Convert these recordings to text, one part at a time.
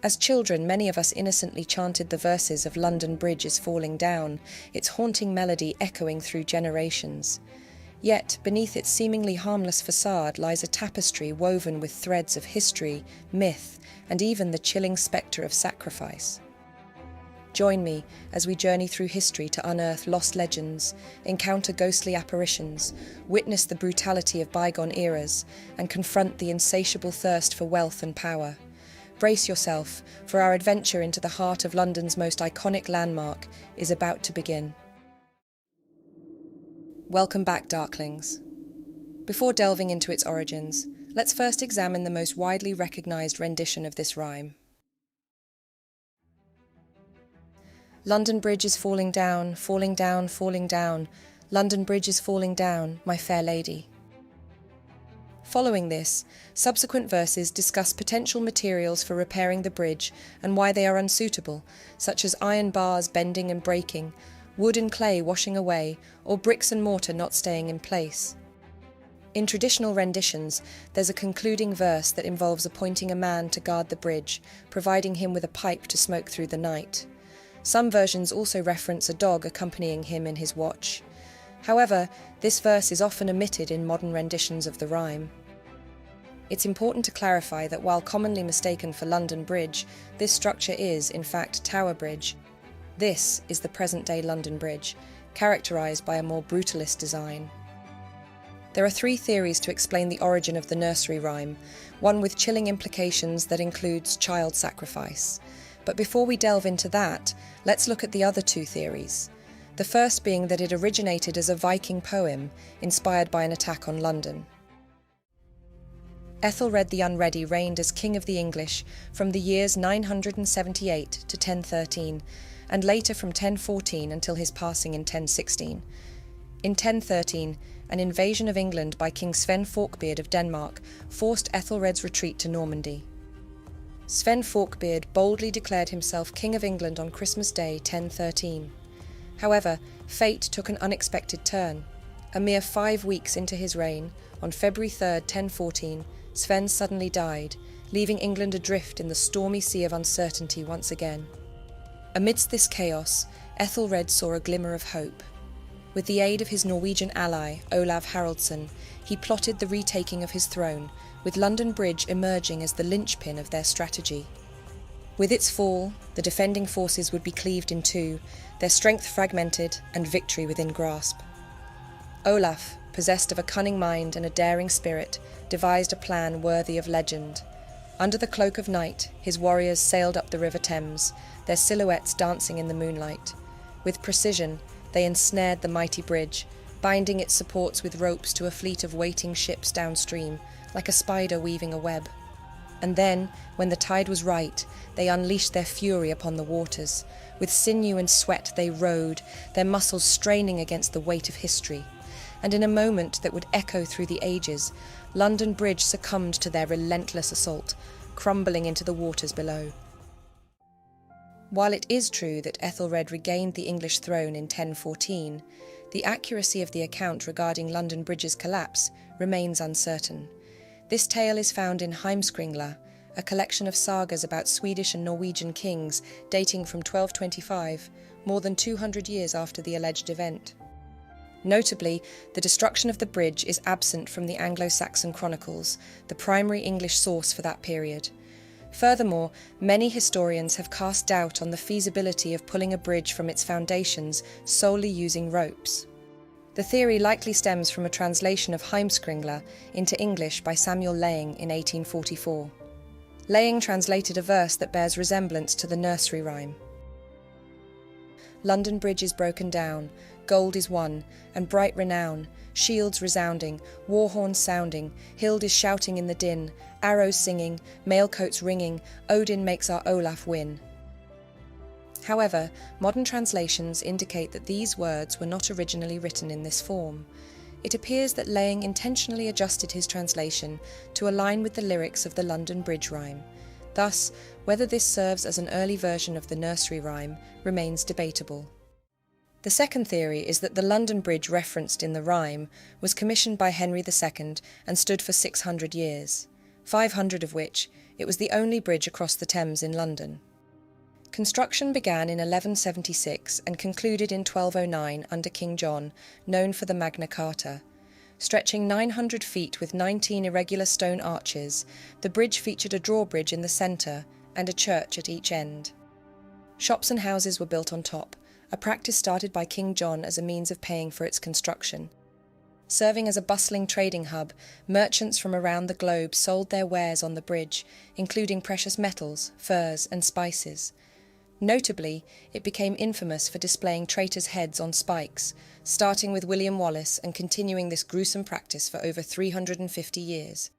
As children, many of us innocently chanted the verses of London Bridge is Falling Down, its haunting melody echoing through generations. Yet, beneath its seemingly harmless facade lies a tapestry woven with threads of history, myth, and even the chilling spectre of sacrifice. Join me as we journey through history to unearth lost legends, encounter ghostly apparitions, witness the brutality of bygone eras, and confront the insatiable thirst for wealth and power. Brace yourself, for our adventure into the heart of London's most iconic landmark is about to begin. Welcome back, Darklings. Before delving into its origins, let's first examine the most widely recognised rendition of this rhyme. London Bridge is falling down, falling down, falling down. London Bridge is falling down, my fair lady. Following this, subsequent verses discuss potential materials for repairing the bridge and why they are unsuitable, such as iron bars bending and breaking, wood and clay washing away, or bricks and mortar not staying in place. In traditional renditions, there's a concluding verse that involves appointing a man to guard the bridge, providing him with a pipe to smoke through the night. Some versions also reference a dog accompanying him in his watch. However, this verse is often omitted in modern renditions of the rhyme. It's important to clarify that while commonly mistaken for London Bridge, this structure is, in fact, Tower Bridge. This is the present-day London Bridge, characterised by a more brutalist design. There are three theories to explain the origin of the nursery rhyme, one with chilling implications that includes child sacrifice. But before we delve into that, let's look at the other two theories. The first being that it originated as a Viking poem inspired by an attack on London. Ethelred the Unready reigned as King of the English from the years 978 to 1013, and later from 1014 until his passing in 1016. In 1013, an invasion of England by King Sven Forkbeard of Denmark forced Ethelred's retreat to Normandy. Sven Forkbeard boldly declared himself King of England on Christmas Day 1013. However, fate took an unexpected turn. A mere 5 weeks into his reign, on February 3rd, 1014, Sven suddenly died, leaving England adrift in the stormy sea of uncertainty once again. Amidst this chaos, Ethelred saw a glimmer of hope. With the aid of his Norwegian ally, Olav Haraldsson, he plotted the retaking of his throne, with London Bridge emerging as the linchpin of their strategy. With its fall, the defending forces would be cleaved in two, their strength fragmented and victory within grasp. Olaf, possessed of a cunning mind and a daring spirit, devised a plan worthy of legend. Under the cloak of night, his warriors sailed up the River Thames, their silhouettes dancing in the moonlight. With precision, they ensnared the mighty bridge, binding its supports with ropes to a fleet of waiting ships downstream, like a spider weaving a web. And then, when the tide was right, they unleashed their fury upon the waters. With sinew and sweat they rowed, their muscles straining against the weight of history. And in a moment that would echo through the ages, London Bridge succumbed to their relentless assault, crumbling into the waters below. While it is true that Ethelred regained the English throne in 1014, the accuracy of the account regarding London Bridge's collapse remains uncertain. This tale is found in Heimskringla, a collection of sagas about Swedish and Norwegian kings dating from 1225, more than 200 years after the alleged event. Notably, the destruction of the bridge is absent from the Anglo-Saxon chronicles, the primary English source for that period. Furthermore, many historians have cast doubt on the feasibility of pulling a bridge from its foundations solely using ropes. The theory likely stems from a translation of Heimskringla into English by Samuel Leying in 1844. Leying translated a verse that bears resemblance to the nursery rhyme. London Bridge is broken down, gold is won, and bright renown, shields resounding, war horns sounding, Hild is shouting in the din, arrows singing, mailcoats ringing, Odin makes our Olaf win. However, modern translations indicate that these words were not originally written in this form. It appears that Leying intentionally adjusted his translation to align with the lyrics of the London Bridge rhyme. Thus, whether this serves as an early version of the nursery rhyme remains debatable. The second theory is that the London Bridge referenced in the rhyme was commissioned by Henry II and stood for 600 years, 500 of which, It was the only bridge across the Thames in London. Construction began in 1176 and concluded in 1209 under King John, known for the Magna Carta. Stretching 900 feet with 19 irregular stone arches, the bridge featured a drawbridge in the centre and a church at each end. Shops and houses were built on top, a practice started by King John as a means of paying for its construction. Serving as a bustling trading hub, merchants from around the globe sold their wares on the bridge, including precious metals, furs, and spices. Notably, it became infamous for displaying traitors' heads on spikes, starting with William Wallace and continuing this gruesome practice for over 350 years.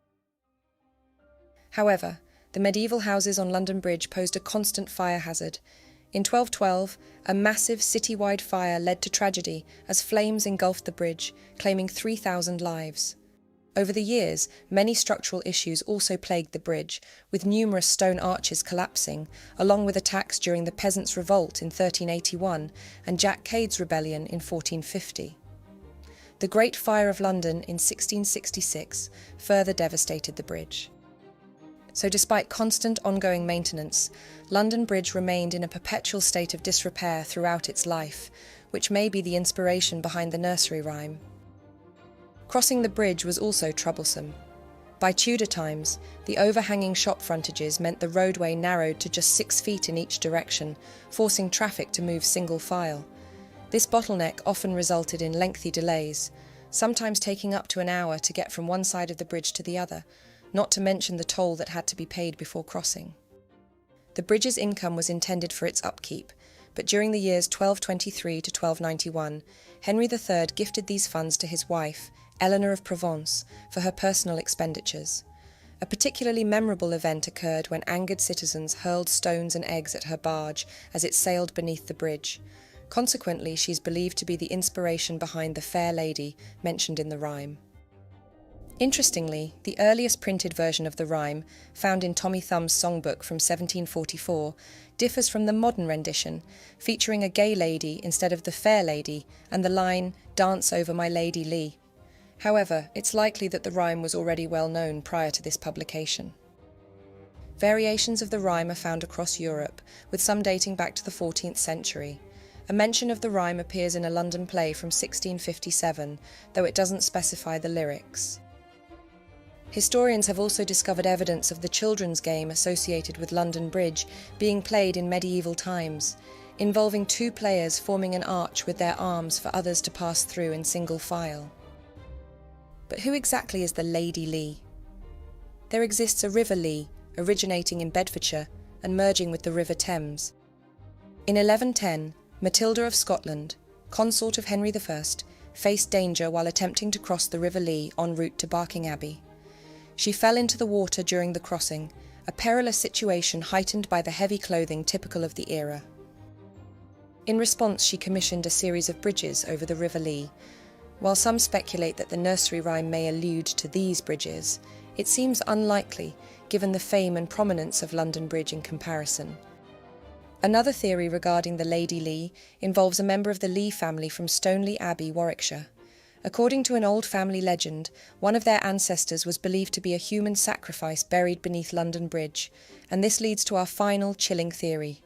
However, the medieval houses on London Bridge posed a constant fire hazard. In 1212, a massive city-wide fire led to tragedy as flames engulfed the bridge, claiming 3,000 lives. Over the years, many structural issues also plagued the bridge, with numerous stone arches collapsing, along with attacks during the Peasants' Revolt in 1381 and Jack Cade's Rebellion in 1450. The Great Fire of London in 1666 further devastated the bridge. So despite constant ongoing maintenance, London Bridge remained in a perpetual state of disrepair throughout its life, which may be the inspiration behind the nursery rhyme. Crossing the bridge was also troublesome. By Tudor times, the overhanging shop frontages meant the roadway narrowed to just 6 feet in each direction, forcing traffic to move single file. This bottleneck often resulted in lengthy delays, sometimes taking up to an hour to get from one side of the bridge to the other, not to mention the toll that had to be paid before crossing. The bridge's income was intended for its upkeep, but during the years 1223 to 1291, Henry III gifted these funds to his wife, Eleanor of Provence, for her personal expenditures. A particularly memorable event occurred when angered citizens hurled stones and eggs at her barge as it sailed beneath the bridge. Consequently, she is believed to be the inspiration behind the fair lady mentioned in the rhyme. Interestingly, the earliest printed version of the rhyme, found in Tommy Thumb's songbook from 1744, differs from the modern rendition, featuring a gay lady instead of the fair lady and the line, "Dance over my Lady Lee." However, it's likely that the rhyme was already well known prior to this publication. Variations of the rhyme are found across Europe, with some dating back to the 14th century. A mention of the rhyme appears in a London play from 1657, though it doesn't specify the lyrics. Historians have also discovered evidence of the children's game associated with London Bridge being played in medieval times, involving 2 players forming an arch with their arms for others to pass through in single file. But who exactly is the Lady Lee? There exists a River Lee, originating in Bedfordshire and merging with the River Thames. In 1110, Matilda of Scotland, consort of Henry I, faced danger while attempting to cross the River Lee en route to Barking Abbey. She fell into the water during the crossing, a perilous situation heightened by the heavy clothing typical of the era. In response, she commissioned a series of bridges over the River Lee. While some speculate that the nursery rhyme may allude to these bridges, it seems unlikely given the fame and prominence of London Bridge in comparison. Another theory regarding the Lady Lee involves a member of the Lee family from Stoneleigh Abbey, Warwickshire. According to an old family legend, one of their ancestors was believed to be a human sacrifice buried beneath London Bridge, and this leads to our final chilling theory.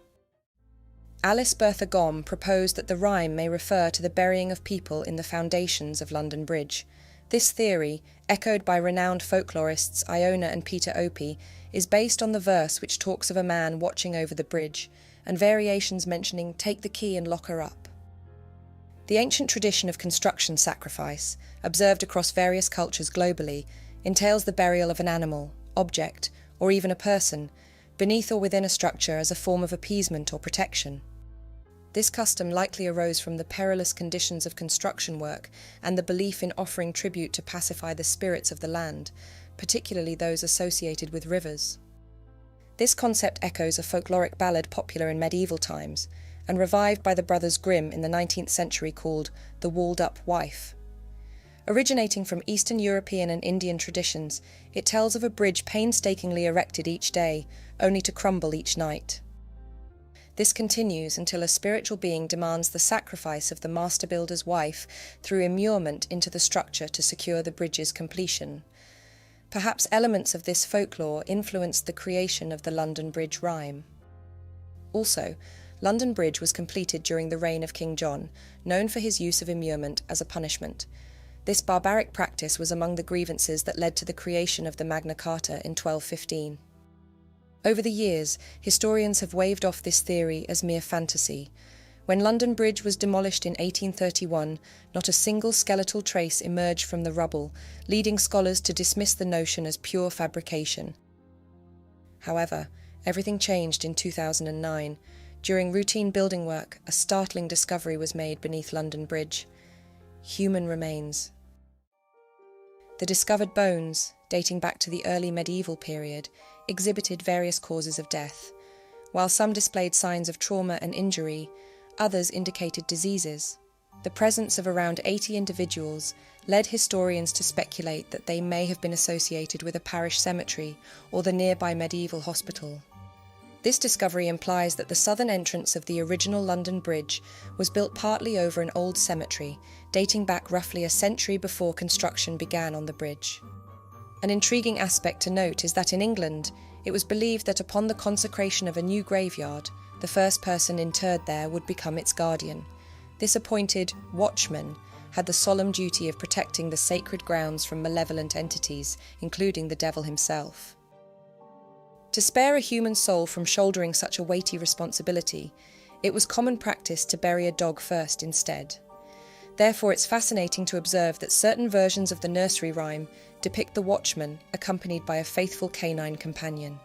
Alice Bertha Gomm proposed that the rhyme may refer to the burying of people in the foundations of London Bridge. This theory, echoed by renowned folklorists Iona and Peter Opie, is based on the verse which talks of a man watching over the bridge, and variations mentioning "take the key and lock her up." The ancient tradition of construction sacrifice, observed across various cultures globally, entails the burial of an animal, object, or even a person, beneath or within a structure as a form of appeasement or protection. This custom likely arose from the perilous conditions of construction work and the belief in offering tribute to pacify the spirits of the land, particularly those associated with rivers. This concept echoes a folkloric ballad popular in medieval times, and revived by the brothers Grimm in the 19th century called The Walled-Up Wife. Originating from Eastern European and Indian traditions, it tells of a bridge painstakingly erected each day, only to crumble each night. This continues until a spiritual being demands the sacrifice of the master builder's wife through immurement into the structure to secure the bridge's completion. Perhaps elements of this folklore influenced the creation of the London Bridge rhyme. Also, London Bridge was completed during the reign of King John, known for his use of immurement as a punishment. This barbaric practice was among the grievances that led to the creation of the Magna Carta in 1215. Over the years, historians have waved off this theory as mere fantasy. When London Bridge was demolished in 1831, not a single skeletal trace emerged from the rubble, leading scholars to dismiss the notion as pure fabrication. However, everything changed in 2009. During routine building work, a startling discovery was made beneath London Bridge: human remains. The discovered bones, dating back to the early medieval period, exhibited various causes of death. While some displayed signs of trauma and injury, others indicated diseases. The presence of around 80 individuals led historians to speculate that they may have been associated with a parish cemetery or the nearby medieval hospital. This discovery implies that the southern entrance of the original London Bridge was built partly over an old cemetery, dating back roughly a century before construction began on the bridge. An intriguing aspect to note is that in England, it was believed that upon the consecration of a new graveyard, the first person interred there would become its guardian. This appointed watchman had the solemn duty of protecting the sacred grounds from malevolent entities, including the devil himself. To spare a human soul from shouldering such a weighty responsibility, it was common practice to bury a dog first instead. Therefore, it's fascinating to observe that certain versions of the nursery rhyme depict the watchman accompanied by a faithful canine companion.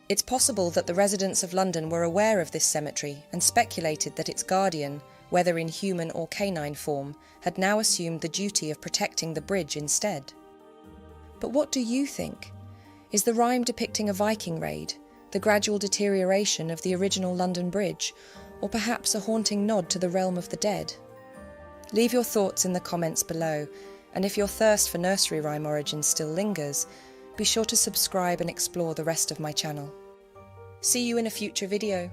It's possible that the residents of London were aware of this cemetery and speculated that its guardian, whether in human or canine form, had now assumed the duty of protecting the bridge instead. But what do you think? Is the rhyme depicting a Viking raid, the gradual deterioration of the original London Bridge, or perhaps a haunting nod to the realm of the dead? Leave your thoughts in the comments below, and if your thirst for nursery rhyme origins still lingers, be sure to subscribe and explore the rest of my channel. See you in a future video.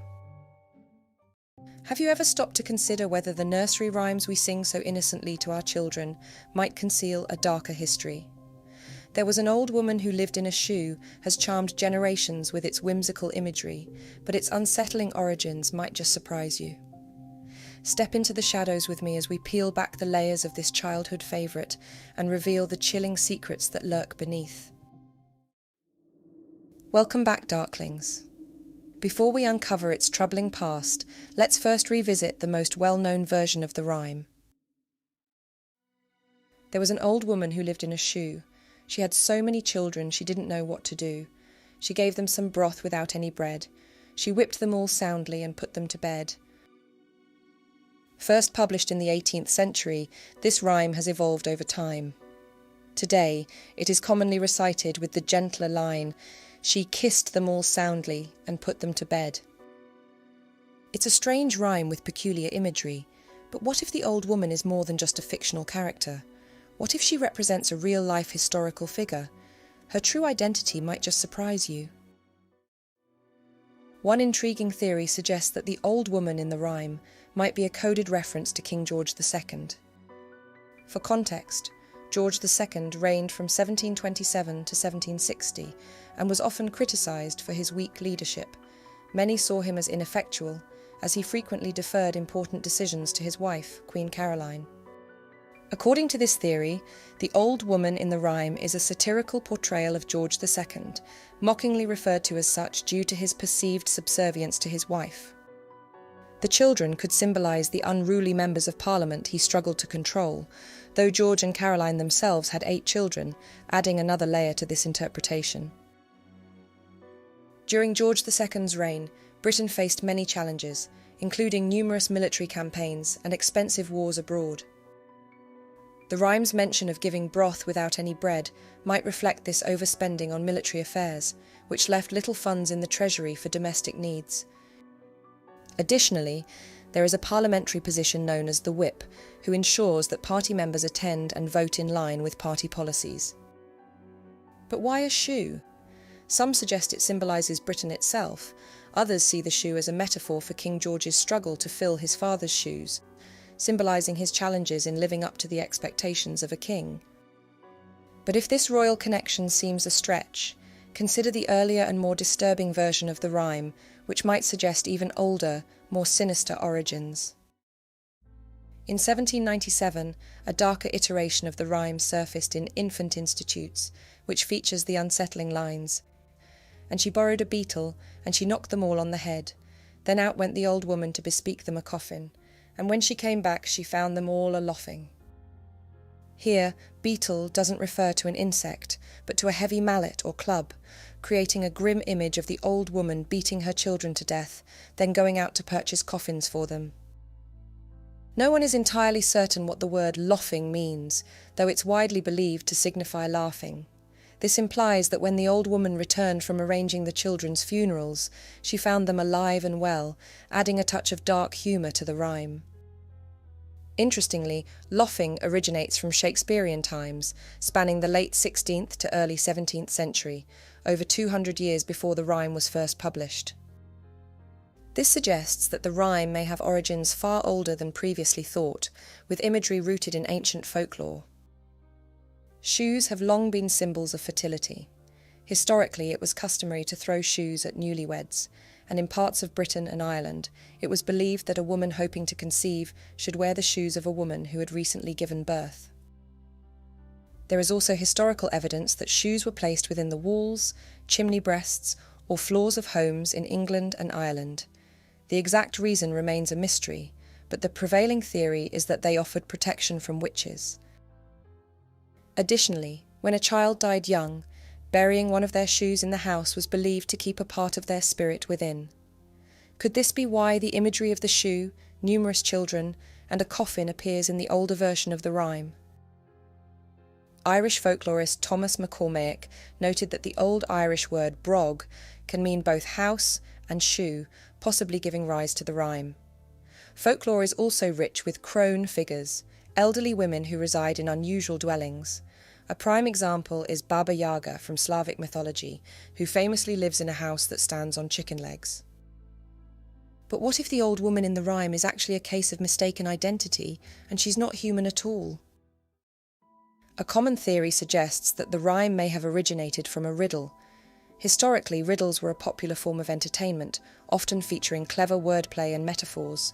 Have you ever stopped to consider whether the nursery rhymes we sing so innocently to our children might conceal a darker history? There was an old woman who lived in a shoe has charmed generations with its whimsical imagery, but its unsettling origins might just surprise you. Step into the shadows with me as we peel back the layers of this childhood favourite and reveal the chilling secrets that lurk beneath. Welcome back, Darklings. Before we uncover its troubling past, let's first revisit the most well-known version of the rhyme. There was an old woman who lived in a shoe. She had so many children she didn't know what to do. She gave them some broth without any bread. She whipped them all soundly and put them to bed. First published in the 18th century, this rhyme has evolved over time. Today, it is commonly recited with the gentler line, "She kissed them all soundly and put them to bed." It's a strange rhyme with peculiar imagery, but what if the old woman is more than just a fictional character? What if she represents a real-life historical figure? Her true identity might just surprise you. One intriguing theory suggests that the old woman in the rhyme might be a coded reference to King George II. For context, George II reigned from 1727 to 1760 and was often criticised for his weak leadership. Many saw him as ineffectual, as he frequently deferred important decisions to his wife, Queen Caroline. According to this theory, the old woman in the rhyme is a satirical portrayal of George II, mockingly referred to as such due to his perceived subservience to his wife. The children could symbolise the unruly members of Parliament he struggled to control, though George and Caroline themselves had 8 children, adding another layer to this interpretation. During George II's reign, Britain faced many challenges, including numerous military campaigns and expensive wars abroad. The rhyme's mention of giving broth without any bread might reflect this overspending on military affairs, which left little funds in the treasury for domestic needs. Additionally, there is a parliamentary position known as the whip, who ensures that party members attend and vote in line with party policies. But why a shoe? Some suggest it symbolises Britain itself. Others see the shoe as a metaphor for King George's struggle to fill his father's shoes, symbolising his challenges in living up to the expectations of a king. But if this royal connection seems a stretch, consider the earlier and more disturbing version of the rhyme, which might suggest even older, more sinister origins. In 1797, a darker iteration of the rhyme surfaced in Infant Institutes, which features the unsettling lines. And she borrowed a beetle, and she knocked them all on the head. Then out went the old woman to bespeak them a coffin, and when she came back she found them all a-laughing. Here, beetle doesn't refer to an insect, but to a heavy mallet or club, creating a grim image of the old woman beating her children to death, then going out to purchase coffins for them. No one is entirely certain what the word "laughing" means, though it's widely believed to signify laughing. This implies that when the old woman returned from arranging the children's funerals, she found them alive and well, adding a touch of dark humour to the rhyme. Interestingly, laughing originates from Shakespearean times, spanning the late 16th to early 17th century, over 200 years before the rhyme was first published. This suggests that the rhyme may have origins far older than previously thought, with imagery rooted in ancient folklore. Shoes have long been symbols of fertility. Historically, it was customary to throw shoes at newlyweds, and in parts of Britain and Ireland, it was believed that a woman hoping to conceive should wear the shoes of a woman who had recently given birth. There is also historical evidence that shoes were placed within the walls, chimney breasts, or floors of homes in England and Ireland. The exact reason remains a mystery, but the prevailing theory is that they offered protection from witches. Additionally, when a child died young, burying one of their shoes in the house was believed to keep a part of their spirit within. Could this be why the imagery of the shoe, numerous children, and a coffin appears in the older version of the rhyme? Irish folklorist Thomas McCormack noted that the Old Irish word brog can mean both house and shoe, possibly giving rise to the rhyme. Folklore is also rich with crone figures, elderly women who reside in unusual dwellings. A prime example is Baba Yaga from Slavic mythology, who famously lives in a house that stands on chicken legs. But what if the old woman in the rhyme is actually a case of mistaken identity, and she's not human at all? A common theory suggests that the rhyme may have originated from a riddle. Historically, riddles were a popular form of entertainment, often featuring clever wordplay and metaphors.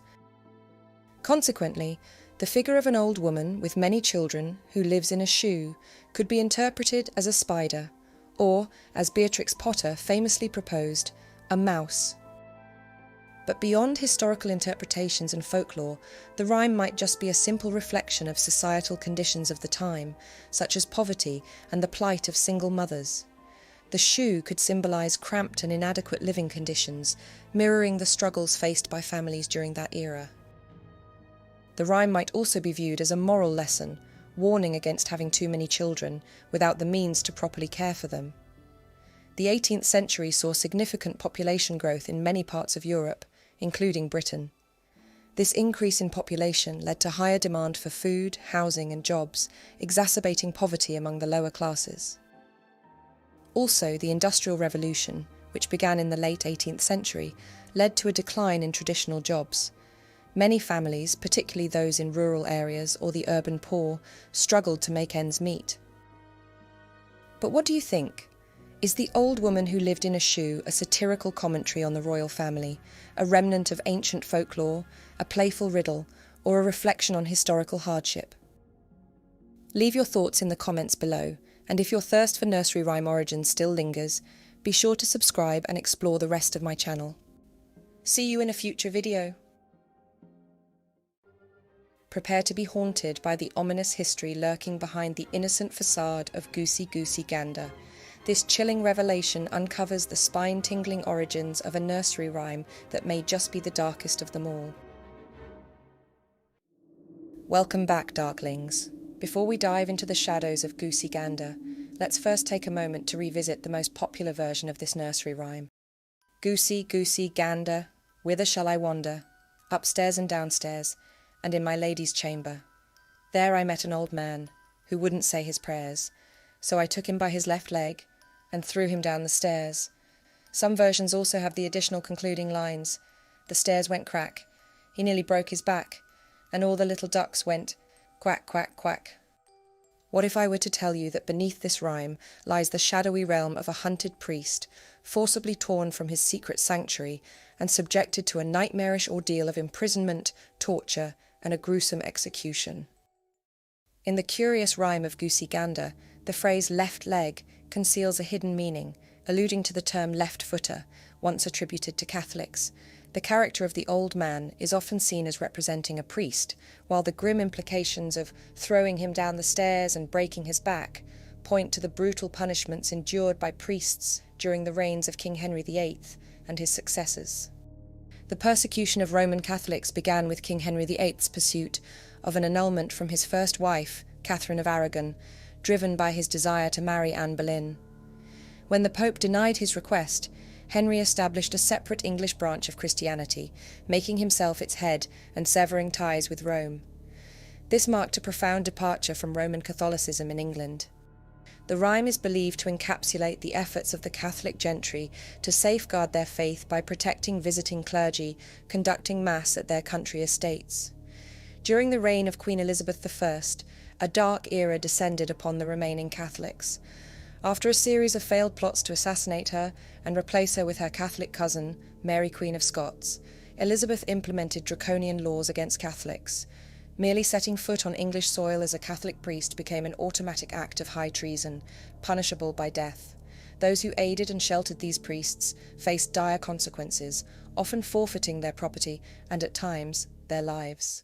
Consequently, the figure of an old woman with many children who lives in a shoe could be interpreted as a spider, or, as Beatrix Potter famously proposed, a mouse. But beyond historical interpretations and folklore, the rhyme might just be a simple reflection of societal conditions of the time, such as poverty and the plight of single mothers. The shoe could symbolise cramped and inadequate living conditions, mirroring the struggles faced by families during that era. The rhyme might also be viewed as a moral lesson, warning against having too many children without the means to properly care for them. The 18th century saw significant population growth in many parts of Europe, including Britain. This increase in population led to higher demand for food, housing and jobs, exacerbating poverty among the lower classes. Also, the Industrial Revolution, which began in the late 18th century, led to a decline in traditional jobs. Many families, particularly those in rural areas or the urban poor, struggled to make ends meet. But what do you think? Is the old woman who lived in a shoe a satirical commentary on the royal family, a remnant of ancient folklore, a playful riddle, or a reflection on historical hardship? Leave your thoughts in the comments below, and if your thirst for nursery rhyme origins still lingers, be sure to subscribe and explore the rest of my channel. See you in a future video. Prepare to be haunted by the ominous history lurking behind the innocent facade of Goosey Gander. This chilling revelation uncovers the spine-tingling origins of a nursery rhyme that may just be the darkest of them all. Welcome back, Darklings. Before we dive into the shadows of Goosey Gander, let's first take a moment to revisit the most popular version of this nursery rhyme. Goosey, gander, whither shall I wander? Upstairs and downstairs, and in my lady's chamber. There I met an old man, who wouldn't say his prayers, so I took him by his left leg, and threw him down the stairs. Some versions also have the additional concluding lines. The stairs went crack, he nearly broke his back, and all the little ducks went quack, quack, quack. What if I were to tell you that beneath this rhyme lies the shadowy realm of a hunted priest, forcibly torn from his secret sanctuary and subjected to a nightmarish ordeal of imprisonment, torture, and a gruesome execution? In the curious rhyme of Goosey Gander, the phrase left leg conceals a hidden meaning, alluding to the term left footer, once attributed to Catholics. The character of the old man is often seen as representing a priest, while the grim implications of throwing him down the stairs and breaking his back point to the brutal punishments endured by priests during the reigns of King Henry VIII and his successors. The persecution of Roman Catholics began with King Henry VIII's pursuit of an annulment from his first wife, Catherine of Aragon, driven by his desire to marry Anne Boleyn. When the Pope denied his request, Henry established a separate English branch of Christianity, making himself its head and severing ties with Rome. This marked a profound departure from Roman Catholicism in England. The rhyme is believed to encapsulate the efforts of the Catholic gentry to safeguard their faith by protecting visiting clergy conducting Mass at their country estates. During the reign of Queen Elizabeth I, a dark era descended upon the remaining Catholics. After a series of failed plots to assassinate her and replace her with her Catholic cousin, Mary Queen of Scots, Elizabeth implemented draconian laws against Catholics. Merely setting foot on English soil as a Catholic priest became an automatic act of high treason, punishable by death. Those who aided and sheltered these priests faced dire consequences, often forfeiting their property and, at times, their lives.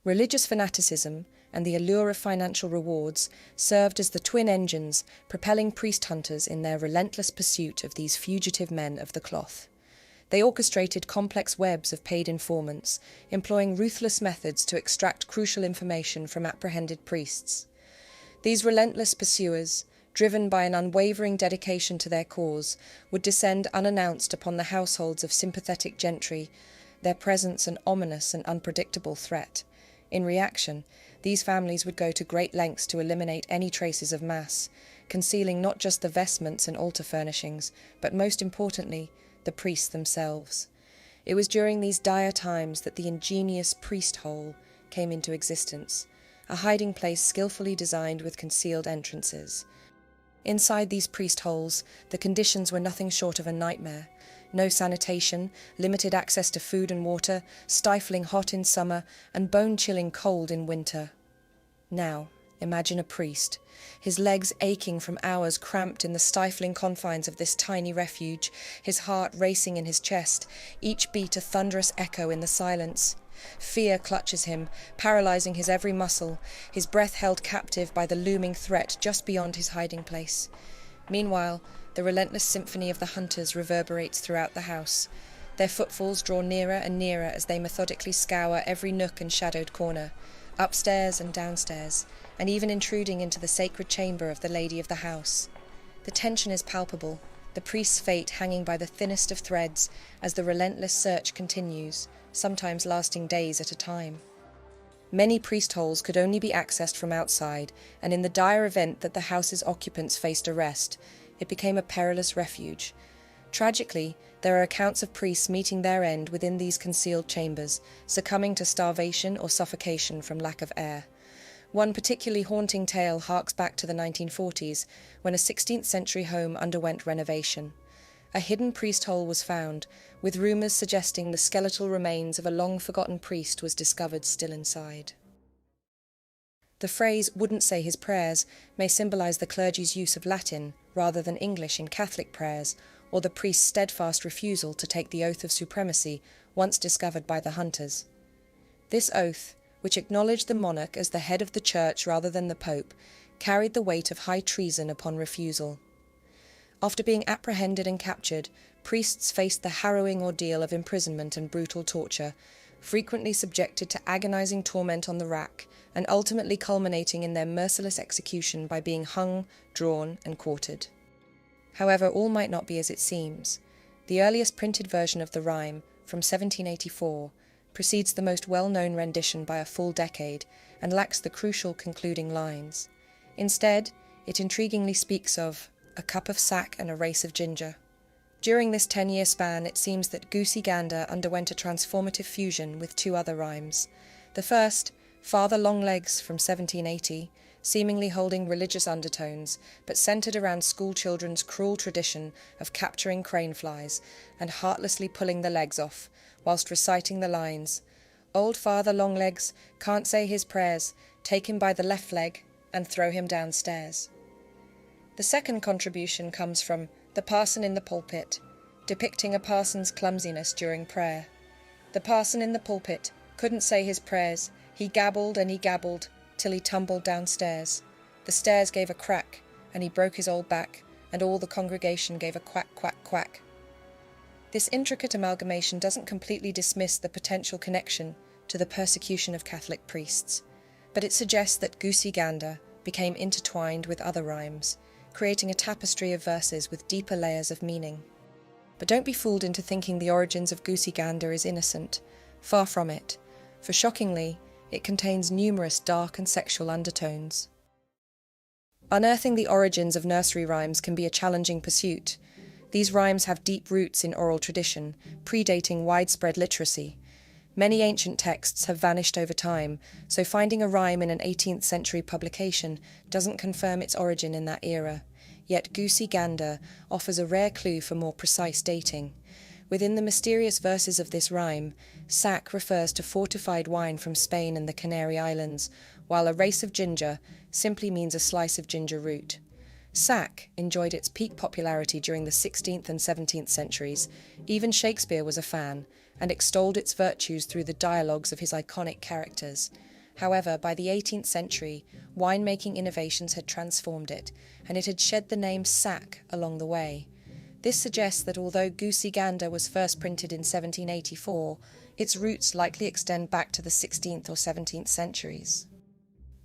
Religious fanaticism and the allure of financial rewards served as the twin engines propelling priest hunters in their relentless pursuit of these fugitive men of the cloth. They orchestrated complex webs of paid informants, employing ruthless methods to extract crucial information from apprehended priests. These relentless pursuers, driven by an unwavering dedication to their cause, would descend unannounced upon the households of sympathetic gentry, their presence an ominous and unpredictable threat. In reaction, these families would go to great lengths to eliminate any traces of Mass, concealing not just the vestments and altar furnishings, but most importantly, the priests themselves. It was during these dire times that the ingenious priest hole came into existence, a hiding place skillfully designed with concealed entrances. Inside these priest holes, the conditions were nothing short of a nightmare. No sanitation, limited access to food and water, stifling hot in summer, and bone-chilling cold in winter. Now, imagine a priest, his legs aching from hours cramped in the stifling confines of this tiny refuge, his heart racing in his chest, each beat a thunderous echo in the silence. Fear clutches him, paralyzing his every muscle, his breath held captive by the looming threat just beyond his hiding place. Meanwhile, the relentless symphony of the hunters reverberates throughout the house. Their footfalls draw nearer and nearer as they methodically scour every nook and shadowed corner, upstairs and downstairs, and even intruding into the sacred chamber of the lady of the house. The tension is palpable, the priest's fate hanging by the thinnest of threads as the relentless search continues, sometimes lasting days at a time. Many priest holes could only be accessed from outside, and in the dire event that the house's occupants faced arrest, it became a perilous refuge. Tragically, there are accounts of priests meeting their end within these concealed chambers, succumbing to starvation or suffocation from lack of air. One particularly haunting tale harks back to the 1940s, when a 16th century home underwent renovation. A hidden priest hole was found, with rumours suggesting the skeletal remains of a long-forgotten priest was discovered still inside. The phrase "wouldn't say his prayers" may symbolise the clergy's use of Latin rather than English in Catholic prayers, or the priest's steadfast refusal to take the oath of supremacy once discovered by the hunters. This oath, which acknowledged the monarch as the head of the church rather than the Pope, carried the weight of high treason upon refusal. After being apprehended and captured, priests faced the harrowing ordeal of imprisonment and brutal torture, frequently subjected to agonizing torment on the rack, and ultimately culminating in their merciless execution by being hung, drawn, and quartered. However, all might not be as it seems. The earliest printed version of the rhyme, from 1784, precedes the most well-known rendition by a full decade, and lacks the crucial concluding lines. Instead, it intriguingly speaks of a cup of sack and a race of ginger. During this 10-year span, it seems that Goosey Gander underwent a transformative fusion with two other rhymes. The first, Father Longlegs from 1780, seemingly holding religious undertones, but centered around school children's cruel tradition of capturing crane flies and heartlessly pulling the legs off, whilst reciting the lines, "Old Father Longlegs can't say his prayers, take him by the left leg and throw him downstairs." The second contribution comes from The Parson in the Pulpit, depicting a parson's clumsiness during prayer. The parson in the pulpit couldn't say his prayers, he gabbled and he gabbled, till he tumbled downstairs. The stairs gave a crack, and he broke his old back, and all the congregation gave a quack, quack, quack. This intricate amalgamation doesn't completely dismiss the potential connection to the persecution of Catholic priests, but it suggests that Goosey Gander became intertwined with other rhymes, creating a tapestry of verses with deeper layers of meaning. But don't be fooled into thinking the origins of Goosey Gander is innocent. Far from it, for shockingly, it contains numerous dark and sexual undertones. Unearthing the origins of nursery rhymes can be a challenging pursuit. These rhymes have deep roots in oral tradition, predating widespread literacy. Many ancient texts have vanished over time, so finding a rhyme in an 18th century publication doesn't confirm its origin in that era. Yet Goosey Gander offers a rare clue for more precise dating. Within the mysterious verses of this rhyme, sack refers to fortified wine from Spain and the Canary Islands, while a race of ginger simply means a slice of ginger root. Sack enjoyed its peak popularity during the 16th and 17th centuries. Even Shakespeare was a fan, and extolled its virtues through the dialogues of his iconic characters. However, by the 18th century, winemaking innovations had transformed it, and it had shed the name sack along the way. This suggests that although Goosey Gander was first printed in 1784, its roots likely extend back to the 16th or 17th centuries.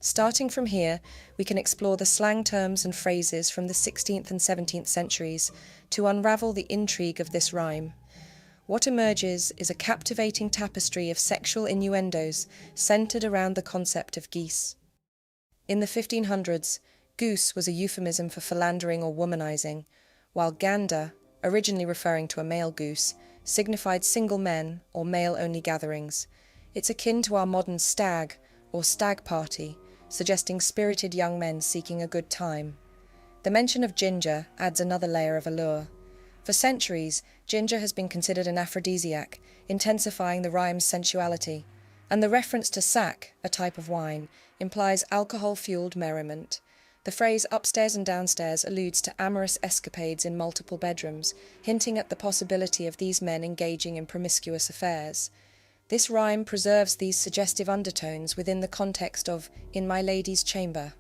Starting from here, we can explore the slang terms and phrases from the 16th and 17th centuries to unravel the intrigue of this rhyme. What emerges is a captivating tapestry of sexual innuendos centered around the concept of geese. In the 1500s, goose was a euphemism for philandering or womanizing, while gander, originally referring to a male goose, signified single men or male-only gatherings. It's akin to our modern stag or stag party, suggesting spirited young men seeking a good time. The mention of ginger adds another layer of allure. For centuries, ginger has been considered an aphrodisiac, intensifying the rhyme's sensuality, and the reference to sack, a type of wine, implies alcohol-fueled merriment. The phrase upstairs and downstairs alludes to amorous escapades in multiple bedrooms, hinting at the possibility of these men engaging in promiscuous affairs. This rhyme preserves these suggestive undertones within the context of "In My Lady's Chamber."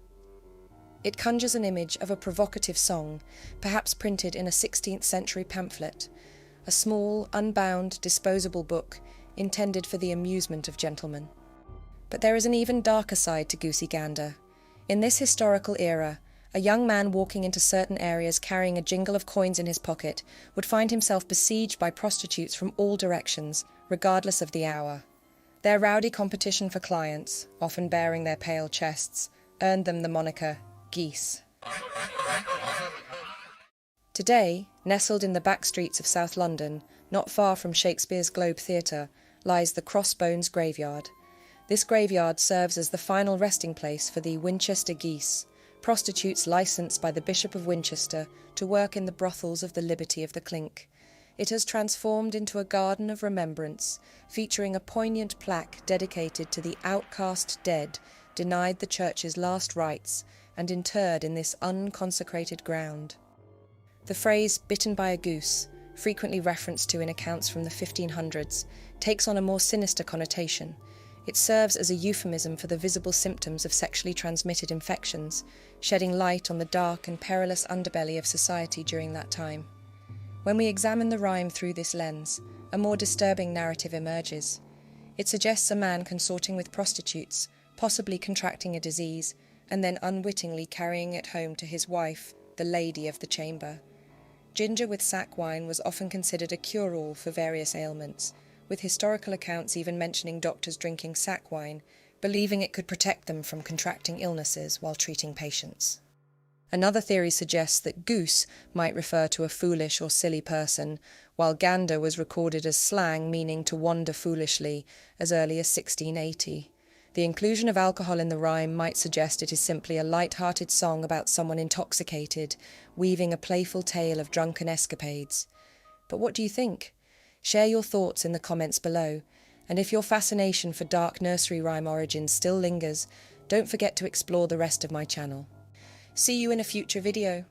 It conjures an image of a provocative song, perhaps printed in a 16th century pamphlet, a small, unbound, disposable book intended for the amusement of gentlemen. But there is an even darker side to Goosey Gander. In this historical era, a young man walking into certain areas carrying a jingle of coins in his pocket would find himself besieged by prostitutes from all directions, regardless of the hour. Their rowdy competition for clients, often bearing their pale chests, earned them the moniker geese. Today, nestled in the back streets of South London, not far from Shakespeare's Globe Theatre, lies the Crossbones Graveyard. This graveyard serves as the final resting place for the Winchester geese, prostitutes licensed by the Bishop of Winchester to work in the brothels of the Liberty of the Clink. It has transformed into a garden of remembrance, featuring a poignant plaque dedicated to the outcast dead denied the church's last rites and interred in this unconsecrated ground. The phrase "bitten by a goose," frequently referenced to in accounts from the 1500s, takes on a more sinister connotation. It serves as a euphemism for the visible symptoms of sexually transmitted infections, shedding light on the dark and perilous underbelly of society during that time. When we examine the rhyme through this lens, a more disturbing narrative emerges. It suggests a man consorting with prostitutes, possibly contracting a disease, and then unwittingly carrying it home to his wife, the lady of the chamber. Ginger with sack wine was often considered a cure-all for various ailments, with historical accounts even mentioning doctors drinking sack wine, believing it could protect them from contracting illnesses while treating patients. Another theory suggests that goose might refer to a foolish or silly person, while gander was recorded as slang meaning to wander foolishly as early as 1680. The inclusion of alcohol in the rhyme might suggest it is simply a light-hearted song about someone intoxicated, weaving a playful tale of drunken escapades. But what do you think? Share your thoughts in the comments below, and if your fascination for dark nursery rhyme origins still lingers, don't forget to explore the rest of my channel. See you in a future video.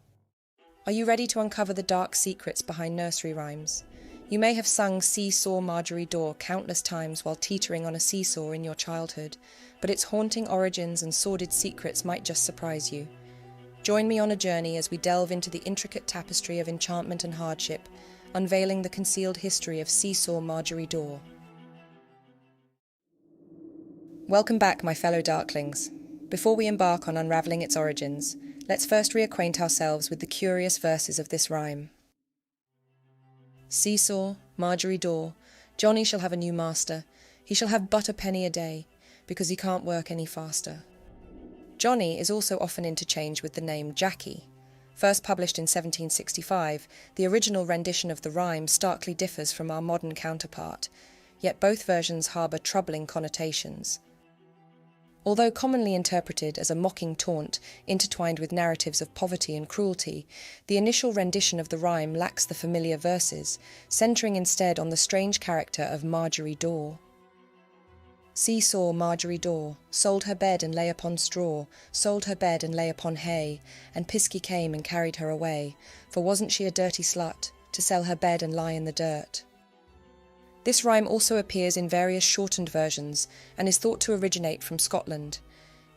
Are you ready to uncover the dark secrets behind nursery rhymes? You may have sung Seesaw Margery Daw countless times while teetering on a seesaw in your childhood, but its haunting origins and sordid secrets might just surprise you. Join me on a journey as we delve into the intricate tapestry of enchantment and hardship, unveiling the concealed history of Seesaw Margery Daw. Welcome back, my fellow Darklings. Before we embark on unravelling its origins, let's first reacquaint ourselves with the curious verses of this rhyme. Seesaw, Margery Daw, Johnny shall have a new master. He shall have but a penny a day, because he can't work any faster. Johnny is also often interchanged with the name Jackie. First published in 1765, the original rendition of the rhyme starkly differs from our modern counterpart, yet both versions harbour troubling connotations. Although commonly interpreted as a mocking taunt intertwined with narratives of poverty and cruelty, the initial rendition of the rhyme lacks the familiar verses, centering instead on the strange character of Margery Daw. Seesaw Margery Daw, sold her bed and lay upon straw, sold her bed and lay upon hay, and Pisky came and carried her away, for wasn't she a dirty slut, to sell her bed and lie in the dirt. This rhyme also appears in various shortened versions and is thought to originate from Scotland.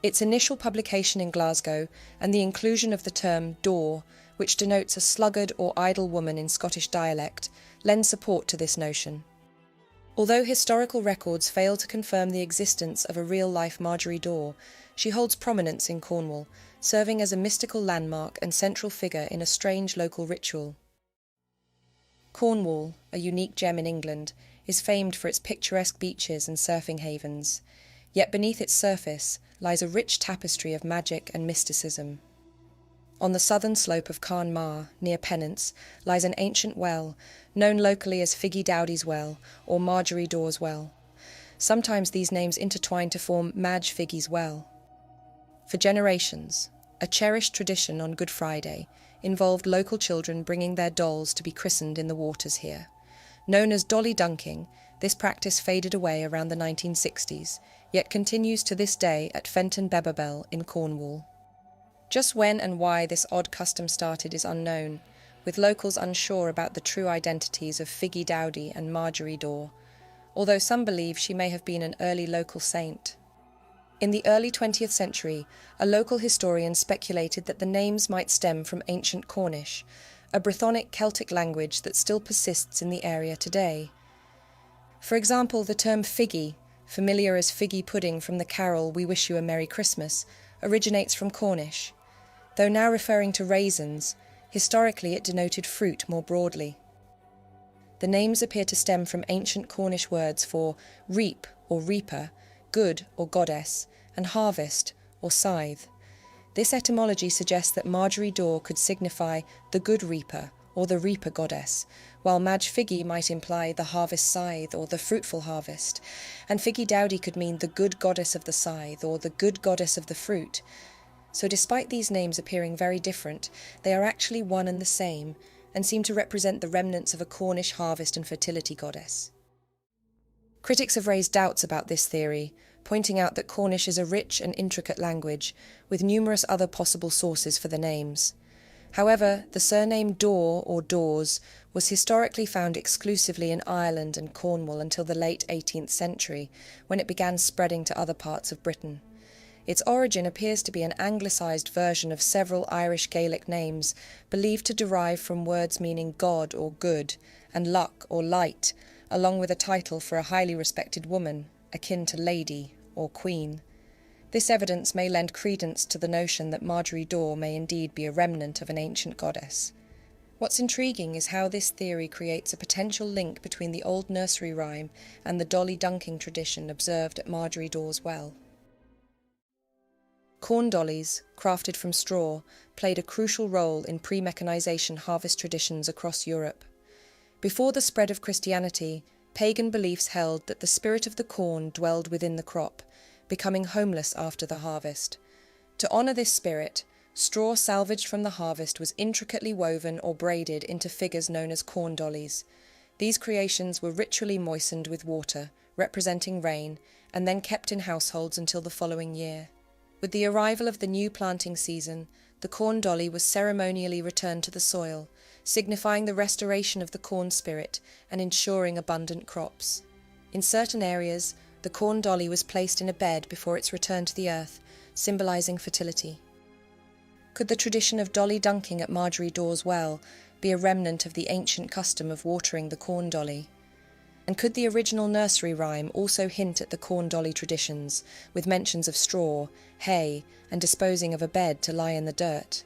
Its initial publication in Glasgow and the inclusion of the term daw, which denotes a sluggard or idle woman in Scottish dialect, lend support to this notion. Although historical records fail to confirm the existence of a real-life Margery Daw, she holds prominence in Cornwall, serving as a mystical landmark and central figure in a strange local ritual. Cornwall, a unique gem in England, is famed for its picturesque beaches and surfing havens, yet beneath its surface lies a rich tapestry of magic and mysticism. On the southern slope of Carn Mar, near Pennants, lies an ancient well, known locally as Figgy Dowdy's Well or Margery Daw's Well. Sometimes these names intertwine to form Madge Figgy's Well. For generations, a cherished tradition on Good Friday involved local children bringing their dolls to be christened in the waters here. Known as dolly dunking, this practice faded away around the 1960s, yet continues to this day at Fenton Bebabel in Cornwall. Just when and why this odd custom started is unknown, with locals unsure about the true identities of Figgy Dowdy and Margery Daw, although some believe she may have been an early local saint. In the early 20th century, a local historian speculated that the names might stem from ancient Cornish, a Brythonic Celtic language that still persists in the area today. For example, the term figgy, familiar as figgy pudding from the carol We Wish You a Merry Christmas, originates from Cornish. Though now referring to raisins, historically it denoted fruit more broadly. The names appear to stem from ancient Cornish words for reap or reaper, good or goddess, and harvest or scythe. This etymology suggests that Margery Daw could signify the good reaper or the reaper goddess, while Madge Figgy might imply the harvest scythe or the fruitful harvest, and Figgy Dowdy could mean the good goddess of the scythe or the good goddess of the fruit. So despite these names appearing very different, they are actually one and the same, and seem to represent the remnants of a Cornish harvest and fertility goddess. Critics have raised doubts about this theory, pointing out that Cornish is a rich and intricate language, with numerous other possible sources for the names. However, the surname Daw or Daws was historically found exclusively in Ireland and Cornwall until the late 18th century, when it began spreading to other parts of Britain. Its origin appears to be an anglicised version of several Irish Gaelic names, believed to derive from words meaning God or good, and luck or light, along with a title for a highly respected woman, akin to lady or queen. This evidence may lend credence to the notion that Margery Daw may indeed be a remnant of an ancient goddess. What's intriguing is how this theory creates a potential link between the old nursery rhyme and the dolly dunking tradition observed at Margery Daw's Well. Corn dollies, crafted from straw, played a crucial role in pre-mechanization harvest traditions across Europe. Before the spread of Christianity, pagan beliefs held that the spirit of the corn dwelled within the crop, becoming homeless after the harvest. To honour this spirit, straw salvaged from the harvest was intricately woven or braided into figures known as corn dollies. These creations were ritually moistened with water, representing rain, and then kept in households until the following year. With the arrival of the new planting season, the corn dolly was ceremonially returned to the soil, signifying the restoration of the corn spirit and ensuring abundant crops. In certain areas, the corn dolly was placed in a bed before its return to the earth, symbolising fertility. Could the tradition of dolly dunking at Margery Daw's well be a remnant of the ancient custom of watering the corn dolly? And could the original nursery rhyme also hint at the corn dolly traditions, with mentions of straw, hay, and disposing of a bed to lie in the dirt?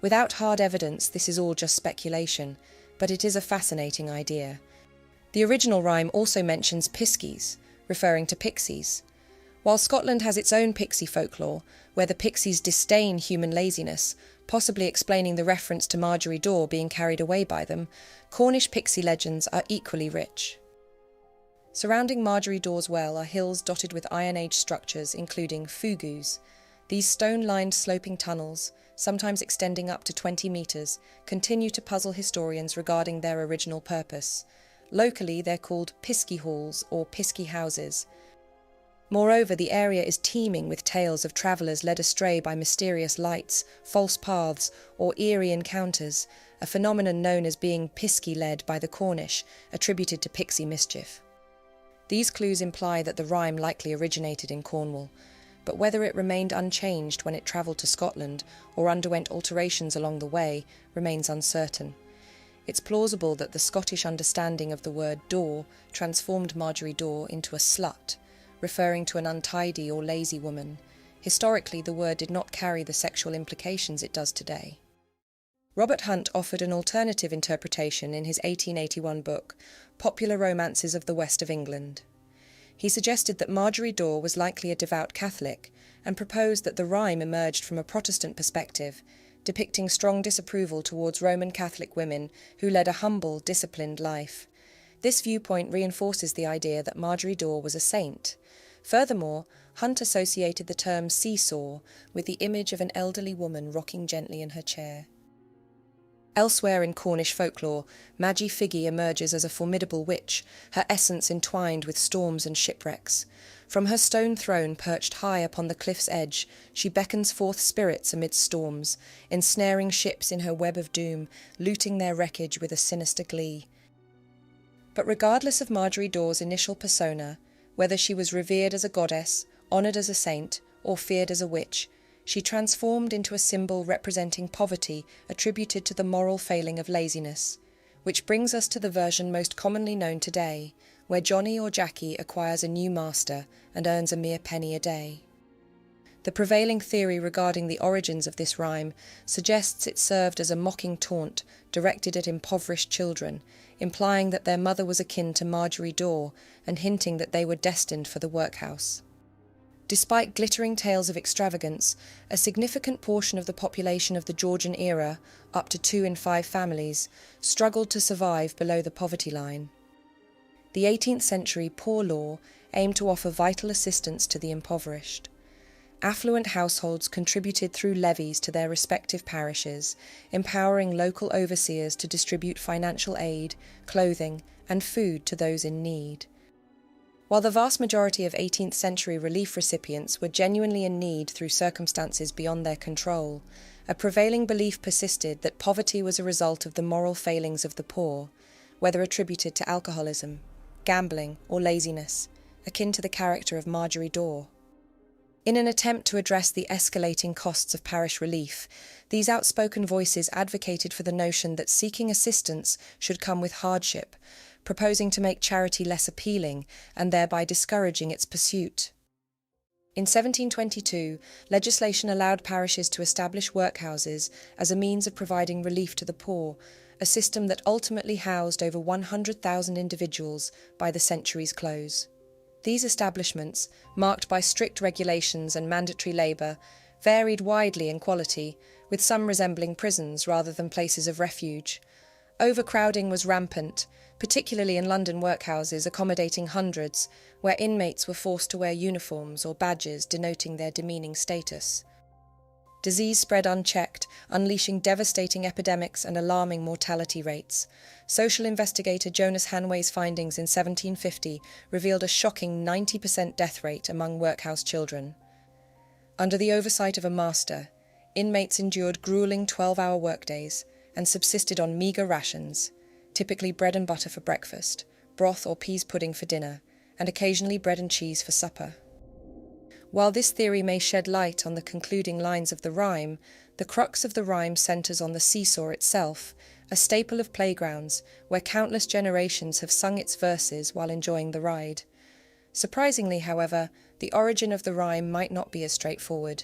Without hard evidence, this is all just speculation, but it is a fascinating idea. The original rhyme also mentions piskies, referring to pixies. While Scotland has its own pixie folklore, where the pixies disdain human laziness, possibly explaining the reference to Margery Daw being carried away by them, Cornish pixie legends are equally rich. Surrounding Margery Daw's well are hills dotted with Iron Age structures, including fugus. These stone-lined sloping tunnels, sometimes extending up to 20 metres, continue to puzzle historians regarding their original purpose. Locally, they're called piskie halls or piskie houses. Moreover, the area is teeming with tales of travellers led astray by mysterious lights, false paths, or eerie encounters, a phenomenon known as being piskie-led by the Cornish, attributed to pixie mischief. These clues imply that the rhyme likely originated in Cornwall, but whether it remained unchanged when it travelled to Scotland or underwent alterations along the way remains uncertain. It's plausible that the Scottish understanding of the word daw transformed Margery Daw into a slut, referring to an untidy or lazy woman. Historically, the word did not carry the sexual implications it does today. Robert Hunt offered an alternative interpretation in his 1881 book, Popular Romances of the West of England. He suggested that Margery Daw was likely a devout Catholic and proposed that the rhyme emerged from a Protestant perspective, depicting strong disapproval towards Roman Catholic women who led a humble, disciplined life. This viewpoint reinforces the idea that Margery Daw was a saint. Furthermore, Hunt associated the term seesaw with the image of an elderly woman rocking gently in her chair. Elsewhere in Cornish folklore, Madgie Figgy emerges as a formidable witch, her essence entwined with storms and shipwrecks. From her stone throne perched high upon the cliff's edge, she beckons forth spirits amidst storms, ensnaring ships in her web of doom, looting their wreckage with a sinister glee. But regardless of Margery Daw's initial persona, whether she was revered as a goddess, honoured as a saint, or feared as a witch, she transformed into a symbol representing poverty attributed to the moral failing of laziness, which brings us to the version most commonly known today, where Johnny or Jackie acquires a new master and earns a mere penny a day. The prevailing theory regarding the origins of this rhyme suggests it served as a mocking taunt directed at impoverished children, implying that their mother was akin to Margery Daw and hinting that they were destined for the workhouse. Despite glittering tales of extravagance, a significant portion of the population of the Georgian era, up to 2 in 5 families, struggled to survive below the poverty line. The 18th century Poor Law aimed to offer vital assistance to the impoverished. Affluent households contributed through levies to their respective parishes, empowering local overseers to distribute financial aid, clothing, and food to those in need. While the vast majority of 18th century relief recipients were genuinely in need through circumstances beyond their control, a prevailing belief persisted that poverty was a result of the moral failings of the poor, whether attributed to alcoholism, gambling, or laziness, akin to the character of Margery Daw. In an attempt to address the escalating costs of parish relief, these outspoken voices advocated for the notion that seeking assistance should come with hardship, proposing to make charity less appealing and thereby discouraging its pursuit. In 1722, legislation allowed parishes to establish workhouses as a means of providing relief to the poor, a system that ultimately housed over 100,000 individuals by the century's close. These establishments, marked by strict regulations and mandatory labour, varied widely in quality, with some resembling prisons rather than places of refuge. Overcrowding was rampant, particularly in London workhouses accommodating hundreds, where inmates were forced to wear uniforms or badges denoting their demeaning status. Disease spread unchecked, unleashing devastating epidemics and alarming mortality rates. Social investigator Jonas Hanway's findings in 1750 revealed a shocking 90% death rate among workhouse children. Under the oversight of a master, inmates endured grueling 12-hour workdays and subsisted on meagre rations, typically bread and butter for breakfast, broth or peas pudding for dinner, and occasionally bread and cheese for supper. While this theory may shed light on the concluding lines of the rhyme, the crux of the rhyme centres on the seesaw itself, a staple of playgrounds where countless generations have sung its verses while enjoying the ride. Surprisingly, however, the origin of the rhyme might not be as straightforward.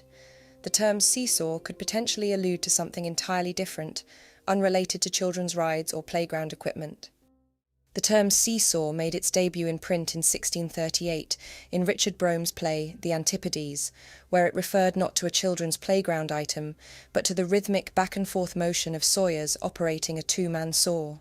The term seesaw could potentially allude to something entirely different, unrelated to children's rides or playground equipment. The term seesaw made its debut in print in 1638 in Richard Brome's play The Antipodes, where it referred not to a children's playground item, but to the rhythmic back-and-forth motion of sawyers operating a two-man saw.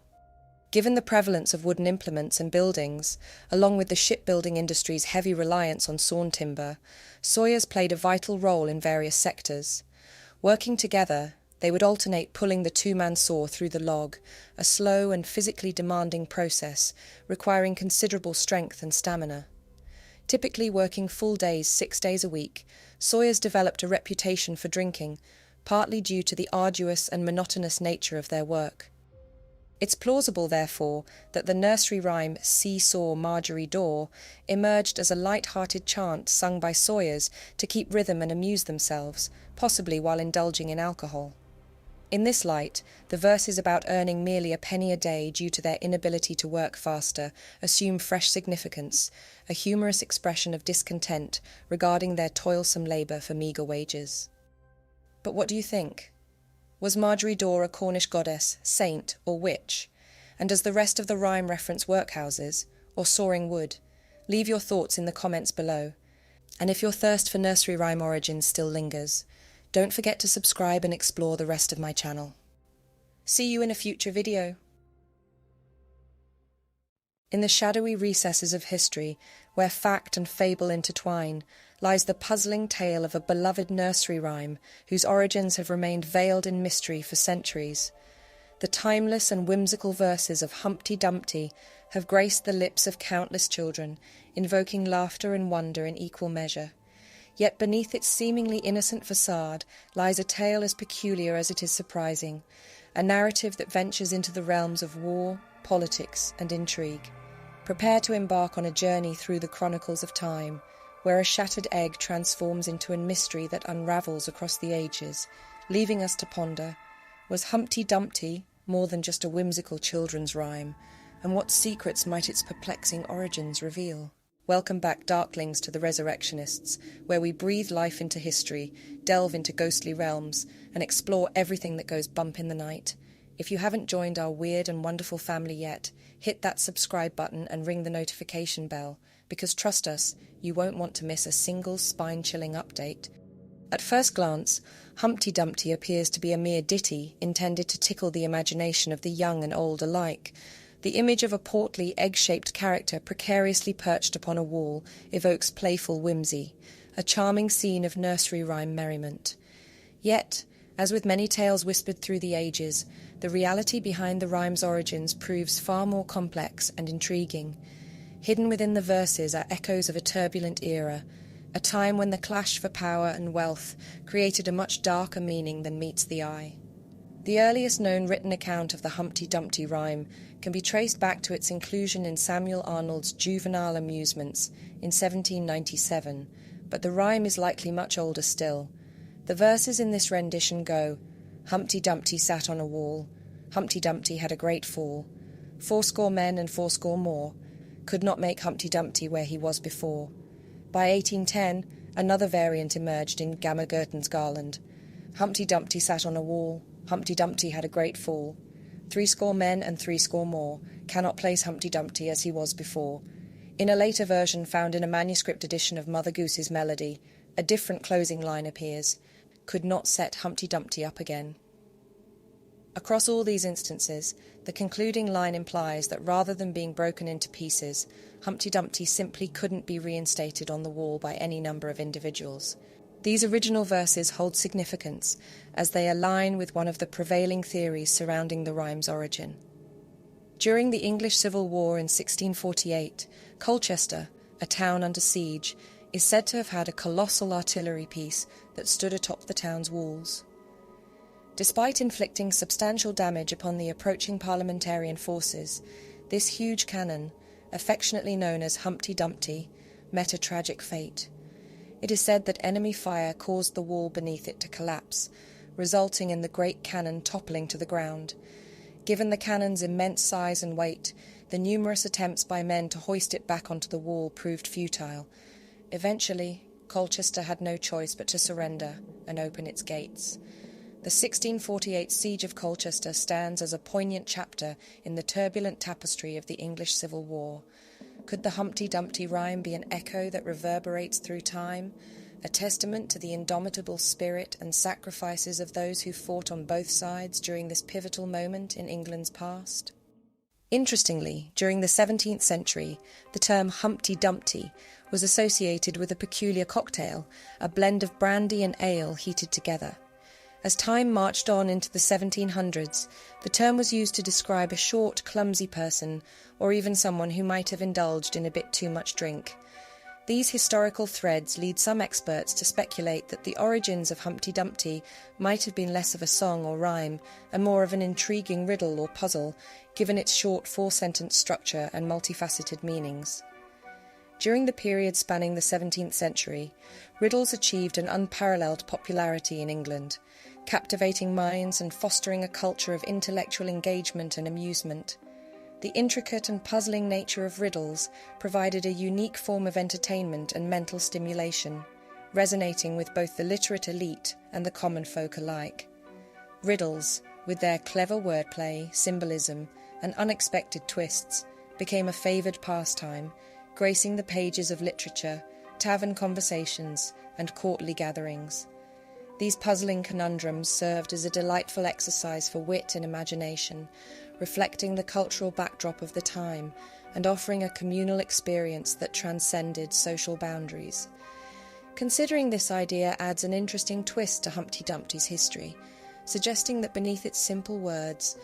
Given the prevalence of wooden implements and buildings, along with the shipbuilding industry's heavy reliance on sawn timber, sawyers played a vital role in various sectors. Working together, they would alternate pulling the two-man saw through the log, a slow and physically demanding process requiring considerable strength and stamina. Typically working full days 6 days a week, sawyers developed a reputation for drinking, partly due to the arduous and monotonous nature of their work. It's plausible, therefore, that the nursery rhyme "See-saw Margery Daw" emerged as a light-hearted chant sung by sawyers to keep rhythm and amuse themselves, possibly while indulging in alcohol. In this light, the verses about earning merely a penny a day due to their inability to work faster assume fresh significance, a humorous expression of discontent regarding their toilsome labour for meagre wages. But what do you think? Was Margery Daw a Cornish goddess, saint, or witch? And does the rest of the rhyme reference workhouses, or sawing wood? Leave your thoughts in the comments below. And if your thirst for nursery rhyme origins still lingers, don't forget to subscribe and explore the rest of my channel. See you in a future video. In the shadowy recesses of history, where fact and fable intertwine, lies the puzzling tale of a beloved nursery rhyme whose origins have remained veiled in mystery for centuries. The timeless and whimsical verses of Humpty Dumpty have graced the lips of countless children, invoking laughter and wonder in equal measure. Yet beneath its seemingly innocent facade lies a tale as peculiar as it is surprising, a narrative that ventures into the realms of war, politics, and intrigue. Prepare to embark on a journey through the chronicles of time, where a shattered egg transforms into a mystery that unravels across the ages, leaving us to ponder, was Humpty Dumpty more than just a whimsical children's rhyme, and what secrets might its perplexing origins reveal? Welcome back, Darklings, to the Resurrectionists, where we breathe life into history, delve into ghostly realms, and explore everything that goes bump in the night. If you haven't joined our weird and wonderful family yet, hit that subscribe button and ring the notification bell, because trust us, you won't want to miss a single spine-chilling update. At first glance, Humpty Dumpty appears to be a mere ditty intended to tickle the imagination of the young and old alike. The image of a portly, egg-shaped character precariously perched upon a wall evokes playful whimsy, a charming scene of nursery rhyme merriment. Yet, as with many tales whispered through the ages, the reality behind the rhyme's origins proves far more complex and intriguing. Hidden within the verses are echoes of a turbulent era, a time when the clash for power and wealth created a much darker meaning than meets the eye. The earliest known written account of the Humpty Dumpty rhyme can be traced back to its inclusion in Samuel Arnold's Juvenile Amusements in 1797, but the rhyme is likely much older still. The verses in this rendition go, Humpty Dumpty sat on a wall, Humpty Dumpty had a great fall, 80 men and 80 more could not make Humpty Dumpty where he was before. By 1810, another variant emerged in Gammer Gurton's Garland. Humpty Dumpty sat on a wall, Humpty Dumpty had a great fall. 80 men and 80 more cannot place Humpty Dumpty as he was before. In a later version found in a manuscript edition of Mother Goose's Melody, a different closing line appears, could not set Humpty Dumpty up again. Across all these instances, the concluding line implies that rather than being broken into pieces, Humpty Dumpty simply couldn't be reinstated on the wall by any number of individuals. These original verses hold significance as they align with one of the prevailing theories surrounding the rhyme's origin. During the English Civil War in 1648, Colchester, a town under siege, is said to have had a colossal artillery piece that stood atop the town's walls. Despite inflicting substantial damage upon the approaching parliamentarian forces, this huge cannon, affectionately known as Humpty Dumpty, met a tragic fate. It is said that enemy fire caused the wall beneath it to collapse, resulting in the great cannon toppling to the ground. Given the cannon's immense size and weight, the numerous attempts by men to hoist it back onto the wall proved futile. Eventually, Colchester had no choice but to surrender and open its gates. The 1648 siege of Colchester stands as a poignant chapter in the turbulent tapestry of the English Civil War. Could the Humpty Dumpty rhyme be an echo that reverberates through time, a testament to the indomitable spirit and sacrifices of those who fought on both sides during this pivotal moment in England's past? Interestingly, during the 17th century, the term Humpty Dumpty was associated with a peculiar cocktail, a blend of brandy and ale heated together. As time marched on into the 1700s, the term was used to describe a short, clumsy person, or even someone who might have indulged in a bit too much drink. These historical threads lead some experts to speculate that the origins of Humpty Dumpty might have been less of a song or rhyme, and more of an intriguing riddle or puzzle, given its short four-sentence structure and multifaceted meanings. During the period spanning the 17th century, riddles achieved an unparalleled popularity in England, captivating minds and fostering a culture of intellectual engagement and amusement. The intricate and puzzling nature of riddles provided a unique form of entertainment and mental stimulation, resonating with both the literate elite and the common folk alike. Riddles, with their clever wordplay, symbolism, and unexpected twists, became a favoured pastime, gracing the pages of literature, tavern conversations, and courtly gatherings. These puzzling conundrums served as a delightful exercise for wit and imagination, reflecting the cultural backdrop of the time and offering a communal experience that transcended social boundaries. Considering this idea adds an interesting twist to Humpty Dumpty's history, suggesting that beneath its simple words,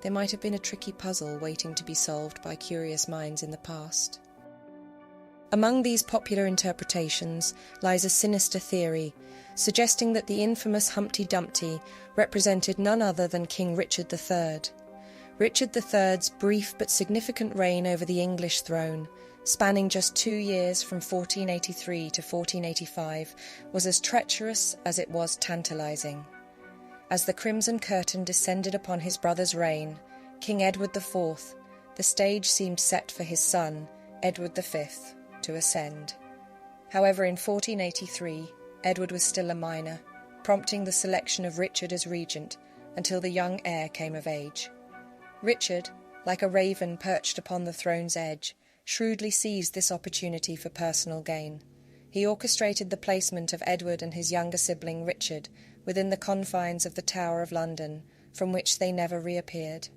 there might have been a tricky puzzle waiting to be solved by curious minds in the past. Among these popular interpretations lies a sinister theory, suggesting that the infamous Humpty Dumpty represented none other than King Richard III. Richard III's brief but significant reign over the English throne, spanning just 2 years from 1483 to 1485, was as treacherous as it was tantalising. As the Crimson Curtain descended upon his brother's reign, King Edward IV, the stage seemed set for his son, Edward V, to ascend. However, in 1483, Edward was still a minor, prompting the selection of Richard as regent until the young heir came of age. Richard, like a raven perched upon the throne's edge, shrewdly seized this opportunity for personal gain. He orchestrated the placement of Edward and his younger sibling Richard within the confines of the Tower of London, from which they never reappeared.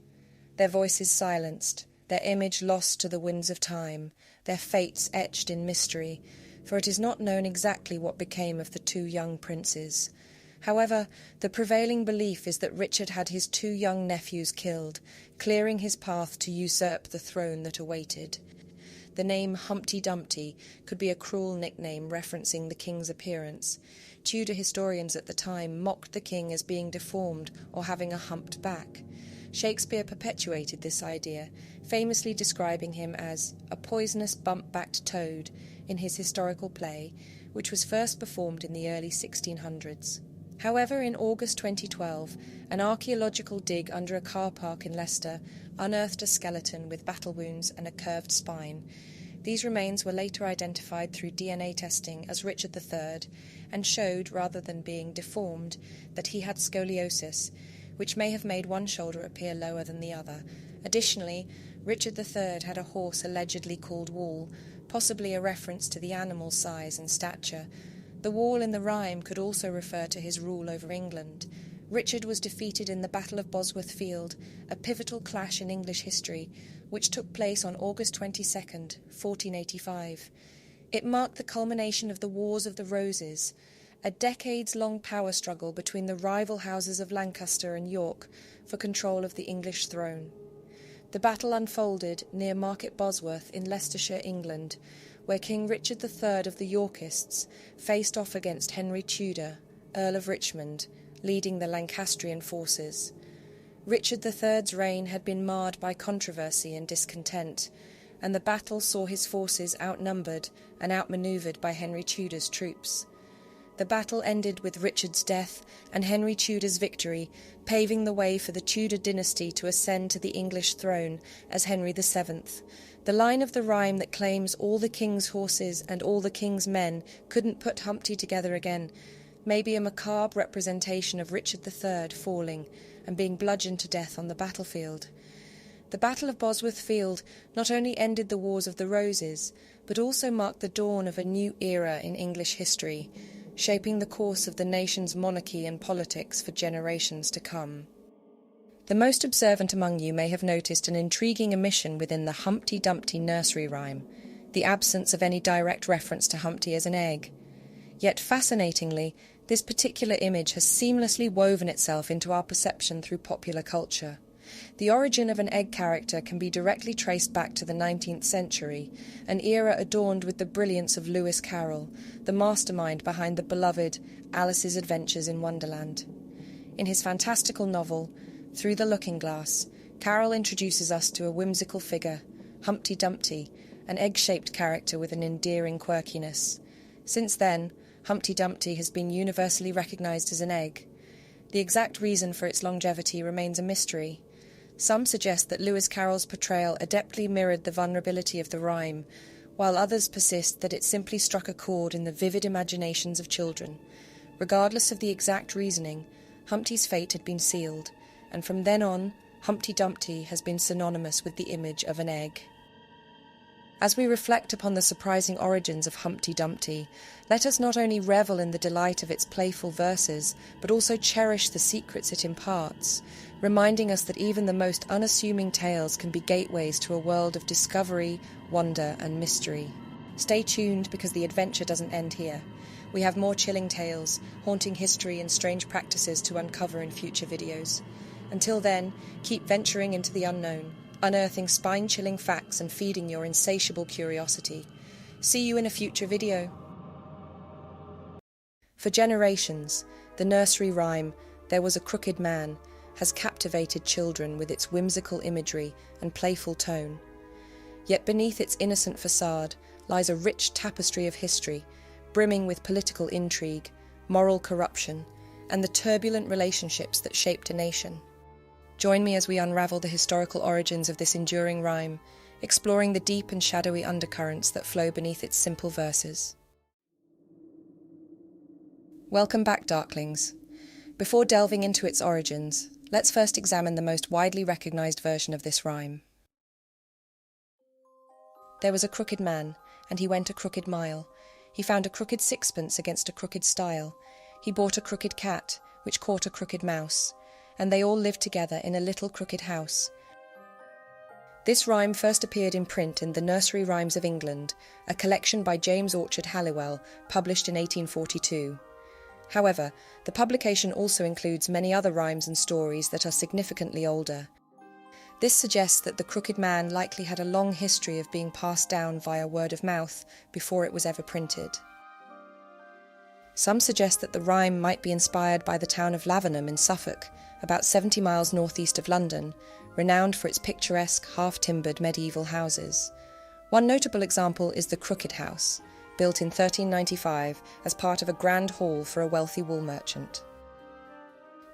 Their voices silenced, their image lost to the winds of time, their fates etched in mystery, for it is not known exactly what became of the two young princes. However, the prevailing belief is that Richard had his 2 young nephews killed, clearing his path to usurp the throne that awaited. The name Humpty Dumpty could be a cruel nickname referencing the king's appearance. Tudor historians at the time mocked the king as being deformed or having a humped back. Shakespeare perpetuated this idea, famously describing him as a poisonous bump-backed toad in his historical play, which was first performed in the early 1600s. However, in August 2012, an archaeological dig under a car park in Leicester unearthed a skeleton with battle wounds and a curved spine. These remains were later identified through DNA testing as Richard III and showed, rather than being deformed, that he had scoliosis, which may have made one shoulder appear lower than the other. Additionally, Richard III had a horse allegedly called Wall, possibly a reference to the animal's size and stature. The wall in the rhyme could also refer to his rule over England. Richard was defeated in the Battle of Bosworth Field, a pivotal clash in English history, which took place on August 22nd, 1485. It marked the culmination of the Wars of the Roses, a decades-long power struggle between the rival houses of Lancaster and York for control of the English throne. The battle unfolded near Market Bosworth in Leicestershire, England, where King Richard III of the Yorkists faced off against Henry Tudor, Earl of Richmond, leading the Lancastrian forces. Richard III's reign had been marred by controversy and discontent, and the battle saw his forces outnumbered and outmanoeuvred by Henry Tudor's troops. The battle ended with Richard's death and Henry Tudor's victory, paving the way for the Tudor dynasty to ascend to the English throne as Henry VII. The line of the rhyme that claims all the king's horses and all the king's men couldn't put Humpty together again may be a macabre representation of Richard III falling and being bludgeoned to death on the battlefield. The Battle of Bosworth Field not only ended the Wars of the Roses, but also marked the dawn of a new era in English history, shaping the course of the nation's monarchy and politics for generations to come. The most observant among you may have noticed an intriguing omission within the Humpty Dumpty nursery rhyme, the absence of any direct reference to Humpty as an egg. Yet fascinatingly, this particular image has seamlessly woven itself into our perception through popular culture. The origin of an egg character can be directly traced back to the 19th century, an era adorned with the brilliance of Lewis Carroll, the mastermind behind the beloved Alice's Adventures in Wonderland. In his fantastical novel, Through the Looking-Glass, Carroll introduces us to a whimsical figure, Humpty Dumpty, an egg-shaped character with an endearing quirkiness. Since then, Humpty Dumpty has been universally recognised as an egg. The exact reason for its longevity remains a mystery. Some suggest that Lewis Carroll's portrayal adeptly mirrored the vulnerability of the rhyme, while others persist that it simply struck a chord in the vivid imaginations of children. Regardless of the exact reasoning, Humpty's fate had been sealed, and from then on, Humpty Dumpty has been synonymous with the image of an egg. As we reflect upon the surprising origins of Humpty Dumpty, let us not only revel in the delight of its playful verses, but also cherish the secrets it imparts, reminding us that even the most unassuming tales can be gateways to a world of discovery, wonder, and mystery. Stay tuned, because the adventure doesn't end here. We have more chilling tales, haunting history, and strange practices to uncover in future videos. Until then, keep venturing into the unknown, unearthing spine-chilling facts and feeding your insatiable curiosity. See you in a future video. For generations, the nursery rhyme, There Was a Crooked Man, has captivated children with its whimsical imagery and playful tone. Yet beneath its innocent facade lies a rich tapestry of history, brimming with political intrigue, moral corruption, and the turbulent relationships that shaped a nation. Join me as we unravel the historical origins of this enduring rhyme, exploring the deep and shadowy undercurrents that flow beneath its simple verses. Welcome back, Darklings. Before delving into its origins, let's first examine the most widely recognised version of this rhyme. There was a crooked man, and he went a crooked mile. He found a crooked sixpence against a crooked stile. He bought a crooked cat, which caught a crooked mouse, and they all lived together in a little crooked house. This rhyme first appeared in print in the Nursery Rhymes of England, a collection by James Orchard Halliwell, published in 1842. However, the publication also includes many other rhymes and stories that are significantly older. This suggests that the crooked man likely had a long history of being passed down via word of mouth before it was ever printed. Some suggest that the rhyme might be inspired by the town of Lavenham in Suffolk, about 70 miles northeast of London, renowned for its picturesque, half-timbered medieval houses. One notable example is the Crooked House, built in 1395 as part of a grand hall for a wealthy wool merchant.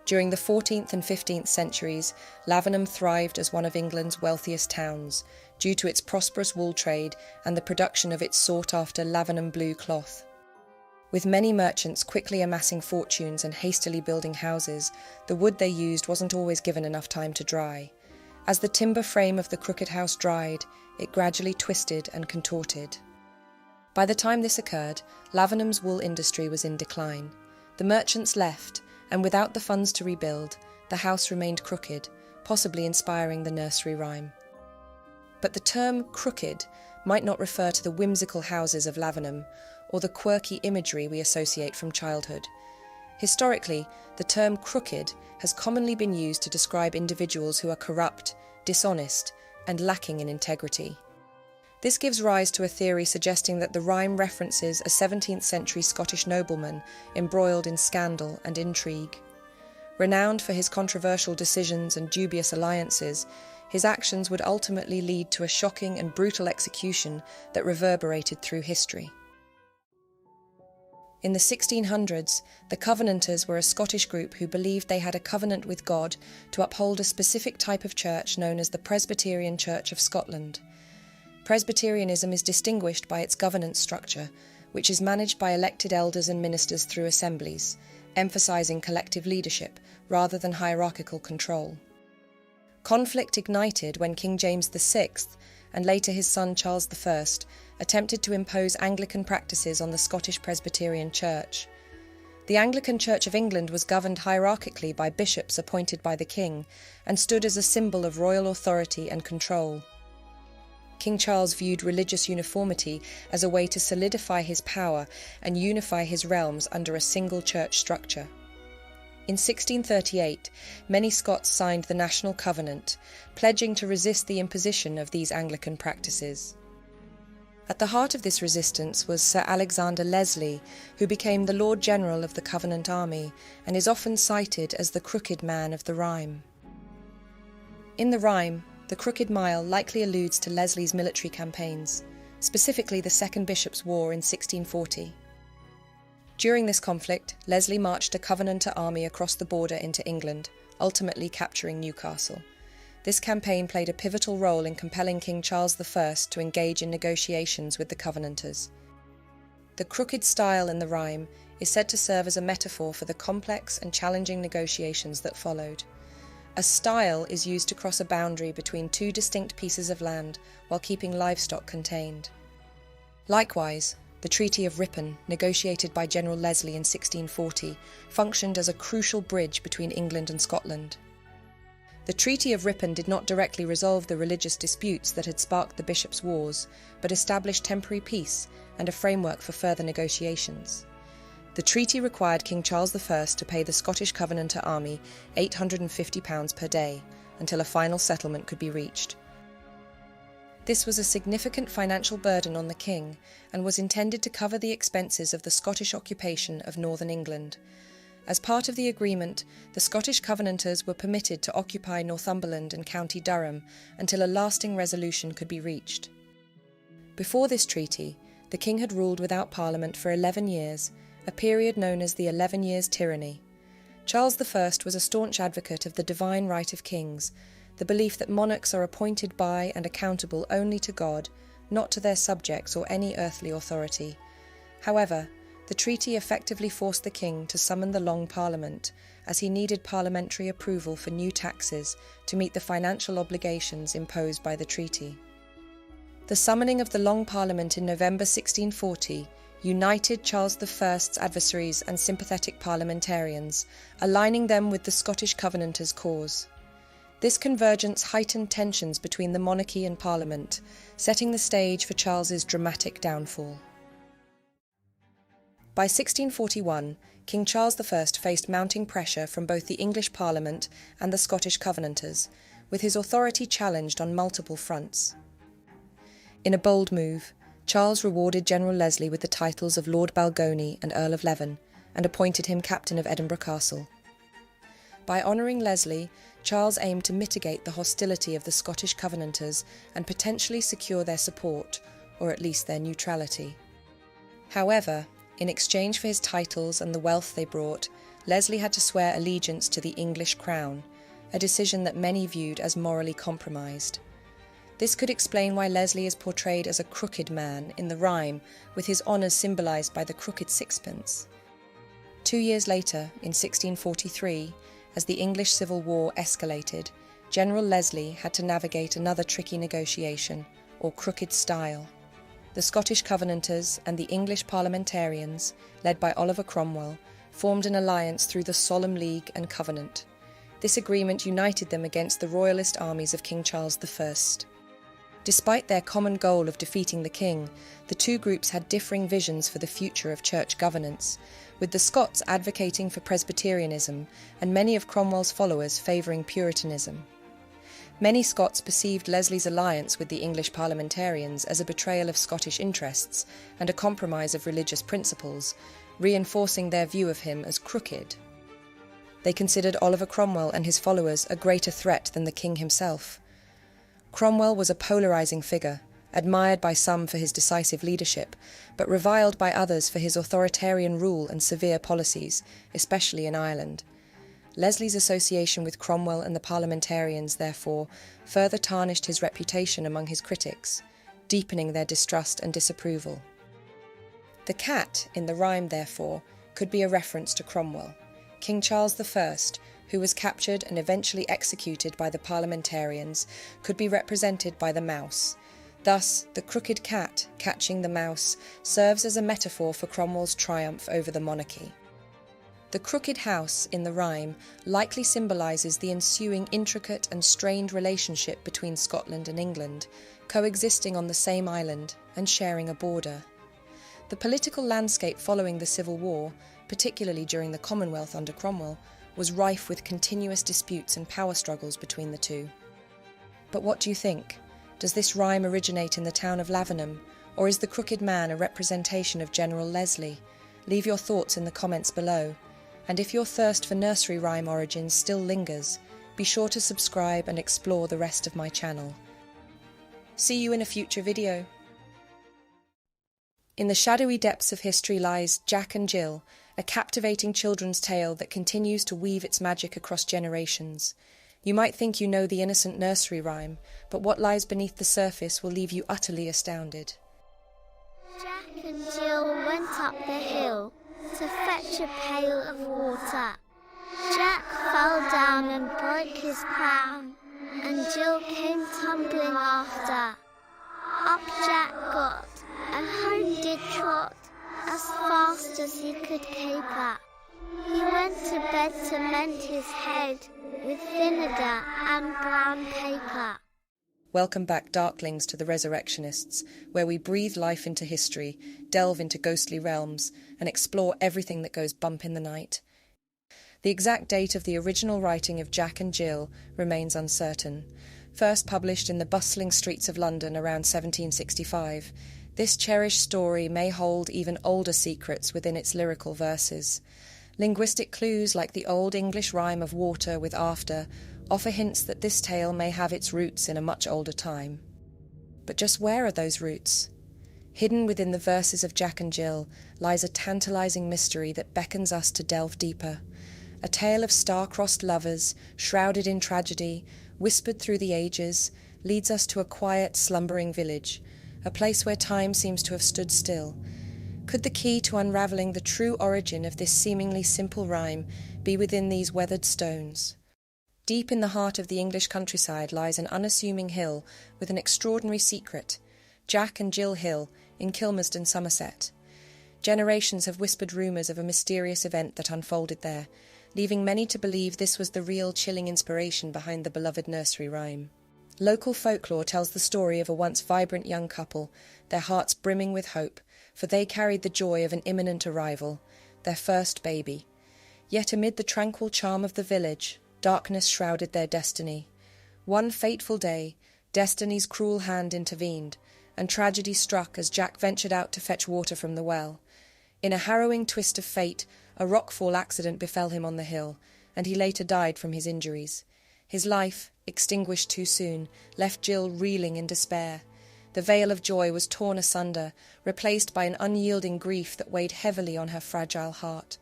During the 14th and 15th centuries, Lavenham thrived as one of England's wealthiest towns, due to its prosperous wool trade and the production of its sought-after Lavenham blue cloth. With many merchants quickly amassing fortunes and hastily building houses, the wood they used wasn't always given enough time to dry. As the timber frame of the crooked house dried, it gradually twisted and contorted. By the time this occurred, Lavenham's wool industry was in decline. The merchants left, and without the funds to rebuild, the house remained crooked, possibly inspiring the nursery rhyme. But the term crooked might not refer to the whimsical houses of Lavenham or the quirky imagery we associate from childhood. Historically, the term crooked has commonly been used to describe individuals who are corrupt, dishonest, and lacking in integrity. This gives rise to a theory suggesting that the rhyme references a 17th century Scottish nobleman embroiled in scandal and intrigue. Renowned for his controversial decisions and dubious alliances, his actions would ultimately lead to a shocking and brutal execution that reverberated through history. In the 1600s, the Covenanters were a Scottish group who believed they had a covenant with God to uphold a specific type of church known as the Presbyterian Church of Scotland. Presbyterianism is distinguished by its governance structure, which is managed by elected elders and ministers through assemblies, emphasising collective leadership rather than hierarchical control. Conflict ignited when King James VI, and later his son Charles I, attempted to impose Anglican practices on the Scottish Presbyterian Church. The Anglican Church of England was governed hierarchically by bishops appointed by the king and stood as a symbol of royal authority and control. King Charles viewed religious uniformity as a way to solidify his power and unify his realms under a single church structure. In 1638, many Scots signed the National Covenant, pledging to resist the imposition of these Anglican practices. At the heart of this resistance was Sir Alexander Leslie, who became the Lord General of the Covenant Army and is often cited as the crooked man of the rhyme. In the rhyme, the Crooked Mile likely alludes to Leslie's military campaigns, specifically the Second Bishops' War in 1640. During this conflict, Leslie marched a Covenanter army across the border into England, ultimately capturing Newcastle. This campaign played a pivotal role in compelling King Charles I to engage in negotiations with the Covenanters. The crooked style in the rhyme is said to serve as a metaphor for the complex and challenging negotiations that followed. A stile is used to cross a boundary between two distinct pieces of land while keeping livestock contained. Likewise, the Treaty of Ripon, negotiated by General Leslie in 1640, functioned as a crucial bridge between England and Scotland. The Treaty of Ripon did not directly resolve the religious disputes that had sparked the bishops' wars, but established temporary peace and a framework for further negotiations. The treaty required King Charles I to pay the Scottish Covenanter army £850 per day until a final settlement could be reached. This was a significant financial burden on the king and was intended to cover the expenses of the Scottish occupation of northern England. As part of the agreement, the Scottish Covenanters were permitted to occupy Northumberland and County Durham until a lasting resolution could be reached. Before this treaty, the king had ruled without Parliament for 11 years, a period known as the 11 Years' Tyranny. Charles I was a staunch advocate of the divine right of kings, the belief that monarchs are appointed by and accountable only to God, not to their subjects or any earthly authority. However, the treaty effectively forced the king to summon the Long Parliament, as he needed parliamentary approval for new taxes to meet the financial obligations imposed by the treaty. The summoning of the Long Parliament in November 1640 united Charles I's adversaries and sympathetic parliamentarians, aligning them with the Scottish Covenanters' cause. This convergence heightened tensions between the monarchy and Parliament, setting the stage for Charles's dramatic downfall. By 1641, King Charles I faced mounting pressure from both the English Parliament and the Scottish Covenanters, with his authority challenged on multiple fronts. In a bold move, Charles rewarded General Leslie with the titles of Lord Balgony and Earl of Leven, and appointed him captain of Edinburgh Castle. By honouring Leslie, Charles aimed to mitigate the hostility of the Scottish Covenanters and potentially secure their support, or at least their neutrality. However, in exchange for his titles and the wealth they brought, Leslie had to swear allegiance to the English crown, a decision that many viewed as morally compromised. This could explain why Leslie is portrayed as a crooked man in the rhyme, with his honours symbolised by the crooked sixpence. 2 years later, in 1643, as the English Civil War escalated, General Leslie had to navigate another tricky negotiation, or crooked stile. The Scottish Covenanters and the English parliamentarians, led by Oliver Cromwell, formed an alliance through the Solemn League and Covenant. This agreement united them against the royalist armies of King Charles I. Despite their common goal of defeating the king, the two groups had differing visions for the future of church governance, with the Scots advocating for Presbyterianism and many of Cromwell's followers favouring Puritanism. Many Scots perceived Leslie's alliance with the English parliamentarians as a betrayal of Scottish interests and a compromise of religious principles, reinforcing their view of him as crooked. They considered Oliver Cromwell and his followers a greater threat than the king himself. Cromwell was a polarising figure, admired by some for his decisive leadership, but reviled by others for his authoritarian rule and severe policies, especially in Ireland. Leslie's association with Cromwell and the parliamentarians, therefore, further tarnished his reputation among his critics, deepening their distrust and disapproval. The cat in the rhyme, therefore, could be a reference to Cromwell. King Charles I, who was captured and eventually executed by the parliamentarians, could be represented by the mouse. Thus, the crooked cat catching the mouse serves as a metaphor for Cromwell's triumph over the monarchy. The crooked house in the rhyme likely symbolises the ensuing intricate and strained relationship between Scotland and England, coexisting on the same island and sharing a border. The political landscape following the Civil War, particularly during the Commonwealth under Cromwell, was rife with continuous disputes and power struggles between the two. But what do you think? Does this rhyme originate in the town of Lavenham, or is the crooked man a representation of General Leslie? Leave your thoughts in the comments below. And if your thirst for nursery rhyme origins still lingers, be sure to subscribe and explore the rest of my channel. See you in a future video. In the shadowy depths of history lies Jack and Jill, a captivating children's tale that continues to weave its magic across generations. You might think you know the innocent nursery rhyme, but what lies beneath the surface will leave you utterly astounded. Jack and Jill went up the hill to fetch a pail of water. Jack fell down and broke his crown, and Jill came tumbling after. Up Jack got, and home did trot, as fast as he could caper. He went to bed to mend his head with vinegar and brown paper. Welcome back, Darklings, to the Resurrectionists, where we breathe life into history, delve into ghostly realms, and explore everything that goes bump in the night. The exact date of the original writing of Jack and Jill remains uncertain. First published in the bustling streets of London around 1765, this cherished story may hold even older secrets within its lyrical verses. Linguistic clues like the Old English rhyme of water with after offer hints that this tale may have its roots in a much older time. But just where are those roots? Hidden within the verses of Jack and Jill lies a tantalizing mystery that beckons us to delve deeper. A tale of star-crossed lovers, shrouded in tragedy, whispered through the ages, leads us to a quiet, slumbering village, a place where time seems to have stood still. Could the key to unravelling the true origin of this seemingly simple rhyme be within these weathered stones? Deep in the heart of the English countryside lies an unassuming hill with an extraordinary secret, Jack and Jill Hill in Kilmersdon, Somerset. Generations have whispered rumours of a mysterious event that unfolded there, leaving many to believe this was the real chilling inspiration behind the beloved nursery rhyme. Local folklore tells the story of a once vibrant young couple, their hearts brimming with hope, for they carried the joy of an imminent arrival, their first baby. Yet amid the tranquil charm of the village, darkness shrouded their destiny. One fateful day, destiny's cruel hand intervened, and tragedy struck as Jack ventured out to fetch water from the well. In a harrowing twist of fate, a rockfall accident befell him on the hill, and he later died from his injuries. His life, extinguished too soon, left Jill reeling in despair. The veil of joy was torn asunder, replaced by an unyielding grief that weighed heavily on her fragile heart.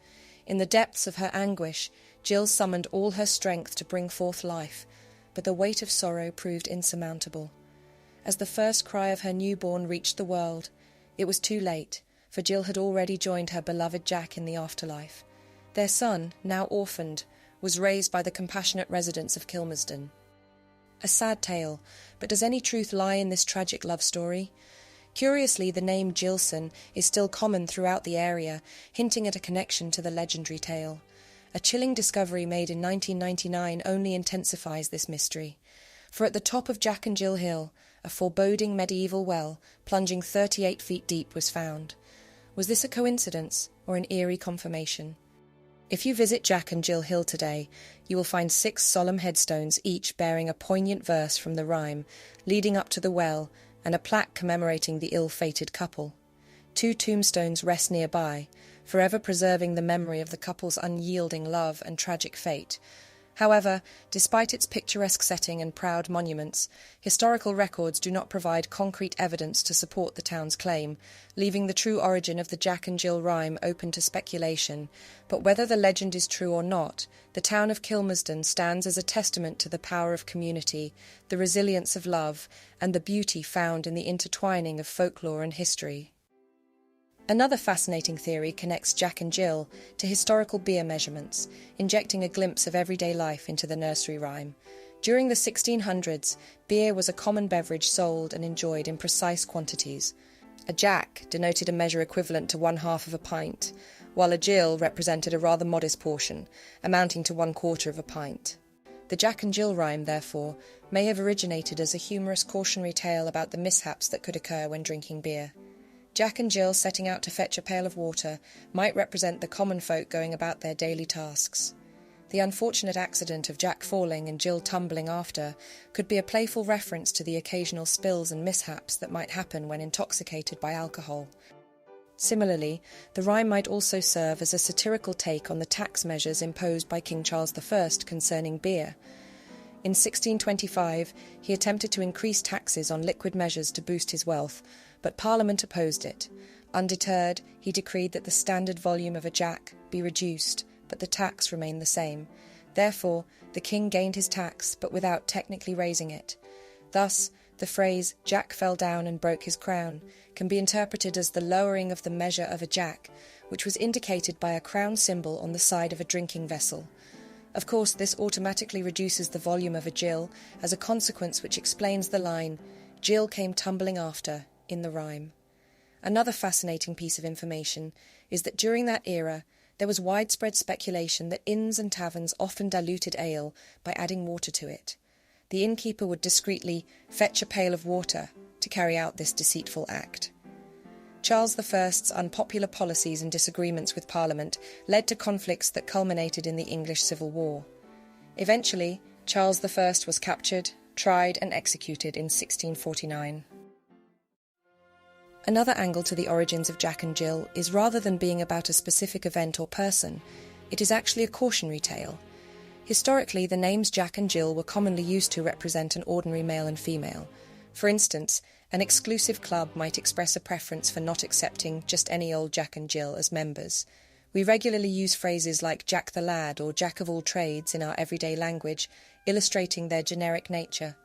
In the depths of her anguish, Jill summoned all her strength to bring forth life, but the weight of sorrow proved insurmountable. As the first cry of her newborn reached the world, it was too late, for Jill had already joined her beloved Jack in the afterlife. Their son, now orphaned, was raised by the compassionate residents of Kilmersdon. A sad tale, but does any truth lie in this tragic love story? Curiously, the name Jilson is still common throughout the area, hinting at a connection to the legendary tale. A chilling discovery made in 1999 only intensifies this mystery. For at the top of Jack and Jill Hill, a foreboding medieval well, plunging 38 feet deep, was found. Was this a coincidence or an eerie confirmation? If you visit Jack and Jill Hill today, you will find 6 solemn headstones, each bearing a poignant verse from the rhyme, leading up to the well, and a plaque commemorating the ill-fated couple. 2 tombstones rest nearby, forever preserving the memory of the couple's unyielding love and tragic fate. However, despite its picturesque setting and proud monuments, historical records do not provide concrete evidence to support the town's claim, leaving the true origin of the Jack and Jill rhyme open to speculation. But whether the legend is true or not, the town of Kilmersdon stands as a testament to the power of community, the resilience of love, and the beauty found in the intertwining of folklore and history. Another fascinating theory connects Jack and Jill to historical beer measurements, injecting a glimpse of everyday life into the nursery rhyme. During the 1600s, beer was a common beverage sold and enjoyed in precise quantities. A Jack denoted a measure equivalent to 1/2 of a pint, while a Jill represented a rather modest portion, amounting to 1/4 of a pint. The Jack and Jill rhyme, therefore, may have originated as a humorous cautionary tale about the mishaps that could occur when drinking beer. Jack and Jill setting out to fetch a pail of water might represent the common folk going about their daily tasks. The unfortunate accident of Jack falling and Jill tumbling after could be a playful reference to the occasional spills and mishaps that might happen when intoxicated by alcohol. Similarly, the rhyme might also serve as a satirical take on the tax measures imposed by King Charles I concerning beer. In 1625, he attempted to increase taxes on liquid measures to boost his wealth, but Parliament opposed it. Undeterred, he decreed that the standard volume of a Jack be reduced, but the tax remained the same. Therefore, the king gained his tax, but without technically raising it. Thus, the phrase, "Jack fell down and broke his crown," can be interpreted as the lowering of the measure of a Jack, which was indicated by a crown symbol on the side of a drinking vessel. Of course, this automatically reduces the volume of a Jill, as a consequence which explains the line, "Jill came tumbling after," in the rhyme. Another fascinating piece of information is that during that era, there was widespread speculation that inns and taverns often diluted ale by adding water to it. The innkeeper would discreetly fetch a pail of water to carry out this deceitful act. Charles I's unpopular policies and disagreements with Parliament led to conflicts that culminated in the English Civil War. Eventually, Charles I was captured, tried and executed in 1649. Another angle to the origins of Jack and Jill is, rather than being about a specific event or person, it is actually a cautionary tale. Historically, the names Jack and Jill were commonly used to represent an ordinary male and female. For instance, an exclusive club might express a preference for not accepting just any old Jack and Jill as members. We regularly use phrases like Jack the Lad or Jack of all trades in our everyday language, illustrating their generic nature.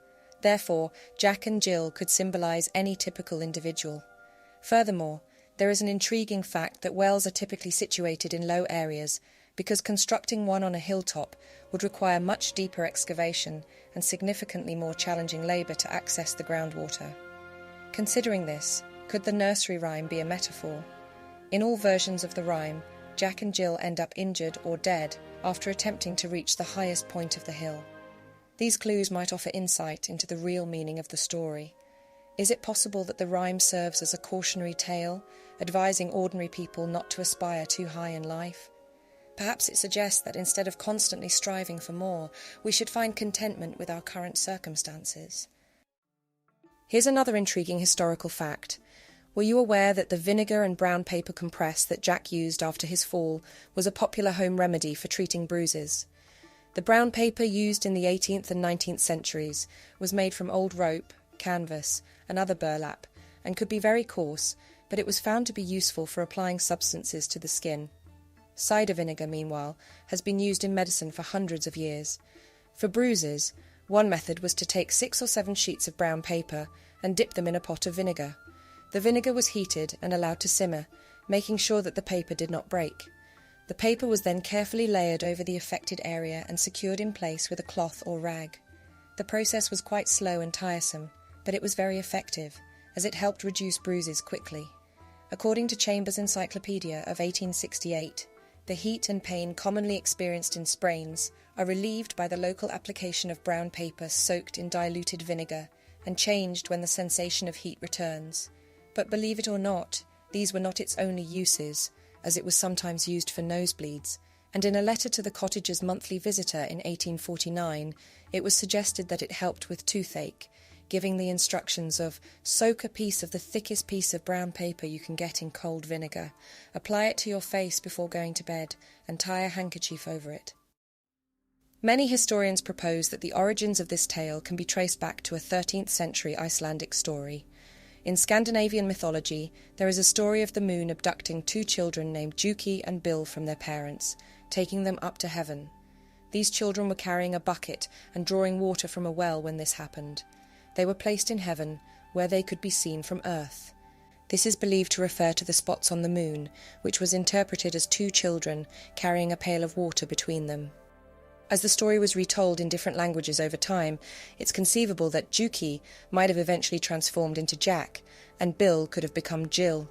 Therefore, Jack and Jill could symbolise any typical individual. Furthermore, there is an intriguing fact that wells are typically situated in low areas, because constructing one on a hilltop would require much deeper excavation and significantly more challenging labour to access the groundwater. Considering this, could the nursery rhyme be a metaphor? In all versions of the rhyme, Jack and Jill end up injured or dead after attempting to reach the highest point of the hill. These clues might offer insight into the real meaning of the story. Is it possible that the rhyme serves as a cautionary tale, advising ordinary people not to aspire too high in life? Perhaps it suggests that instead of constantly striving for more, we should find contentment with our current circumstances. Here's another intriguing historical fact. Were you aware that the vinegar and brown paper compress that Jack used after his fall was a popular home remedy for treating bruises? The brown paper used in the 18th and 19th centuries was made from old rope, canvas, and other burlap, and could be very coarse, but it was found to be useful for applying substances to the skin. Cider vinegar, meanwhile, has been used in medicine for hundreds of years. For bruises, one method was to take 6 or 7 sheets of brown paper and dip them in a pot of vinegar. The vinegar was heated and allowed to simmer, making sure that the paper did not break. The paper was then carefully layered over the affected area and secured in place with a cloth or rag. The process was quite slow and tiresome, but it was very effective, as it helped reduce bruises quickly. According to Chambers' Encyclopedia of 1868, the heat and pain commonly experienced in sprains are relieved by the local application of brown paper soaked in diluted vinegar and changed when the sensation of heat returns. But believe it or not, these were not its only uses, as it was sometimes used for nosebleeds, and in a letter to the cottager's monthly visitor in 1849, it was suggested that it helped with toothache, giving the instructions of soak a piece of the thickest piece of brown paper you can get in cold vinegar, apply it to your face before going to bed, and tie a handkerchief over it. Many historians propose that the origins of this tale can be traced back to a 13th century Icelandic story. In Scandinavian mythology, there is a story of the moon abducting two children named Juki and Bill from their parents, taking them up to heaven. These children were carrying a bucket and drawing water from a well when this happened. They were placed in heaven, where they could be seen from earth. This is believed to refer to the spots on the moon, which was interpreted as two children carrying a pail of water between them. As the story was retold in different languages over time, it's conceivable that Juki might have eventually transformed into Jack, and Bill could have become Jill.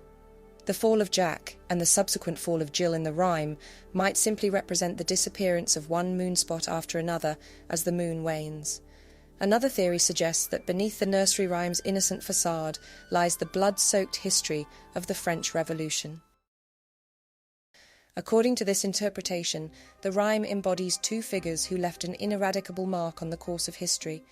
The fall of Jack, and the subsequent fall of Jill in the rhyme, might simply represent the disappearance of one moonspot after another as the moon wanes. Another theory suggests that beneath the nursery rhyme's innocent facade lies the blood-soaked history of the French Revolution. According to this interpretation, the rhyme embodies two figures who left an ineradicable mark on the course of history: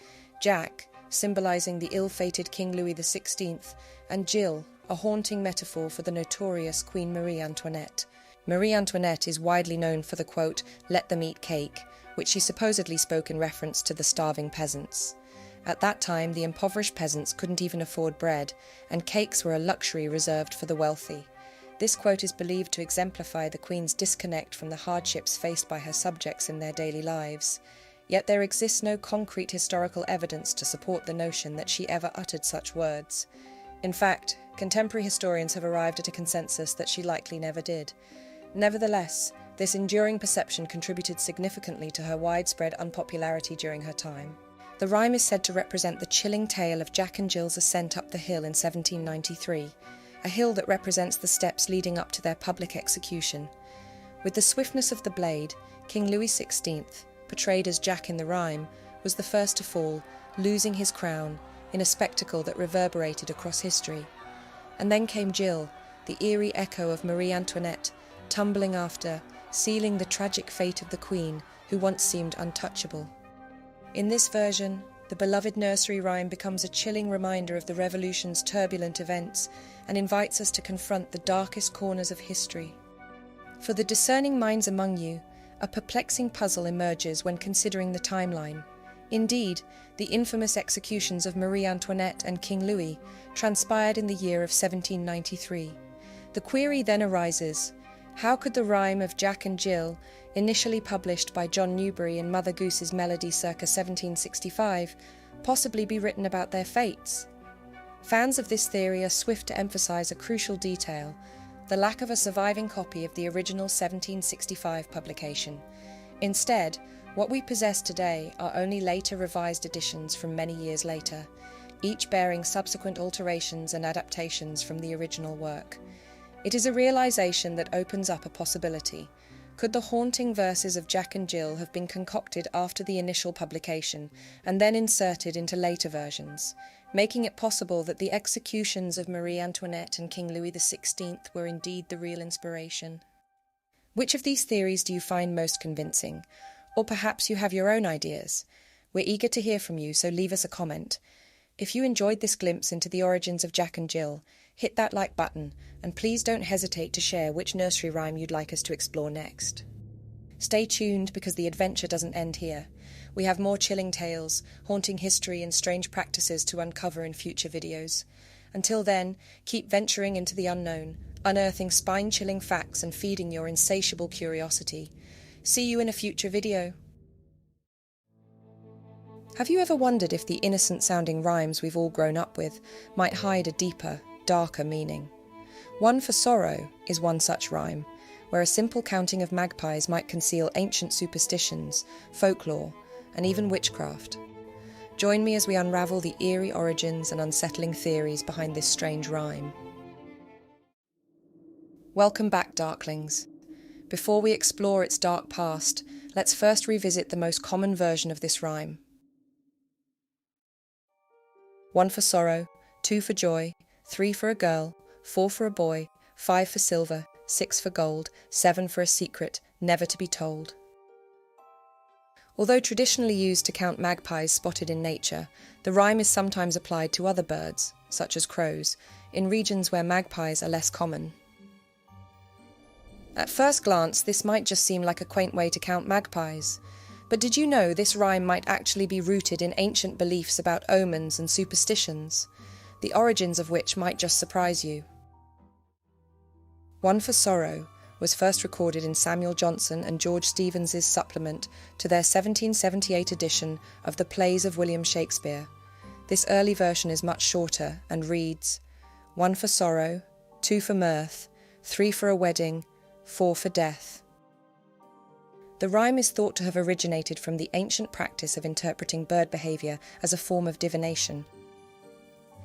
Jack, symbolising the ill-fated King Louis XVI, and Jill, a haunting metaphor for the notorious Queen Marie Antoinette. Marie Antoinette is widely known for the quote, "Let them eat cake," which she supposedly spoke in reference to the starving peasants. At that time, the impoverished peasants couldn't even afford bread, and cakes were a luxury reserved for the wealthy. This quote is believed to exemplify the Queen's disconnect from the hardships faced by her subjects in their daily lives. Yet there exists no concrete historical evidence to support the notion that she ever uttered such words. In fact, contemporary historians have arrived at a consensus that she likely never did. Nevertheless, this enduring perception contributed significantly to her widespread unpopularity during her time. The rhyme is said to represent the chilling tale of Jack and Jill's ascent up the hill in 1793, a hill that represents the steps leading up to their public execution. With the swiftness of the blade, King Louis XVI, portrayed as Jack in the rhyme, was the first to fall, losing his crown, in a spectacle that reverberated across history. And then came Jill, the eerie echo of Marie Antoinette, tumbling after, sealing the tragic fate of the Queen, who once seemed untouchable. In this version, the beloved nursery rhyme becomes a chilling reminder of the Revolution's turbulent events and invites us to confront the darkest corners of history. For the discerning minds among you, a perplexing puzzle emerges when considering the timeline. Indeed, the infamous executions of Marie Antoinette and King Louis transpired in the year of 1793. The query then arises: how could the rhyme of Jack and Jill, initially published by John Newbery in Mother Goose's Melody circa 1765, possibly be written about their fates? Fans of this theory are swift to emphasise a crucial detail: the lack of a surviving copy of the original 1765 publication. Instead, what we possess today are only later revised editions from many years later, each bearing subsequent alterations and adaptations from the original work. It is a realisation that opens up a possibility. Could the haunting verses of Jack and Jill have been concocted after the initial publication and then inserted into later versions, making it possible that the executions of Marie Antoinette and King Louis XVI were indeed the real inspiration? Which of these theories do you find most convincing? Or perhaps you have your own ideas? We're eager to hear from you, so leave us a comment. If you enjoyed this glimpse into the origins of Jack and Jill, hit that like button, and please don't hesitate to share which nursery rhyme you'd like us to explore next. Stay tuned, because the adventure doesn't end here. We have more chilling tales, haunting history and strange practices to uncover in future videos. Until then, keep venturing into the unknown, unearthing spine-chilling facts and feeding your insatiable curiosity. See you in a future video. Have you ever wondered if the innocent-sounding rhymes we've all grown up with might hide a deeper, darker meaning? One for Sorrow is one such rhyme, where a simple counting of magpies might conceal ancient superstitions, folklore, and even witchcraft. Join me as we unravel the eerie origins and unsettling theories behind this strange rhyme. Welcome back, Darklings. Before we explore its dark past, let's first revisit the most common version of this rhyme. 1 for sorrow, 2 for joy, 3 for a girl, 4 for a boy, 5 for silver, 6 for gold, 7 for a secret, never to be told. Although traditionally used to count magpies spotted in nature, the rhyme is sometimes applied to other birds, such as crows, in regions where magpies are less common. At first glance, this might just seem like a quaint way to count magpies. But did you know this rhyme might actually be rooted in ancient beliefs about omens and superstitions, the origins of which might just surprise you? 1 for sorrow was first recorded in Samuel Johnson and George Stevens's supplement to their 1778 edition of the Plays of William Shakespeare. This early version is much shorter and reads, 1 for sorrow, 2 for mirth, 3 for a wedding, 4 for death. The rhyme is thought to have originated from the ancient practice of interpreting bird behaviour as a form of divination.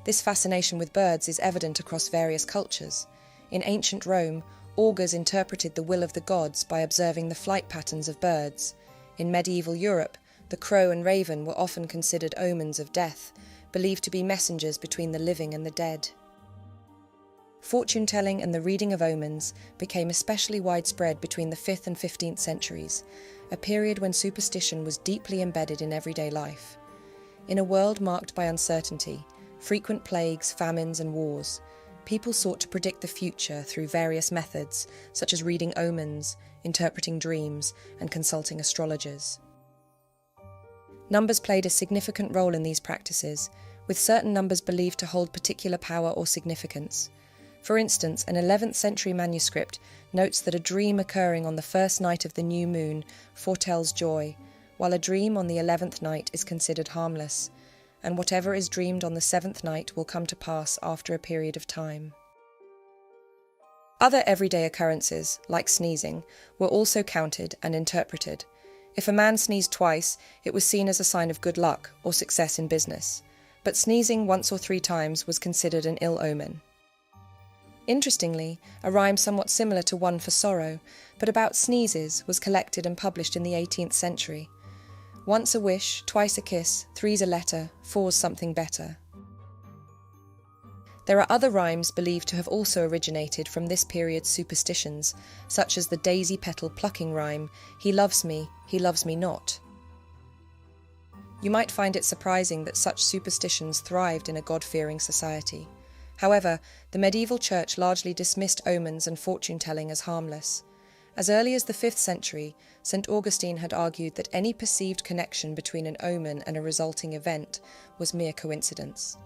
This fascination with birds is evident across various cultures. In ancient Rome, augurs interpreted the will of the gods by observing the flight patterns of birds. In medieval Europe, the crow and raven were often considered omens of death, believed to be messengers between the living and the dead. Fortune-telling and the reading of omens became especially widespread between the 5th and 15th centuries, a period when superstition was deeply embedded in everyday life. In a world marked by uncertainty, frequent plagues, famines and wars, people sought to predict the future through various methods, such as reading omens, interpreting dreams, and consulting astrologers. Numbers played a significant role in these practices, with certain numbers believed to hold particular power or significance. For instance, an 11th century manuscript notes that a dream occurring on the first night of the new moon foretells joy, while a dream on the 11th night is considered harmless, and whatever is dreamed on the 7th night will come to pass after a period of time. Other everyday occurrences, like sneezing, were also counted and interpreted. If a man sneezed twice, it was seen as a sign of good luck or success in business, but sneezing once or 3 times was considered an ill omen. Interestingly, a rhyme somewhat similar to 1 for sorrow, but about sneezes, was collected and published in the 18th century. Once a wish, twice a kiss, 3's a letter, 4's something better. There are other rhymes believed to have also originated from this period's superstitions, such as the daisy petal plucking rhyme, he loves me not. You might find it surprising that such superstitions thrived in a God-fearing society. However, the medieval church largely dismissed omens and fortune-telling as harmless. As early as the 5th century, St. Augustine had argued that any perceived connection between an omen and a resulting event was mere coincidence.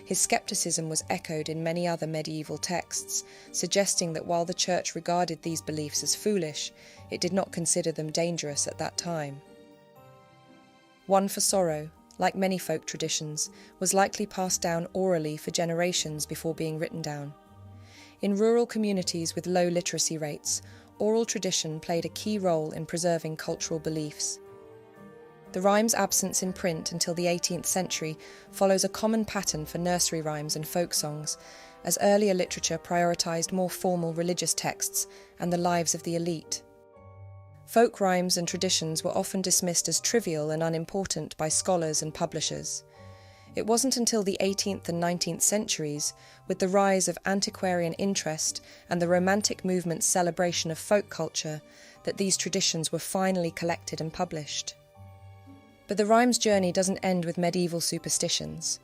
His skepticism was echoed in many other medieval texts, suggesting that while the church regarded these beliefs as foolish, it did not consider them dangerous at that time. 1 for sorrow, like many folk traditions, was likely passed down orally for generations before being written down. In rural communities with low literacy rates, oral tradition played a key role in preserving cultural beliefs. The rhyme's absence in print until the 18th century follows a common pattern for nursery rhymes and folk songs, as earlier literature prioritised more formal religious texts and the lives of the elite. Folk rhymes and traditions were often dismissed as trivial and unimportant by scholars and publishers. It wasn't until the 18th and 19th centuries, with the rise of antiquarian interest and the Romantic movement's celebration of folk culture, that these traditions were finally collected and published. But the rhyme's journey doesn't end with medieval superstitions.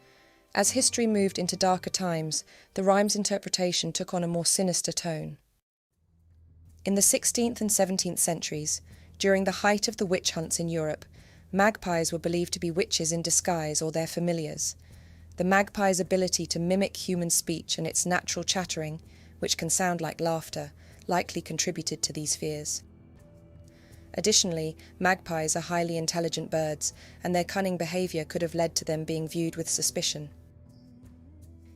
As history moved into darker times, the rhyme's interpretation took on a more sinister tone. In the 16th and 17th centuries, during the height of the witch hunts in Europe, magpies were believed to be witches in disguise or their familiars. The magpie's ability to mimic human speech and its natural chattering, which can sound like laughter, likely contributed to these fears. Additionally, magpies are highly intelligent birds, and their cunning behaviour could have led to them being viewed with suspicion.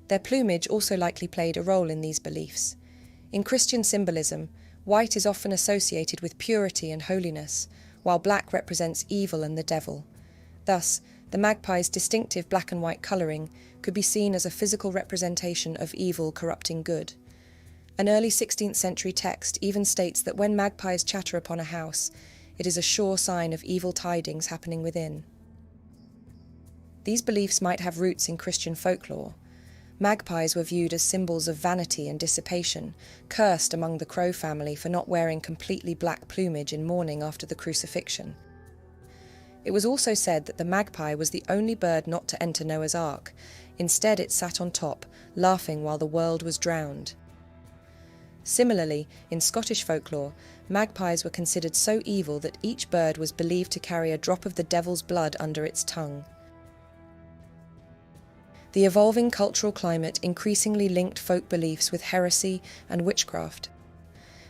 Their plumage also likely played a role in these beliefs. In Christian symbolism, white is often associated with purity and holiness, while black represents evil and the devil. Thus, the The magpie's distinctive black and white colouring could be seen as a physical representation of evil corrupting good. An early 16th century text even states that when magpies chatter upon a house, it is a sure sign of evil tidings happening within. These beliefs might have roots in Christian folklore. Magpies were viewed as symbols of vanity and dissipation, cursed among the crow family for not wearing completely black plumage in mourning after the crucifixion. It was also said that the magpie was the only bird not to enter Noah's Ark. Instead, it sat on top, laughing while the world was drowned. Similarly, in Scottish folklore, magpies were considered so evil that each bird was believed to carry a drop of the devil's blood under its tongue. The evolving cultural climate increasingly linked folk beliefs with heresy and witchcraft.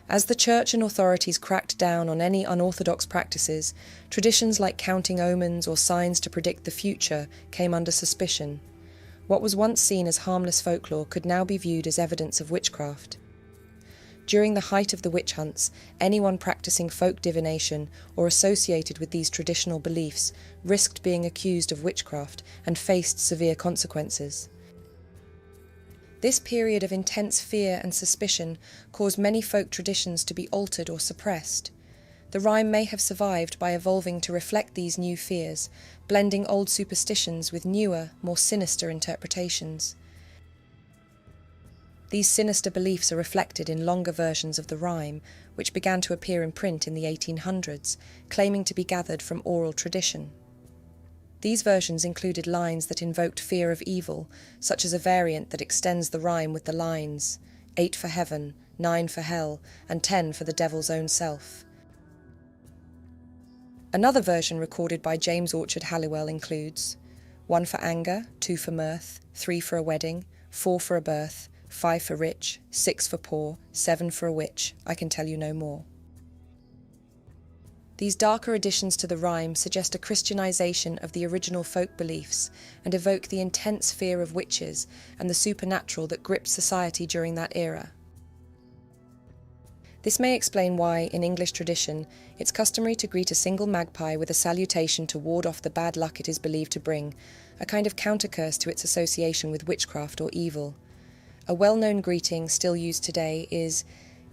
As the church and authorities cracked down on any unorthodox practices, traditions like counting omens or signs to predict the future came under suspicion. What was once seen as harmless folklore could now be viewed as evidence of witchcraft. During the height of the witch hunts, anyone practicing folk divination or associated with these traditional beliefs risked being accused of witchcraft and faced severe consequences. This period of intense fear and suspicion caused many folk traditions to be altered or suppressed. The rhyme may have survived by evolving to reflect these new fears, blending old superstitions with newer, more sinister interpretations. These sinister beliefs are reflected in longer versions of the rhyme, which began to appear in print in the 1800s, claiming to be gathered from oral tradition. These versions included lines that invoked fear of evil, such as a variant that extends the rhyme with the lines 8 for heaven, 9 for hell, and 10 for the devil's own self. Another version recorded by James Orchard Halliwell includes 1 for anger, 2 for mirth, 3 for a wedding, 4 for a birth, 5 for rich, 6 for poor, 7 for a witch, I can tell you no more. These darker additions to the rhyme suggest a Christianization of the original folk beliefs and evoke the intense fear of witches and the supernatural that gripped society during that era. This may explain why, in English tradition, it's customary to greet a single magpie with a salutation to ward off the bad luck it is believed to bring, a kind of countercurse to its association with witchcraft or evil. A well-known greeting, still used today, is,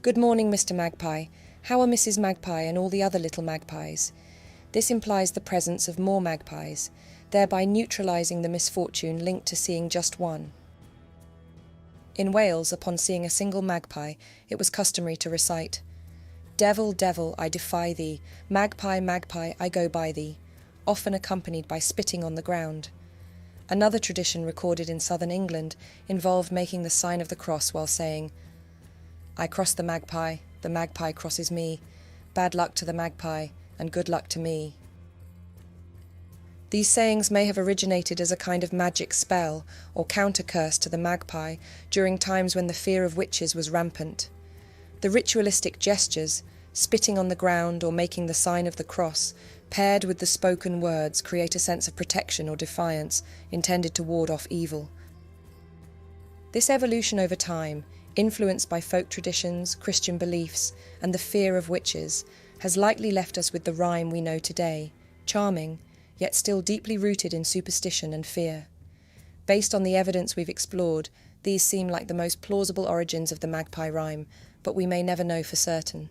"Good morning, Mr. Magpie. How are Mrs. Magpie and all the other little magpies?" This implies the presence of more magpies, thereby neutralising the misfortune linked to seeing just one. In Wales, upon seeing a single magpie, it was customary to recite, "Devil, devil, I defy thee, magpie, magpie, I go by thee," often accompanied by spitting on the ground. Another tradition recorded in southern England involved making the sign of the cross while saying, "I cross the magpie crosses me, bad luck to the magpie, and good luck to me." These sayings may have originated as a kind of magic spell or counter-curse to the magpie during times when the fear of witches was rampant. The ritualistic gestures, spitting on the ground or making the sign of the cross, paired with the spoken words, create a sense of protection or defiance intended to ward off evil. This evolution over time, influenced by folk traditions, Christian beliefs, and the fear of witches, has likely left us with the rhyme we know today, charming, yet still deeply rooted in superstition and fear. Based on the evidence we've explored, these seem like the most plausible origins of the magpie rhyme, but we may never know for certain.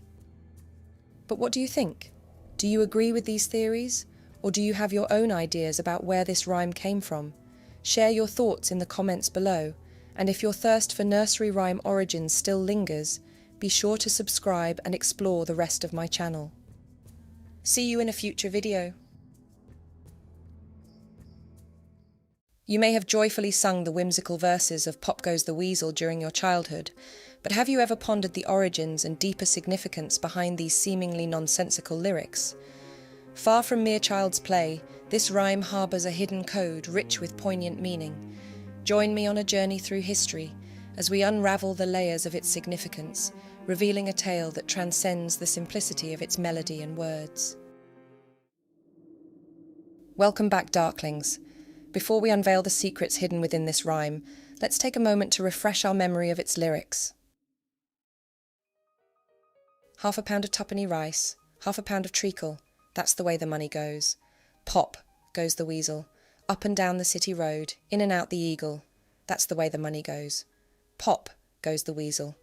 But what do you think? Do you agree with these theories? Or do you have your own ideas about where this rhyme came from? Share your thoughts in the comments below, and if your thirst for nursery rhyme origins still lingers, be sure to subscribe and explore the rest of my channel. See you in a future video. You may have joyfully sung the whimsical verses of Pop Goes the Weasel during your childhood, but have you ever pondered the origins and deeper significance behind these seemingly nonsensical lyrics? Far from mere child's play, this rhyme harbours a hidden code rich with poignant meaning. Join me on a journey through history as we unravel the layers of its significance, revealing a tale that transcends the simplicity of its melody and words. Welcome back, Darklings. Before we unveil the secrets hidden within this rhyme, let's take a moment to refresh our memory of its lyrics. Half a pound of tuppenny rice, half a pound of treacle, that's the way the money goes. Pop goes the weasel, Up and down the city road, in and out the eagle. That's the way the money goes. Pop, goes the weasel.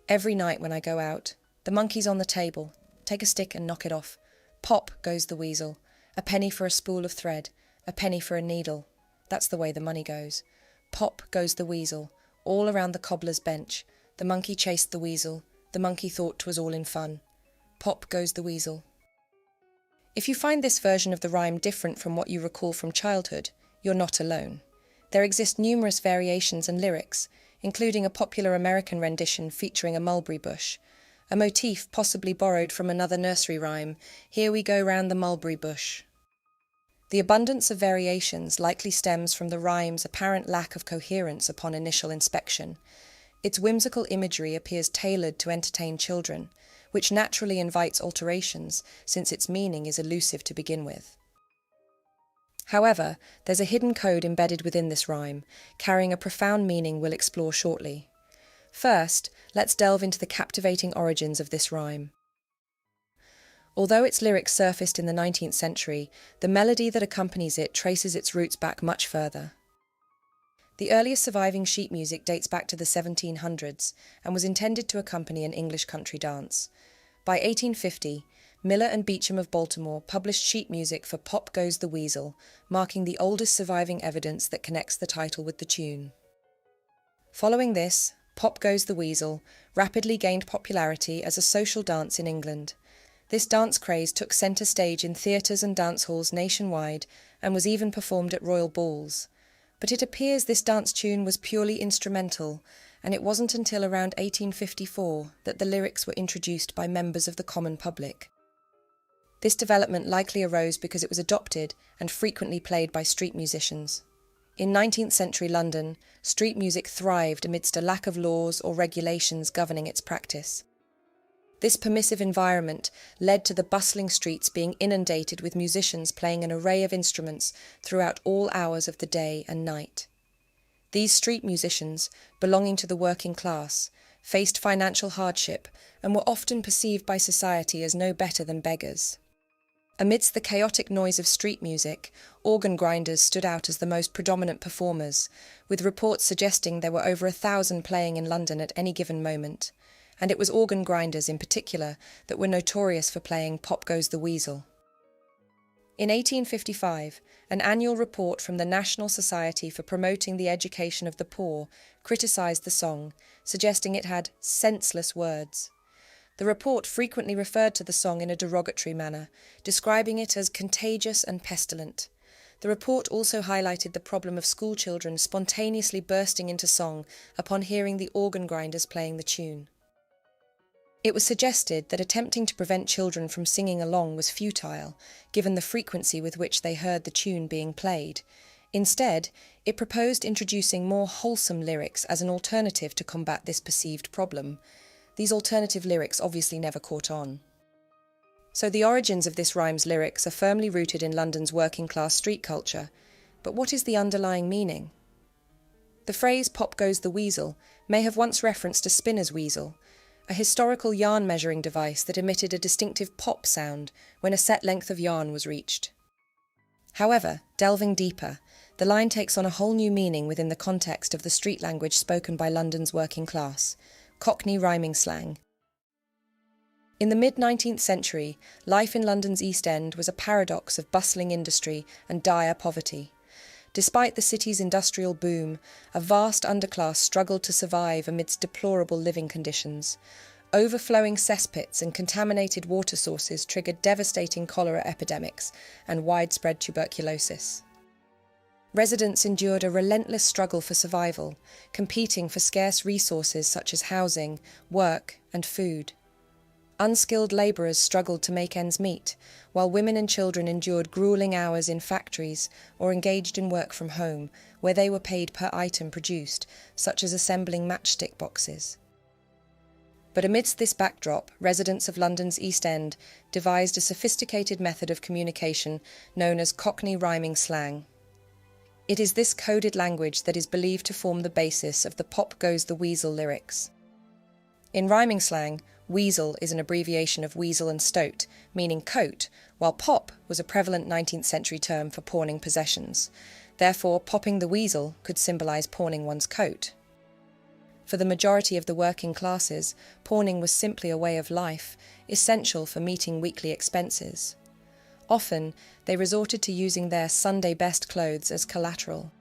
Every night when I go out, the monkey's on the table. Take a stick and knock it off. Pop, goes the weasel. A penny for a spool of thread, a penny for a needle. That's the way the money goes. Pop, goes the weasel. All around the cobbler's bench. The monkey chased the weasel. The monkey thought 'twas all in fun. Pop, goes the weasel. If you find this version of the rhyme different from what you recall from childhood, you're not alone. There exist numerous variations and lyrics, including a popular American rendition featuring a mulberry bush, a motif possibly borrowed from another nursery rhyme, "Here we go round the mulberry bush." The abundance of variations likely stems from the rhyme's apparent lack of coherence upon initial inspection. Its whimsical imagery appears tailored to entertain children, which naturally invites alterations since its meaning is elusive to begin with. However, there's a hidden code embedded within this rhyme, carrying a profound meaning we'll explore shortly. First, let's delve into the captivating origins of this rhyme. Although its lyrics surfaced in the 19th century, the melody that accompanies it traces its roots back much further. The earliest surviving sheet music dates back to the 1700s and was intended to accompany an English country dance. By 1850, Miller and Beecham of Baltimore published sheet music for Pop Goes the Weasel, marking the oldest surviving evidence that connects the title with the tune. Following this, Pop Goes the Weasel rapidly gained popularity as a social dance in England. This dance craze took centre stage in theatres and dance halls nationwide and was even performed at royal balls. But it appears this dance tune was purely instrumental, and it wasn't until around 1854 that the lyrics were introduced by members of the common public. This development likely arose because it was adopted and frequently played by street musicians. In 19th century London, street music thrived amidst a lack of laws or regulations governing its practice. This permissive environment led to the bustling streets being inundated with musicians playing an array of instruments throughout all hours of the day and night. These street musicians, belonging to the working class, faced financial hardship and were often perceived by society as no better than beggars. Amidst the chaotic noise of street music, organ grinders stood out as the most predominant performers, with reports suggesting there were over 1,000 playing in London at any given moment. And it was organ grinders in particular that were notorious for playing Pop Goes the Weasel. In 1855, an annual report from the National Society for Promoting the Education of the Poor criticised the song, suggesting it had senseless words. The report frequently referred to the song in a derogatory manner, describing it as contagious and pestilent. The report also highlighted the problem of schoolchildren spontaneously bursting into song upon hearing the organ grinders playing the tune. It was suggested that attempting to prevent children from singing along was futile, given the frequency with which they heard the tune being played. Instead, it proposed introducing more wholesome lyrics as an alternative to combat this perceived problem. These alternative lyrics obviously never caught on. So the origins of this rhyme's lyrics are firmly rooted in London's working-class street culture. But what is the underlying meaning? The phrase "Pop Goes the Weasel" may have once referenced a spinner's weasel, a historical yarn measuring device that emitted a distinctive pop sound when a set length of yarn was reached. However, delving deeper, the line takes on a whole new meaning within the context of the street language spoken by London's working class, Cockney rhyming slang. In the mid-19th century, life in London's East End was a paradox of bustling industry and dire poverty. Despite the city's industrial boom, a vast underclass struggled to survive amidst deplorable living conditions. Overflowing cesspits and contaminated water sources triggered devastating cholera epidemics and widespread tuberculosis. Residents endured a relentless struggle for survival, competing for scarce resources such as housing, work, and food. Unskilled labourers struggled to make ends meet, while women and children endured gruelling hours in factories or engaged in work from home, where they were paid per item produced, such as assembling matchstick boxes. But amidst this backdrop, residents of London's East End devised a sophisticated method of communication known as Cockney rhyming slang. It is this coded language that is believed to form the basis of the Pop Goes the Weasel lyrics. In rhyming slang, weasel is an abbreviation of weasel and stoat, meaning coat, while pop was a prevalent 19th century term for pawning possessions. Therefore, popping the weasel could symbolise pawning one's coat. For the majority of the working classes, pawning was simply a way of life, essential for meeting weekly expenses. Often, they resorted to using their Sunday best clothes as collateral.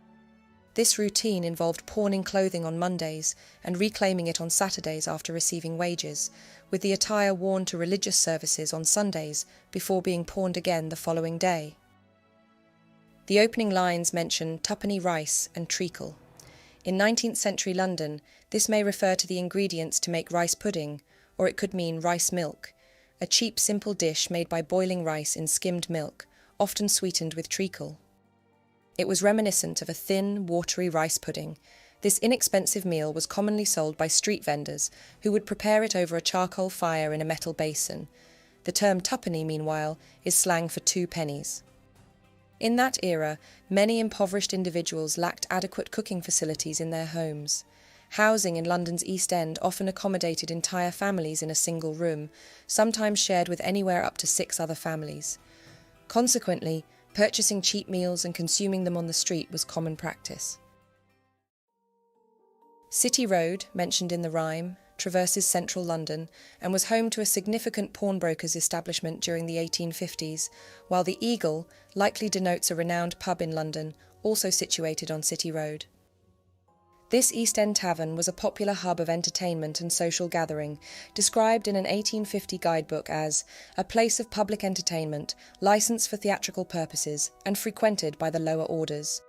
This routine involved pawning clothing on Mondays and reclaiming it on Saturdays after receiving wages, with the attire worn to religious services on Sundays before being pawned again the following day. The opening lines mention tuppenny rice and treacle. In 19th century London, this may refer to the ingredients to make rice pudding, or it could mean rice milk, a cheap simple dish made by boiling rice in skimmed milk, often sweetened with treacle. It was reminiscent of a thin, watery rice pudding. This inexpensive meal was commonly sold by street vendors, who would prepare it over a charcoal fire in a metal basin. The term tuppenny, meanwhile, is slang for 2 pennies. In that era, many impoverished individuals lacked adequate cooking facilities in their homes. Housing in London's East End often accommodated entire families in a single room, sometimes shared with anywhere up to 6 other families. Consequently, purchasing cheap meals and consuming them on the street was common practice. City Road, mentioned in the rhyme, traverses central London and was home to a significant pawnbroker's establishment during the 1850s, while the Eagle likely denotes a renowned pub in London, also situated on City Road. This East End tavern was a popular hub of entertainment and social gathering, described in an 1850 guidebook as a place of public entertainment, licensed for theatrical purposes, and frequented by the lower orders.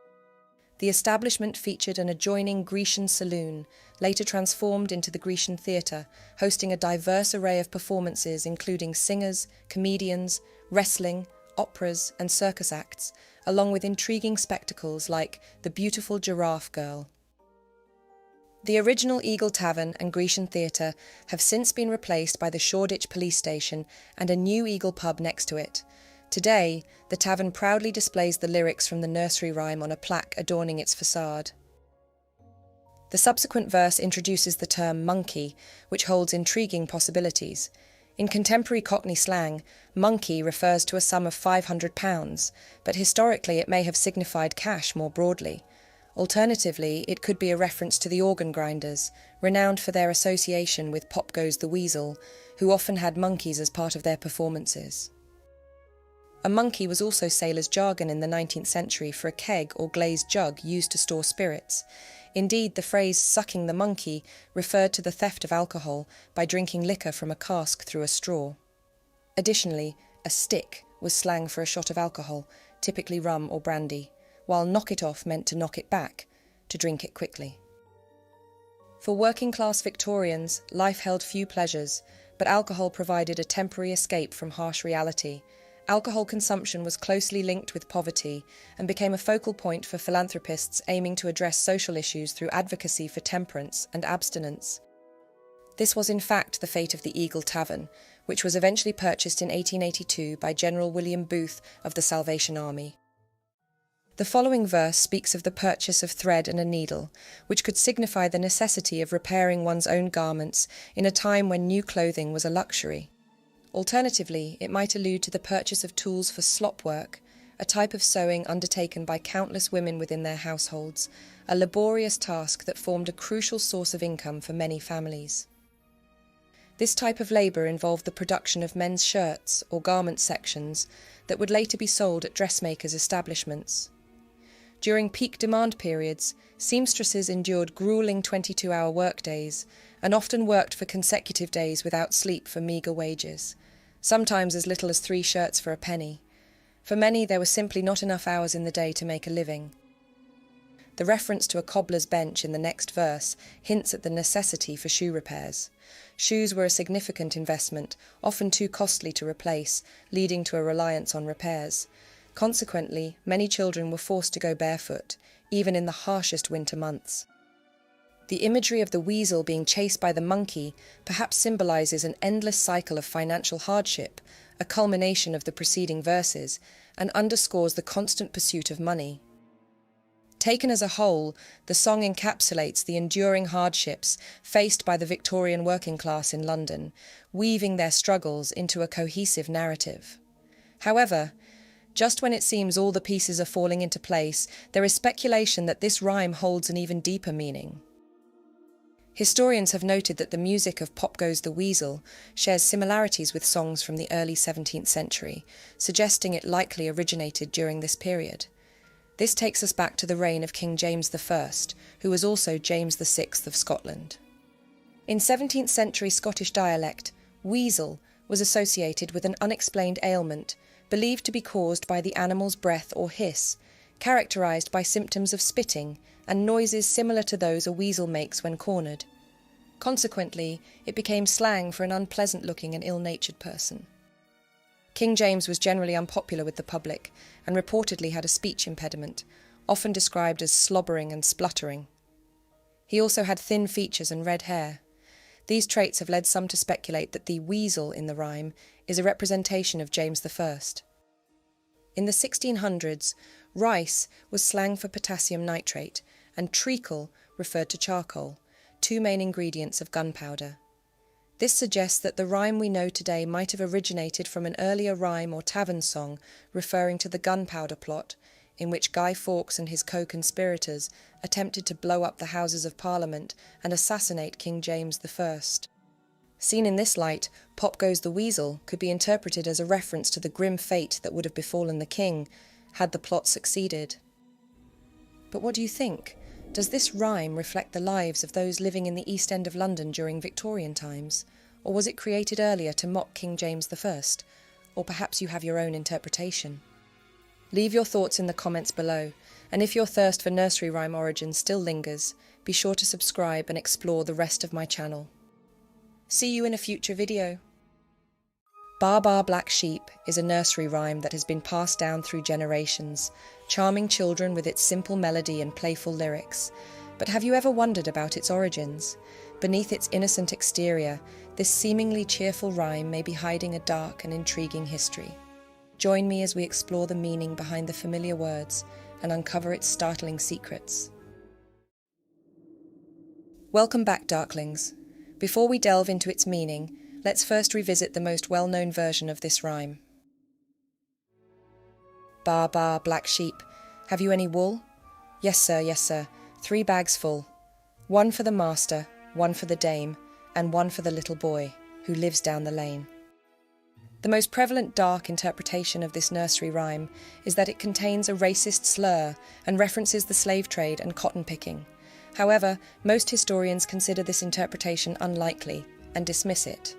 The establishment featured an adjoining Grecian saloon, later transformed into the Grecian Theatre, hosting a diverse array of performances including singers, comedians, wrestling, operas, and circus acts, along with intriguing spectacles like The Beautiful Giraffe Girl. The original Eagle Tavern and Grecian Theatre have since been replaced by the Shoreditch Police Station and a new Eagle pub next to it. Today, the tavern proudly displays the lyrics from the Nursery rhyme on a plaque adorning its facade. The subsequent verse introduces the term monkey, which holds intriguing possibilities. In contemporary Cockney slang, monkey refers to a sum of £500, but historically it may have signified cash more broadly. Alternatively, it could be a reference to the organ grinders, renowned for their association with Pop Goes The Weasel, who often had monkeys as part of their performances. A monkey was also sailors' jargon in the 19th century for a keg or glazed jug used to store spirits. Indeed, the phrase sucking the monkey referred to the theft of alcohol by drinking liquor from a cask through a straw. Additionally, a stick was slang for a shot of alcohol, typically rum or brandy, while knock it off meant to knock it back, to drink it quickly. For working-class Victorians, life held few pleasures, but alcohol provided a temporary escape from harsh reality. Alcohol consumption was closely linked with poverty and became a focal point for philanthropists aiming to address social issues through advocacy for temperance and abstinence. This was in fact the fate of the Eagle Tavern, which was eventually purchased in 1882 by General William Booth of the Salvation Army. The following verse speaks of the purchase of thread and a needle, which could signify the necessity of repairing one's own garments in a time when new clothing was a luxury. Alternatively, it might allude to the purchase of tools for slop work, a type of sewing undertaken by countless women within their households, a laborious task that formed a crucial source of income for many families. This type of labour involved the production of men's shirts or garment sections that would later be sold at dressmakers' establishments. During peak demand periods, seamstresses endured gruelling 22-hour workdays and often worked for consecutive days without sleep for meagre wages, sometimes as little as 3 shirts for a penny. For many, there were simply not enough hours in the day to make a living. The reference to a cobbler's bench in the next verse hints at the necessity for shoe repairs. Shoes were a significant investment, often too costly to replace, leading to a reliance on repairs. Consequently, many children were forced to go barefoot, even in the harshest winter months. The imagery of the weasel being chased by the monkey perhaps symbolises an endless cycle of financial hardship, a culmination of the preceding verses, and underscores the constant pursuit of money. Taken as a whole, the song encapsulates the enduring hardships faced by the Victorian working class in London, weaving their struggles into a cohesive narrative. However, Just when it seems all the pieces are falling into place, there is speculation that this rhyme holds an even deeper meaning. Historians have noted that the music of Pop Goes the Weasel shares similarities with songs from the early 17th century, suggesting it likely originated during this period. This takes us back to the reign of King James I, who was also James VI of Scotland. In 17th century Scottish dialect, weasel was associated with an unexplained ailment, believed to be caused by the animal's breath or hiss, characterised by symptoms of spitting and noises similar to those a weasel makes when cornered. Consequently, it became slang for an unpleasant-looking and ill-natured person. King James was generally unpopular with the public and reportedly had a speech impediment, often described as slobbering and spluttering. He also had thin features and red hair. These traits have led some to speculate that the weasel in the rhyme is a representation of James I. In the 1600s, rice was slang for potassium nitrate, and treacle referred to charcoal, two main ingredients of gunpowder. This suggests that the rhyme we know today might have originated from an earlier rhyme or tavern song referring to the gunpowder plot, in which Guy Fawkes and his co-conspirators attempted to blow up the Houses of Parliament and assassinate King James I. Seen in this light, Pop Goes the Weasel could be interpreted as a reference to the grim fate that would have befallen the king had the plot succeeded. But what do you think? Does this rhyme reflect the lives of those living in the East End of London during Victorian times? Or was it created earlier to mock King James I? Or perhaps you have your own interpretation? Leave your thoughts in the comments below, and if your thirst for nursery rhyme origins still lingers, be sure to subscribe and explore the rest of my channel. See you in a future video. Baa Baa Black Sheep is a nursery rhyme that has been passed down through generations, charming children with its simple melody and playful lyrics. But have you ever wondered about its origins? Beneath its innocent exterior, this seemingly cheerful rhyme may be hiding a dark and intriguing history. Join me as we explore the meaning behind the familiar words and uncover its startling secrets. Welcome back, Darklings. Before we delve into its meaning, let's first revisit the most well-known version of this rhyme. Baa Baa Black Sheep, have you any wool? Yes sir, 3 bags full. 1 for the master, 1 for the dame, and 1 for the little boy, who lives down the lane. The most prevalent dark interpretation of this nursery rhyme is that it contains a racist slur and references the slave trade and cotton picking. However, most historians consider this interpretation unlikely and dismiss it.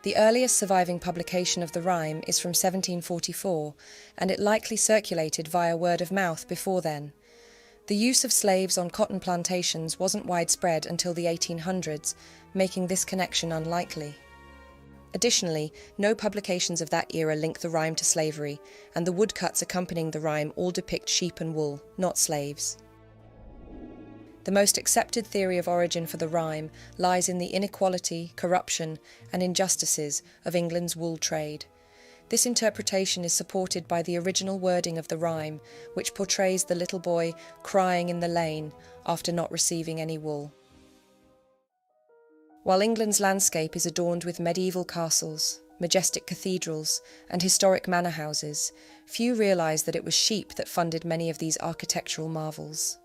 The earliest surviving publication of the rhyme is from 1744, and it likely circulated via word of mouth before then. The use of slaves on cotton plantations wasn't widespread until the 1800s, making this connection unlikely. Additionally, no publications of that era link the rhyme to slavery, and the woodcuts accompanying the rhyme all depict sheep and wool, not slaves. The most accepted theory of origin for the rhyme lies in the inequality, corruption, and injustices of England's wool trade. This interpretation is supported by the original wording of the rhyme, which portrays the little boy crying in the lane after not receiving any wool. While England's landscape is adorned with medieval castles, majestic cathedrals, and historic manor houses, few realise that it was sheep that funded many of these architectural marvels.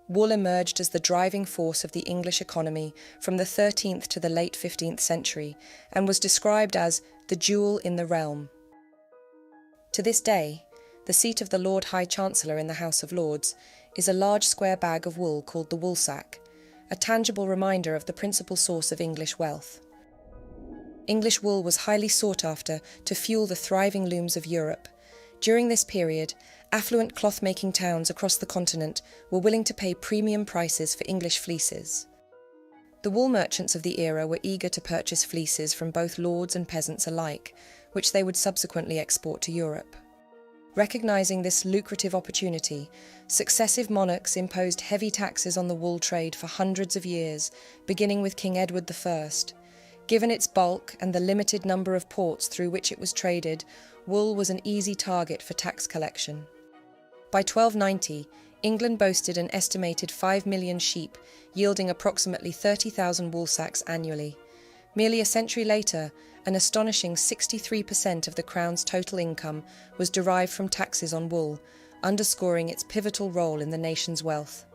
Wool emerged as the driving force of the English economy from the 13th to the late 15th century and was described as the jewel in the realm. To this day, the seat of the Lord High Chancellor in the House of Lords is a large square bag of wool called the woolsack, a tangible reminder of the principal source of English wealth. English wool was highly sought after to fuel the thriving looms of Europe. During this period, affluent cloth-making towns across the continent were willing to pay premium prices for English fleeces. The wool merchants of the era were eager to purchase fleeces from both lords and peasants alike, which they would subsequently export to Europe. Recognising this lucrative opportunity, successive monarchs imposed heavy taxes on the wool trade for hundreds of years, beginning with King Edward I. Given its bulk and the limited number of ports through which it was traded, wool was an easy target for tax collection. By 1290, England boasted an estimated 5 million sheep, yielding approximately 30,000 woolsacks annually. Merely a century later, an astonishing 63% of the Crown's total income was derived from taxes on wool, underscoring its pivotal role in the nation's wealth.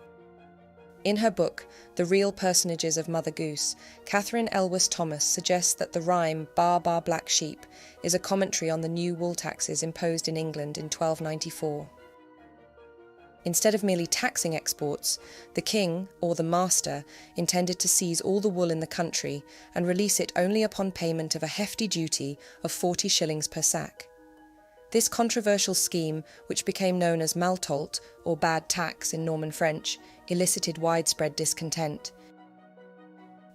In her book, The Real Personages of Mother Goose, Catherine Elwes Thomas suggests that the rhyme Baa Baa Black Sheep is a commentary on the new wool taxes imposed in England in 1294. Instead of merely taxing exports, the king, or the master, intended to seize all the wool in the country and release it only upon payment of a hefty duty of 40 shillings per sack. This controversial scheme, which became known as maltolte, or bad tax in Norman French, elicited widespread discontent.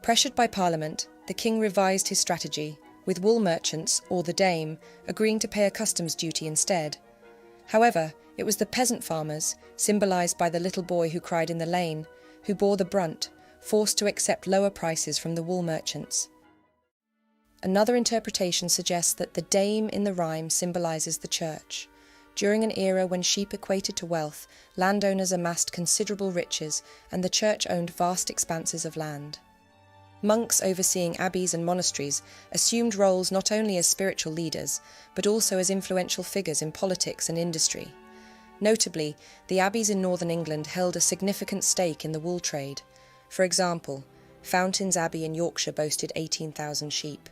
Pressured by Parliament, the king revised his strategy, with wool merchants, or the dame, agreeing to pay a customs duty instead. However, it was the peasant farmers, symbolised by the little boy who cried in the lane, who bore the brunt, forced to accept lower prices from the wool merchants. Another interpretation suggests that the dame in the rhyme symbolises the church. During an era when sheep equated to wealth, landowners amassed considerable riches, and the church owned vast expanses of land. Monks overseeing abbeys and monasteries assumed roles not only as spiritual leaders, but also as influential figures in politics and industry. Notably, the abbeys in northern England held a significant stake in the wool trade. For example, Fountains Abbey in Yorkshire boasted 18,000 sheep.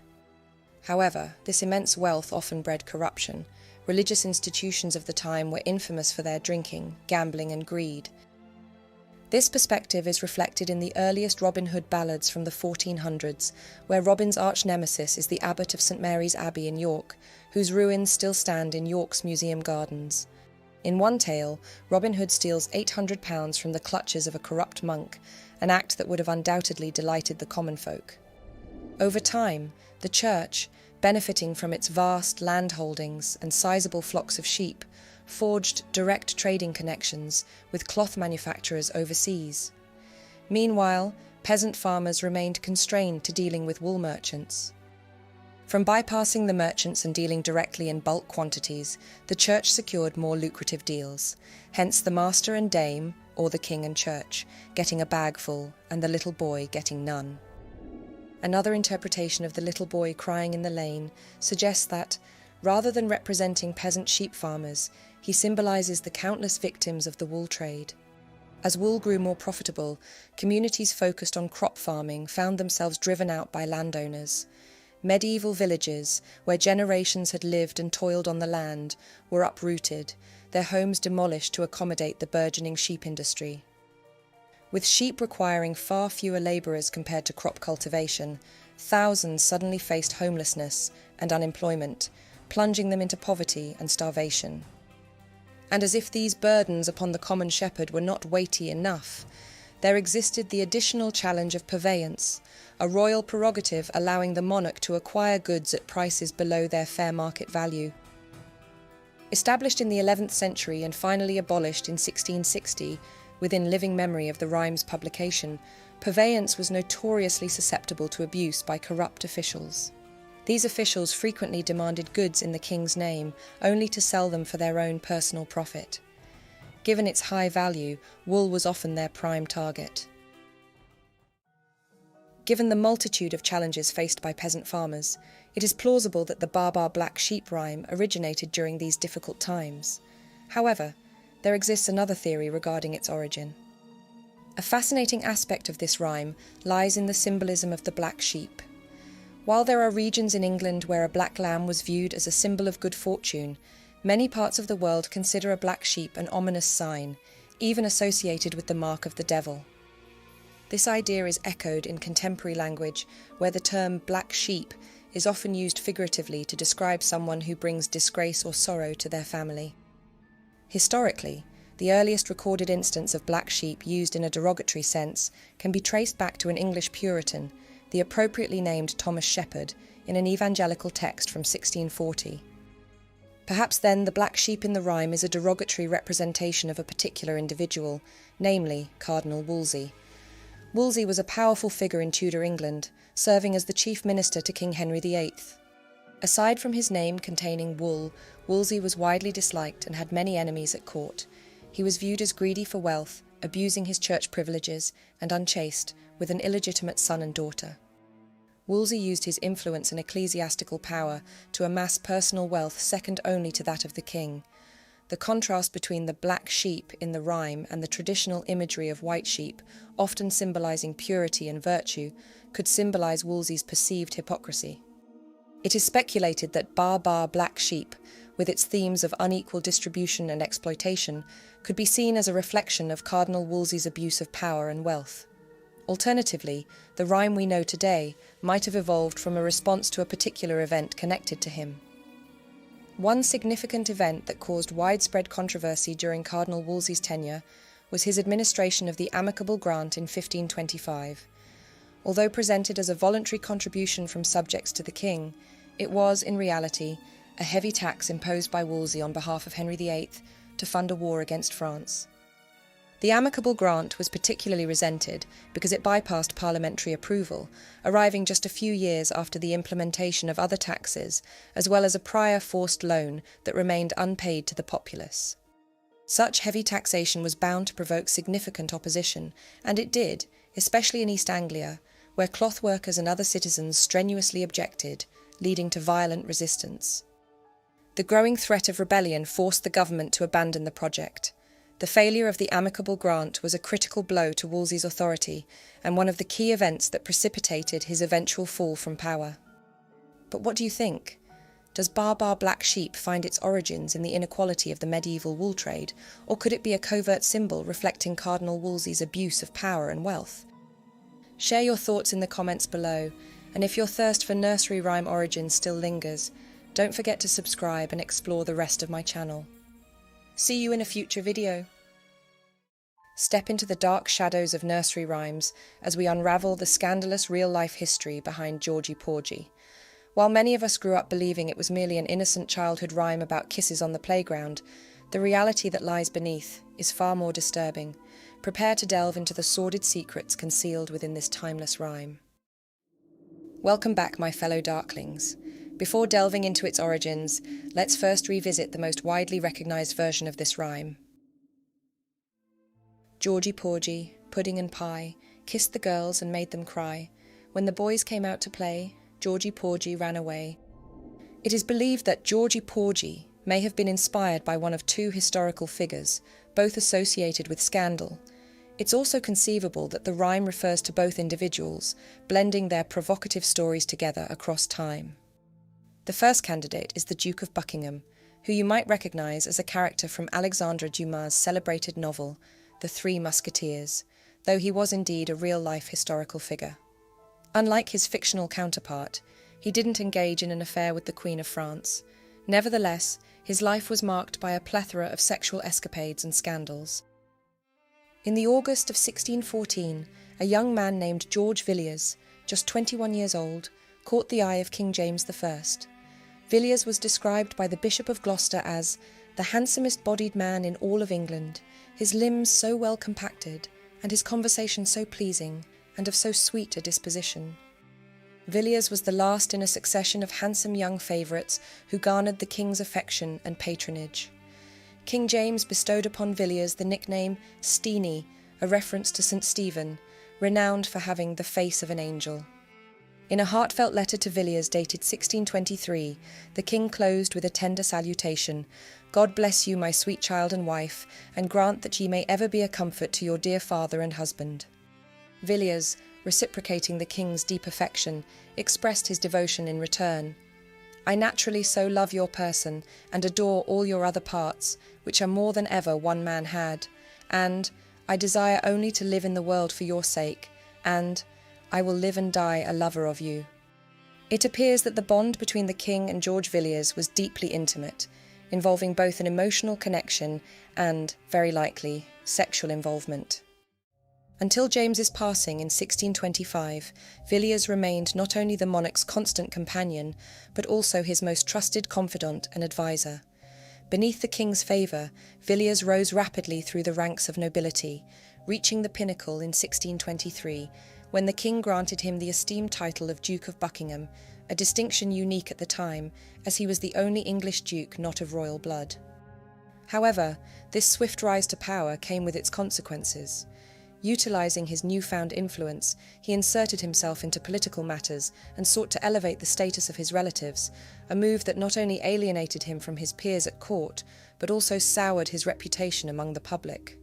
However, this immense wealth often bred corruption. Religious institutions of the time were infamous for their drinking, gambling and greed. This perspective is reflected in the earliest Robin Hood ballads from the 1400s, where Robin's arch-nemesis is the abbot of St Mary's Abbey in York, whose ruins still stand in York's museum gardens. In one tale, Robin Hood steals £800 from the clutches of a corrupt monk, an act that would have undoubtedly delighted the common folk. Over time, the church, benefiting from its vast land holdings and sizable flocks of sheep, forged direct trading connections with cloth manufacturers overseas. Meanwhile, peasant farmers remained constrained to dealing with wool merchants. From bypassing the merchants and dealing directly in bulk quantities, the church secured more lucrative deals, hence the master and dame, or the king and church, getting a bag full and the little boy getting none. Another interpretation of the little boy crying in the lane suggests that, rather than representing peasant sheep farmers, he symbolises the countless victims of the wool trade. As wool grew more profitable, communities focused on crop farming found themselves driven out by landowners. Medieval villages, where generations had lived and toiled on the land, were uprooted, their homes demolished to accommodate the burgeoning sheep industry. With sheep requiring far fewer labourers compared to crop cultivation, thousands suddenly faced homelessness and unemployment, plunging them into poverty and starvation. And as if these burdens upon the common shepherd were not weighty enough, there existed the additional challenge of purveyance, a royal prerogative allowing the monarch to acquire goods at prices below their fair market value. Established in the 11th century and finally abolished in 1660, within living memory of the rhyme's publication, purveyance was notoriously susceptible to abuse by corrupt officials. These officials frequently demanded goods in the king's name, only to sell them for their own personal profit. Given its high value, wool was often their prime target. Given the multitude of challenges faced by peasant farmers, it is plausible that the Baa Baa Black Sheep rhyme originated during these difficult times. However, there exists another theory regarding its origin. A fascinating aspect of this rhyme lies in the symbolism of the black sheep. While there are regions in England where a black lamb was viewed as a symbol of good fortune, many parts of the world consider a black sheep an ominous sign, even associated with the mark of the devil. This idea is echoed in contemporary language, where the term black sheep is often used figuratively to describe someone who brings disgrace or sorrow to their family. Historically, the earliest recorded instance of black sheep used in a derogatory sense can be traced back to an English Puritan, the appropriately named Thomas Shepherd, in an evangelical text from 1640. Perhaps then the black sheep in the rhyme is a derogatory representation of a particular individual, namely Cardinal Wolsey. Wolsey was a powerful figure in Tudor England, serving as the chief minister to King Henry VIII. Aside from his name containing wool, Wolsey was widely disliked and had many enemies at court. He was viewed as greedy for wealth, abusing his church privileges, and unchaste, with an illegitimate son and daughter. Wolsey used his influence and ecclesiastical power to amass personal wealth second only to that of the king. The contrast between the black sheep in the rhyme and the traditional imagery of white sheep, often symbolising purity and virtue, could symbolise Wolsey's perceived hypocrisy. It is speculated that Baa Baa Black Sheep, with its themes of unequal distribution and exploitation, could be seen as a reflection of Cardinal Wolsey's abuse of power and wealth. Alternatively, the rhyme we know today might have evolved from a response to a particular event connected to him. One significant event that caused widespread controversy during Cardinal Wolsey's tenure was his administration of the Amicable Grant in 1525. Although presented as a voluntary contribution from subjects to the king, it was, in reality, a heavy tax imposed by Wolsey on behalf of Henry VIII to fund a war against France. The Amicable Grant was particularly resented because it bypassed parliamentary approval, arriving just a few years after the implementation of other taxes, as well as a prior forced loan that remained unpaid to the populace. Such heavy taxation was bound to provoke significant opposition, and it did, especially in East Anglia, where cloth workers and other citizens strenuously objected, leading to violent resistance. The growing threat of rebellion forced the government to abandon the project. The failure of the Amicable Grant was a critical blow to Wolsey's authority and one of the key events that precipitated his eventual fall from power. But what do you think? Does Baa Baa Black Sheep find its origins in the inequality of the medieval wool trade, or could it be a covert symbol reflecting Cardinal Wolsey's abuse of power and wealth? Share your thoughts in the comments below, and if your thirst for nursery rhyme origins still lingers, don't forget to subscribe and explore the rest of my channel. See you in a future video. Step into the dark shadows of nursery rhymes as we unravel the scandalous real-life history behind Georgie Porgie. While many of us grew up believing it was merely an innocent childhood rhyme about kisses on the playground, the reality that lies beneath is far more disturbing. Prepare to delve into the sordid secrets concealed within this timeless rhyme. Welcome back, my fellow Darklings. Before delving into its origins, let's first revisit the most widely recognised version of this rhyme. Georgie Porgie, pudding and pie, kissed the girls and made them cry. When the boys came out to play, Georgie Porgie ran away. It is believed that Georgie Porgie may have been inspired by one of two historical figures, both associated with scandal. It's also conceivable that the rhyme refers to both individuals, blending their provocative stories together across time. The first candidate is the Duke of Buckingham, who you might recognise as a character from Alexandre Dumas' celebrated novel, The Three Musketeers, though he was indeed a real-life historical figure. Unlike his fictional counterpart, he didn't engage in an affair with the Queen of France. Nevertheless, his life was marked by a plethora of sexual escapades and scandals. In the August of 1614, a young man named George Villiers, just 21 years old, caught the eye of King James I. Villiers was described by the Bishop of Gloucester as the handsomest-bodied man in all of England, his limbs so well compacted, and his conversation so pleasing, and of so sweet a disposition. Villiers was the last in a succession of handsome young favourites who garnered the king's affection and patronage. King James bestowed upon Villiers the nickname Steenie, a reference to St. Stephen, renowned for having the face of an angel. In a heartfelt letter to Villiers dated 1623, the king closed with a tender salutation, "God bless you, my sweet child and wife, and grant that ye may ever be a comfort to your dear father and husband." Villiers, reciprocating the king's deep affection, expressed his devotion in return. "I naturally so love your person, and adore all your other parts, which are more than ever one man had, and I desire only to live in the world for your sake, and I will live and die a lover of you." It appears that the bond between the king and George Villiers was deeply intimate, involving both an emotional connection and, very likely, sexual involvement. Until James's passing in 1625, Villiers remained not only the monarch's constant companion, but also his most trusted confidant and advisor. Beneath the king's favour, Villiers rose rapidly through the ranks of nobility, reaching the pinnacle in 1623, when the king granted him the esteemed title of Duke of Buckingham, a distinction unique at the time, as he was the only English duke not of royal blood. However, this swift rise to power came with its consequences. Utilising his newfound influence, he inserted himself into political matters and sought to elevate the status of his relatives, a move that not only alienated him from his peers at court, but also soured his reputation among the public.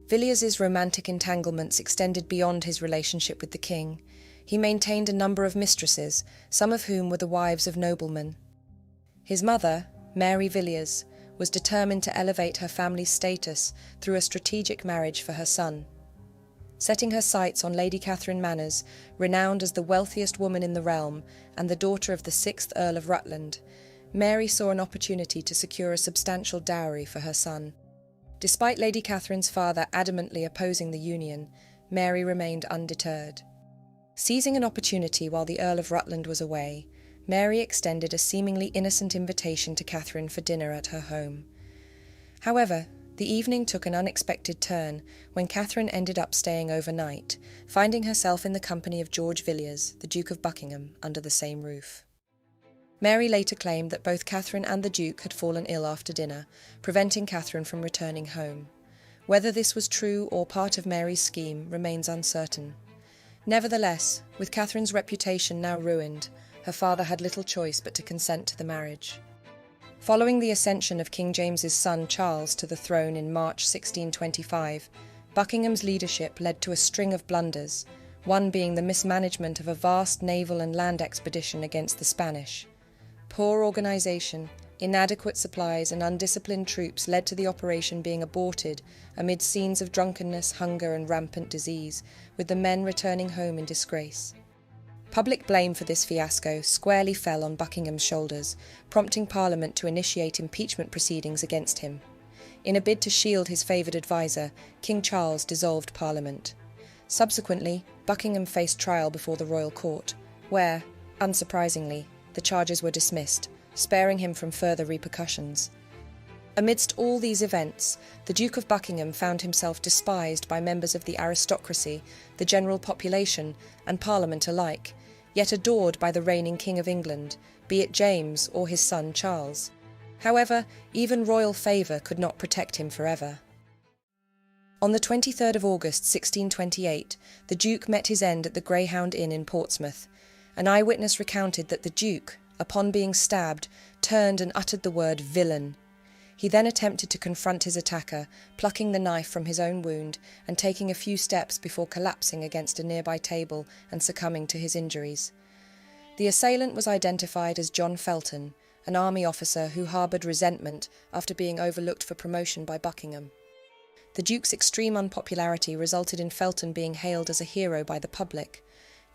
Villiers' romantic entanglements extended beyond his relationship with the king. He maintained a number of mistresses, some of whom were the wives of noblemen. His mother, Mary Villiers, was determined to elevate her family's status through a strategic marriage for her son. Setting her sights on Lady Catherine Manners, renowned as the wealthiest woman in the realm and the daughter of the 6th Earl of Rutland, Mary saw an opportunity to secure a substantial dowry for her son. Despite Lady Catherine's father adamantly opposing the union, Mary remained undeterred. Seizing an opportunity while the Earl of Rutland was away, Mary extended a seemingly innocent invitation to Catherine for dinner at her home. However, the evening took an unexpected turn when Catherine ended up staying overnight, finding herself in the company of George Villiers, the Duke of Buckingham, under the same roof. Mary later claimed that both Catherine and the Duke had fallen ill after dinner, preventing Catherine from returning home. Whether this was true or part of Mary's scheme remains uncertain. Nevertheless, with Catherine's reputation now ruined, her father had little choice but to consent to the marriage. Following the ascension of King James's son Charles to the throne in March 1625, Buckingham's leadership led to a string of blunders, one being the mismanagement of a vast naval and land expedition against the Spanish. Poor organisation, inadequate supplies and undisciplined troops led to the operation being aborted amid scenes of drunkenness, hunger and rampant disease, with the men returning home in disgrace. Public blame for this fiasco squarely fell on Buckingham's shoulders, prompting Parliament to initiate impeachment proceedings against him. In a bid to shield his favoured adviser, King Charles dissolved Parliament. Subsequently, Buckingham faced trial before the royal court, where, unsurprisingly, the charges were dismissed, sparing him from further repercussions. Amidst all these events, the Duke of Buckingham found himself despised by members of the aristocracy, the general population, and Parliament alike, yet adored by the reigning King of England, be it James or his son Charles. However, even royal favour could not protect him forever. On the 23rd of August 1628, the Duke met his end at the Greyhound Inn in Portsmouth. An eyewitness recounted that the Duke, upon being stabbed, turned and uttered the word "villain." He then attempted to confront his attacker, plucking the knife from his own wound and taking a few steps before collapsing against a nearby table and succumbing to his injuries. The assailant was identified as John Felton, an army officer who harboured resentment after being overlooked for promotion by Buckingham. The Duke's extreme unpopularity resulted in Felton being hailed as a hero by the public.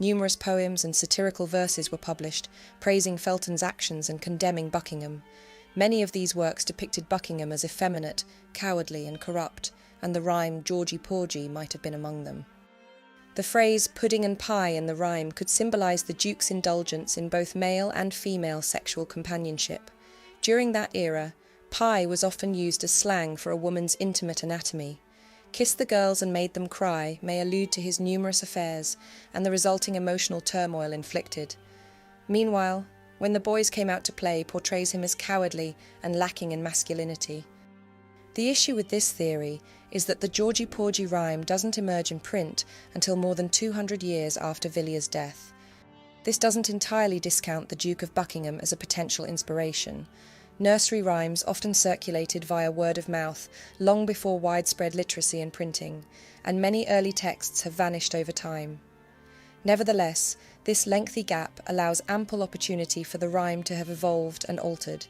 Numerous poems and satirical verses were published, praising Felton's actions and condemning Buckingham. Many of these works depicted Buckingham as effeminate, cowardly and corrupt, and the rhyme Georgie Porgie might have been among them. The phrase pudding and pie in the rhyme could symbolise the Duke's indulgence in both male and female sexual companionship. During that era, pie was often used as slang for a woman's intimate anatomy. Kiss the girls and made them cry may allude to his numerous affairs and the resulting emotional turmoil inflicted. Meanwhile, When the Boys Came Out to Play portrays him as cowardly and lacking in masculinity. The issue with this theory is that the Georgie Porgie rhyme doesn't emerge in print until more than 200 years after Villiers' death. This doesn't entirely discount the Duke of Buckingham as a potential inspiration. Nursery rhymes often circulated via word of mouth long before widespread literacy and printing, and many early texts have vanished over time. Nevertheless, this lengthy gap allows ample opportunity for the rhyme to have evolved and altered.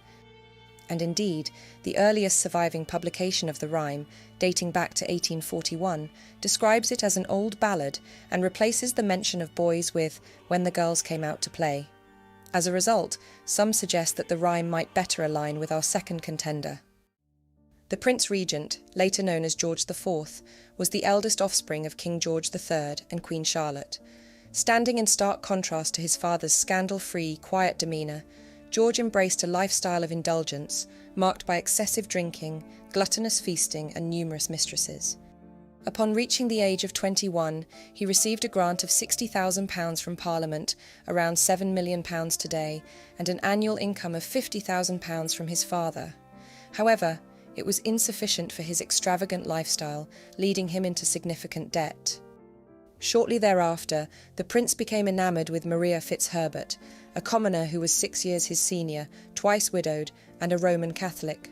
And indeed, the earliest surviving publication of the rhyme, dating back to 1841, describes it as an old ballad and replaces the mention of boys with "when the girls came out to play." As a result, some suggest that the rhyme might better align with our second contender. The Prince Regent, later known as George IV, was the eldest offspring of King George III and Queen Charlotte. Standing in stark contrast to his father's scandal-free, quiet demeanour, George embraced a lifestyle of indulgence, marked by excessive drinking, gluttonous feasting and numerous mistresses. Upon reaching the age of 21, he received a grant of £60,000 from Parliament, around £7 million today, and an annual income of £50,000 from his father. However, it was insufficient for his extravagant lifestyle, leading him into significant debt. Shortly thereafter, the prince became enamoured with Maria Fitzherbert, a commoner who was 6 years his senior, twice widowed, and a Roman Catholic.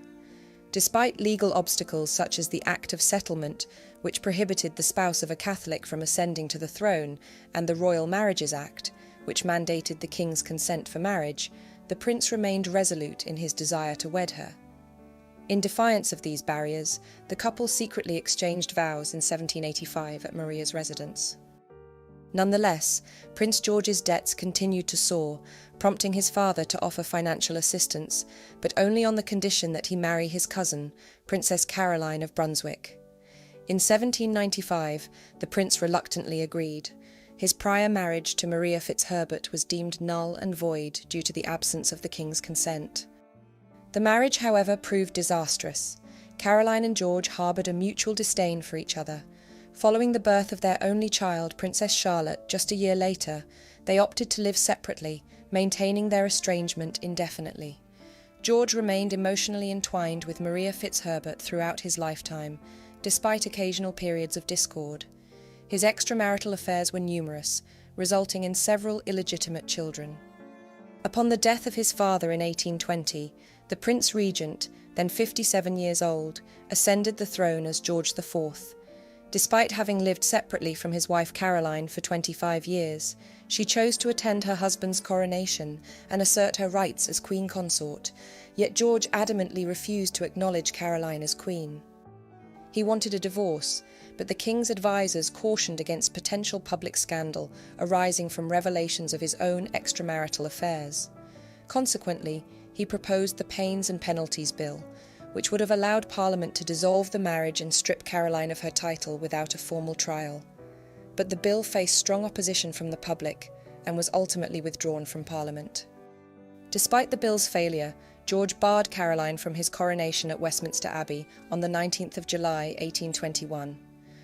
Despite legal obstacles such as the Act of Settlement, which prohibited the spouse of a Catholic from ascending to the throne, and the Royal Marriages Act, which mandated the king's consent for marriage, the prince remained resolute in his desire to wed her. In defiance of these barriers, the couple secretly exchanged vows in 1785 at Maria's residence. Nonetheless, Prince George's debts continued to soar, prompting his father to offer financial assistance, but only on the condition that he marry his cousin, Princess Caroline of Brunswick. In 1795, the prince reluctantly agreed. His prior marriage to Maria Fitzherbert was deemed null and void due to the absence of the king's consent. The marriage, however, proved disastrous. Caroline and George harboured a mutual disdain for each other. Following the birth of their only child, Princess Charlotte, just a year later, they opted to live separately, maintaining their estrangement indefinitely. George remained emotionally entwined with Maria Fitzherbert throughout his lifetime, despite occasional periods of discord. His extramarital affairs were numerous, resulting in several illegitimate children. Upon the death of his father in 1820, the Prince Regent, then 57 years old, ascended the throne as George IV. Despite having lived separately from his wife Caroline for 25 years, she chose to attend her husband's coronation and assert her rights as queen consort, yet George adamantly refused to acknowledge Caroline as queen. He wanted a divorce, but the king's advisers cautioned against potential public scandal arising from revelations of his own extramarital affairs. Consequently, he proposed the Pains and Penalties Bill, which would have allowed Parliament to dissolve the marriage and strip Caroline of her title without a formal trial. But the bill faced strong opposition from the public and was ultimately withdrawn from Parliament. Despite the bill's failure, George barred Caroline from his coronation at Westminster Abbey on the 19th of July, 1821.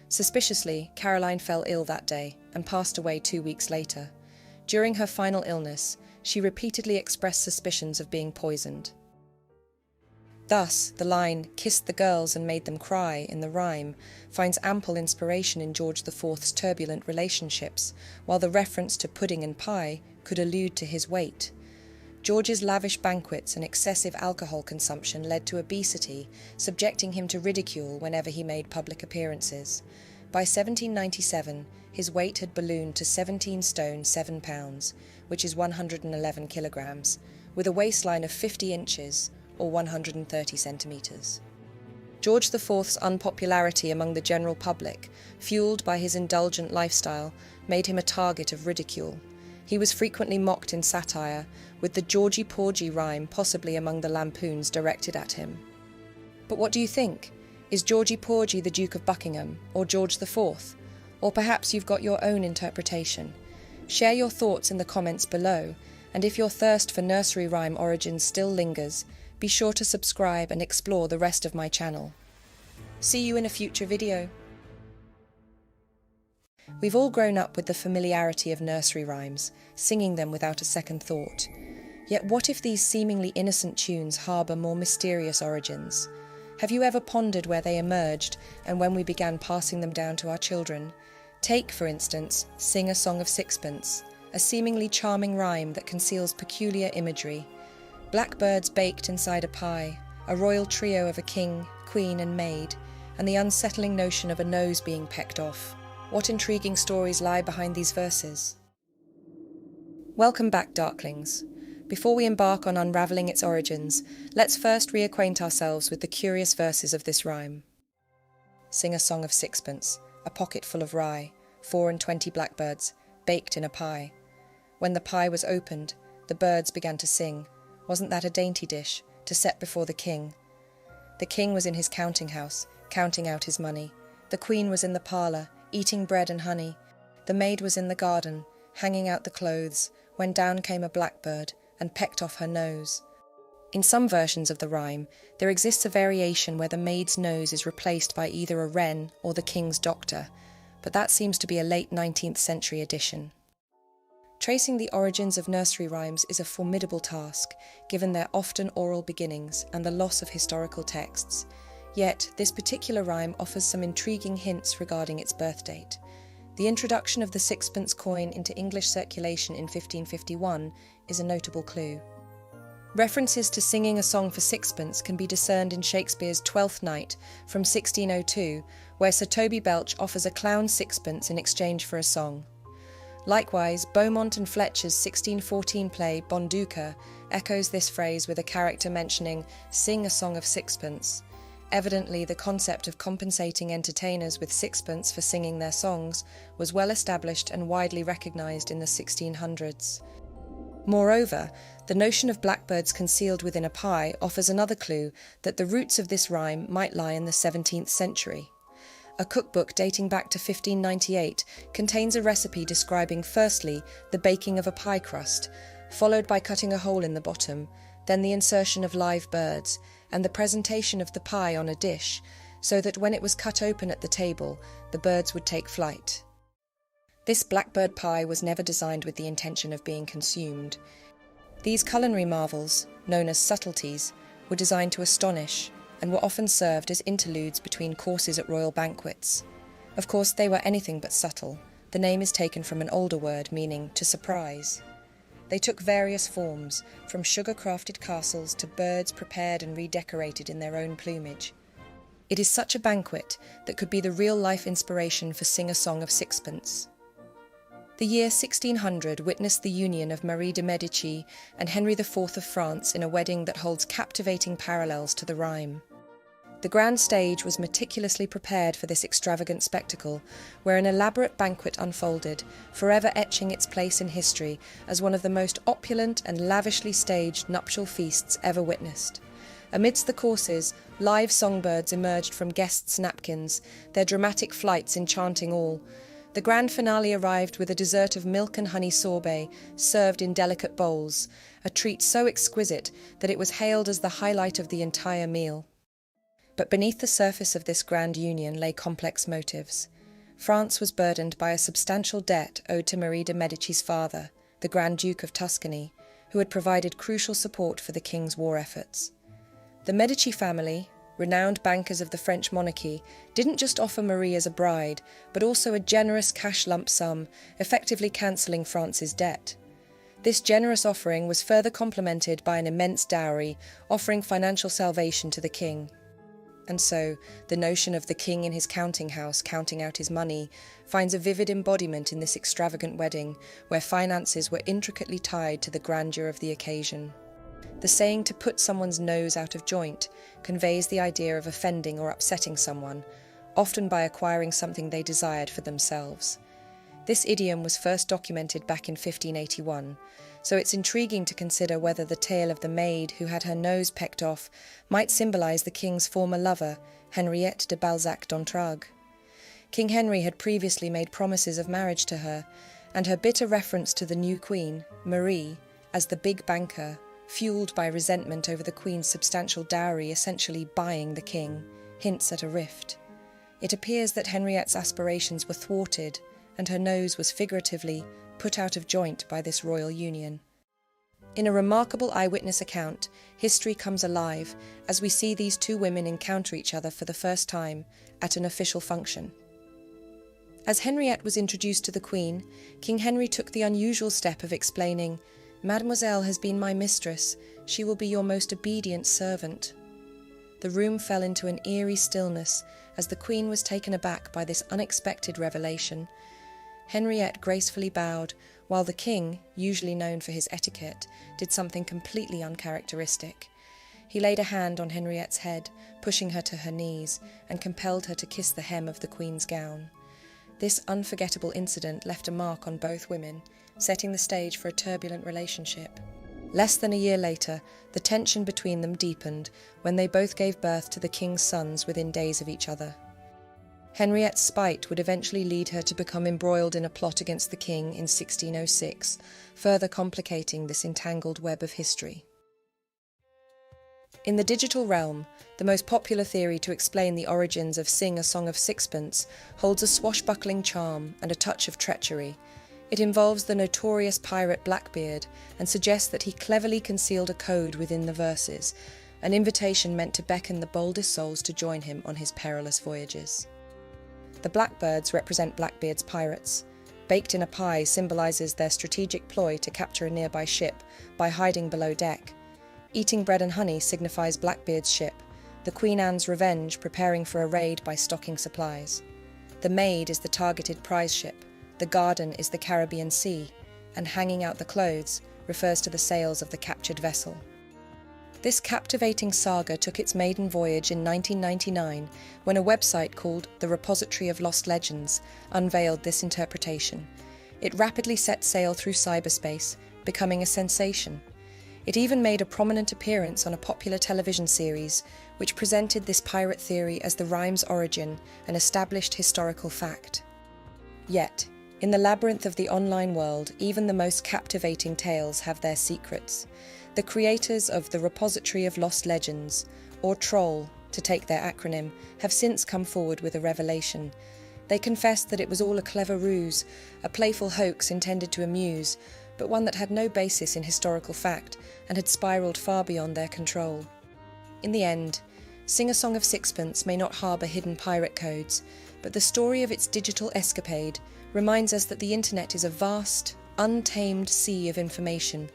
Suspiciously, Caroline fell ill that day and passed away 2 weeks later. During her final illness, she repeatedly expressed suspicions of being poisoned. Thus, the line, "kissed the girls and made them cry" in the rhyme finds ample inspiration in George IV's turbulent relationships, while the reference to pudding and pie could allude to his weight. George's lavish banquets and excessive alcohol consumption led to obesity, subjecting him to ridicule whenever he made public appearances. By 1797, his weight had ballooned to 17 stone 7 pounds, which is 111 kilograms, with a waistline of 50 inches, or 130 centimetres. George IV's unpopularity among the general public, fueled by his indulgent lifestyle, made him a target of ridicule. He was frequently mocked in satire, with the Georgie Porgie rhyme possibly among the lampoons directed at him. But what do you think? Is Georgie Porgie the Duke of Buckingham, or George IV? Or perhaps you've got your own interpretation. Share your thoughts in the comments below, and if your thirst for nursery rhyme origins still lingers, be sure to subscribe and explore the rest of my channel. See you in a future video. We've all grown up with the familiarity of nursery rhymes, singing them without a second thought. Yet what if these seemingly innocent tunes harbour more mysterious origins? Have you ever pondered where they emerged and when we began passing them down to our children? Take, for instance, Sing a Song of Sixpence, a seemingly charming rhyme that conceals peculiar imagery. Blackbirds baked inside a pie, a royal trio of a king, queen and maid, and the unsettling notion of a nose being pecked off. What intriguing stories lie behind these verses? Welcome back, Darklings. Before we embark on unravelling its origins, let's first reacquaint ourselves with the curious verses of this rhyme. Sing a song of sixpence, a pocket full of rye, 24 blackbirds, baked in a pie. When the pie was opened, the birds began to sing. Wasn't that a dainty dish, to set before the king? The king was in his counting house, counting out his money. The queen was in the parlour, eating bread and honey. The maid was in the garden, hanging out the clothes, when down came a blackbird and pecked off her nose. In some versions of the rhyme, there exists a variation where the maid's nose is replaced by either a wren or the king's doctor, but that seems to be a late 19th century addition. Tracing the origins of nursery rhymes is a formidable task, given their often oral beginnings and the loss of historical texts. Yet, this particular rhyme offers some intriguing hints regarding its birth date. The introduction of the sixpence coin into English circulation in 1551 is a notable clue. References to singing a song for sixpence can be discerned in Shakespeare's Twelfth Night from 1602, where Sir Toby Belch offers a clown sixpence in exchange for a song. Likewise, Beaumont and Fletcher's 1614 play Bonduca echoes this phrase with a character mentioning "sing a song of sixpence." Evidently, the concept of compensating entertainers with sixpence for singing their songs was well established and widely recognised in the 1600s. Moreover, the notion of blackbirds concealed within a pie offers another clue that the roots of this rhyme might lie in the 17th century. A cookbook dating back to 1598 contains a recipe describing firstly the baking of a pie crust, followed by cutting a hole in the bottom, then the insertion of live birds, and the presentation of the pie on a dish, so that when it was cut open at the table, the birds would take flight. This blackbird pie was never designed with the intention of being consumed. These culinary marvels, known as subtleties, were designed to astonish, and were often served as interludes between courses at royal banquets. Of course, they were anything but subtle. The name is taken from an older word meaning to surprise. They took various forms, from sugar-crafted castles to birds prepared and redecorated in their own plumage. It is such a banquet that could be the real-life inspiration for Sing a Song of Sixpence. The year 1600 witnessed the union of Marie de Medici and Henry IV of France in a wedding that holds captivating parallels to the rhyme. The grand stage was meticulously prepared for this extravagant spectacle, where an elaborate banquet unfolded, forever etching its place in history as one of the most opulent and lavishly staged nuptial feasts ever witnessed. Amidst the courses, live songbirds emerged from guests' napkins, their dramatic flights enchanting all. The grand finale arrived with a dessert of milk and honey sorbet, served in delicate bowls, a treat so exquisite that it was hailed as the highlight of the entire meal. But beneath the surface of this grand union lay complex motives. France was burdened by a substantial debt owed to Marie de Medici's father, the Grand Duke of Tuscany, who had provided crucial support for the king's war efforts. The Medici family, renowned bankers of the French monarchy, didn't just offer Marie as a bride, but also a generous cash lump sum, effectively cancelling France's debt. This generous offering was further complemented by an immense dowry, offering financial salvation to the king. And so, the notion of the king in his counting house counting out his money finds a vivid embodiment in this extravagant wedding, where finances were intricately tied to the grandeur of the occasion. The saying to put someone's nose out of joint conveys the idea of offending or upsetting someone, often by acquiring something they desired for themselves. This idiom was first documented back in 1581, so it's intriguing to consider whether the tale of the maid who had her nose pecked off might symbolise the king's former lover, Henriette de Balzac d'Entragues. King Henry had previously made promises of marriage to her, and her bitter reference to the new queen, Marie, as the big banker, fueled by resentment over the queen's substantial dowry essentially buying the king, hints at a rift. It appears that Henriette's aspirations were thwarted, and her nose was figuratively put out of joint by this royal union. In a remarkable eyewitness account, history comes alive as we see these two women encounter each other for the first time at an official function. As Henriette was introduced to the Queen, King Henry took the unusual step of explaining, "Mademoiselle has been my mistress, she will be your most obedient servant." The room fell into an eerie stillness as the Queen was taken aback by this unexpected revelation. Henriette gracefully bowed, while the King, usually known for his etiquette, did something completely uncharacteristic. He laid a hand on Henriette's head, pushing her to her knees, and compelled her to kiss the hem of the Queen's gown. This unforgettable incident left a mark on both women, setting the stage for a turbulent relationship. Less than a year later, the tension between them deepened when they both gave birth to the King's sons within days of each other. Henriette's spite would eventually lead her to become embroiled in a plot against the king in 1606, further complicating this entangled web of history. In the digital realm, the most popular theory to explain the origins of Sing a Song of Sixpence holds a swashbuckling charm and a touch of treachery. It involves the notorious pirate Blackbeard and suggests that he cleverly concealed a code within the verses, an invitation meant to beckon the boldest souls to join him on his perilous voyages. The blackbirds represent Blackbeard's pirates. Baked in a pie symbolises their strategic ploy to capture a nearby ship by hiding below deck. Eating bread and honey signifies Blackbeard's ship, the Queen Anne's Revenge preparing for a raid by stocking supplies. The Maid is the targeted prize ship, the Garden is the Caribbean Sea, and hanging out the clothes refers to the sails of the captured vessel. This captivating saga took its maiden voyage in 1999 when a website called The Repository of Lost Legends unveiled this interpretation. It rapidly set sail through cyberspace, becoming a sensation. It even made a prominent appearance on a popular television series which presented this pirate theory as the rhyme's origin, an established historical fact. Yet, in the labyrinth of the online world, even the most captivating tales have their secrets. The creators of the Repository of Lost Legends, or TROLL, to take their acronym, have since come forward with a revelation. They confessed that it was all a clever ruse, a playful hoax intended to amuse, but one that had no basis in historical fact and had spiralled far beyond their control. In the end, Sing a Song of Sixpence may not harbour hidden pirate codes, but the story of its digital escapade reminds us that the internet is a vast, untamed sea of information,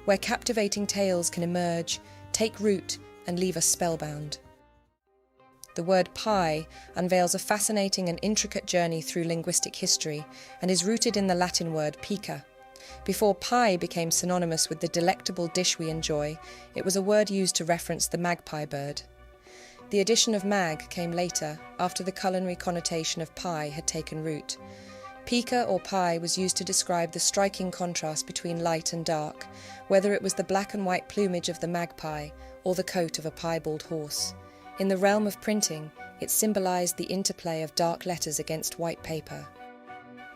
where captivating tales can emerge, take root, and leave us spellbound. The word pie unveils a fascinating and intricate journey through linguistic history and is rooted in the Latin word pica. Before pie became synonymous with the delectable dish we enjoy, it was a word used to reference the magpie bird. The addition of mag came later, after the culinary connotation of pie had taken root. Pica or pie was used to describe the striking contrast between light and dark, whether it was the black and white plumage of the magpie or the coat of a piebald horse. In the realm of printing, it symbolised the interplay of dark letters against white paper.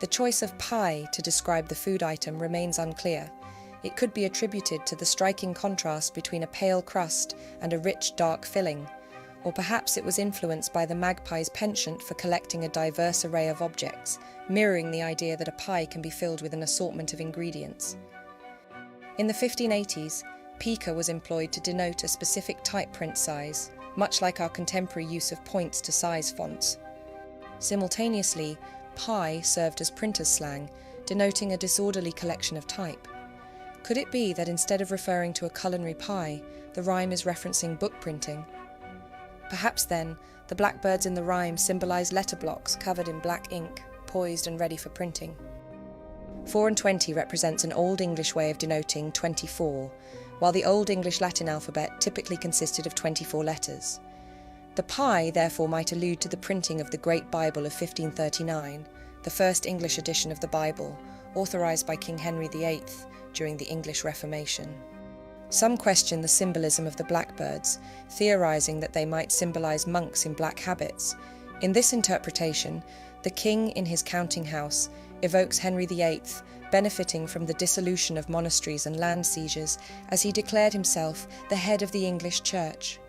The choice of pie to describe the food item remains unclear. It could be attributed to the striking contrast between a pale crust and a rich, dark filling, or perhaps it was influenced by the magpie's penchant for collecting a diverse array of objects, mirroring the idea that a pie can be filled with an assortment of ingredients. In the 1580s, pica was employed to denote a specific type print size, much like our contemporary use of points to size fonts. Simultaneously, pie served as printer's slang, denoting a disorderly collection of type. Could it be that instead of referring to a culinary pie, the rhyme is referencing book printing? Perhaps then, the blackbirds in the rhyme symbolise letter blocks covered in black ink, poised and ready for printing. 4 and 20 represents an Old English way of denoting 24, while the Old English Latin alphabet typically consisted of 24 letters. The pie therefore might allude to the printing of the Great Bible of 1539, the first English edition of the Bible, authorised by King Henry VIII during the English Reformation. Some question the symbolism of the blackbirds, theorising that they might symbolise monks in black habits. In this interpretation, the king in his counting house evokes Henry VIII, benefiting from the dissolution of monasteries and land seizures, as he declared himself the head of the English Church.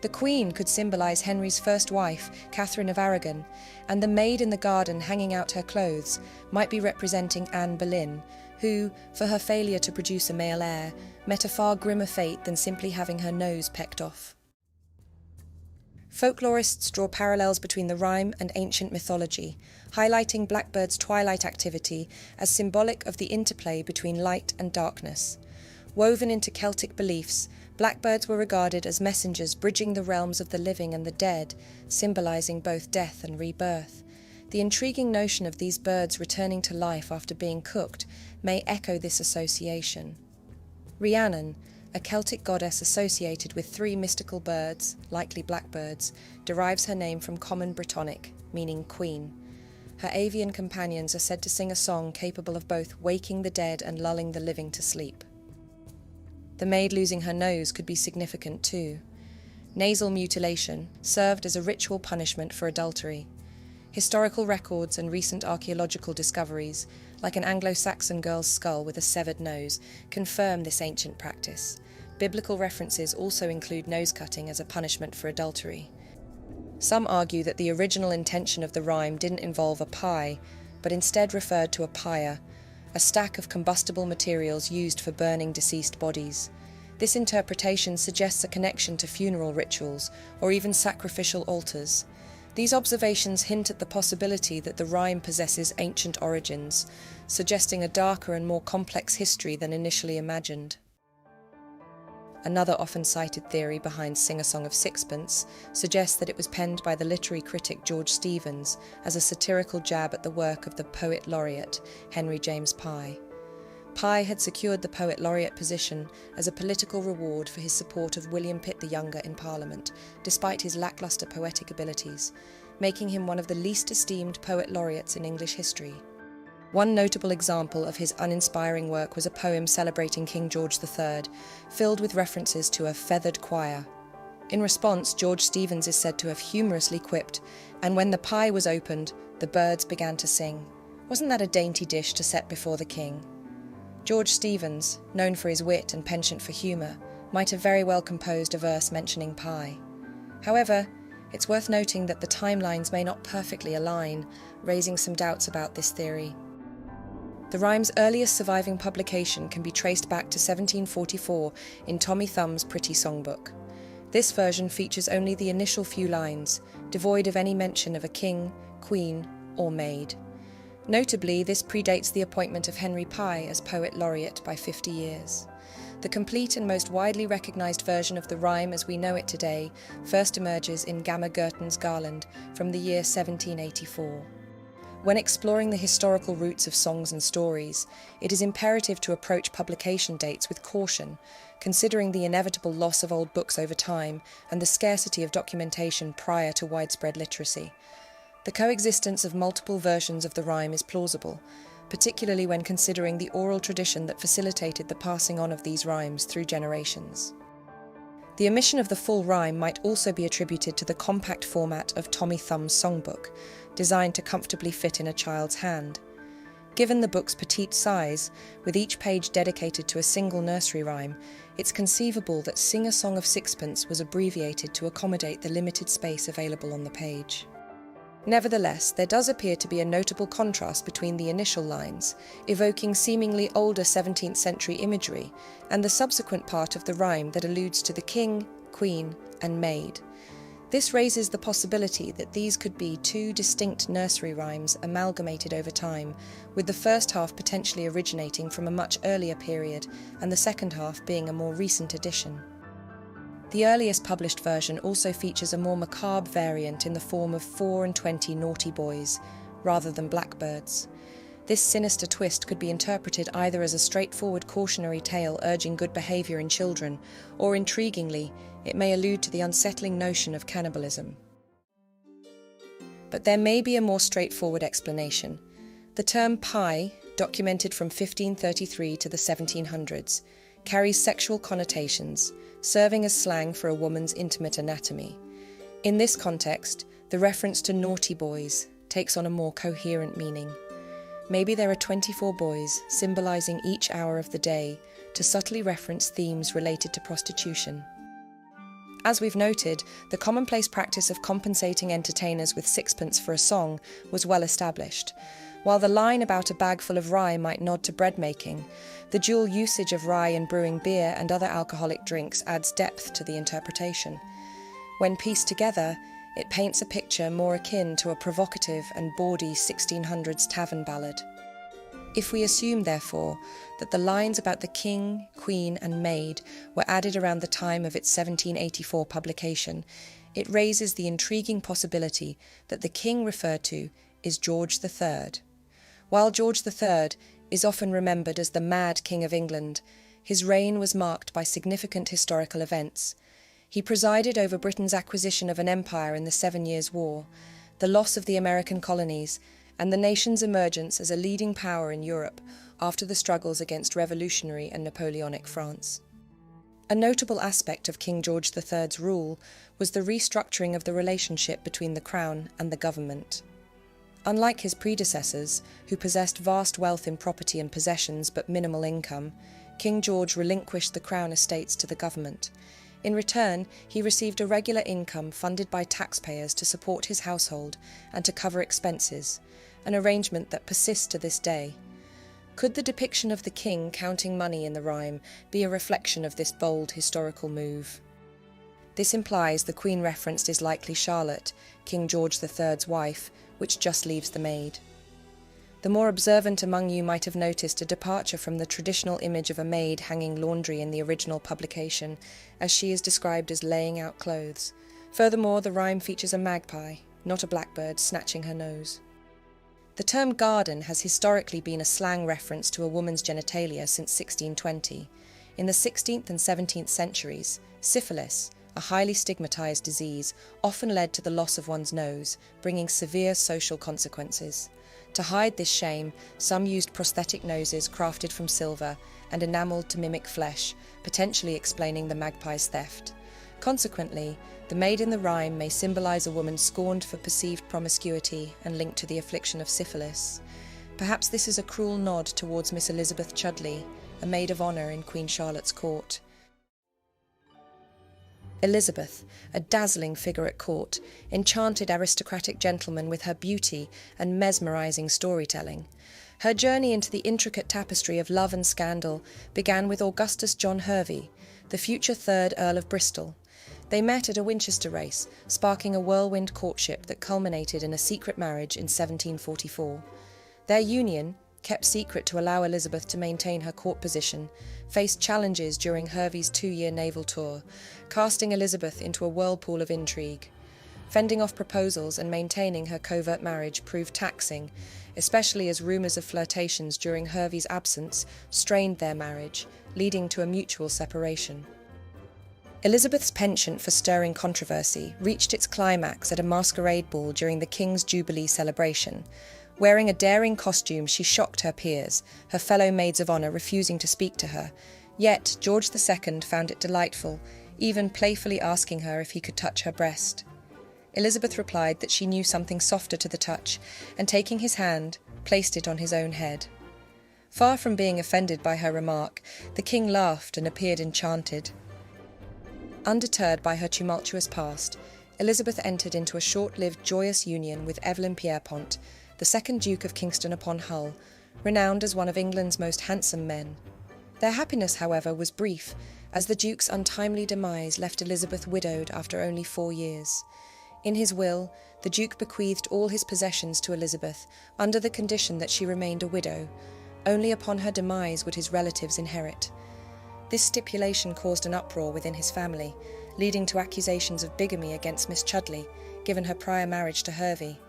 The Queen could symbolise Henry's first wife, Catherine of Aragon, and the maid in the garden hanging out her clothes might be representing Anne Boleyn, who, for her failure to produce a male heir, met a far grimmer fate than simply having her nose pecked off. Folklorists draw parallels between the rhyme and ancient mythology, highlighting blackbirds' twilight activity as symbolic of the interplay between light and darkness. Woven into Celtic beliefs, blackbirds were regarded as messengers bridging the realms of the living and the dead, symbolising both death and rebirth. The intriguing notion of these birds returning to life after being cooked may echo this association. Rhiannon, a Celtic goddess associated with 3 mystical birds, likely blackbirds, derives her name from Common Brittonic, meaning queen. Her avian companions are said to sing a song capable of both waking the dead and lulling the living to sleep. The maid losing her nose could be significant too. Nasal mutilation served as a ritual punishment for adultery. Historical records and recent archaeological discoveries, like an Anglo-Saxon girl's skull with a severed nose, confirm this ancient practice. Biblical references also include nose cutting as a punishment for adultery. Some argue that the original intention of the rhyme didn't involve a pie, but instead referred to a pyre, a stack of combustible materials used for burning deceased bodies. This interpretation suggests a connection to funeral rituals or even sacrificial altars. These observations hint at the possibility that the rhyme possesses ancient origins, suggesting a darker and more complex history than initially imagined. Another often cited theory behind Sing-a-Song of Sixpence suggests that it was penned by the literary critic George Steevens as a satirical jab at the work of the poet laureate Henry James Pye. Pye had secured the poet laureate position as a political reward for his support of William Pitt the Younger in Parliament, despite his lacklustre poetic abilities, making him one of the least esteemed poet laureates in English history. One notable example of his uninspiring work was a poem celebrating King George III, filled with references to a feathered choir. In response, George Steevens is said to have humorously quipped, "And when the pie was opened, the birds began to sing. Wasn't that a dainty dish to set before the king?" George Steevens, known for his wit and penchant for humour, might have very well composed a verse mentioning pie. However, it's worth noting that the timelines may not perfectly align, raising some doubts about this theory. The rhyme's earliest surviving publication can be traced back to 1744 in Tommy Thumb's Pretty Songbook. This version features only the initial few lines, devoid of any mention of a king, queen, or maid. Notably, this predates the appointment of Henry Pye as poet laureate by 50 years. The complete and most widely recognised version of the rhyme as we know it today first emerges in Gammer Gurton's Garland from the year 1784. When exploring the historical roots of songs and stories, it is imperative to approach publication dates with caution, considering the inevitable loss of old books over time and the scarcity of documentation prior to widespread literacy. The coexistence of multiple versions of the rhyme is plausible, particularly when considering the oral tradition that facilitated the passing on of these rhymes through generations. The omission of the full rhyme might also be attributed to the compact format of Tommy Thumb's songbook, designed to comfortably fit in a child's hand. Given the book's petite size, with each page dedicated to a single nursery rhyme, it's conceivable that Sing-a-Song of Sixpence was abbreviated to accommodate the limited space available on the page. Nevertheless, there does appear to be a notable contrast between the initial lines, evoking seemingly older 17th century imagery, and the subsequent part of the rhyme that alludes to the king, queen, and maid. This raises the possibility that these could be two distinct nursery rhymes amalgamated over time, with the first half potentially originating from a much earlier period and the second half being a more recent addition. The earliest published version also features a more macabre variant in the form of 4 and 20 naughty boys, rather than blackbirds. This sinister twist could be interpreted either as a straightforward cautionary tale urging good behaviour in children, or intriguingly, it may allude to the unsettling notion of cannibalism. But there may be a more straightforward explanation. The term pie, documented from 1533 to the 1700s, carries sexual connotations, serving as slang for a woman's intimate anatomy. In this context, the reference to naughty boys takes on a more coherent meaning. Maybe there are 24 boys, symbolising each hour of the day, to subtly reference themes related to prostitution. As we've noted, the commonplace practice of compensating entertainers with sixpence for a song was well established. While the line about a bag full of rye might nod to bread making, the dual usage of rye in brewing beer and other alcoholic drinks adds depth to the interpretation. When pieced together, it paints a picture more akin to a provocative and bawdy 1600s tavern ballad. If we assume, therefore, that the lines about the king, queen and maid were added around the time of its 1784 publication, it raises the intriguing possibility that the king referred to is George III. While George III is often remembered as the Mad King of England, his reign was marked by significant historical events. He presided over Britain's acquisition of an empire in the 7 Years' War, the loss of the American colonies, and the nation's emergence as a leading power in Europe after the struggles against revolutionary and Napoleonic France. A notable aspect of King George III's rule was the restructuring of the relationship between the Crown and the government. Unlike his predecessors, who possessed vast wealth in property and possessions but minimal income, King George relinquished the Crown estates to the government. In return, he received a regular income funded by taxpayers to support his household and to cover expenses, an arrangement that persists to this day. Could the depiction of the king counting money in the rhyme be a reflection of this bold historical move? This implies the queen referenced is likely Charlotte, King George III's wife, which just leaves the maid. The more observant among you might have noticed a departure from the traditional image of a maid hanging laundry in the original publication, as she is described as laying out clothes. Furthermore, the rhyme features a magpie, not a blackbird, snatching her nose. The term garden has historically been a slang reference to a woman's genitalia since 1620. In the 16th and 17th centuries, syphilis, a highly stigmatized disease, often led to the loss of one's nose, bringing severe social consequences. To hide this shame, some used prosthetic noses crafted from silver and enameled to mimic flesh, potentially explaining the magpie's theft. Consequently, the maid in the rhyme may symbolize a woman scorned for perceived promiscuity and linked to the affliction of syphilis. Perhaps this is a cruel nod towards Miss Elizabeth Chudleigh, a maid of honour in Queen Charlotte's court. Elizabeth, a dazzling figure at court, enchanted aristocratic gentlemen with her beauty and mesmerising storytelling. Her journey into the intricate tapestry of love and scandal began with Augustus John Hervey, the future 3rd Earl of Bristol. They met at a Winchester race, sparking a whirlwind courtship that culminated in a secret marriage in 1744. Their union, kept secret to allow Elizabeth to maintain her court position, faced challenges during Hervey's 2-year naval tour, casting Elizabeth into a whirlpool of intrigue. Fending off proposals and maintaining her covert marriage proved taxing, especially as rumours of flirtations during Hervey's absence strained their marriage, leading to a mutual separation. Elizabeth's penchant for stirring controversy reached its climax at a masquerade ball during the King's Jubilee celebration. Wearing a daring costume, she shocked her peers, her fellow maids of honour refusing to speak to her. Yet George II found it delightful, even playfully asking her if he could touch her breast. Elizabeth replied that she knew something softer to the touch, and taking his hand, placed it on his own head. Far from being offended by her remark, the king laughed and appeared enchanted. Undeterred by her tumultuous past, Elizabeth entered into a short-lived joyous union with Evelyn Pierrepont, the 2nd Duke of Kingston upon Hull, renowned as one of England's most handsome men. Their happiness, however, was brief, as the Duke's untimely demise left Elizabeth widowed after only 4 years. In his will, the Duke bequeathed all his possessions to Elizabeth, under the condition that she remained a widow. Only upon her demise would his relatives inherit. This stipulation caused an uproar within his family, leading to accusations of bigamy against Miss Chudleigh, given her prior marriage to Hervey.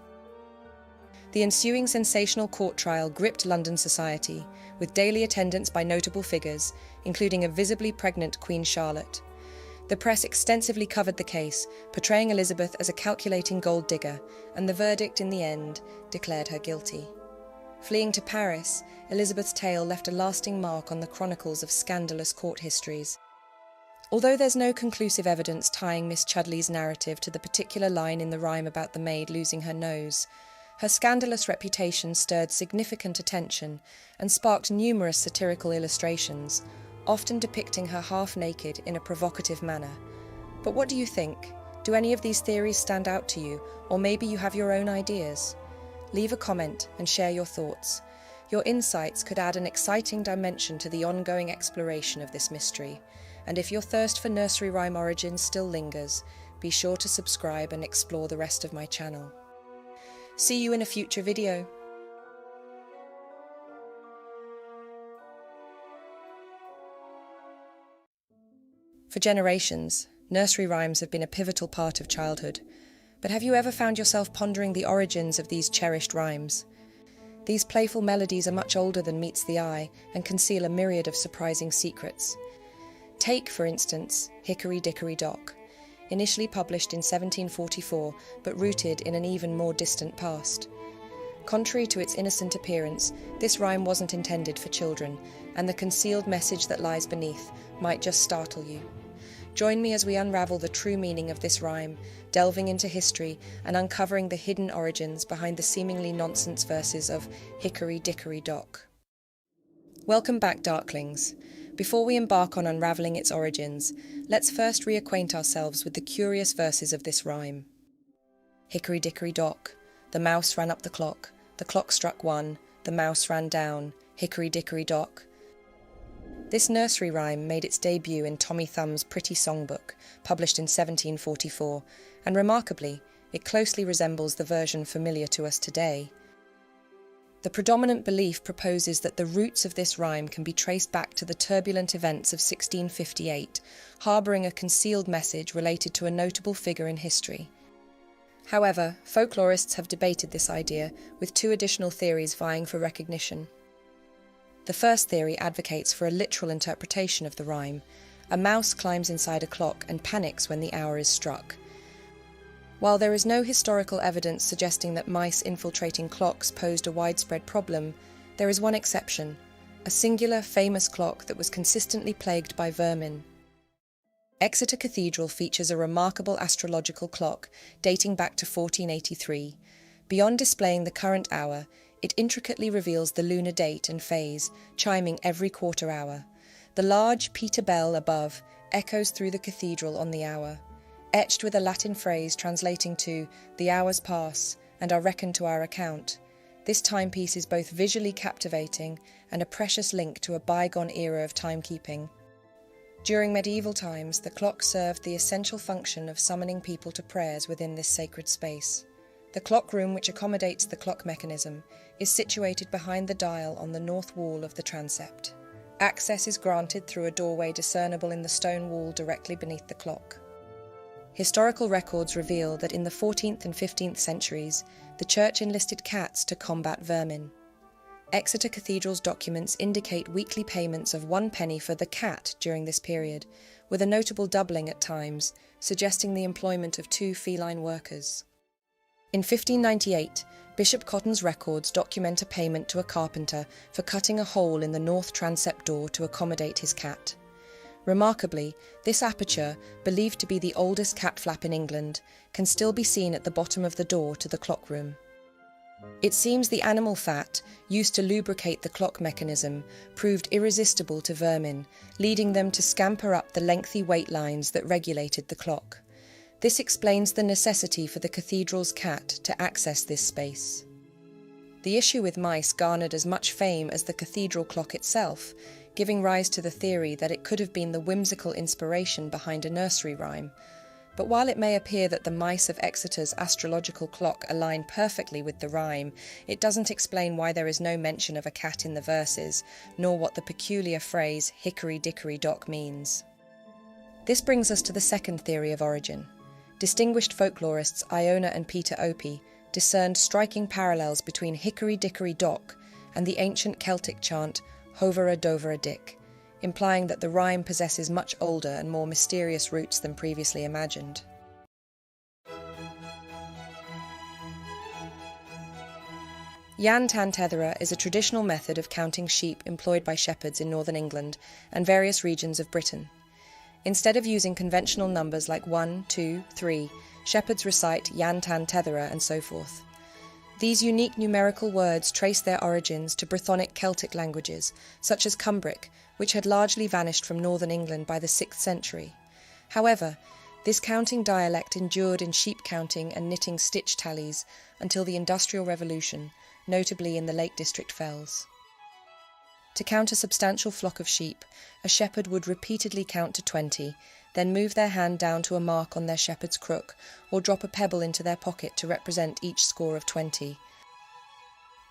The ensuing sensational court trial gripped London society, with daily attendance by notable figures, including a visibly pregnant Queen Charlotte. The press extensively covered the case, portraying Elizabeth as a calculating gold digger, and the verdict in the end declared her guilty. Fleeing to Paris, Elizabeth's tale left a lasting mark on the chronicles of scandalous court histories. Although there's no conclusive evidence tying Miss Chudleigh's narrative to the particular line in the rhyme about the maid losing her nose, her scandalous reputation stirred significant attention and sparked numerous satirical illustrations, often depicting her half-naked in a provocative manner. But what do you think? Do any of these theories stand out to you, or maybe you have your own ideas? Leave a comment and share your thoughts. Your insights could add an exciting dimension to the ongoing exploration of this mystery. And if your thirst for nursery rhyme origins still lingers, be sure to subscribe and explore the rest of my channel. See you in a future video. For generations, nursery rhymes have been a pivotal part of childhood. But have you ever found yourself pondering the origins of these cherished rhymes? These playful melodies are much older than meets the eye and conceal a myriad of surprising secrets. Take, for instance, Hickery, Dickery, Dock. Initially published in 1744, but rooted in an even more distant past. Contrary to its innocent appearance, this rhyme wasn't intended for children, and the concealed message that lies beneath might just startle you. Join me as we unravel the true meaning of this rhyme, delving into history and uncovering the hidden origins behind the seemingly nonsense verses of Hickery, Dickery, Dock. Welcome back, Darklings. Before we embark on unravelling its origins, let's first reacquaint ourselves with the curious verses of this rhyme. Hickory dickory dock, the mouse ran up the clock struck 1, the mouse ran down, Hickory Dickory Dock. This nursery rhyme made its debut in Tommy Thumb's Pretty Songbook, published in 1744, and remarkably, it closely resembles the version familiar to us today. The predominant belief proposes that the roots of this rhyme can be traced back to the turbulent events of 1658, harbouring a concealed message related to a notable figure in history. However, folklorists have debated this idea, with two additional theories vying for recognition. The first theory advocates for a literal interpretation of the rhyme. A mouse climbs inside a clock and panics when the hour is struck. While there is no historical evidence suggesting that mice infiltrating clocks posed a widespread problem, there is one exception, a singular famous clock that was consistently plagued by vermin. Exeter Cathedral features a remarkable astrological clock dating back to 1483. Beyond displaying the current hour, it intricately reveals the lunar date and phase, chiming every quarter hour. The large Peter bell above echoes through the cathedral on the hour, etched with a Latin phrase translating to "the hours pass and are reckoned to our account." This timepiece is both visually captivating and a precious link to a bygone era of timekeeping. During medieval times, the clock served the essential function of summoning people to prayers within this sacred space. The clock room, which accommodates the clock mechanism, is situated behind the dial on the north wall of the transept. Access is granted through a doorway discernible in the stone wall directly beneath the clock. Historical records reveal that in the 14th and 15th centuries, the church enlisted cats to combat vermin. Exeter Cathedral's documents indicate weekly payments of 1 penny for the cat during this period, with a notable doubling at times, suggesting the employment of 2 feline workers. In 1598, Bishop Cotton's records document a payment to a carpenter for cutting a hole in the north transept door to accommodate his cat. Remarkably, this aperture, believed to be the oldest cat flap in England, can still be seen at the bottom of the door to the clock room. It seems the animal fat, used to lubricate the clock mechanism, proved irresistible to vermin, leading them to scamper up the lengthy weight lines that regulated the clock. This explains the necessity for the cathedral's cat to access this space. The issue with mice garnered as much fame as the cathedral clock itself, giving rise to the theory that it could have been the whimsical inspiration behind a nursery rhyme. But while it may appear that the mice of Exeter's astrological clock align perfectly with the rhyme, it doesn't explain why there is no mention of a cat in the verses, nor what the peculiar phrase "Hickory Dickory Dock" means. This brings us to the second theory of origin. Distinguished folklorists Iona and Peter Opie discerned striking parallels between Hickory Dickory Dock and the ancient Celtic chant Hovera Dovera Dick, implying that the rhyme possesses much older and more mysterious roots than previously imagined. Yan Tan Tethera is a traditional method of counting sheep employed by shepherds in northern England and various regions of Britain. Instead of using conventional numbers like 1, 2, 3, shepherds recite Yan Tan Tethera and so forth. These unique numerical words trace their origins to Brythonic Celtic languages, such as Cumbric, which had largely vanished from northern England by the 6th century. However, this counting dialect endured in sheep counting and knitting stitch tallies until the Industrial Revolution, notably in the Lake District fells. To count a substantial flock of sheep, a shepherd would repeatedly count to 20, then move their hand down to a mark on their shepherd's crook, or drop a pebble into their pocket to represent each score of 20.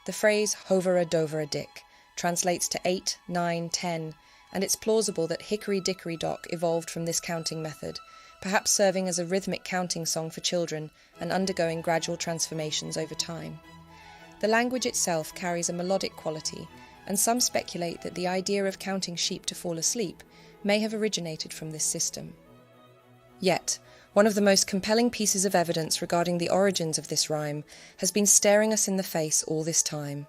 The phrase "Hovera Dovera Dick" translates to 8, 9, 10, and it's plausible that Hickory Dickory Dock evolved from this counting method, perhaps serving as a rhythmic counting song for children and undergoing gradual transformations over time. The language itself carries a melodic quality, and some speculate that the idea of counting sheep to fall asleep may have originated from this system. Yet, one of the most compelling pieces of evidence regarding the origins of this rhyme has been staring us in the face all this time.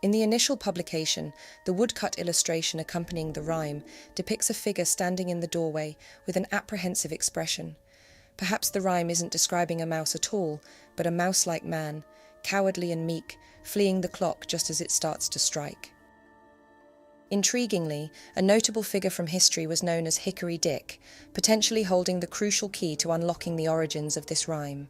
In the initial publication, the woodcut illustration accompanying the rhyme depicts a figure standing in the doorway with an apprehensive expression. Perhaps the rhyme isn't describing a mouse at all, but a mouse-like man, cowardly and meek, fleeing the clock just as it starts to strike. Intriguingly, a notable figure from history was known as Hickory Dick, potentially holding the crucial key to unlocking the origins of this rhyme.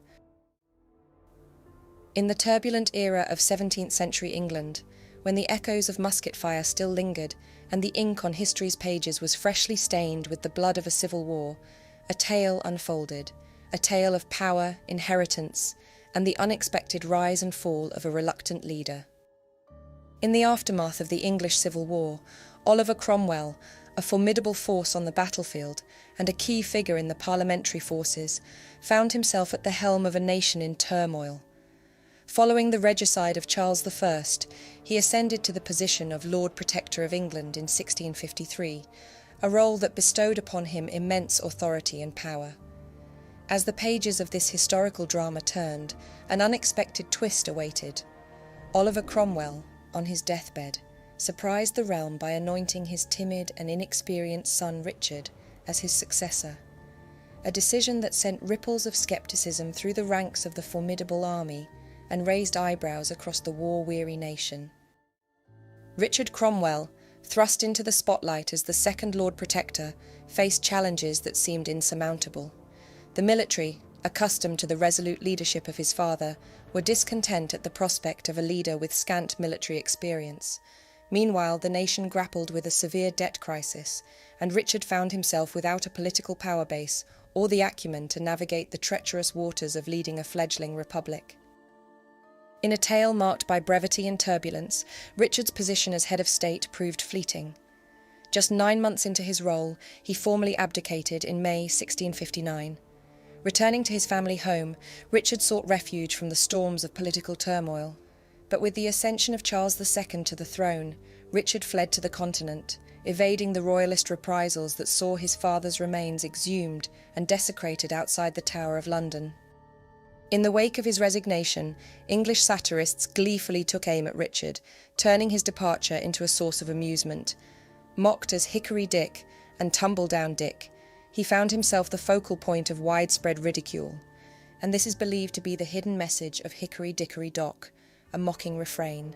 In the turbulent era of 17th century England, when the echoes of musket fire still lingered and the ink on history's pages was freshly stained with the blood of a civil war, a tale unfolded, a tale of power, inheritance, and the unexpected rise and fall of a reluctant leader. In the aftermath of the English Civil War, Oliver Cromwell, a formidable force on the battlefield and a key figure in the parliamentary forces, found himself at the helm of a nation in turmoil. Following the regicide of Charles I, he ascended to the position of Lord Protector of England in 1653, a role that bestowed upon him immense authority and power. As the pages of this historical drama turned, an unexpected twist awaited. Oliver Cromwell, on his deathbed, surprised the realm by anointing his timid and inexperienced son Richard as his successor, a decision that sent ripples of scepticism through the ranks of the formidable army and raised eyebrows across the war-weary nation. Richard Cromwell, thrust into the spotlight as the second Lord Protector, faced challenges that seemed insurmountable. The military, accustomed to the resolute leadership of his father, were discontent at the prospect of a leader with scant military experience. Meanwhile, the nation grappled with a severe debt crisis, and Richard found himself without a political power base or the acumen to navigate the treacherous waters of leading a fledgling republic. In a tale marked by brevity and turbulence, Richard's position as head of state proved fleeting. Just 9 months into his role, he formally abdicated in May 1659. Returning to his family home, Richard sought refuge from the storms of political turmoil. But with the ascension of Charles II to the throne, Richard fled to the continent, evading the royalist reprisals that saw his father's remains exhumed and desecrated outside the Tower of London. In the wake of his resignation, English satirists gleefully took aim at Richard, turning his departure into a source of amusement. Mocked as Hickery Dick and Tumbledown Dick, he found himself the focal point of widespread ridicule, and this is believed to be the hidden message of Hickory Dickory Dock, a mocking refrain,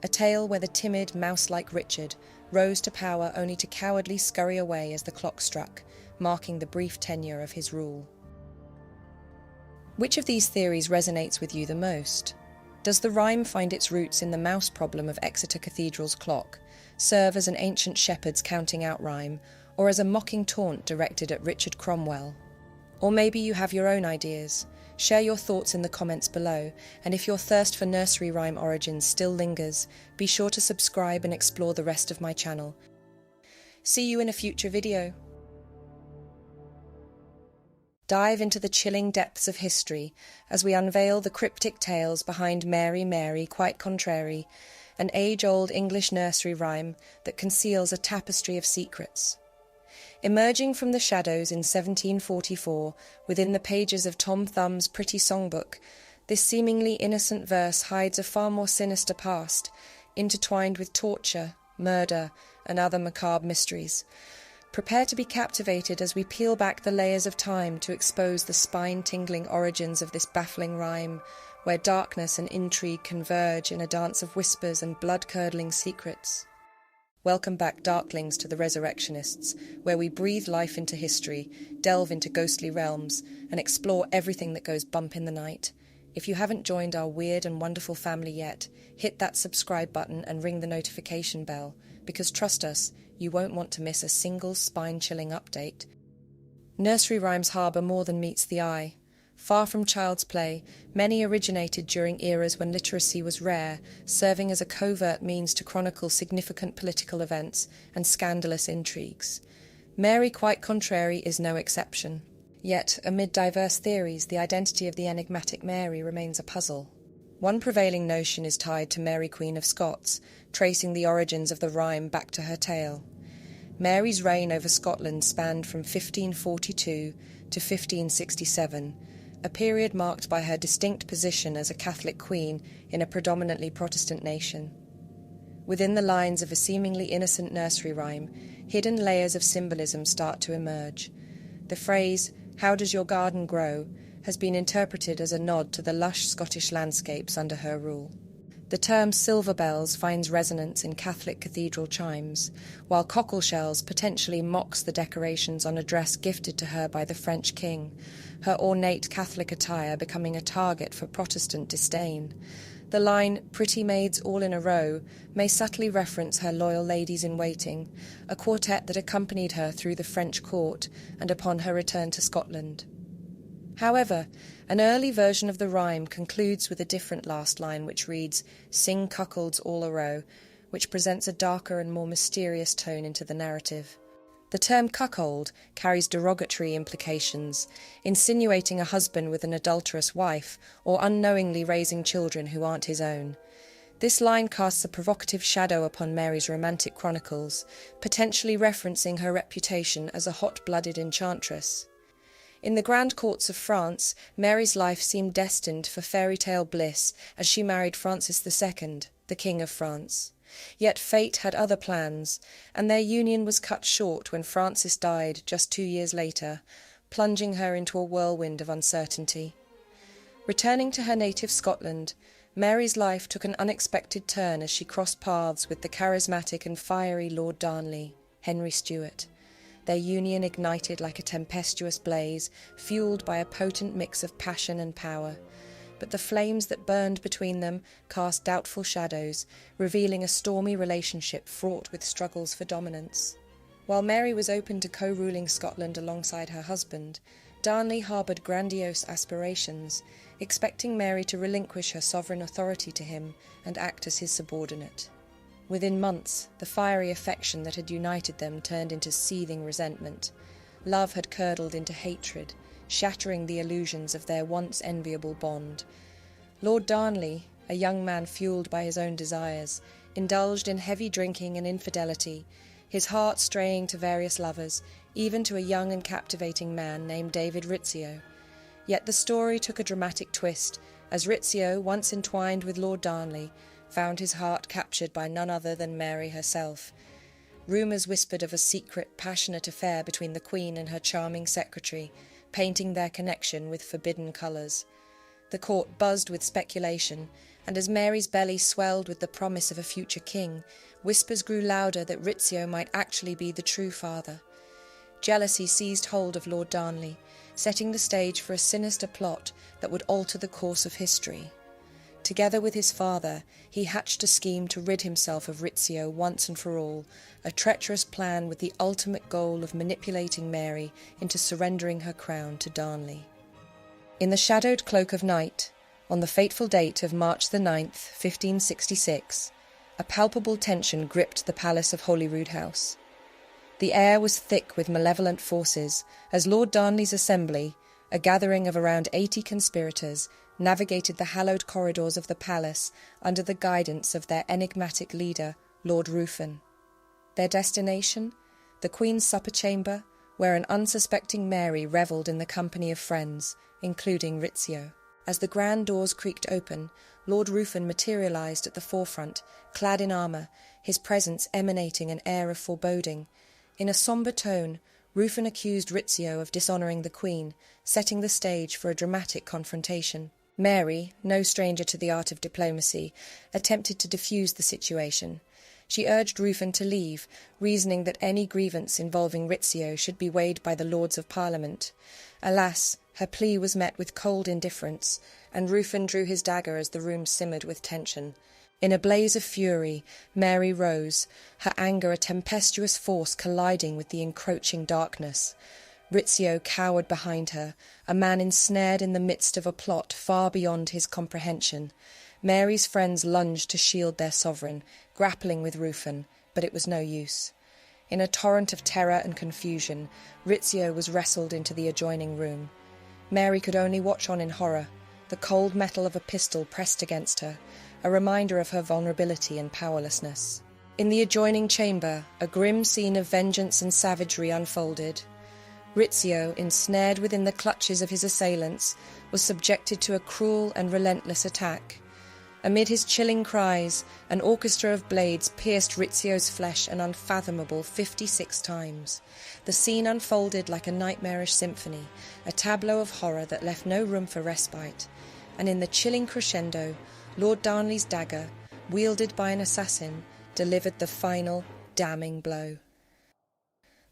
a tale where the timid, mouse-like Richard rose to power only to cowardly scurry away as the clock struck, marking the brief tenure of his rule. Which of these theories resonates with you the most? Does the rhyme find its roots in the mouse problem of Exeter Cathedral's clock, serve as an ancient shepherd's counting out rhyme, or as a mocking taunt directed at Richard Cromwell? Or maybe you have your own ideas. Share your thoughts in the comments below, and if your thirst for nursery rhyme origins still lingers, be sure to subscribe and explore the rest of my channel. See you in a future video. Dive into the chilling depths of history as we unveil the cryptic tales behind Mary, Mary, Quite Contrary, an age-old English nursery rhyme that conceals a tapestry of secrets. Emerging from the shadows in 1744, within the pages of Tom Thumb's pretty songbook, this seemingly innocent verse hides a far more sinister past, intertwined with torture, murder, and other macabre mysteries. Prepare to be captivated as we peel back the layers of time to expose the spine-tingling origins of this baffling rhyme, where darkness and intrigue converge in a dance of whispers and blood-curdling secrets. Welcome back, Darklings, to the Resurrectionists, where we breathe life into history, delve into ghostly realms, and explore everything that goes bump in the night. If you haven't joined our weird and wonderful family yet, hit that subscribe button and ring the notification bell, because trust us, you won't want to miss a single spine-chilling update. Nursery rhymes harbour more than meets the eye. Far from child's play, many originated during eras when literacy was rare, serving as a covert means to chronicle significant political events and scandalous intrigues. Mary Quite Contrary is no exception. Yet, amid diverse theories, the identity of the enigmatic Mary remains a puzzle. One prevailing notion is tied to Mary Queen of Scots, tracing the origins of the rhyme back to her tale. Mary's reign over Scotland spanned from 1542 to 1567, a period marked by her distinct position as a Catholic queen in a predominantly Protestant nation. Within the lines of a seemingly innocent nursery rhyme, hidden layers of symbolism start to emerge. The phrase, "How does your garden grow?" has been interpreted as a nod to the lush Scottish landscapes under her rule. The term silver bells finds resonance in Catholic cathedral chimes, while cockleshells potentially mocks the decorations on a dress gifted to her by the French king, her ornate Catholic attire becoming a target for Protestant disdain. The The line, "Pretty maids all in a row," may subtly reference her loyal ladies-in-waiting, a quartet that accompanied her through the French court and upon her return to Scotland. However, an early version of the rhyme concludes with a different last line which reads, "Sing cuckolds all a row," which presents a darker and more mysterious tone into the narrative. The term cuckold carries derogatory implications, insinuating a husband with an adulterous wife or unknowingly raising children who aren't his own. This line casts a provocative shadow upon Mary's romantic chronicles, potentially referencing her reputation as a hot-blooded enchantress. In the grand courts of France, Mary's life seemed destined for fairy tale bliss as she married Francis II, the King of France. Yet fate had other plans, and their union was cut short when Francis died just 2 years later, plunging her into a whirlwind of uncertainty. Returning to her native Scotland, Mary's life took an unexpected turn as she crossed paths with the charismatic and fiery Lord Darnley, Henry Stuart. Their union ignited like a tempestuous blaze, fueled by a potent mix of passion and power. But the flames that burned between them cast doubtful shadows, revealing a stormy relationship fraught with struggles for dominance. While Mary was open to co-ruling Scotland alongside her husband, Darnley harboured grandiose aspirations, expecting Mary to relinquish her sovereign authority to him and act as his subordinate. Within months, the fiery affection that had united them turned into seething resentment. Love had curdled into hatred, shattering the illusions of their once enviable bond. Lord Darnley, a young man fueled by his own desires, indulged in heavy drinking and infidelity, his heart straying to various lovers, even to a young and captivating man named David Rizzio. Yet the story took a dramatic twist, as Rizzio, once entwined with Lord Darnley, found his heart captured by none other than Mary herself. Rumours whispered of a secret, passionate affair between the Queen and her charming secretary, painting their connection with forbidden colours. The court buzzed with speculation, and as Mary's belly swelled with the promise of a future king, whispers grew louder that Rizzio might actually be the true father. Jealousy seized hold of Lord Darnley, setting the stage for a sinister plot that would alter the course of history. Together with his father, he hatched a scheme to rid himself of Rizzio once and for all, a treacherous plan with the ultimate goal of manipulating Mary into surrendering her crown to Darnley. In the shadowed cloak of night, on the fateful date of March the 9th, 1566, a palpable tension gripped the palace of Holyrood House. The air was thick with malevolent forces as Lord Darnley's assembly, a gathering of around 80 conspirators, navigated the hallowed corridors of the palace under the guidance of their enigmatic leader, Lord Ruthven. Their destination? The Queen's supper chamber, where an unsuspecting Mary revelled in the company of friends, including Rizzio. As the grand doors creaked open, Lord Ruthven materialised at the forefront, clad in armour, his presence emanating an air of foreboding. In a sombre tone, Ruthven accused Rizzio of dishonouring the Queen, setting the stage for a dramatic confrontation. Mary, no stranger to the art of diplomacy, attempted to defuse the situation. She urged Ruthven to leave, reasoning that any grievance involving Rizzio should be weighed by the Lords of Parliament. Alas, her plea was met with cold indifference, and Ruthven drew his dagger as the room simmered with tension. In a blaze of fury, Mary rose, her anger a tempestuous force colliding with the encroaching darkness. Rizzio cowered behind her, a man ensnared in the midst of a plot far beyond his comprehension. Mary's friends lunged to shield their sovereign, grappling with Ruthven, but it was no use. In a torrent of terror and confusion, Rizzio was wrestled into the adjoining room. Mary could only watch on in horror, the cold metal of a pistol pressed against her, a reminder of her vulnerability and powerlessness. In the adjoining chamber, a grim scene of vengeance and savagery unfolded. Rizzio, ensnared within the clutches of his assailants, was subjected to a cruel and relentless attack. Amid his chilling cries, an orchestra of blades pierced Rizzio's flesh an unfathomable 56 times. The scene unfolded like a nightmarish symphony, a tableau of horror that left no room for respite. And in the chilling crescendo, Lord Darnley's dagger, wielded by an assassin, delivered the final, damning blow.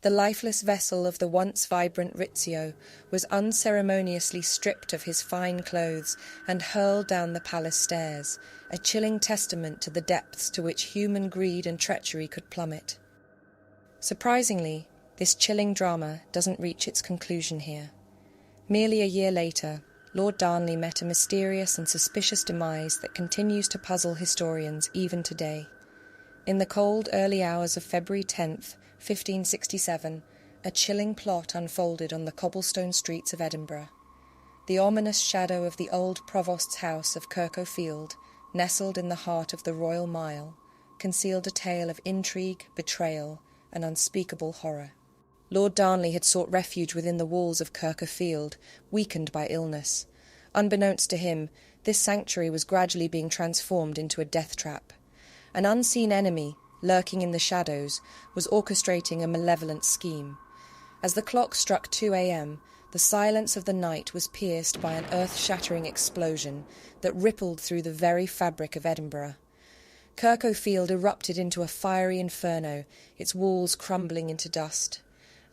The lifeless vessel of the once vibrant Rizzio was unceremoniously stripped of his fine clothes and hurled down the palace stairs, a chilling testament to the depths to which human greed and treachery could plummet. Surprisingly, this chilling drama doesn't reach its conclusion here. Merely a year later, Lord Darnley met a mysterious and suspicious demise that continues to puzzle historians even today. In the cold early hours of February 10th, 1567, a chilling plot unfolded on the cobblestone streets of Edinburgh. The ominous shadow of the old provost's house of Kirkhofield, nestled in the heart of the Royal Mile, concealed a tale of intrigue, betrayal, and unspeakable horror. Lord Darnley had sought refuge within the walls of Kirkhofield, weakened by illness. Unbeknownst to him, this sanctuary was gradually being transformed into a death trap. An unseen enemy, lurking in the shadows, was orchestrating a malevolent scheme. As the clock struck 2 a.m., the silence of the night was pierced by an earth-shattering explosion that rippled through the very fabric of Edinburgh. Kirkhofield erupted into a fiery inferno, its walls crumbling into dust.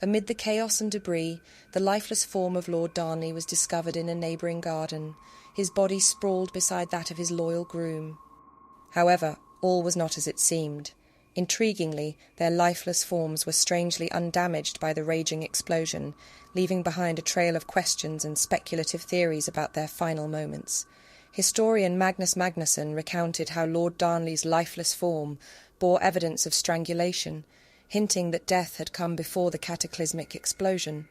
Amid the chaos and debris, the lifeless form of Lord Darnley was discovered in a neighbouring garden, his body sprawled beside that of his loyal groom. However, all was not as it seemed. Intriguingly, their lifeless forms were strangely undamaged by the raging explosion, leaving behind a trail of questions and speculative theories about their final moments. Historian Magnus Magnusson recounted how Lord Darnley's lifeless form bore evidence of strangulation, hinting that death had come before the cataclysmic explosion.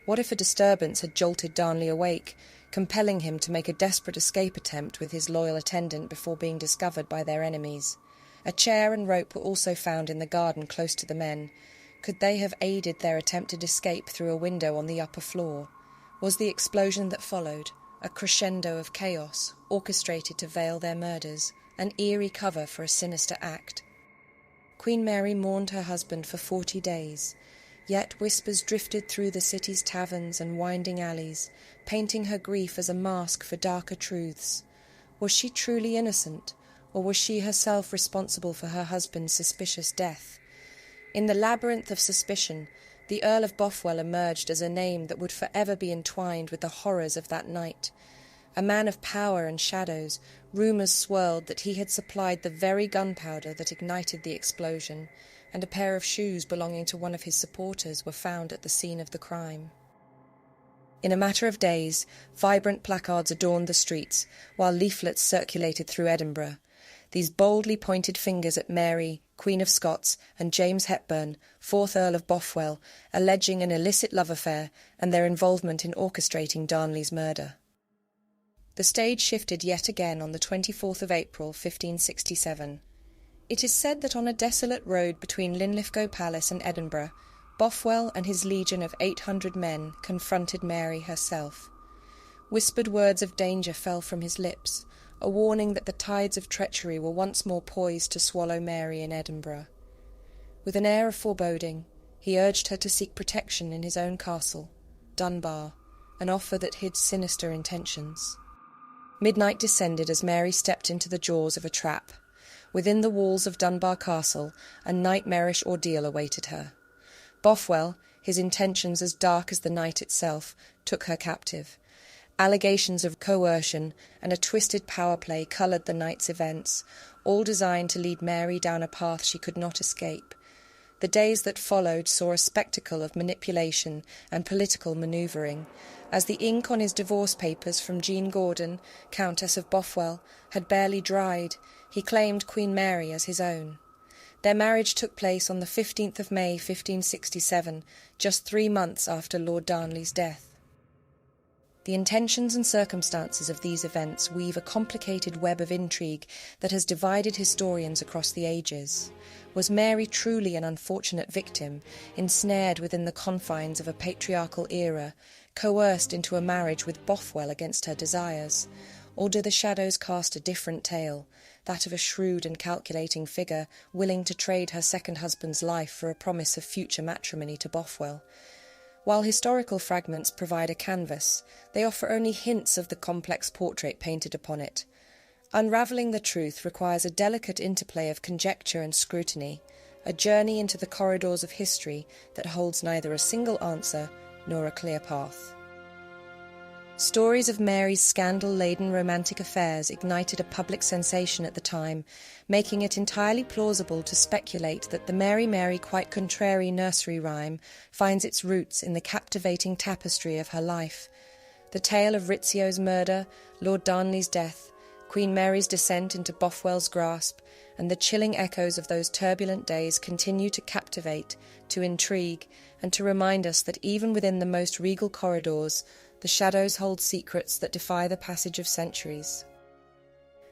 What if a disturbance had jolted Darnley awake, compelling him to make a desperate escape attempt with his loyal attendant before being discovered by their enemies? A chair and rope were also found in the garden close to the men. Could they have aided their attempted escape through a window on the upper floor? Was the explosion that followed a crescendo of chaos orchestrated to veil their murders, an eerie cover for a sinister act? Queen Mary mourned her husband for 40 days, yet whispers drifted through the city's taverns and winding alleys, painting her grief as a mask for darker truths. Was she truly innocent, or was she herself responsible for her husband's suspicious death? In the labyrinth of suspicion, the Earl of Bothwell emerged as a name that would forever be entwined with the horrors of that night. A man of power and shadows, rumours swirled that he had supplied the very gunpowder that ignited the explosion, and a pair of shoes belonging to one of his supporters were found at the scene of the crime. In a matter of days, vibrant placards adorned the streets, while leaflets circulated through Edinburgh. These boldly pointed fingers at Mary, Queen of Scots, and James Hepburn, 4th Earl of Bothwell, alleging an illicit love affair and their involvement in orchestrating Darnley's murder. The stage shifted yet again on the 24th of April, 1567. It is said that on a desolate road between Linlithgow Palace and Edinburgh, Bothwell and his legion of 800 men confronted Mary herself. Whispered words of danger fell from his lips, a warning that the tides of treachery were once more poised to swallow Mary in Edinburgh. With an air of foreboding, he urged her to seek protection in his own castle, Dunbar, an offer that hid sinister intentions. Midnight descended as Mary stepped into the jaws of a trap. Within the walls of Dunbar Castle, a nightmarish ordeal awaited her. Bothwell, his intentions as dark as the night itself, took her captive. Allegations of coercion and a twisted power play coloured the night's events, all designed to lead Mary down a path she could not escape. The days that followed saw a spectacle of manipulation and political manoeuvring. As the ink on his divorce papers from Jean Gordon, Countess of Bothwell, had barely dried, he claimed Queen Mary as his own. Their marriage took place on the 15th of May, 1567, just 3 months after Lord Darnley's death. The intentions and circumstances of these events weave a complicated web of intrigue that has divided historians across the ages. Was Mary truly an unfortunate victim, ensnared within the confines of a patriarchal era, coerced into a marriage with Bothwell against her desires? Or do the shadows cast a different tale, that of a shrewd and calculating figure willing to trade her second husband's life for a promise of future matrimony to Bothwell? While historical fragments provide a canvas, they offer only hints of the complex portrait painted upon it. Unravelling the truth requires a delicate interplay of conjecture and scrutiny, a journey into the corridors of history that holds neither a single answer nor a clear path. Stories of Mary's scandal-laden romantic affairs ignited a public sensation at the time, making it entirely plausible to speculate that the Mary, Mary, quite contrary nursery rhyme finds its roots in the captivating tapestry of her life. The tale of Rizzio's murder, Lord Darnley's death, Queen Mary's descent into Bothwell's grasp, and the chilling echoes of those turbulent days continue to captivate, to intrigue, and to remind us that even within the most regal corridors, the shadows hold secrets that defy the passage of centuries.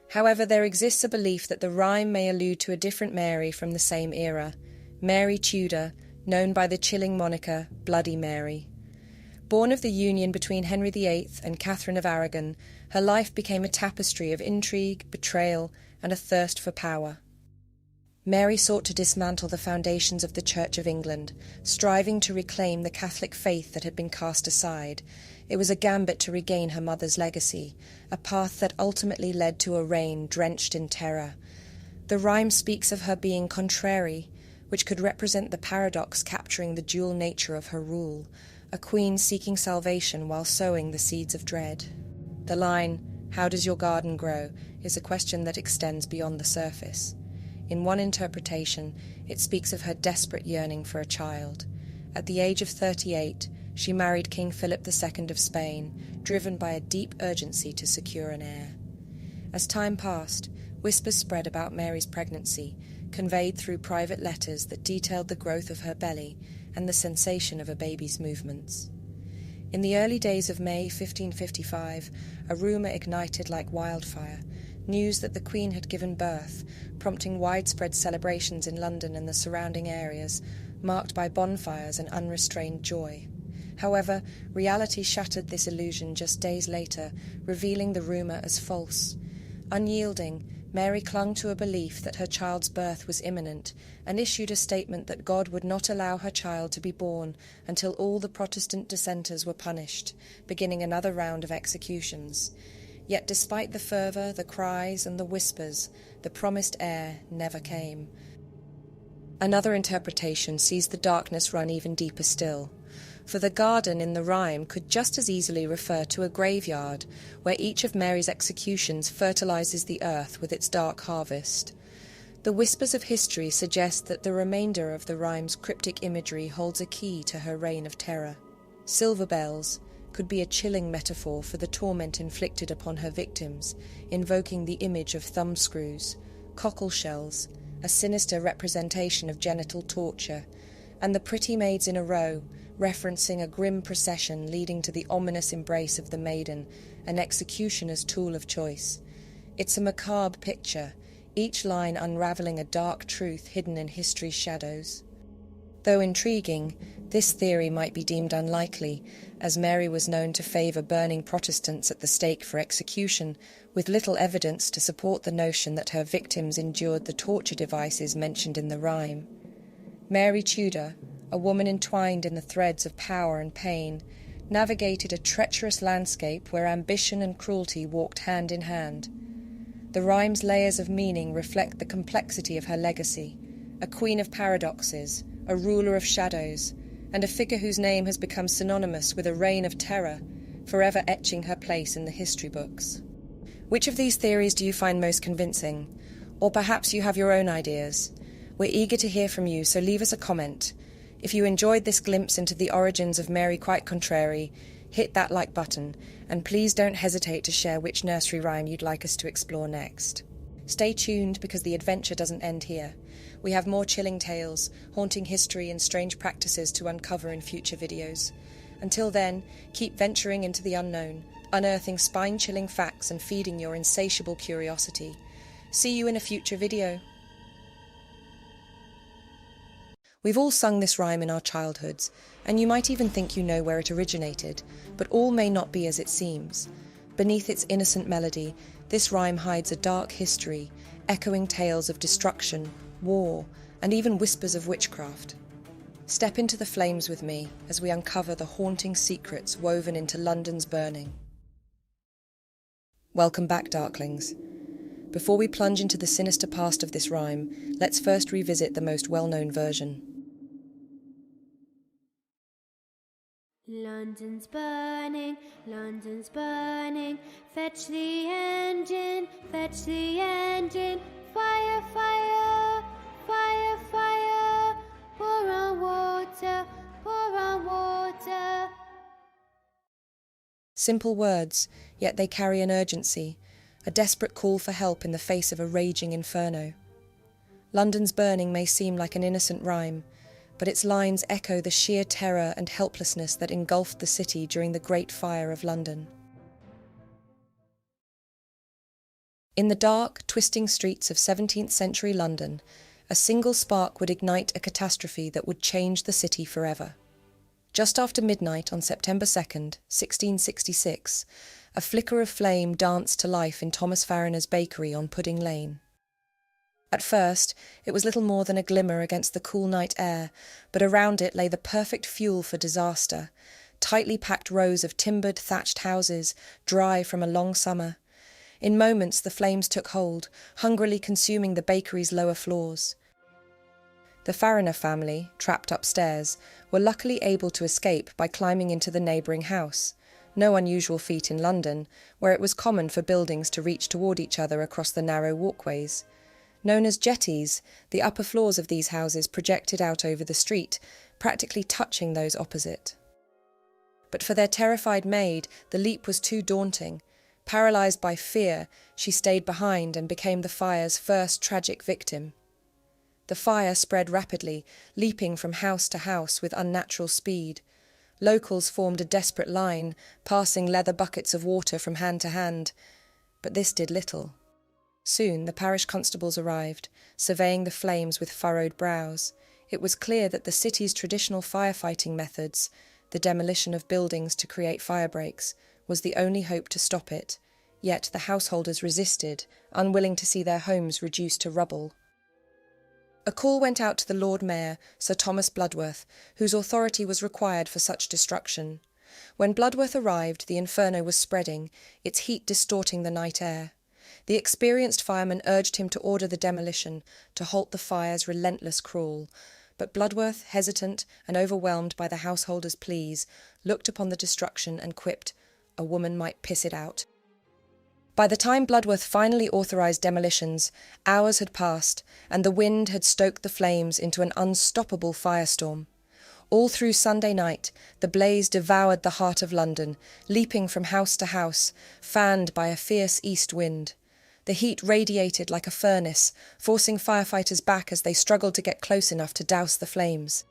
However, there exists a belief that the rhyme may allude to a different Mary from the same era, Mary Tudor, known by the chilling moniker Bloody Mary. Born of the union between Henry VIII and Catherine of Aragon, her life became a tapestry of intrigue, betrayal, and a thirst for power. Mary sought to dismantle the foundations of the Church of England, striving to reclaim the Catholic faith that had been cast aside. It was a gambit to regain her mother's legacy, a path that ultimately led to a reign drenched in terror. The rhyme speaks of her being contrary, which could represent the paradox capturing the dual nature of her rule, a queen seeking salvation while sowing the seeds of dread. The line, "How does your garden grow?" is a question that extends beyond the surface. In one interpretation, it speaks of her desperate yearning for a child. At the age of 38, she married King Philip II of Spain, driven by a deep urgency to secure an heir. As time passed, whispers spread about Mary's pregnancy, conveyed through private letters that detailed the growth of her belly and the sensation of a baby's movements. In the early days of May 1555, a rumour ignited like wildfire, news that the Queen had given birth, prompting widespread celebrations in London and the surrounding areas, marked by bonfires and unrestrained joy. However, reality shattered this illusion just days later, revealing the rumour as false. Unyielding, Mary clung to a belief that her child's birth was imminent and issued a statement that God would not allow her child to be born until all the Protestant dissenters were punished, beginning another round of executions. Yet despite the fervour, the cries and the whispers, the promised heir never came. Another interpretation sees the darkness run even deeper still, for the garden in the rhyme could just as easily refer to a graveyard, where each of Mary's executions fertilises the earth with its dark harvest. The whispers of history suggest that the remainder of the rhyme's cryptic imagery holds a key to her reign of terror. Silver bells could be a chilling metaphor for the torment inflicted upon her victims, invoking the image of thumbscrews, cockle shells, a sinister representation of genital torture, and the pretty maids in a row, referencing a grim procession leading to the ominous embrace of the maiden, an executioner's tool of choice. It's a macabre picture, each line unravelling a dark truth hidden in history's shadows. Though intriguing, this theory might be deemed unlikely, as Mary was known to favour burning Protestants at the stake for execution, with little evidence to support the notion that her victims endured the torture devices mentioned in the rhyme. Mary Tudor, a woman entwined in the threads of power and pain, navigated a treacherous landscape where ambition and cruelty walked hand in hand. The rhyme's layers of meaning reflect the complexity of her legacy, a queen of paradoxes, a ruler of shadows, and a figure whose name has become synonymous with a reign of terror, forever etching her place in the history books. Which of these theories do you find most convincing? Or perhaps you have your own ideas? We're eager to hear from you, so leave us a comment. If you enjoyed this glimpse into the origins of Mary Quite Contrary, hit that like button, and please don't hesitate to share which nursery rhyme you'd like us to explore next. Stay tuned, because the adventure doesn't end here. We have more chilling tales, haunting history and strange practices to uncover in future videos. Until then, keep venturing into the unknown, unearthing spine-chilling facts and feeding your insatiable curiosity. See you in a future video. We've all sung this rhyme in our childhoods, and you might even think you know where it originated, but all may not be as it seems. Beneath its innocent melody, this rhyme hides a dark history, echoing tales of destruction, war, and even whispers of witchcraft. Step into the flames with me as we uncover the haunting secrets woven into London's burning. Welcome back, Darklings. Before we plunge into the sinister past of this rhyme, let's first revisit the most well-known version. London's burning, fetch the engine, fire, fire, fire, fire, pour on water, pour on water. Simple words, yet they carry an urgency, a desperate call for help in the face of a raging inferno. London's burning may seem like an innocent rhyme, but its lines echo the sheer terror and helplessness that engulfed the city during the Great Fire of London. In the dark, twisting streets of 17th century London, a single spark would ignite a catastrophe that would change the city forever. Just after midnight on September 2nd, 1666, a flicker of flame danced to life in Thomas Farriner's bakery on Pudding Lane. At first, it was little more than a glimmer against the cool night air, but around it lay the perfect fuel for disaster, tightly packed rows of timbered, thatched houses, dry from a long summer. In moments, the flames took hold, hungrily consuming the bakery's lower floors. The Farriner family, trapped upstairs, were luckily able to escape by climbing into the neighbouring house, no unusual feat in London, where it was common for buildings to reach toward each other across the narrow walkways. Known as jetties, the upper floors of these houses projected out over the street, practically touching those opposite. But for their terrified maid, the leap was too daunting. Paralysed by fear, she stayed behind and became the fire's first tragic victim. The fire spread rapidly, leaping from house to house with unnatural speed. Locals formed a desperate line, passing leather buckets of water from hand to hand. But this did little. Soon the parish constables arrived, surveying the flames with furrowed brows. It was clear that the city's traditional firefighting methods, the demolition of buildings to create fire breaks, was the only hope to stop it. Yet the householders resisted, unwilling to see their homes reduced to rubble. A call went out to the Lord Mayor, Sir Thomas Bloodworth, whose authority was required for such destruction. When Bloodworth arrived, the inferno was spreading, its heat distorting the night air. The experienced fireman urged him to order the demolition, to halt the fire's relentless crawl, but Bloodworth, hesitant and overwhelmed by the householders' pleas, looked upon the destruction and quipped, "A woman might piss it out." By the time Bloodworth finally authorised demolitions, hours had passed, and the wind had stoked the flames into an unstoppable firestorm. All through Sunday night, the blaze devoured the heart of London, leaping from house to house, fanned by a fierce east wind. The heat radiated like a furnace, forcing firefighters back as they struggled to get close enough to douse the flames.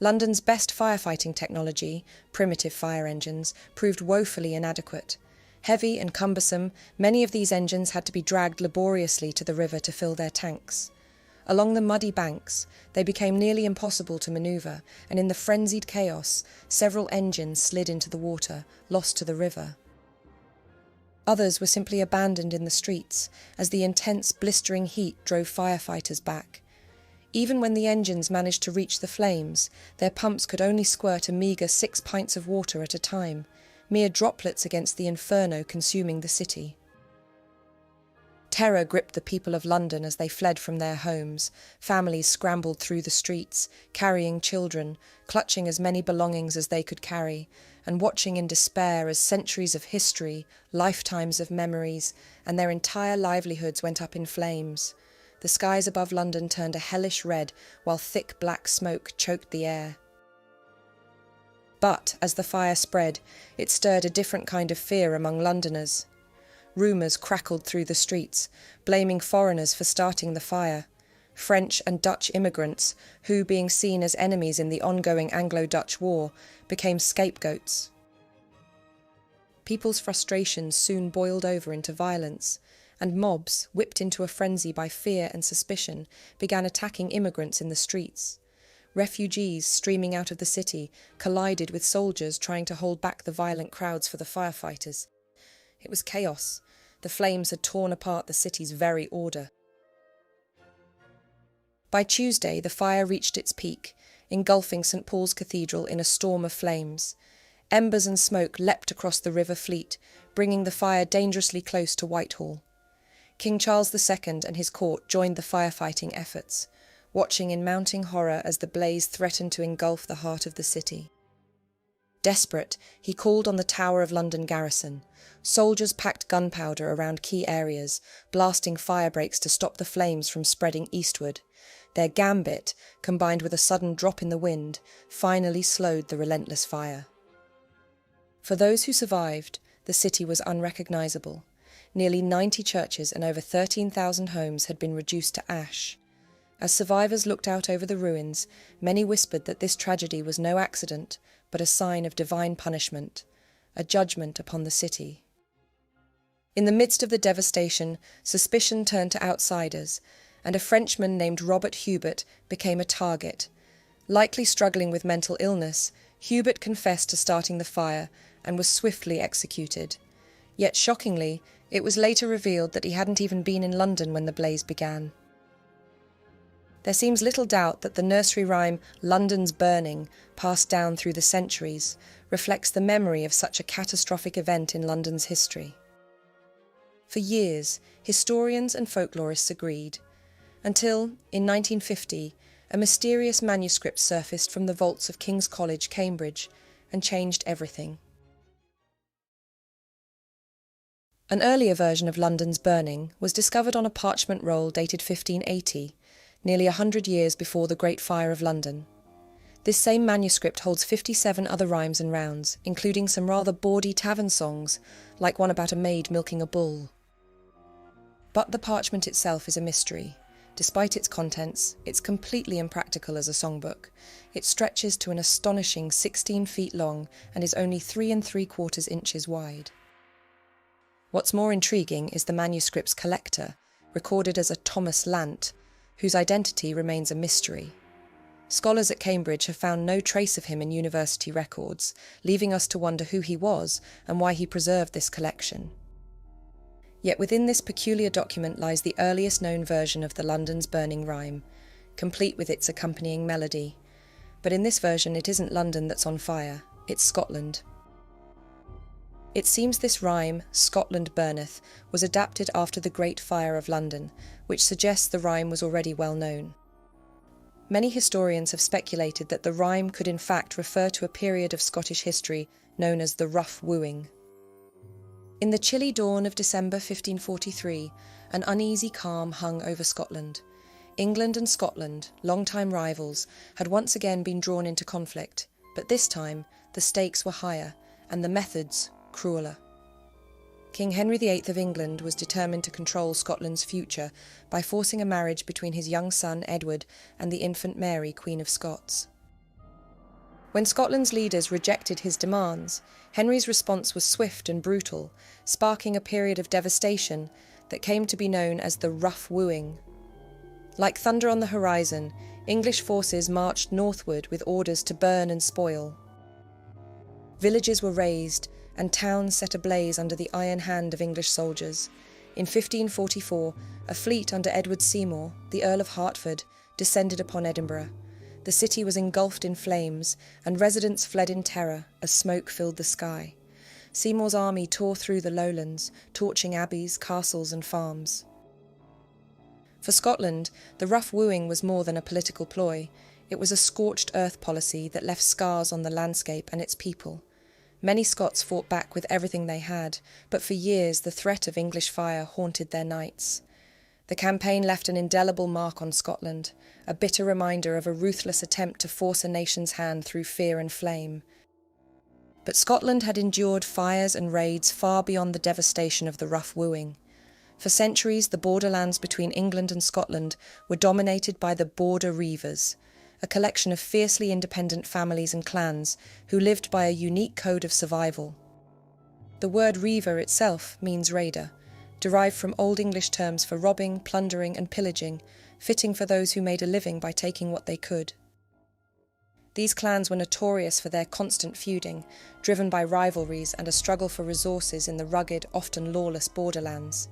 London's best firefighting technology, primitive fire engines, proved woefully inadequate. Heavy and cumbersome, many of these engines had to be dragged laboriously to the river to fill their tanks. Along the muddy banks, they became nearly impossible to manoeuvre, and in the frenzied chaos, several engines slid into the water, lost to the river. Others were simply abandoned in the streets, as the intense, blistering heat drove firefighters back. Even when the engines managed to reach the flames, their pumps could only squirt a meagre 6 pints of water at a time, mere droplets against the inferno consuming the city. Terror gripped the people of London as they fled from their homes. Families scrambled through the streets, carrying children, clutching as many belongings as they could carry, and watching in despair as centuries of history, lifetimes of memories, and their entire livelihoods went up in flames. The skies above London turned a hellish red, while thick black smoke choked the air. But, as the fire spread, it stirred a different kind of fear among Londoners. Rumours crackled through the streets, blaming foreigners for starting the fire. French and Dutch immigrants, who, being seen as enemies in the ongoing Anglo-Dutch War, became scapegoats. People's frustrations soon boiled over into violence, and mobs, whipped into a frenzy by fear and suspicion, began attacking immigrants in the streets. Refugees streaming out of the city collided with soldiers trying to hold back the violent crowds for the firefighters. It was chaos. The flames had torn apart the city's very order. By Tuesday, the fire reached its peak, engulfing St. Paul's Cathedral in a storm of flames. Embers and smoke leapt across the River Fleet, bringing the fire dangerously close to Whitehall. King Charles II and his court joined the firefighting efforts, watching in mounting horror as the blaze threatened to engulf the heart of the city. Desperate, he called on the Tower of London garrison. Soldiers packed gunpowder around key areas, blasting firebreaks to stop the flames from spreading eastward. Their gambit, combined with a sudden drop in the wind, finally slowed the relentless fire. For those who survived, the city was unrecognisable. Nearly 90 churches and over 13,000 homes had been reduced to ash. As survivors looked out over the ruins, many whispered that this tragedy was no accident, but a sign of divine punishment, a judgment upon the city. In the midst of the devastation, suspicion turned to outsiders, and a Frenchman named Robert Hubert became a target. Likely struggling with mental illness, Hubert confessed to starting the fire and was swiftly executed. Yet shockingly, it was later revealed that he hadn't even been in London when the blaze began. There seems little doubt that the nursery rhyme "London's burning," passed down through the centuries, reflects the memory of such a catastrophic event in London's history. For years, historians and folklorists agreed, until, in 1950, a mysterious manuscript surfaced from the vaults of King's College, Cambridge, and changed everything. An earlier version of London's burning was discovered on a parchment roll dated 1580, nearly 100 years before the Great Fire of London. This same manuscript holds 57 other rhymes and rounds, including some rather bawdy tavern songs, like one about a maid milking a bull. But the parchment itself is a mystery. Despite its contents, it's completely impractical as a songbook. It stretches to an astonishing 16 feet long and is only 3 3/4 inches wide. What's more intriguing is the manuscript's collector, recorded as a Thomas Lant, whose identity remains a mystery. Scholars at Cambridge have found no trace of him in university records, leaving us to wonder who he was and why he preserved this collection. Yet within this peculiar document lies the earliest known version of the London's burning rhyme, complete with its accompanying melody. But in this version it isn't London that's on fire, it's Scotland. It seems this rhyme, "Scotland burneth," was adapted after the Great Fire of London, which suggests the rhyme was already well known. Many historians have speculated that the rhyme could in fact refer to a period of Scottish history known as the Rough Wooing. In the chilly dawn of December 1543, an uneasy calm hung over Scotland. England and Scotland, long-time rivals, had once again been drawn into conflict, but this time the stakes were higher and the methods crueler. King Henry VIII of England was determined to control Scotland's future by forcing a marriage between his young son Edward and the infant Mary, Queen of Scots. When Scotland's leaders rejected his demands, Henry's response was swift and brutal, sparking a period of devastation that came to be known as the Rough Wooing. Like thunder on the horizon, English forces marched northward with orders to burn and spoil. Villages were razed, and towns set ablaze under the iron hand of English soldiers. In 1544, a fleet under Edward Seymour, the Earl of Hertford, descended upon Edinburgh. The city was engulfed in flames, and residents fled in terror as smoke filled the sky. Seymour's army tore through the lowlands, torching abbeys, castles and farms. For Scotland, the Rough Wooing was more than a political ploy. It was a scorched earth policy that left scars on the landscape and its people. Many Scots fought back with everything they had, but for years the threat of English fire haunted their nights. The campaign left an indelible mark on Scotland, a bitter reminder of a ruthless attempt to force a nation's hand through fear and flame. But Scotland had endured fires and raids far beyond the devastation of the Rough Wooing. For centuries, the borderlands between England and Scotland were dominated by the Border Reivers, a collection of fiercely independent families and clans who lived by a unique code of survival. The word reiver itself means raider, derived from Old English terms for robbing, plundering and pillaging, fitting for those who made a living by taking what they could. These clans were notorious for their constant feuding, driven by rivalries and a struggle for resources in the rugged, often lawless borderlands.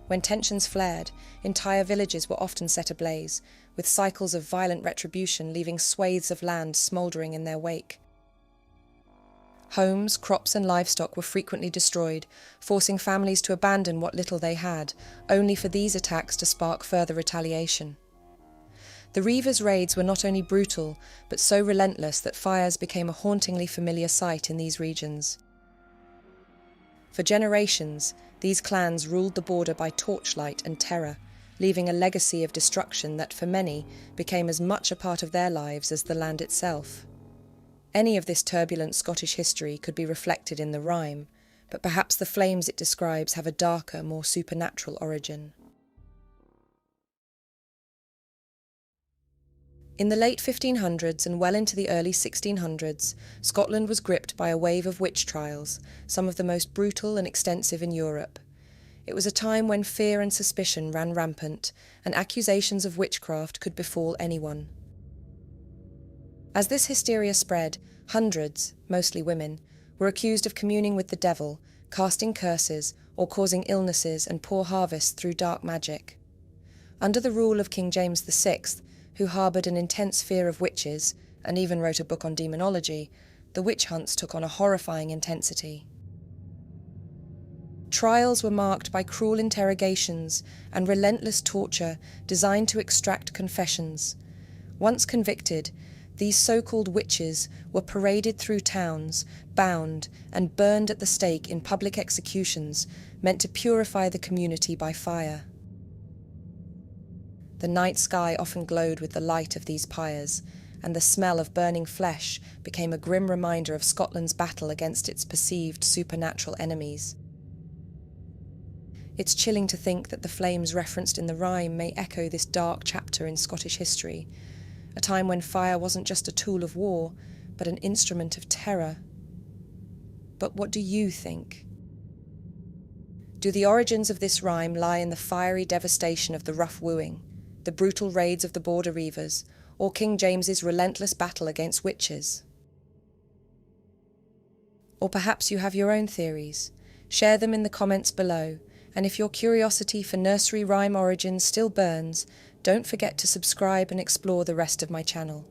When tensions flared, entire villages were often set ablaze, with cycles of violent retribution leaving swathes of land smouldering in their wake. Homes, crops and livestock were frequently destroyed, forcing families to abandon what little they had, only for these attacks to spark further retaliation. The Reivers' raids were not only brutal, but so relentless that fires became a hauntingly familiar sight in these regions. For generations, these clans ruled the border by torchlight and terror, leaving a legacy of destruction that for many became as much a part of their lives as the land itself. Any of this turbulent Scottish history could be reflected in the rhyme, but perhaps the flames it describes have a darker, more supernatural origin. In the late 1500s and well into the early 1600s, Scotland was gripped by a wave of witch trials, some of the most brutal and extensive in Europe. It was a time when fear and suspicion ran rampant, and accusations of witchcraft could befall anyone. As this hysteria spread, hundreds, mostly women, were accused of communing with the devil, casting curses, or causing illnesses and poor harvests through dark magic. Under the rule of King James VI, who harboured an intense fear of witches, and even wrote a book on demonology, the witch hunts took on a horrifying intensity. Trials were marked by cruel interrogations and relentless torture designed to extract confessions. Once convicted, these so-called witches were paraded through towns, bound, and burned at the stake in public executions meant to purify the community by fire. The night sky often glowed with the light of these pyres, and the smell of burning flesh became a grim reminder of Scotland's battle against its perceived supernatural enemies. It's chilling to think that the flames referenced in the rhyme may echo this dark chapter in Scottish history, a time when fire wasn't just a tool of war, but an instrument of terror. But what do you think? Do the origins of this rhyme lie in the fiery devastation of the rough wooing, the brutal raids of the Border Reivers, or King James's relentless battle against witches? Or perhaps you have your own theories. Share them in the comments below, and if your curiosity for nursery rhyme origins still burns, don't forget to subscribe and explore the rest of my channel.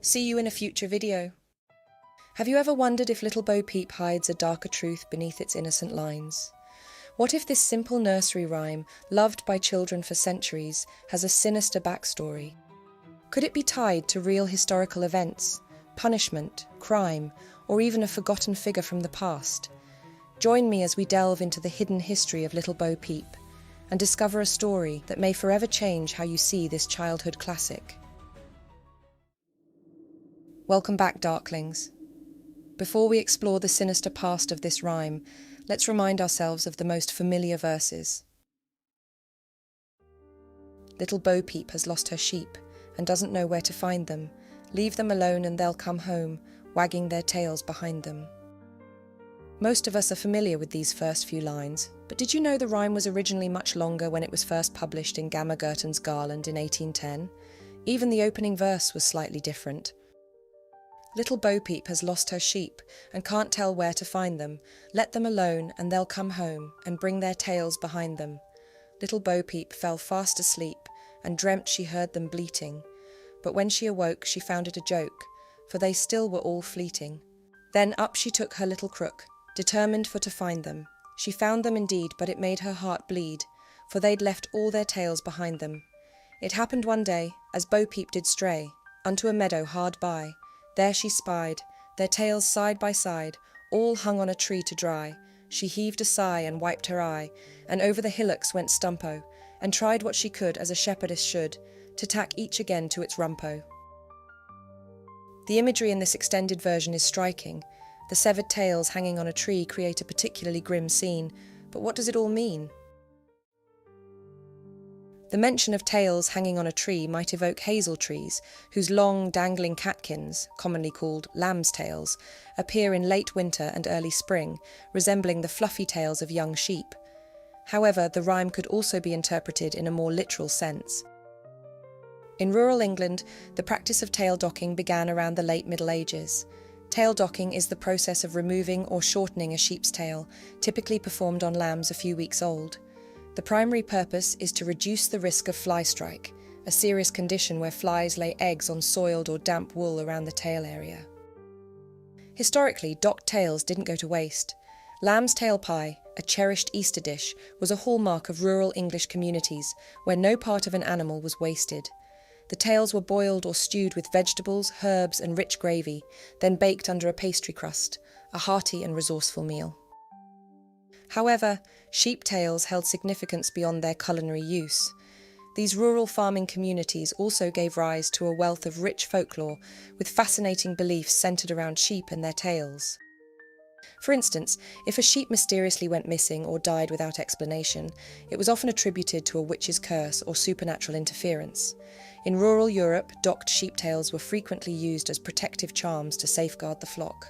See you in a future video. Have you ever wondered if little Bo Peep hides a darker truth beneath its innocent lines? What if this simple nursery rhyme, loved by children for centuries, has a sinister backstory? Could it be tied to real historical events, punishment, crime, or even a forgotten figure from the past? Join me as we delve into the hidden history of little Bo Peep and discover a story that may forever change how you see this childhood classic. Welcome back, Darklings. Before we explore the sinister past of this rhyme, let's remind ourselves of the most familiar verses. Little Bo Peep has lost her sheep and doesn't know where to find them. Leave them alone and they'll come home, wagging their tails behind them. Most of us are familiar with these first few lines, but did you know the rhyme was originally much longer when it was first published in Gammer Gurton's Garland in 1810? Even the opening verse was slightly different. Little Bo Peep has lost her sheep and can't tell where to find them. Let them alone and they'll come home and bring their tails behind them. Little Bo Peep fell fast asleep and dreamt she heard them bleating. But when she awoke she found it a joke, for they still were all fleeting. Then up she took her little crook, determined for to find them. She found them indeed, but it made her heart bleed, for they'd left all their tails behind them. It happened one day, as Bo Peep did stray, unto a meadow hard by. There she spied, their tails side by side, all hung on a tree to dry. She heaved a sigh and wiped her eye, and over the hillocks went Stumpo, and tried what she could as a shepherdess should, to tack each again to its rumpo. The imagery in this extended version is striking. The severed tails hanging on a tree create a particularly grim scene, but what does it all mean? The mention of tails hanging on a tree might evoke hazel trees, whose long, dangling catkins, commonly called lamb's tails, appear in late winter and early spring, resembling the fluffy tails of young sheep. However, the rhyme could also be interpreted in a more literal sense. In rural England, the practice of tail docking began around the late Middle Ages. Tail docking is the process of removing or shortening a sheep's tail, typically performed on lambs a few weeks old. The primary purpose is to reduce the risk of fly strike, a serious condition where flies lay eggs on soiled or damp wool around the tail area. Historically, docked tails didn't go to waste. Lamb's tail pie, a cherished Easter dish, was a hallmark of rural English communities where no part of an animal was wasted. The tails were boiled or stewed with vegetables, herbs and rich gravy, then baked under a pastry crust, a hearty and resourceful meal. However, sheep tails held significance beyond their culinary use. These rural farming communities also gave rise to a wealth of rich folklore with fascinating beliefs centred around sheep and their tails. For instance, if a sheep mysteriously went missing or died without explanation, it was often attributed to a witch's curse or supernatural interference. In rural Europe, docked sheep tails were frequently used as protective charms to safeguard the flock.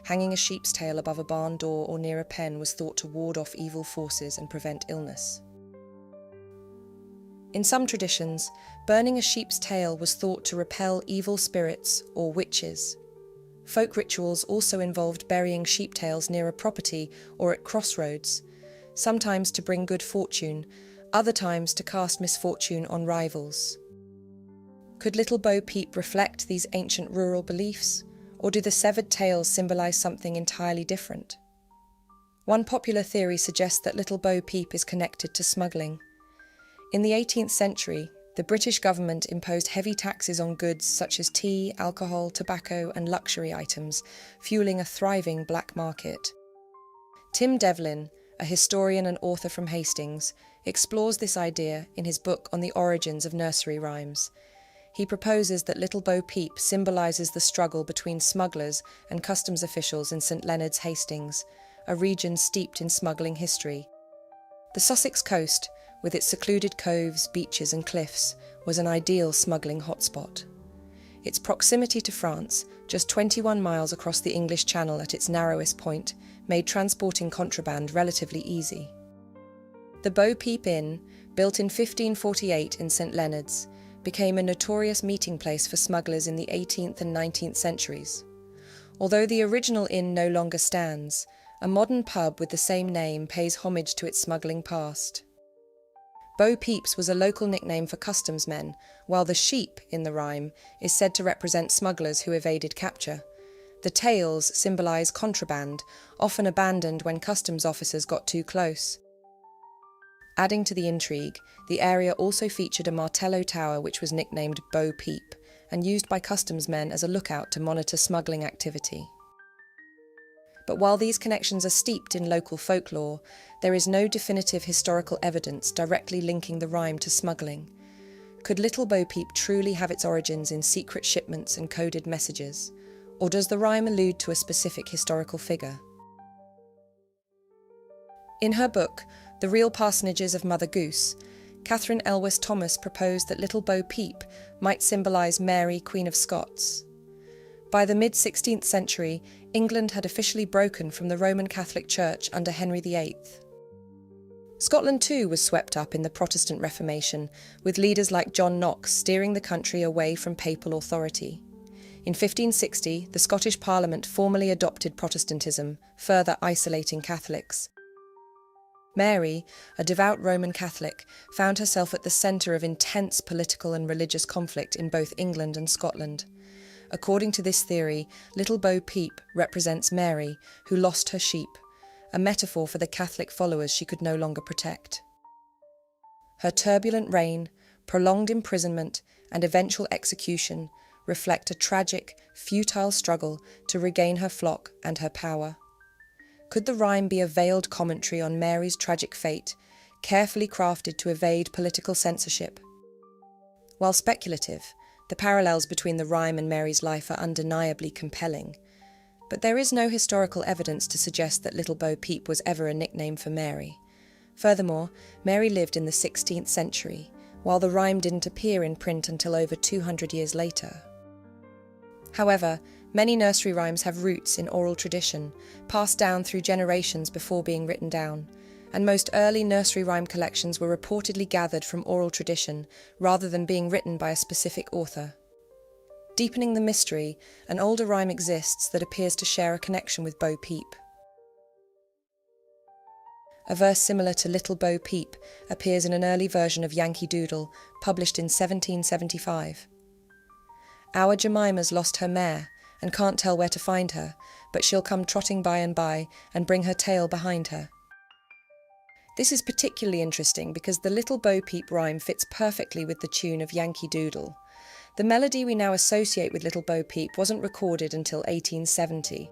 Hanging a sheep's tail above a barn door or near a pen was thought to ward off evil forces and prevent illness. In some traditions, burning a sheep's tail was thought to repel evil spirits or witches. Folk rituals also involved burying sheep tails near a property or at crossroads, sometimes to bring good fortune, other times to cast misfortune on rivals. Could little Bo Peep reflect these ancient rural beliefs, or do the severed tails symbolise something entirely different? One popular theory suggests that little Bo Peep is connected to smuggling. In the 18th century, the British government imposed heavy taxes on goods such as tea, alcohol, tobacco and luxury items, fueling a thriving black market. Tim Devlin, a historian and author from Hastings, explores this idea in his book on the origins of nursery rhymes. He proposes that little Bo Peep symbolises the struggle between smugglers and customs officials in St Leonard's, Hastings, a region steeped in smuggling history. The Sussex coast, with its secluded coves, beaches and cliffs, was an ideal smuggling hotspot. Its proximity to France, just 21 miles across the English Channel at its narrowest point, made transporting contraband relatively easy. The Bo Peep Inn, built in 1548 in St Leonard's, became a notorious meeting place for smugglers in the 18th and 19th centuries. Although the original inn no longer stands, a modern pub with the same name pays homage to its smuggling past. Bo Peeps was a local nickname for customs men, while the sheep in the rhyme is said to represent smugglers who evaded capture. The tails symbolise contraband, often abandoned when customs officers got too close. Adding to the intrigue, the area also featured a Martello tower which was nicknamed Bo Peep, and used by customs men as a lookout to monitor smuggling activity. But while these connections are steeped in local folklore, there is no definitive historical evidence directly linking the rhyme to smuggling. Could Little Bo Peep truly have its origins in secret shipments and coded messages? Or does the rhyme allude to a specific historical figure? In her book, The Real Parsonages of Mother Goose, Catherine Elwes Thomas proposed that Little Bo Peep might symbolise Mary, Queen of Scots. By the mid-16th century, England had officially broken from the Roman Catholic Church under Henry VIII. Scotland too was swept up in the Protestant Reformation, with leaders like John Knox steering the country away from papal authority. In 1560, the Scottish Parliament formally adopted Protestantism, further isolating Catholics. Mary, a devout Roman Catholic, found herself at the centre of intense political and religious conflict in both England and Scotland. According to this theory, Little Bo Peep represents Mary, who lost her sheep, a metaphor for the Catholic followers she could no longer protect. Her turbulent reign, prolonged imprisonment, and eventual execution reflect a tragic, futile struggle to regain her flock and her power. Could the rhyme be a veiled commentary on Mary's tragic fate, carefully crafted to evade political censorship? While speculative, the parallels between the rhyme and Mary's life are undeniably compelling, but there is no historical evidence to suggest that Little Bo Peep was ever a nickname for Mary. Furthermore, Mary lived in the 16th century, while the rhyme didn't appear in print until over 200 years later. However, many nursery rhymes have roots in oral tradition, passed down through generations before being written down, and most early nursery rhyme collections were reportedly gathered from oral tradition rather than being written by a specific author. Deepening the mystery, an older rhyme exists that appears to share a connection with Bo Peep. A verse similar to Little Bo Peep appears in an early version of Yankee Doodle, published in 1775. Our Jemima's lost her mare, and can't tell where to find her, but she'll come trotting by and bring her tail behind her. This is particularly interesting because the Little Bo Peep rhyme fits perfectly with the tune of Yankee Doodle. The melody we now associate with Little Bo Peep wasn't recorded until 1870.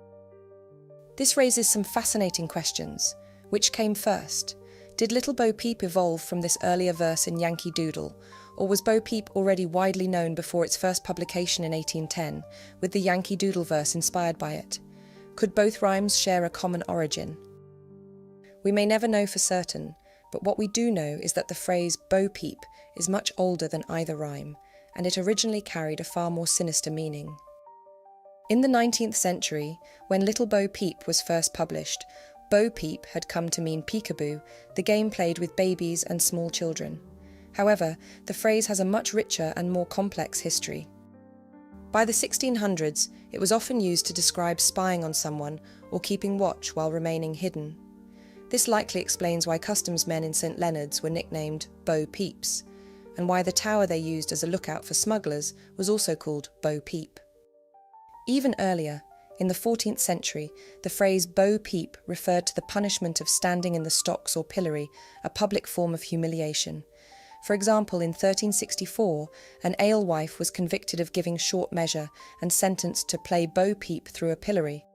This raises some fascinating questions. Which came first? Did Little Bo Peep evolve from this earlier verse in Yankee Doodle, or was Bo Peep already widely known before its first publication in 1810, with the Yankee Doodle verse inspired by it? Could both rhymes share a common origin? We may never know for certain, but what we do know is that the phrase Bo Peep is much older than either rhyme, and it originally carried a far more sinister meaning. In the 19th century, when Little Bo Peep was first published, Bo Peep had come to mean peekaboo, the game played with babies and small children. However, the phrase has a much richer and more complex history. By the 1600s, it was often used to describe spying on someone or keeping watch while remaining hidden. This likely explains why customs men in St. Leonard's were nicknamed Bo Peeps, and why the tower they used as a lookout for smugglers was also called Bo Peep. Even earlier, in the 14th century, the phrase Bo Peep referred to the punishment of standing in the stocks or pillory, a public form of humiliation. For example, in 1364, an alewife was convicted of giving short measure and sentenced to play Bo Peep through a pillory.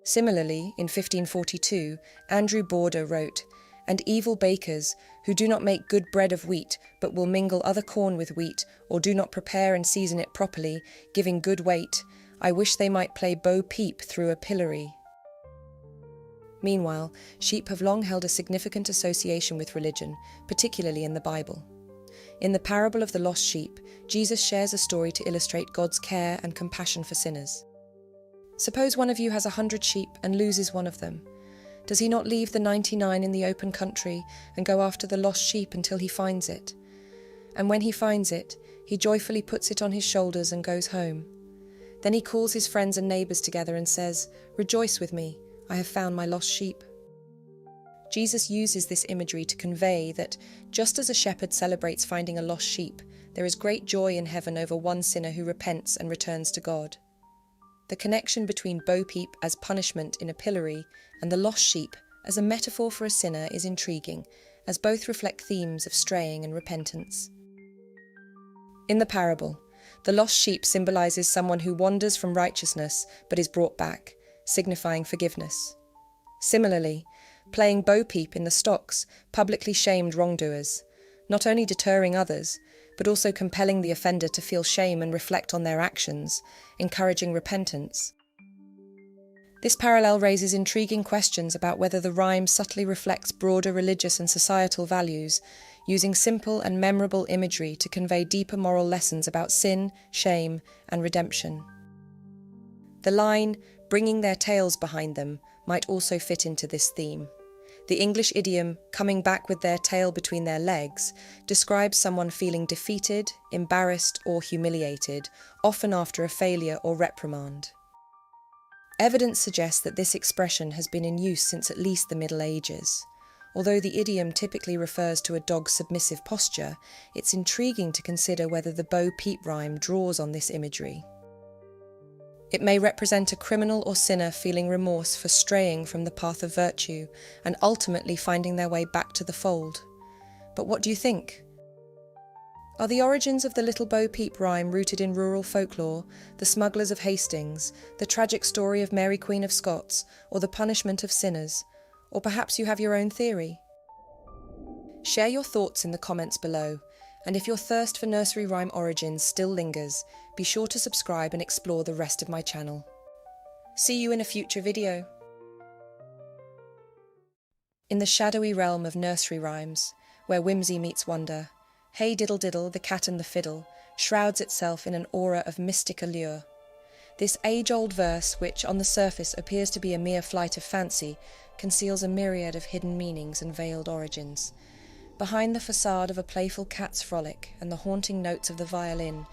Similarly, in 1542, Andrew Border wrote, "And evil bakers, who do not make good bread of wheat, but will mingle other corn with wheat, or do not prepare and season it properly, giving good weight, I wish they might play Bo Peep through a pillory." Meanwhile, sheep have long held a significant association with religion, particularly in the Bible. In the parable of the lost sheep, Jesus shares a story to illustrate God's care and compassion for sinners. Suppose one of you has 100 sheep and loses one of them. Does he not leave the 99 in the open country and go after the lost sheep until he finds it? And when he finds it, he joyfully puts it on his shoulders and goes home. Then he calls his friends and neighbours together and says, "Rejoice with me, I have found my lost sheep." Jesus uses this imagery to convey that, just as a shepherd celebrates finding a lost sheep, there is great joy in heaven over one sinner who repents and returns to God. The connection between Bo Peep as punishment in a pillory and the lost sheep as a metaphor for a sinner is intriguing, as both reflect themes of straying and repentance. In the parable, the lost sheep symbolises someone who wanders from righteousness but is brought back, signifying forgiveness. Similarly, playing Bo Peep in the stocks publicly shamed wrongdoers, not only deterring others, but also compelling the offender to feel shame and reflect on their actions, encouraging repentance. This parallel raises intriguing questions about whether the rhyme subtly reflects broader religious and societal values, using simple and memorable imagery to convey deeper moral lessons about sin, shame, and redemption. The line, "bringing their tails behind them," might also fit into this theme. The English idiom, "coming back with their tail between their legs," describes someone feeling defeated, embarrassed, or humiliated, often after a failure or reprimand. Evidence suggests that this expression has been in use since at least the Middle Ages. Although the idiom typically refers to a dog's submissive posture, it's intriguing to consider whether the Bo Peep rhyme draws on this imagery. It may represent a criminal or sinner feeling remorse for straying from the path of virtue and ultimately finding their way back to the fold. But what do you think? Are the origins of the Little Bo Peep rhyme rooted in rural folklore, the smugglers of Hastings, the tragic story of Mary Queen of Scots, or the punishment of sinners? Or perhaps you have your own theory? Share your thoughts in the comments below, and if your thirst for nursery rhyme origins still lingers, be sure to subscribe and explore the rest of my channel. See you in a future video. In the shadowy realm of nursery rhymes, where whimsy meets wonder, Hey Diddle Diddle, the Cat and the Fiddle, shrouds itself in an aura of mystic allure. This age-old verse, which on the surface appears to be a mere flight of fancy, conceals a myriad of hidden meanings and veiled origins. Behind the facade of a playful cat's frolic and the haunting notes of the violin,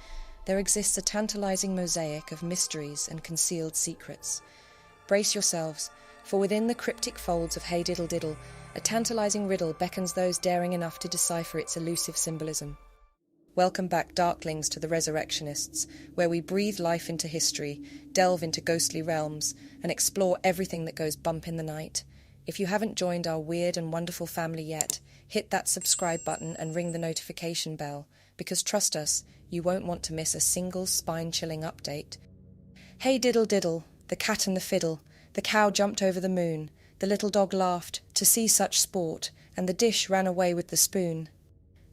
there exists a tantalizing mosaic of mysteries and concealed secrets. Brace yourselves, for within the cryptic folds of Hey Diddle Diddle, a tantalizing riddle beckons those daring enough to decipher its elusive symbolism. Welcome back, Darklings, to the Resurrectionists, where we breathe life into history, delve into ghostly realms, and explore everything that goes bump in the night. If you haven't joined our weird and wonderful family yet, hit that subscribe button and ring the notification bell, because trust us, you won't want to miss a single spine-chilling update. Hey Diddle Diddle, the cat and the fiddle, the cow jumped over the moon, the little dog laughed to see such sport, and the dish ran away with the spoon.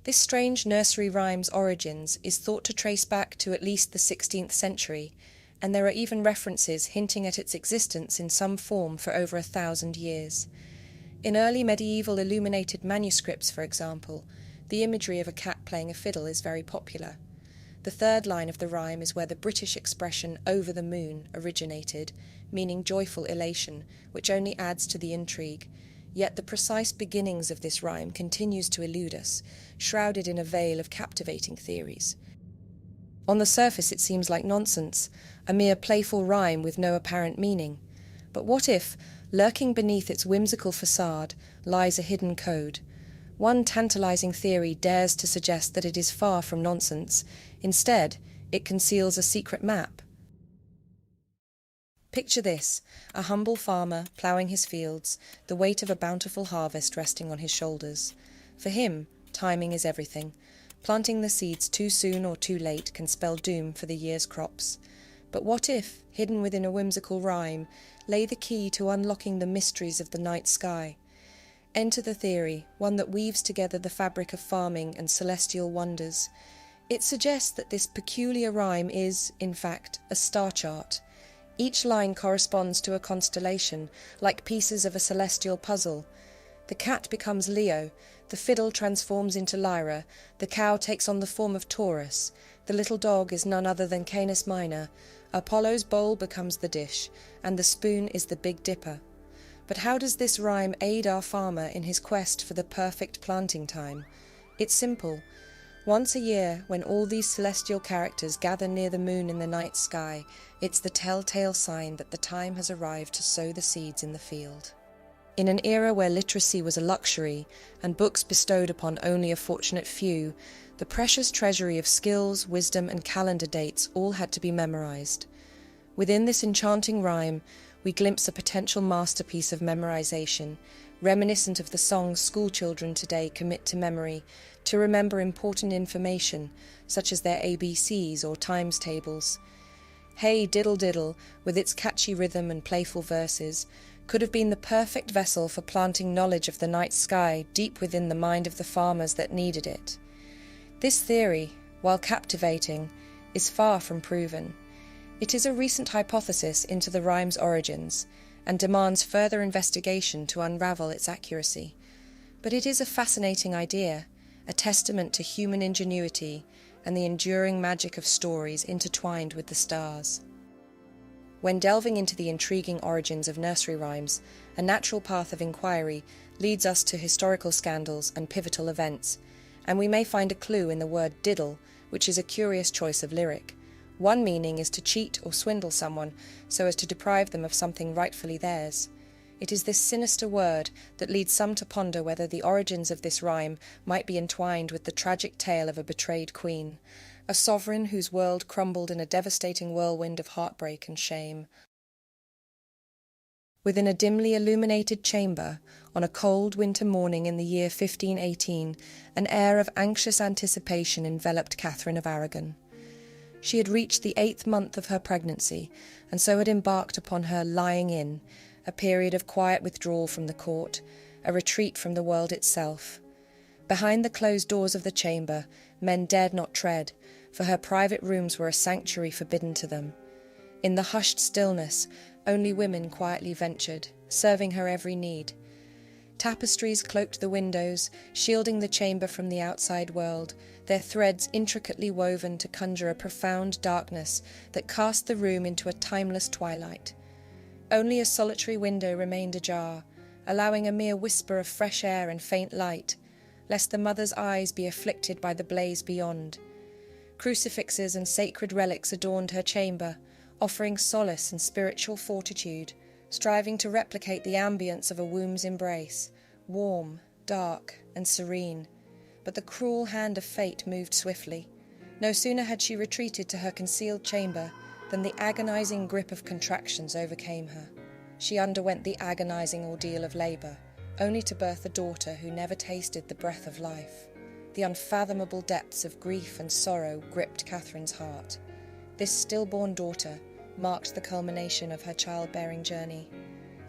This strange nursery rhyme's origins is thought to trace back to at least the 16th century, and there are even references hinting at its existence in some form for over 1,000 years. In early medieval illuminated manuscripts, for example, the imagery of a cat playing a fiddle is very popular. The third line of the rhyme is where the British expression "over the moon" originated, meaning joyful elation, which only adds to the intrigue. Yet the precise beginnings of this rhyme continues to elude us, shrouded in a veil of captivating theories. On the surface it seems like nonsense, a mere playful rhyme with no apparent meaning. But what if, lurking beneath its whimsical facade, lies a hidden code? One tantalizing theory dares to suggest that it is far from nonsense. Instead, it conceals a secret map. Picture this, a humble farmer ploughing his fields, the weight of a bountiful harvest resting on his shoulders. For him, timing is everything. Planting the seeds too soon or too late can spell doom for the year's crops. But what if, hidden within a whimsical rhyme, lay the key to unlocking the mysteries of the night sky? Enter the theory, one that weaves together the fabric of farming and celestial wonders. It suggests that this peculiar rhyme is, in fact, a star chart. Each line corresponds to a constellation, like pieces of a celestial puzzle. The cat becomes Leo, the fiddle transforms into Lyra, the cow takes on the form of Taurus, the little dog is none other than Canis Minor, Apollo's bowl becomes the dish, and the spoon is the Big Dipper. But how does this rhyme aid our farmer in his quest for the perfect planting time? It's simple. Once a year, when all these celestial characters gather near the moon in the night sky, it's the telltale sign that the time has arrived to sow the seeds in the field. In an era where literacy was a luxury, and books bestowed upon only a fortunate few, the precious treasury of skills, wisdom, and calendar dates all had to be memorized. Within this enchanting rhyme, we glimpse a potential masterpiece of memorization, reminiscent of the songs schoolchildren today commit to memory, to remember important information, such as their ABCs or times tables. Hey Diddle Diddle, with its catchy rhythm and playful verses, could have been the perfect vessel for planting knowledge of the night sky deep within the mind of the farmers that needed it. This theory, while captivating, is far from proven. It is a recent hypothesis into the rhyme's origins, and demands further investigation to unravel its accuracy. But it is a fascinating idea, a testament to human ingenuity and the enduring magic of stories intertwined with the stars. When delving into the intriguing origins of nursery rhymes, a natural path of inquiry leads us to historical scandals and pivotal events, and we may find a clue in the word diddle, which is a curious choice of lyric. One meaning is to cheat or swindle someone so as to deprive them of something rightfully theirs. It is this sinister word that leads some to ponder whether the origins of this rhyme might be entwined with the tragic tale of a betrayed queen, a sovereign whose world crumbled in a devastating whirlwind of heartbreak and shame. Within a dimly illuminated chamber, on a cold winter morning in the year 1518, an air of anxious anticipation enveloped Catherine of Aragon. She had reached the 8th month of her pregnancy, and so had embarked upon her lying-in, a period of quiet withdrawal from the court, a retreat from the world itself. Behind the closed doors of the chamber, men dared not tread, for her private rooms were a sanctuary forbidden to them. In the hushed stillness, only women quietly ventured, serving her every need. Tapestries cloaked the windows, shielding the chamber from the outside world, their threads intricately woven to conjure a profound darkness that cast the room into a timeless twilight. Only a solitary window remained ajar, allowing a mere whisper of fresh air and faint light, lest the mother's eyes be afflicted by the blaze beyond. Crucifixes and sacred relics adorned her chamber, offering solace and spiritual fortitude, striving to replicate the ambience of a womb's embrace, warm, dark, and serene. but the cruel hand of fate moved swiftly. No sooner had she retreated to her concealed chamber than the agonizing grip of contractions overcame her. She underwent the agonizing ordeal of labour, only to birth a daughter who never tasted the breath of life. The unfathomable depths of grief and sorrow gripped Catherine's heart. This stillborn daughter marked the culmination of her childbearing journey.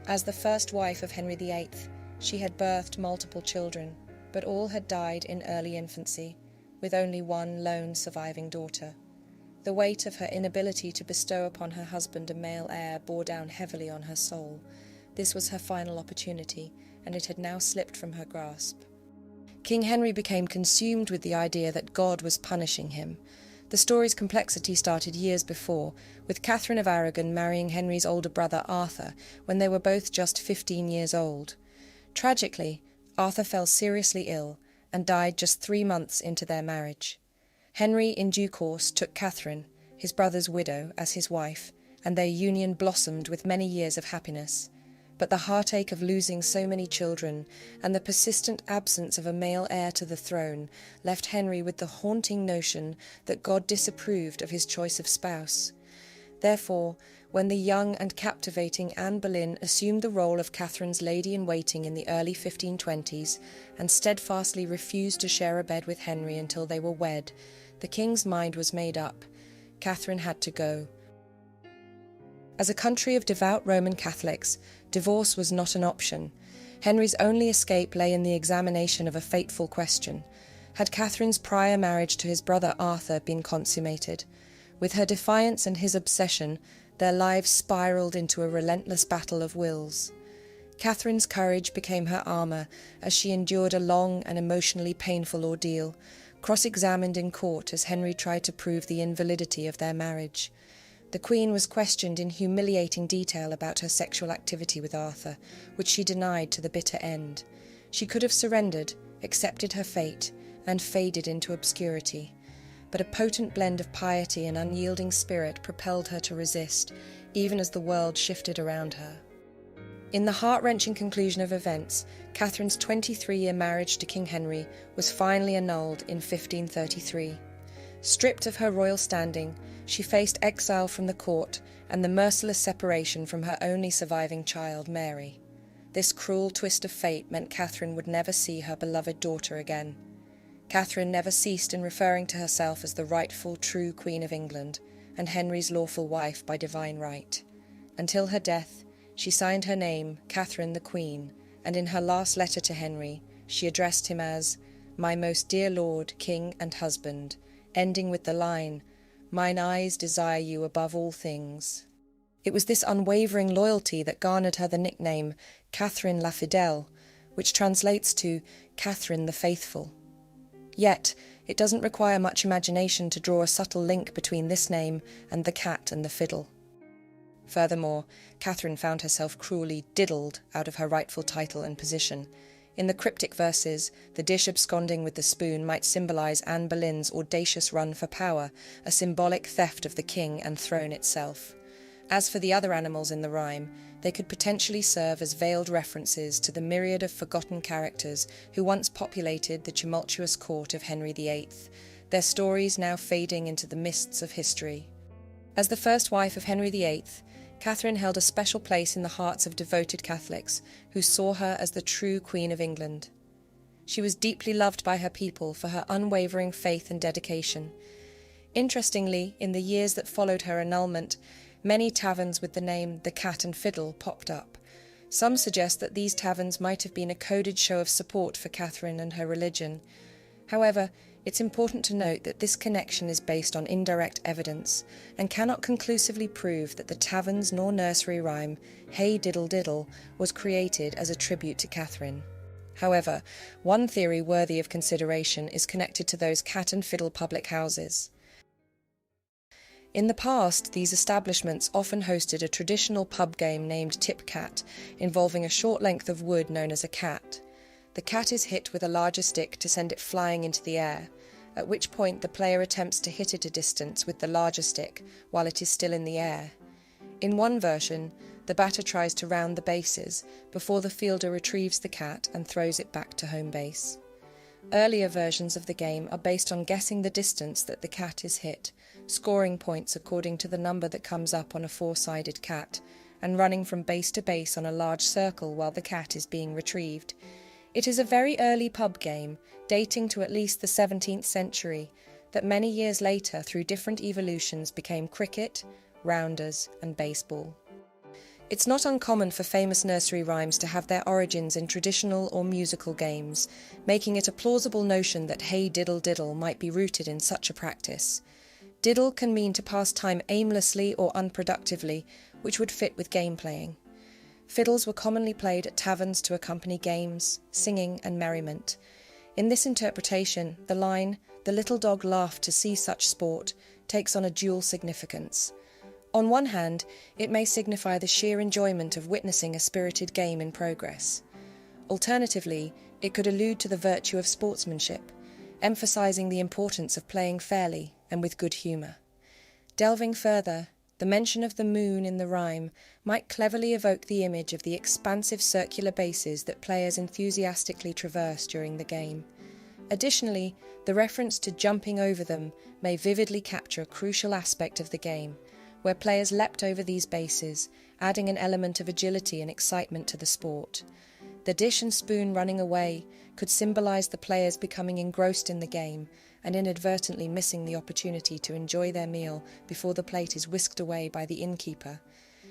As the first wife of Henry VIII, she had birthed multiple children, but all had died in early infancy, with only one lone surviving daughter. The weight of her inability to bestow upon her husband a male heir bore down heavily on her soul. This was her final opportunity, and it had now slipped from her grasp. King Henry became consumed with the idea that God was punishing him. The story's complexity started years before, with Catherine of Aragon marrying Henry's older brother Arthur when they were both just 15 years old. Tragically, Arthur fell seriously ill and died just 3 months into their marriage. Henry, in due course, took Catherine, his brother's widow, as his wife, and their union blossomed with many years of happiness. But the heartache of losing so many children and the persistent absence of a male heir to the throne left Henry with the haunting notion that God disapproved of his choice of spouse. Therefore, when the young and captivating Anne Boleyn assumed the role of Catherine's lady-in-waiting in the early 1520s and steadfastly refused to share a bed with Henry until they were wed, the king's mind was made up. Catherine had to go. As a country of devout Roman Catholics, divorce was not an option. Henry's only escape lay in the examination of a fateful question. Had Catherine's prior marriage to his brother Arthur been consummated? With her defiance and his obsession, their lives spiralled into a relentless battle of wills. Catherine's courage became her armour as she endured a long and emotionally painful ordeal, cross-examined in court as Henry tried to prove the invalidity of their marriage. The Queen was questioned in humiliating detail about her sexual activity with Arthur, which she denied to the bitter end. She could have surrendered, accepted her fate, and faded into obscurity. But a potent blend of piety and unyielding spirit propelled her to resist, even as the world shifted around her. In the heart-wrenching conclusion of events, Catherine's 23-year marriage to King Henry was finally annulled in 1533. Stripped of her royal standing, she faced exile from the court and the merciless separation from her only surviving child, Mary. This cruel twist of fate meant Catherine would never see her beloved daughter again. Catherine never ceased in referring to herself as the rightful, true Queen of England and Henry's lawful wife by divine right. Until her death, she signed her name Catherine the Queen, and in her last letter to Henry, she addressed him as "My most dear lord, king and husband," ending with the line, "Mine eyes desire you above all things." It was this unwavering loyalty that garnered her the nickname Catherine la Fidèle, which translates to Catherine the Faithful. Yet, it doesn't require much imagination to draw a subtle link between this name and the cat and the fiddle. Furthermore, Catherine found herself cruelly diddled out of her rightful title and position. In the cryptic verses, the dish absconding with the spoon might symbolise Anne Boleyn's audacious run for power, a symbolic theft of the king and throne itself. As for the other animals in the rhyme, they could potentially serve as veiled references to the myriad of forgotten characters who once populated the tumultuous court of Henry VIII, their stories now fading into the mists of history. As the first wife of Henry VIII, Catherine held a special place in the hearts of devoted Catholics who saw her as the true Queen of England. She was deeply loved by her people for her unwavering faith and dedication. Interestingly, in the years that followed her annulment, many taverns with the name The Cat and Fiddle popped up. Some suggest that these taverns might have been a coded show of support for Catherine and her religion. However, it's important to note that this connection is based on indirect evidence and cannot conclusively prove that the taverns nor nursery rhyme "Hey Diddle Diddle" was created as a tribute to Catherine. However, one theory worthy of consideration is connected to those cat and fiddle public houses. In the past, these establishments often hosted a traditional pub game named Tip Cat, involving a short length of wood known as a cat. The cat is hit with a larger stick to send it flying into the air, at which point the player attempts to hit it a distance with the larger stick while it is still in the air. In one version, the batter tries to round the bases before the fielder retrieves the cat and throws it back to home base. Earlier versions of the game are based on guessing the distance that the cat is hit, scoring points according to the number that comes up on a four-sided cat, and running from base to base on a large circle while the cat is being retrieved. It is a very early pub game, dating to at least the 17th century, that many years later, through different evolutions, became cricket, rounders, and baseball. It's not uncommon for famous nursery rhymes to have their origins in traditional or musical games, making it a plausible notion that Hey Diddle Diddle might be rooted in such a practice. Diddle can mean to pass time aimlessly or unproductively, which would fit with game playing. Fiddles were commonly played at taverns to accompany games, singing, and merriment. In this interpretation, the line, "The little dog laughed to see such sport," takes on a dual significance. On one hand, it may signify the sheer enjoyment of witnessing a spirited game in progress. Alternatively, it could allude to the virtue of sportsmanship, emphasising the importance of playing fairly and with good humour. Delving further, the mention of the moon in the rhyme might cleverly evoke the image of the expansive circular bases that players enthusiastically traverse during the game. Additionally, the reference to jumping over them may vividly capture a crucial aspect of the game, where players leapt over these bases, adding an element of agility and excitement to the sport. The dish and spoon running away could symbolise the players becoming engrossed in the game and inadvertently missing the opportunity to enjoy their meal before the plate is whisked away by the innkeeper.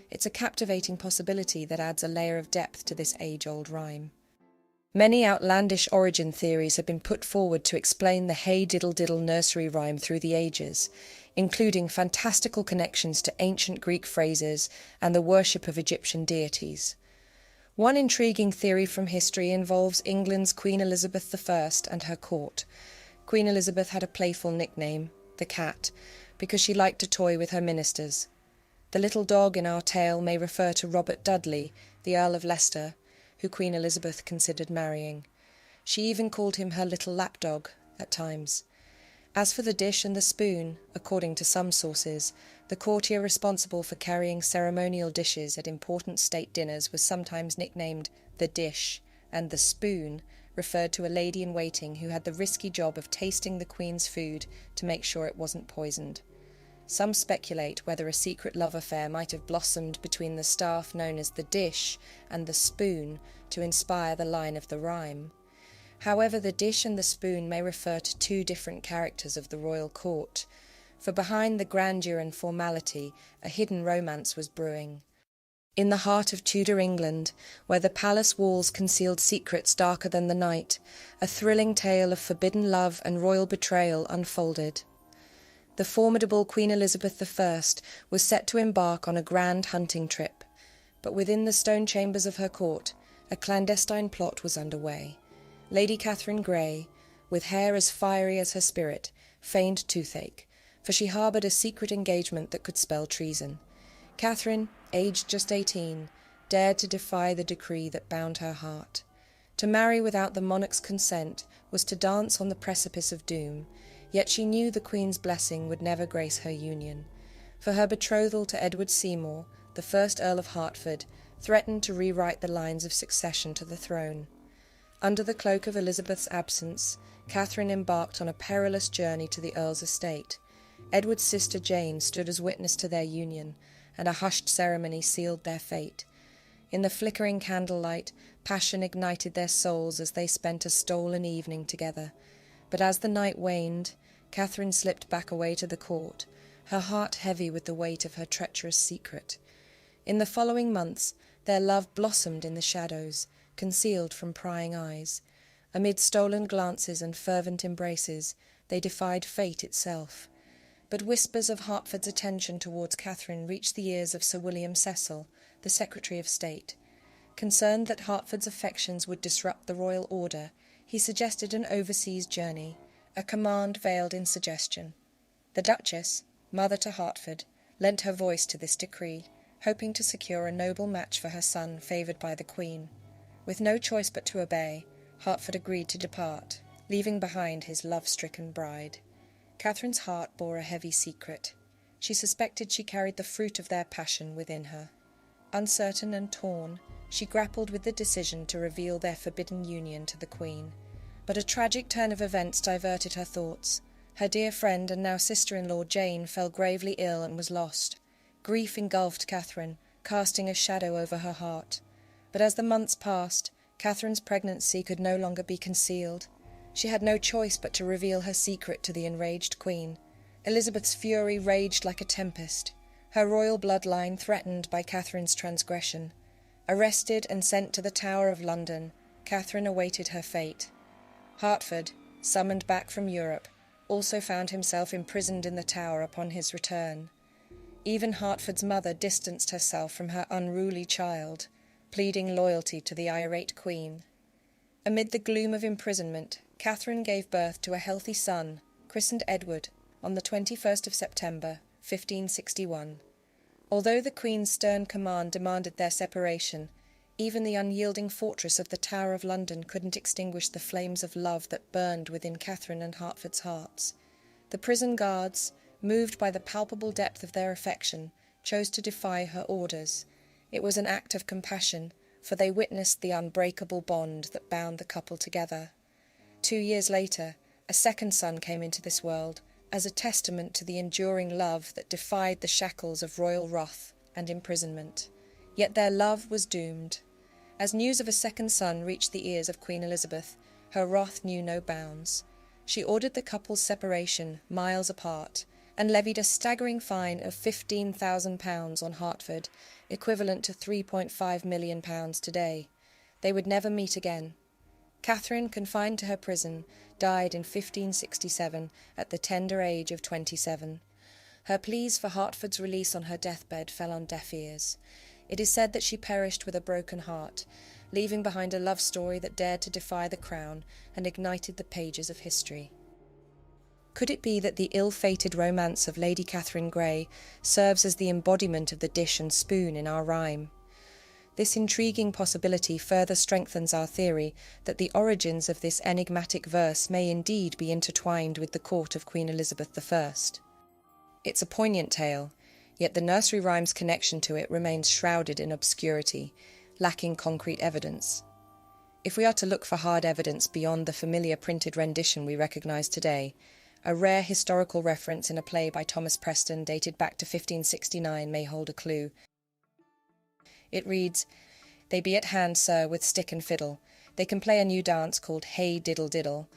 It's a captivating possibility that adds a layer of depth to this age-old rhyme. Many outlandish origin theories have been put forward to explain the Hey Diddle Diddle nursery rhyme through the ages, including fantastical connections to ancient Greek phrases and the worship of Egyptian deities. One intriguing theory from history involves England's Queen Elizabeth I and her court. Queen Elizabeth had a playful nickname, the Cat, because she liked to toy with her ministers. The little dog in our tale may refer to Robert Dudley, the Earl of Leicester, who Queen Elizabeth considered marrying. She even called him her little lapdog at times. As for the dish and the spoon, according to some sources, the courtier responsible for carrying ceremonial dishes at important state dinners was sometimes nicknamed the dish, and the spoon referred to a lady-in-waiting who had the risky job of tasting the Queen's food to make sure it wasn't poisoned. Some speculate whether a secret love affair might have blossomed between the staff known as the dish and the spoon to inspire the line of the rhyme. However, the dish and the spoon may refer to two different characters of the royal court, for behind the grandeur and formality, a hidden romance was brewing. In the heart of Tudor England, where the palace walls concealed secrets darker than the night, a thrilling tale of forbidden love and royal betrayal unfolded. The formidable Queen Elizabeth I was set to embark on a grand hunting trip, but within the stone chambers of her court, a clandestine plot was underway. Lady Catherine Grey, with hair as fiery as her spirit, feigned toothache, for she harboured a secret engagement that could spell treason. Catherine, aged just 18, dared to defy the decree that bound her heart. To marry without the monarch's consent was to dance on the precipice of doom, yet she knew the Queen's blessing would never grace her union. For her betrothal to Edward Seymour, the first Earl of Hertford, threatened to rewrite the lines of succession to the throne. Under the cloak of Elizabeth's absence, Catherine embarked on a perilous journey to the Earl's estate. Edward's sister Jane stood as witness to their union, and a hushed ceremony sealed their fate. In the flickering candlelight, passion ignited their souls as they spent a stolen evening together. But as the night waned, Catherine slipped back away to the court, her heart heavy with the weight of her treacherous secret. In the following months, their love blossomed in the shadows, concealed from prying eyes. Amid stolen glances and fervent embraces, they defied fate itself. But whispers of Hertford's attention towards Catherine reached the ears of Sir William Cecil, the Secretary of State. Concerned that Hertford's affections would disrupt the royal order, he suggested an overseas journey, a command veiled in suggestion. The Duchess, mother to Hertford, lent her voice to this decree, hoping to secure a noble match for her son favoured by the Queen. With no choice but to obey, Hertford agreed to depart, leaving behind his love-stricken bride. Catherine's heart bore a heavy secret. She suspected she carried the fruit of their passion within her. Uncertain and torn, she grappled with the decision to reveal their forbidden union to the Queen. But a tragic turn of events diverted her thoughts. Her dear friend and now sister-in-law Jane fell gravely ill and was lost. Grief engulfed Catherine, casting a shadow over her heart. But as the months passed, Catherine's pregnancy could no longer be concealed. She had no choice but to reveal her secret to the enraged Queen. Elizabeth's fury raged like a tempest, her royal bloodline threatened by Catherine's transgression. Arrested and sent to the Tower of London, Catherine awaited her fate. Hertford, summoned back from Europe, also found himself imprisoned in the Tower upon his return. Even Hertford's mother distanced herself from her unruly child, pleading loyalty to the irate Queen. Amid the gloom of imprisonment, Catherine gave birth to a healthy son, christened Edward, on the 21st of September, 1561. Although the Queen's stern command demanded their separation, even the unyielding fortress of the Tower of London couldn't extinguish the flames of love that burned within Catherine and Hertford's hearts. The prison guards, moved by the palpable depth of their affection, chose to defy her orders. It was an act of compassion, for they witnessed the unbreakable bond that bound the couple together. 2 years later, a second son came into this world, as a testament to the enduring love that defied the shackles of royal wrath and imprisonment. Yet their love was doomed. As news of a second son reached the ears of Queen Elizabeth, her wrath knew no bounds. She ordered the couple's separation miles apart, and levied a staggering fine of £15,000 on Hertford, equivalent to £3.5 million today. They would never meet again. Catherine, confined to her prison, died in 1567 at the tender age of 27. Her pleas for Hertford's release on her deathbed fell on deaf ears. It is said that she perished with a broken heart, leaving behind a love story that dared to defy the crown and ignited the pages of history. Could it be that the ill-fated romance of Lady Catherine Grey serves as the embodiment of the dish and spoon in our rhyme? This intriguing possibility further strengthens our theory that the origins of this enigmatic verse may indeed be intertwined with the court of Queen Elizabeth I. It's a poignant tale, yet the nursery rhyme's connection to it remains shrouded in obscurity, lacking concrete evidence. If we are to look for hard evidence beyond the familiar printed rendition we recognise today, a rare historical reference in a play by Thomas Preston dated back to 1569 may hold a clue. It reads, "They be at hand, sir, with stick and fiddle. They can play a new dance called Hey Diddle Diddle."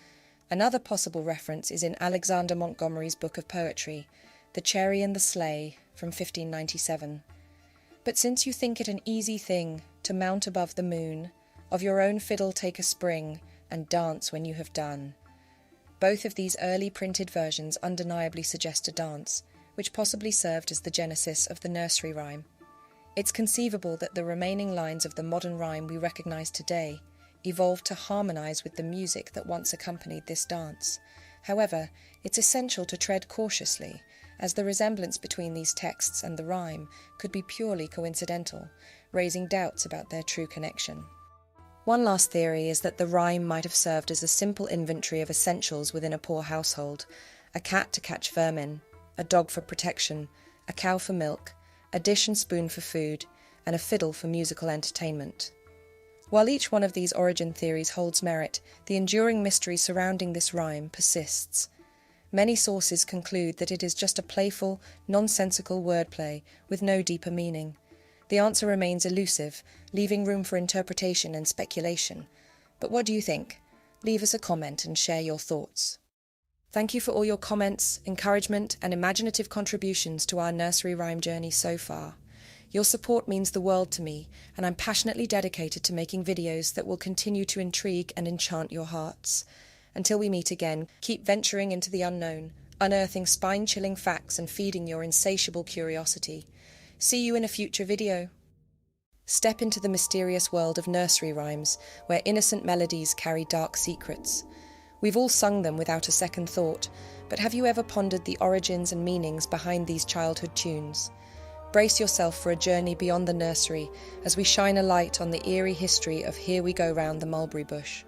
Another possible reference is in Alexander Montgomery's book of poetry, The Cherry and the Sleigh, from 1597. "But since you think it an easy thing to mount above the moon, of your own fiddle take a spring, and dance when you have done." Both of these early printed versions undeniably suggest a dance, which possibly served as the genesis of the nursery rhyme. It's conceivable that the remaining lines of the modern rhyme we recognise today evolved to harmonise with the music that once accompanied this dance. However, it's essential to tread cautiously, as the resemblance between these texts and the rhyme could be purely coincidental, raising doubts about their true connection. One last theory is that the rhyme might have served as a simple inventory of essentials within a poor household: a cat to catch vermin, a dog for protection, a cow for milk, a dish and spoon for food, and a fiddle for musical entertainment. While each one of these origin theories holds merit, the enduring mystery surrounding this rhyme persists. Many sources conclude that it is just a playful, nonsensical wordplay with no deeper meaning. The answer remains elusive, leaving room for interpretation and speculation. But what do you think? Leave us a comment and share your thoughts. Thank you for all your comments, encouragement, and imaginative contributions to our nursery rhyme journey so far. Your support means the world to me, and I'm passionately dedicated to making videos that will continue to intrigue and enchant your hearts. Until we meet again, keep venturing into the unknown, unearthing spine-chilling facts and feeding your insatiable curiosity. See you in a future video. Step into the mysterious world of nursery rhymes, where innocent melodies carry dark secrets. We've all sung them without a second thought, but have you ever pondered the origins and meanings behind these childhood tunes? Brace yourself for a journey beyond the nursery as we shine a light on the eerie history of Here We Go Round the Mulberry Bush.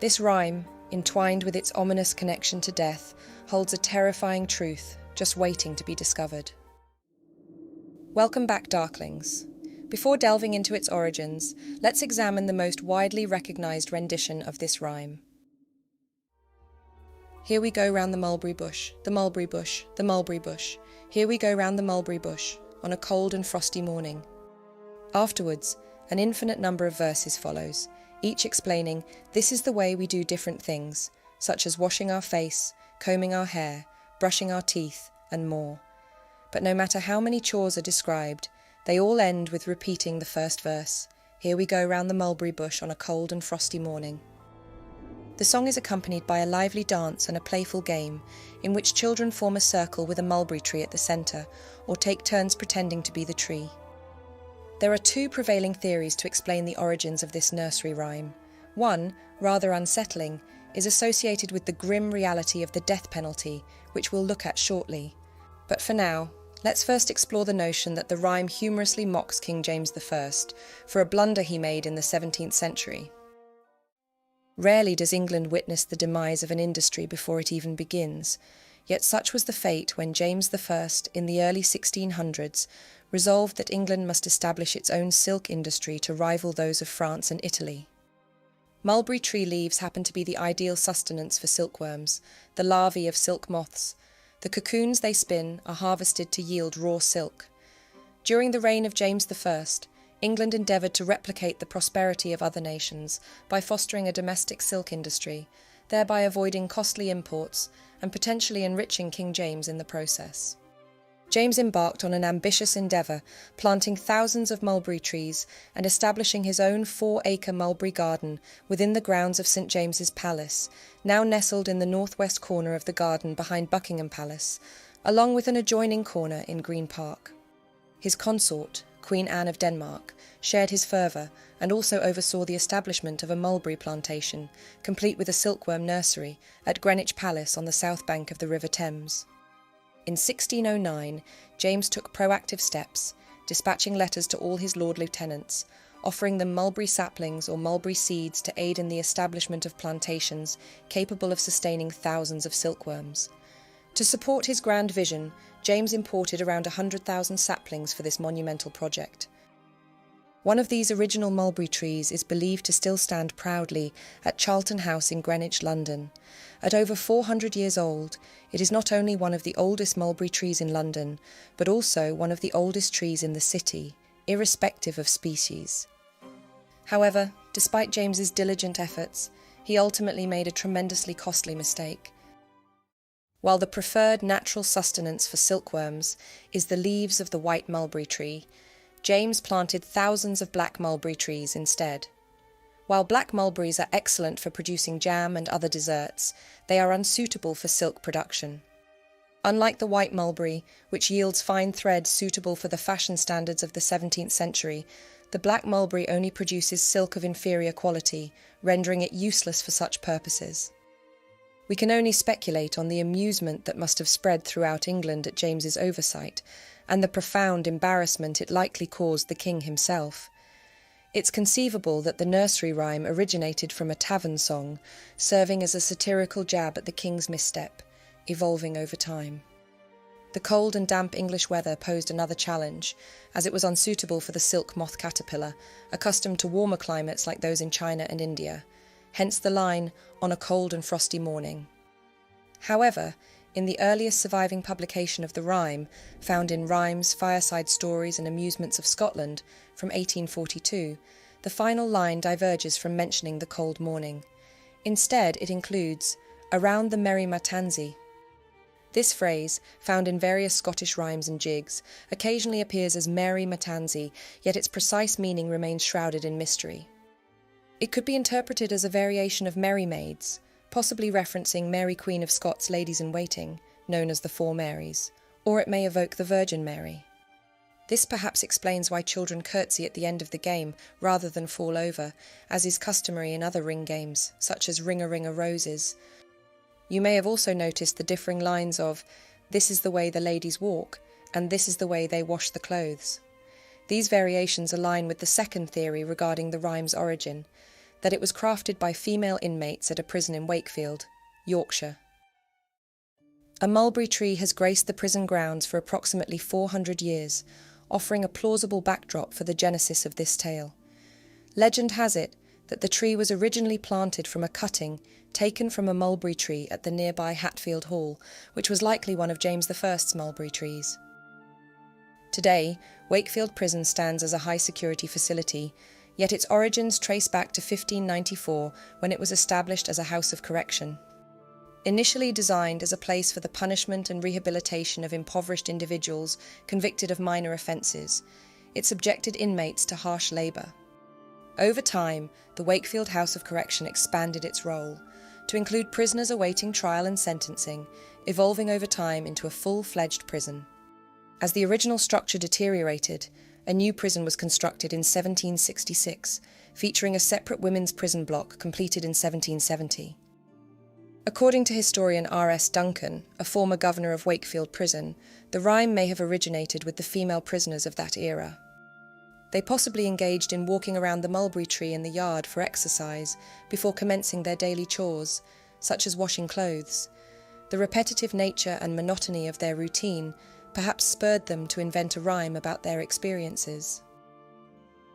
This rhyme, entwined with its ominous connection to death, holds a terrifying truth just waiting to be discovered. Welcome back, Darklings. Before delving into its origins, let's examine the most widely recognised rendition of this rhyme. Here we go round the mulberry bush, the mulberry bush, the mulberry bush. Here we go round the mulberry bush, on a cold and frosty morning. Afterwards, an infinite number of verses follows, each explaining this is the way we do different things, such as washing our face, combing our hair, brushing our teeth, and more. But no matter how many chores are described, they all end with repeating the first verse, here we go round the mulberry bush on a cold and frosty morning. The song is accompanied by a lively dance and a playful game, in which children form a circle with a mulberry tree at the centre, or take turns pretending to be the tree. There are two prevailing theories to explain the origins of this nursery rhyme. One, rather unsettling, is associated with the grim reality of the death penalty, which we'll look at shortly. But for now, let's first explore the notion that the rhyme humorously mocks King James I for a blunder he made in the 17th century. Rarely does England witness the demise of an industry before it even begins, yet such was the fate when James I, in the early 1600s, resolved that England must establish its own silk industry to rival those of France and Italy. Mulberry tree leaves happen to be the ideal sustenance for silkworms, the larvae of silk moths. The cocoons they spin are harvested to yield raw silk. During the reign of James I, England endeavoured to replicate the prosperity of other nations by fostering a domestic silk industry, thereby avoiding costly imports and potentially enriching King James in the process. James embarked on an ambitious endeavour, planting thousands of mulberry trees and establishing his own 4-acre mulberry garden within the grounds of St James's Palace, now nestled in the northwest corner of the garden behind Buckingham Palace, along with an adjoining corner in Green Park. His consort, Queen Anne of Denmark, shared his fervour and also oversaw the establishment of a mulberry plantation, complete with a silkworm nursery, at Greenwich Palace on the south bank of the River Thames. In 1609, James took proactive steps, dispatching letters to all his Lord Lieutenants, offering them mulberry saplings or mulberry seeds to aid in the establishment of plantations capable of sustaining thousands of silkworms. To support his grand vision, James imported around 100,000 saplings for this monumental project. One of these original mulberry trees is believed to still stand proudly at Charlton House in Greenwich, London. At over 400 years old, it is not only one of the oldest mulberry trees in London, but also one of the oldest trees in the city, irrespective of species. However, despite James's diligent efforts, he ultimately made a tremendously costly mistake. While the preferred natural sustenance for silkworms is the leaves of the white mulberry tree, James planted thousands of black mulberry trees instead. While black mulberries are excellent for producing jam and other desserts, they are unsuitable for silk production. Unlike the white mulberry, which yields fine thread suitable for the fashion standards of the 17th century, the black mulberry only produces silk of inferior quality, rendering it useless for such purposes. We can only speculate on the amusement that must have spread throughout England at James's oversight, and the profound embarrassment it likely caused the king himself. It's conceivable that the nursery rhyme originated from a tavern song, serving as a satirical jab at the king's misstep, evolving over time. The cold and damp English weather posed another challenge, as it was unsuitable for the silk moth caterpillar, accustomed to warmer climates like those in China and India, hence the line, on a cold and frosty morning. However, in the earliest surviving publication of the rhyme, found in Rhymes, Fireside Stories and Amusements of Scotland from 1842, the final line diverges from mentioning the cold morning. Instead, it includes, around the merry Matanzee. This phrase, found in various Scottish rhymes and jigs, occasionally appears as Mary Matanzee, yet its precise meaning remains shrouded in mystery. It could be interpreted as a variation of Merry Maids, possibly referencing Mary Queen of Scots' ladies-in-waiting, known as the Four Marys, or it may evoke the Virgin Mary. This perhaps explains why children curtsy at the end of the game rather than fall over, as is customary in other ring games, such as Ring-a-Ring-a-Roses. You may have also noticed the differing lines of, "This is the way the ladies walk," and "This is the way they wash the clothes." These variations align with the second theory regarding the rhyme's origin, that it was crafted by female inmates at a prison in Wakefield, Yorkshire. A mulberry tree has graced the prison grounds for approximately 400 years, offering a plausible backdrop for the genesis of this tale. Legend has it that the tree was originally planted from a cutting taken from a mulberry tree at the nearby Hatfield Hall, which was likely one of James I's mulberry trees. Today, Wakefield Prison stands as a high-security facility, yet its origins trace back to 1594 when it was established as a house of correction. Initially designed as a place for the punishment and rehabilitation of impoverished individuals convicted of minor offences, it subjected inmates to harsh labour. Over time, the Wakefield House of Correction expanded its role to include prisoners awaiting trial and sentencing, evolving over time into a full-fledged prison. As the original structure deteriorated, a new prison was constructed in 1766, featuring a separate women's prison block completed in 1770. According to historian R.S. Duncan, a former governor of Wakefield Prison, the rhyme may have originated with the female prisoners of that era. They possibly engaged in walking around the mulberry tree in the yard for exercise before commencing their daily chores, such as washing clothes. The repetitive nature and monotony of their routine perhaps spurred them to invent a rhyme about their experiences.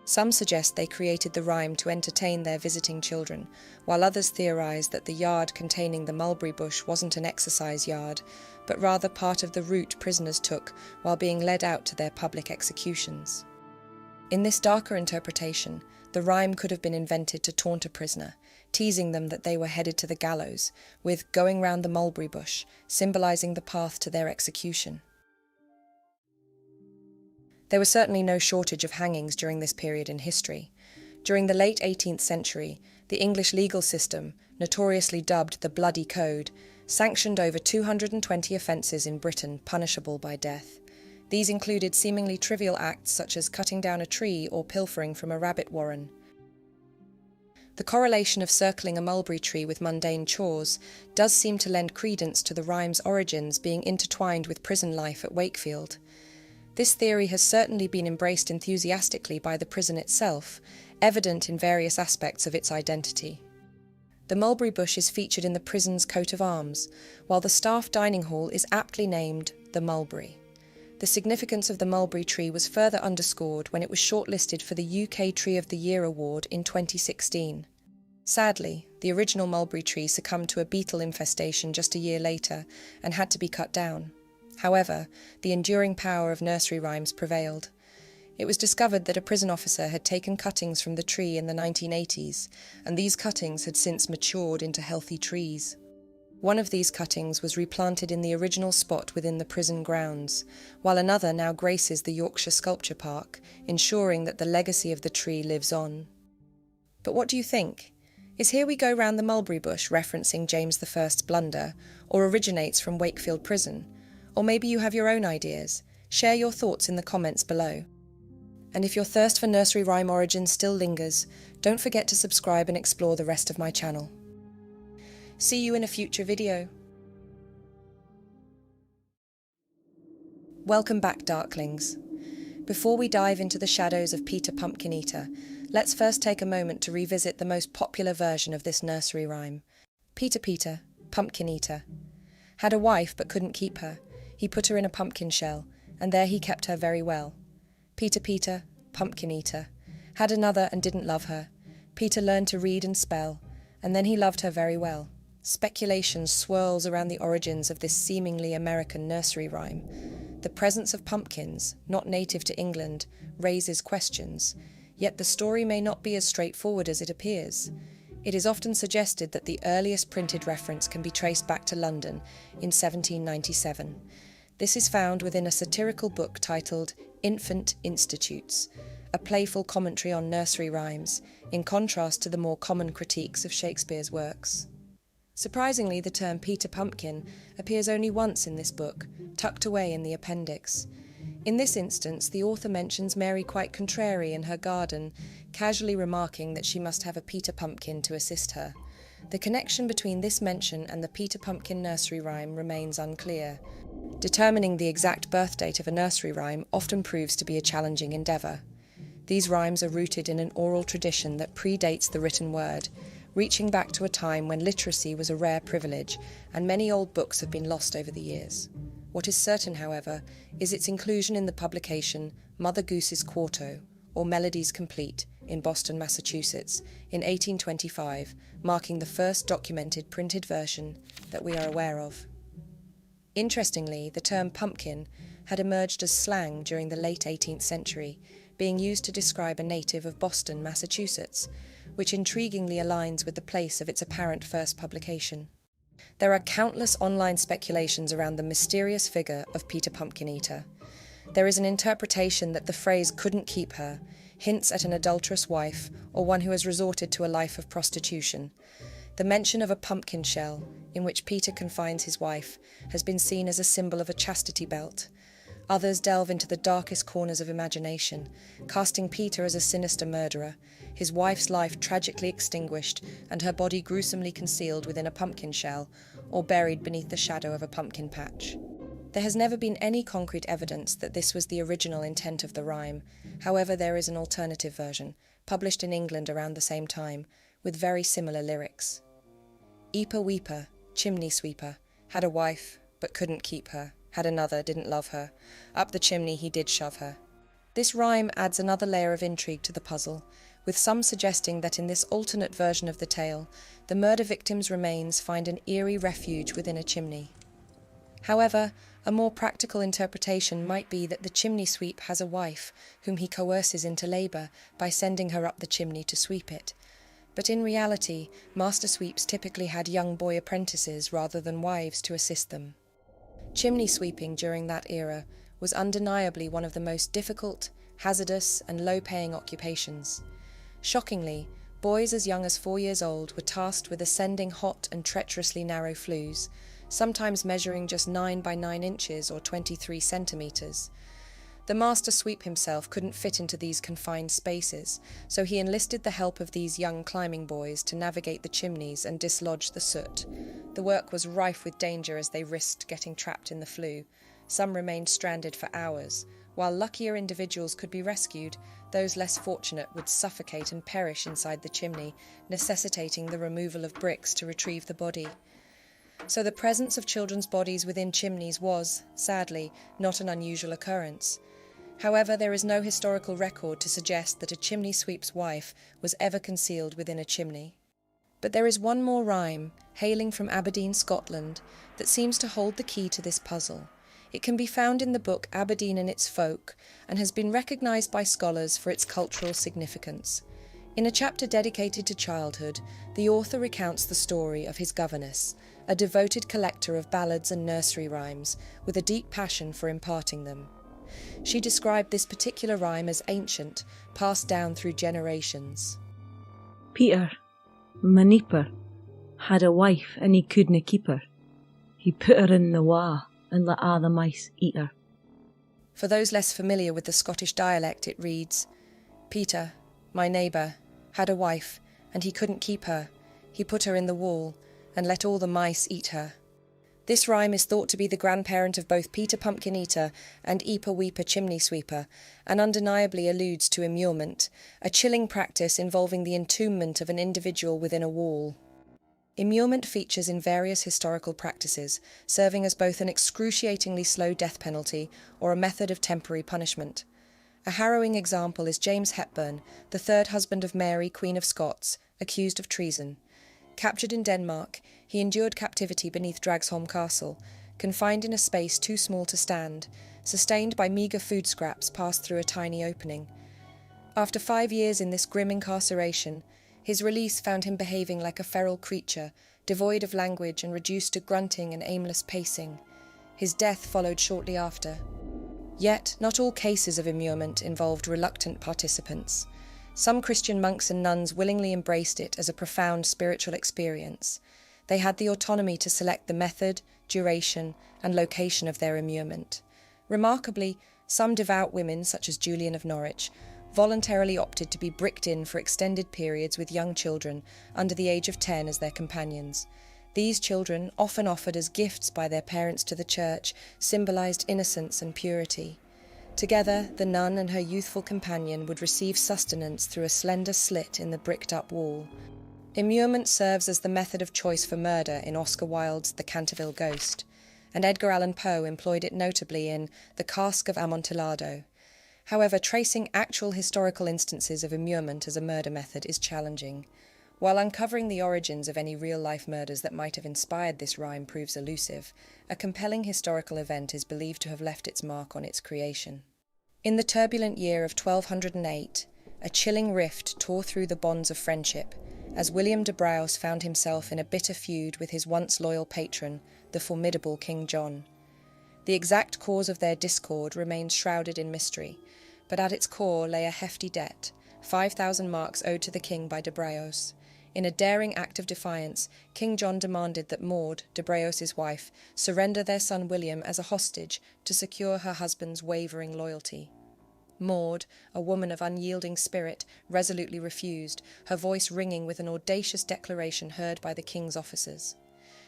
Some suggest they created the rhyme to entertain their visiting children, while others theorise that the yard containing the mulberry bush wasn't an exercise yard, but rather part of the route prisoners took while being led out to their public executions. In this darker interpretation, the rhyme could have been invented to taunt a prisoner, teasing them that they were headed to the gallows, with "going round the mulberry bush" symbolising the path to their execution. There was certainly no shortage of hangings during this period in history. During the late 18th century, the English legal system, notoriously dubbed the Bloody Code, sanctioned over 220 offences in Britain punishable by death. These included seemingly trivial acts such as cutting down a tree or pilfering from a rabbit warren. The correlation of circling a mulberry tree with mundane chores does seem to lend credence to the rhyme's origins being intertwined with prison life at Wakefield. This theory has certainly been embraced enthusiastically by the prison itself, evident in various aspects of its identity. The mulberry bush is featured in the prison's coat of arms, while the staff dining hall is aptly named the Mulberry. The significance of the mulberry tree was further underscored when it was shortlisted for the UK Tree of the Year award in 2016. Sadly, the original mulberry tree succumbed to a beetle infestation just a year later and had to be cut down. However, the enduring power of nursery rhymes prevailed. It was discovered that a prison officer had taken cuttings from the tree in the 1980s, and these cuttings had since matured into healthy trees. One of these cuttings was replanted in the original spot within the prison grounds, while another now graces the Yorkshire Sculpture Park, ensuring that the legacy of the tree lives on. But what do you think? Is "Here We Go Round the Mulberry Bush" referencing James I's blunder, or originates from Wakefield Prison? Or maybe you have your own ideas. Share your thoughts in the comments below. And if your thirst for nursery rhyme origins still lingers, don't forget to subscribe and explore the rest of my channel. See you in a future video. Welcome back, Darklings. Before we dive into the shadows of Peter Pumpkin Eater, let's first take a moment to revisit the most popular version of this nursery rhyme. Peter, Pumpkin Eater. Had a wife but couldn't keep her. He put her in a pumpkin shell, and there he kept her very well. Peter, Pumpkin Eater. Had another and didn't love her. Peter learned to read and spell, and then he loved her very well. Speculation swirls around the origins of this seemingly American nursery rhyme. The presence of pumpkins, not native to England, raises questions, yet the story may not be as straightforward as it appears. It is often suggested that the earliest printed reference can be traced back to London in 1797. This is found within a satirical book titled Infant Institutes, a playful commentary on nursery rhymes, in contrast to the more common critiques of Shakespeare's works. Surprisingly, the term Peter Pumpkin appears only once in this book, tucked away in the appendix. In this instance, the author mentions Mary quite contrary in her garden, casually remarking that she must have a Peter Pumpkin to assist her. The connection between this mention and the Peter Pumpkin nursery rhyme remains unclear. Determining the exact birth date of a nursery rhyme often proves to be a challenging endeavour. These rhymes are rooted in an oral tradition that predates the written word, reaching back to a time when literacy was a rare privilege, and many old books have been lost over the years. What is certain, however, is its inclusion in the publication Mother Goose's Quarto, or Melodies Complete, in in Boston, Massachusetts, in 1825, marking the first documented printed version that we are aware of. Interestingly, the term pumpkin had emerged as slang during the late 18th century, being used to describe a native of Boston, Massachusetts, which intriguingly aligns with the place of its apparent first publication. There are countless online speculations around the mysterious figure of Peter Pumpkin Eater. There is an interpretation that the phrase "couldn't keep her" hints at an adulterous wife or one who has resorted to a life of prostitution. The mention of a pumpkin shell, in which Peter confines his wife, has been seen as a symbol of a chastity belt. Others delve into the darkest corners of imagination, casting Peter as a sinister murderer, his wife's life tragically extinguished and her body gruesomely concealed within a pumpkin shell or buried beneath the shadow of a pumpkin patch. There has never been any concrete evidence that this was the original intent of the rhyme. However, there is an alternative version, published in England around the same time, with very similar lyrics. Eeper weeper, chimney sweeper, had a wife, but couldn't keep her, had another, didn't love her, up the chimney he did shove her. This rhyme adds another layer of intrigue to the puzzle, with some suggesting that in this alternate version of the tale, the murder victim's remains find an eerie refuge within a chimney. However, a more practical interpretation might be that the chimney sweep has a wife whom he coerces into labour by sending her up the chimney to sweep it. But in reality, master sweeps typically had young boy apprentices rather than wives to assist them. Chimney sweeping during that era was undeniably one of the most difficult, hazardous, and low-paying occupations. Shockingly, boys as young as 4 years old were tasked with ascending hot and treacherously narrow flues, sometimes measuring just 9 by 9 inches or 23 centimetres. The master sweep himself couldn't fit into these confined spaces, so he enlisted the help of these young climbing boys to navigate the chimneys and dislodge the soot. The work was rife with danger as they risked getting trapped in the flue. Some remained stranded for hours. While luckier individuals could be rescued, those less fortunate would suffocate and perish inside the chimney, necessitating the removal of bricks to retrieve the body. So the presence of children's bodies within chimneys was, sadly, not an unusual occurrence. However, there is no historical record to suggest that a chimney sweep's wife was ever concealed within a chimney. But there is one more rhyme, hailing from Aberdeen, Scotland, that seems to hold the key to this puzzle. It can be found in the book Aberdeen and Its Folk, and has been recognised by scholars for its cultural significance. In a chapter dedicated to childhood, the author recounts the story of his governess, a devoted collector of ballads and nursery rhymes, with a deep passion for imparting them. She described this particular rhyme as ancient, passed down through generations. Peter, my neighbour, had a wife and he couldna keep her. He put her in the wa and let a' the mice eat her. For those less familiar with the Scottish dialect, it reads, Peter, my neighbour, had a wife, and he couldn't keep her. He put her in the wall, and let all the mice eat her. This rhyme is thought to be the grandparent of both Peter Pumpkin Eater and Eeper Weeper Chimney Sweeper, and undeniably alludes to immurement, a chilling practice involving the entombment of an individual within a wall. Immurement features in various historical practices, serving as both an excruciatingly slow death penalty or a method of temporary punishment. A harrowing example is James Hepburn, the third husband of Mary, Queen of Scots, accused of treason. Captured in Denmark, he endured captivity beneath Dragsholm Castle, confined in a space too small to stand, sustained by meagre food scraps passed through a tiny opening. After 5 years in this grim incarceration, his release found him behaving like a feral creature, devoid of language and reduced to grunting and aimless pacing. His death followed shortly after. Yet, not all cases of immurement involved reluctant participants. Some Christian monks and nuns willingly embraced it as a profound spiritual experience. They had the autonomy to select the method, duration, and location of their immurement. Remarkably, some devout women, such as Julian of Norwich, voluntarily opted to be bricked in for extended periods with young children under the age of 10 as their companions. These children, often offered as gifts by their parents to the church, symbolised innocence and purity. Together, the nun and her youthful companion would receive sustenance through a slender slit in the bricked-up wall. Immurement serves as the method of choice for murder in Oscar Wilde's The Canterville Ghost, and Edgar Allan Poe employed it notably in The Cask of Amontillado. However, tracing actual historical instances of immurement as a murder method is challenging. While uncovering the origins of any real-life murders that might have inspired this rhyme proves elusive, a compelling historical event is believed to have left its mark on its creation. In the turbulent year of 1208, a chilling rift tore through the bonds of friendship, as William de Braose found himself in a bitter feud with his once loyal patron, the formidable King John. The exact cause of their discord remains shrouded in mystery, but at its core lay a hefty debt, 5,000 marks owed to the king by de Braose. In a daring act of defiance, King John demanded that Maud, de Braose's wife, surrender their son William as a hostage to secure her husband's wavering loyalty. Maud, a woman of unyielding spirit, resolutely refused, her voice ringing with an audacious declaration heard by the king's officers.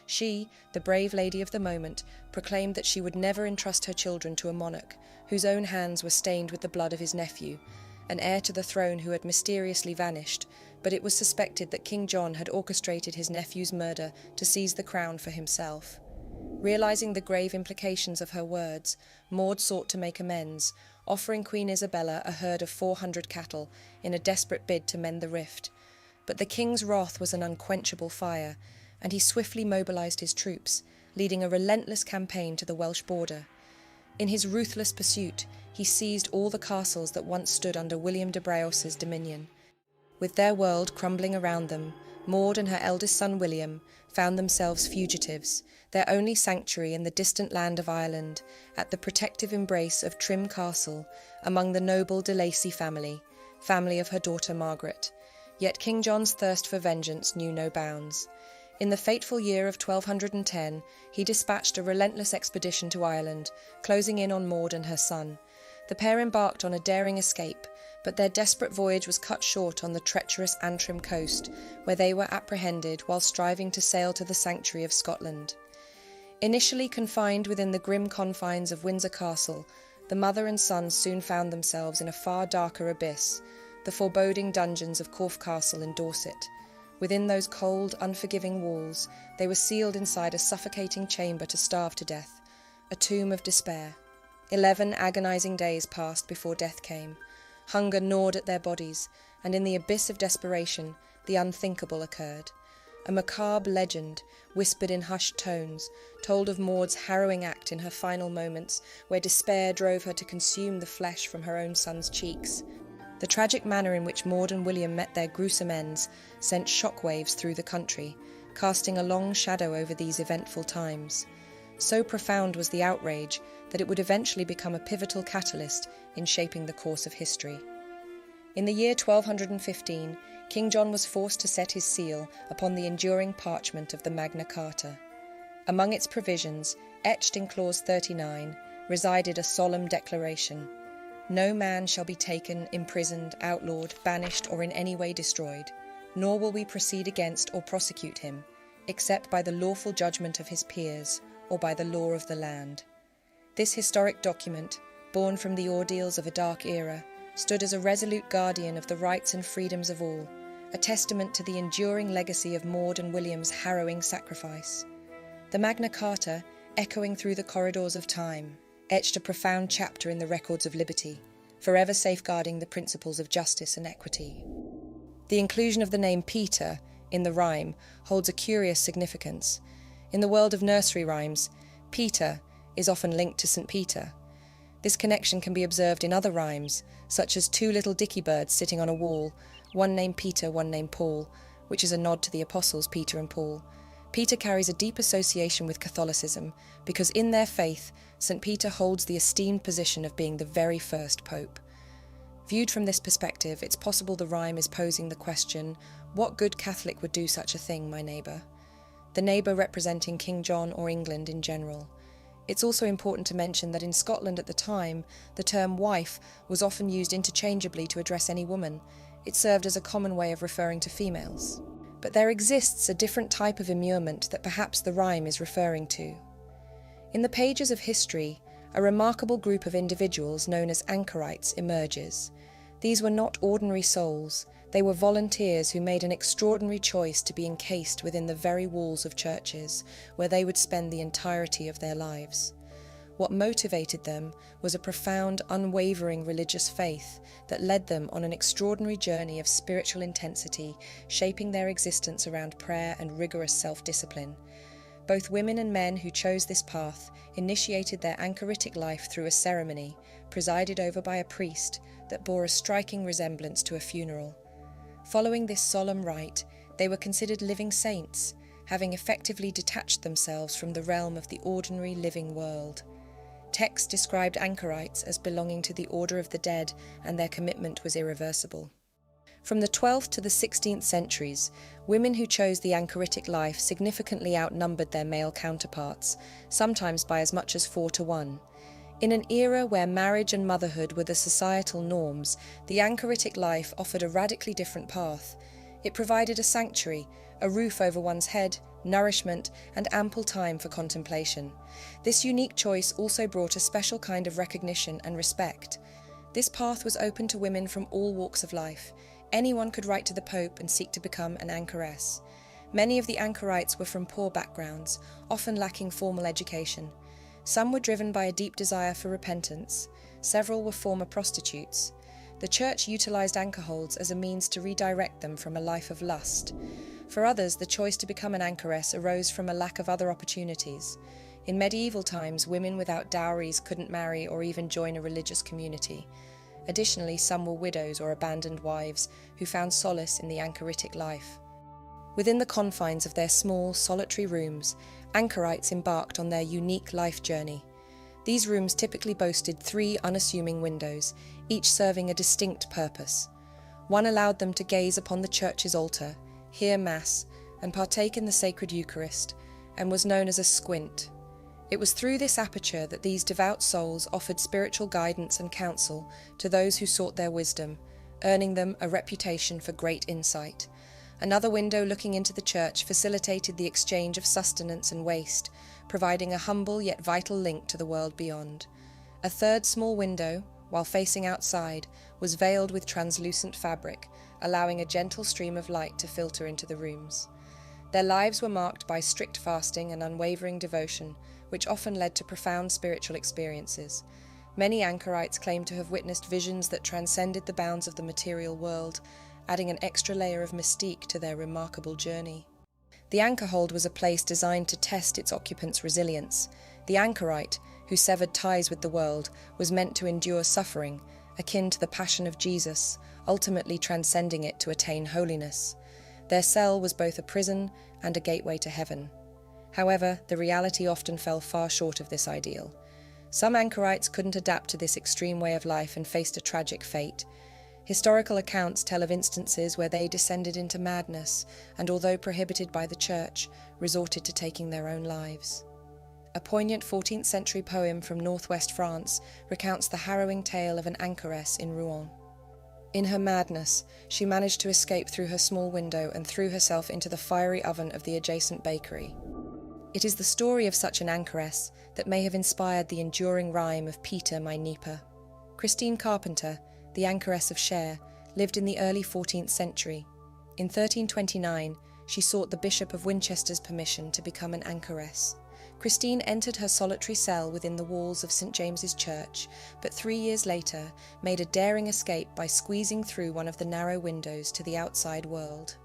She, the brave lady of the moment, proclaimed that she would never entrust her children to a monarch whose own hands were stained with the blood of his nephew, an heir to the throne who had mysteriously vanished, but it was suspected that King John had orchestrated his nephew's murder to seize the crown for himself. Realizing the grave implications of her words, Maud sought to make amends, offering Queen Isabella a herd of 400 cattle in a desperate bid to mend the rift. But the king's wrath was an unquenchable fire, and he swiftly mobilized his troops, leading a relentless campaign to the Welsh border. In his ruthless pursuit, he seized all the castles that once stood under William de Braose's dominion. With their world crumbling around them, Maud and her eldest son William found themselves fugitives, their only sanctuary in the distant land of Ireland, at the protective embrace of Trim Castle, among the noble de Lacy family of her daughter Margaret. Yet King John's thirst for vengeance knew no bounds. In the fateful year of 1210, he dispatched a relentless expedition to Ireland, closing in on Maud and her son. The pair embarked on a daring escape, but their desperate voyage was cut short on the treacherous Antrim coast, where they were apprehended while striving to sail to the sanctuary of Scotland. Initially confined within the grim confines of Windsor Castle, the mother and son soon found themselves in a far darker abyss, the foreboding dungeons of Corfe Castle in Dorset. Within those cold, unforgiving walls, they were sealed inside a suffocating chamber to starve to death, a tomb of despair. 11 agonizing days passed before death came. Hunger gnawed at their bodies, and in the abyss of desperation, the unthinkable occurred. A macabre legend, whispered in hushed tones, told of Maud's harrowing act in her final moments, where despair drove her to consume the flesh from her own son's cheeks. The tragic manner in which Maud and William met their gruesome ends sent shockwaves through the country, casting a long shadow over these eventful times. So profound was the outrage that it would eventually become a pivotal catalyst in shaping the course of history. In the year 1215, King John was forced to set his seal upon the enduring parchment of the Magna Carta. Among its provisions, etched in clause 39, resided a solemn declaration: "No man shall be taken, imprisoned, outlawed, banished, or in any way destroyed, nor will we proceed against or prosecute him, except by the lawful judgment of his peers, or by the law of the land." This historic document, born from the ordeals of a dark era, stood as a resolute guardian of the rights and freedoms of all, a testament to the enduring legacy of Maud and William's harrowing sacrifice. The Magna Carta, echoing through the corridors of time, etched a profound chapter in the records of liberty, forever safeguarding the principles of justice and equity. The inclusion of the name Peter in the rhyme holds a curious significance. In the world of nursery rhymes, Peter is often linked to St. Peter. This connection can be observed in other rhymes, such as two little dicky birds sitting on a wall, one named Peter, one named Paul, which is a nod to the apostles Peter and Paul. Peter carries a deep association with Catholicism because in their faith, St. Peter holds the esteemed position of being the very first pope. Viewed from this perspective, it's possible the rhyme is posing the question, what good Catholic would do such a thing, my neighbour? The neighbour representing King John or England in general. It's also important to mention that in Scotland at the time, the term wife was often used interchangeably to address any woman. It served as a common way of referring to females. But there exists a different type of immurement that perhaps the rhyme is referring to. In the pages of history, a remarkable group of individuals known as anchorites emerges. These were not ordinary souls, they were volunteers who made an extraordinary choice to be encased within the very walls of churches, where they would spend the entirety of their lives. What motivated them was a profound, unwavering religious faith that led them on an extraordinary journey of spiritual intensity, shaping their existence around prayer and rigorous self-discipline. Both women and men who chose this path initiated their anchoritic life through a ceremony, presided over by a priest, that bore a striking resemblance to a funeral. Following this solemn rite, they were considered living saints, having effectively detached themselves from the realm of the ordinary living world. Texts described anchorites as belonging to the order of the dead, and their commitment was irreversible. From the 12th to the 16th centuries, women who chose the anchoritic life significantly outnumbered their male counterparts, sometimes by as much as 4 to 1. In an era where marriage and motherhood were the societal norms, the anchoritic life offered a radically different path. It provided a sanctuary, a roof over one's head, nourishment, and ample time for contemplation. This unique choice also brought a special kind of recognition and respect. This path was open to women from all walks of life. Anyone could write to the Pope and seek to become an anchoress. Many of the anchorites were from poor backgrounds, often lacking formal education. Some were driven by a deep desire for repentance. Several were former prostitutes. The Church utilized anchorholds as a means to redirect them from a life of lust. For others, the choice to become an anchoress arose from a lack of other opportunities. In medieval times, women without dowries couldn't marry or even join a religious community. Additionally, some were widows or abandoned wives who found solace in the anchoritic life. Within the confines of their small, solitary rooms, anchorites embarked on their unique life journey. These rooms typically boasted 3 unassuming windows, each serving a distinct purpose. One allowed them to gaze upon the church's altar, hear Mass, and partake in the sacred Eucharist, and was known as a squint. It was through this aperture that these devout souls offered spiritual guidance and counsel to those who sought their wisdom, earning them a reputation for great insight. Another window looking into the church facilitated the exchange of sustenance and waste, providing a humble yet vital link to the world beyond. A third small window, while facing outside, was veiled with translucent fabric, allowing a gentle stream of light to filter into the rooms. Their lives were marked by strict fasting and unwavering devotion, which often led to profound spiritual experiences. Many anchorites claim to have witnessed visions that transcended the bounds of the material world, adding an extra layer of mystique to their remarkable journey. The anchorhold was a place designed to test its occupants' resilience. The anchorite, who severed ties with the world, was meant to endure suffering, akin to the Passion of Jesus, ultimately transcending it to attain holiness. Their cell was both a prison and a gateway to heaven. However, the reality often fell far short of this ideal. Some anchorites couldn't adapt to this extreme way of life and faced a tragic fate. Historical accounts tell of instances where they descended into madness and, although prohibited by the Church, resorted to taking their own lives. A poignant 14th century poem from northwest France recounts the harrowing tale of an anchoress in Rouen. In her madness, she managed to escape through her small window and threw herself into the fiery oven of the adjacent bakery. It is the story of such an anchoress that may have inspired the enduring rhyme of Peter, my Nipper. Christine Carpenter, the anchoress of Cher, lived in the early 14th century. In 1329, she sought the Bishop of Winchester's permission to become an anchoress. Christine entered her solitary cell within the walls of St. James's Church, but 3 years later made a daring escape by squeezing through one of the narrow windows to the outside world.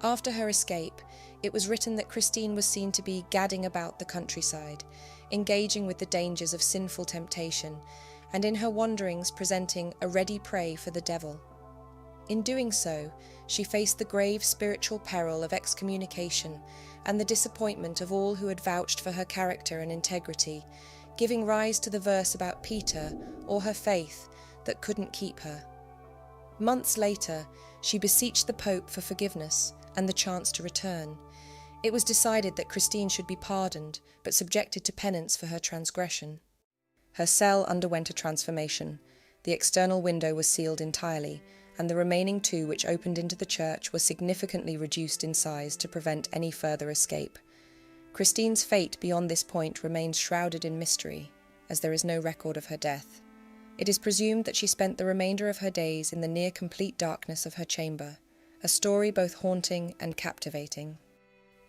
After her escape, it was written that Christine was seen to be gadding about the countryside, engaging with the dangers of sinful temptation, and in her wanderings presenting a ready prey for the devil. In doing so, she faced the grave spiritual peril of excommunication and the disappointment of all who had vouched for her character and integrity, giving rise to the verse about Peter, or her faith, that couldn't keep her. Months later, she beseeched the Pope for forgiveness and the chance to return. It was decided that Christine should be pardoned, but subjected to penance for her transgression. Her cell underwent a transformation. The external window was sealed entirely, and the remaining 2 which opened into the church were significantly reduced in size to prevent any further escape. Christine's fate beyond this point remains shrouded in mystery, as there is no record of her death. It is presumed that she spent the remainder of her days in the near-complete darkness of her chamber, a story both haunting and captivating.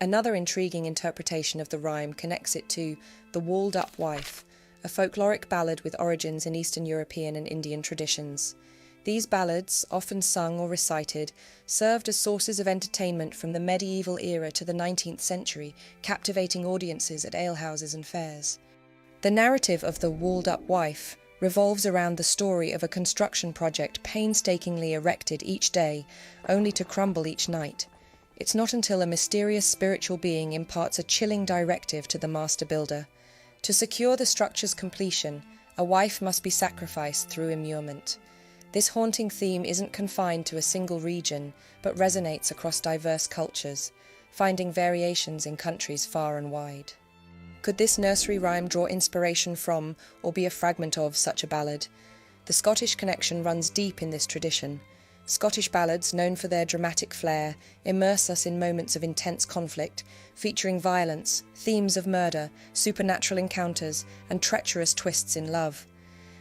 Another intriguing interpretation of the rhyme connects it to the walled-up wife, a folkloric ballad with origins in Eastern European and Indian traditions. These ballads, often sung or recited, served as sources of entertainment from the medieval era to the 19th century, captivating audiences at alehouses and fairs. The narrative of the walled-up wife revolves around the story of a construction project painstakingly erected each day, only to crumble each night. It's not until a mysterious spiritual being imparts a chilling directive to the master builder. To secure the structure's completion, a wife must be sacrificed through immurement. This haunting theme isn't confined to a single region, but resonates across diverse cultures, finding variations in countries far and wide. Could this nursery rhyme draw inspiration from, or be a fragment of, such a ballad? The Scottish connection runs deep in this tradition. Scottish ballads, known for their dramatic flair, immerse us in moments of intense conflict, featuring violence, themes of murder, supernatural encounters, and treacherous twists in love.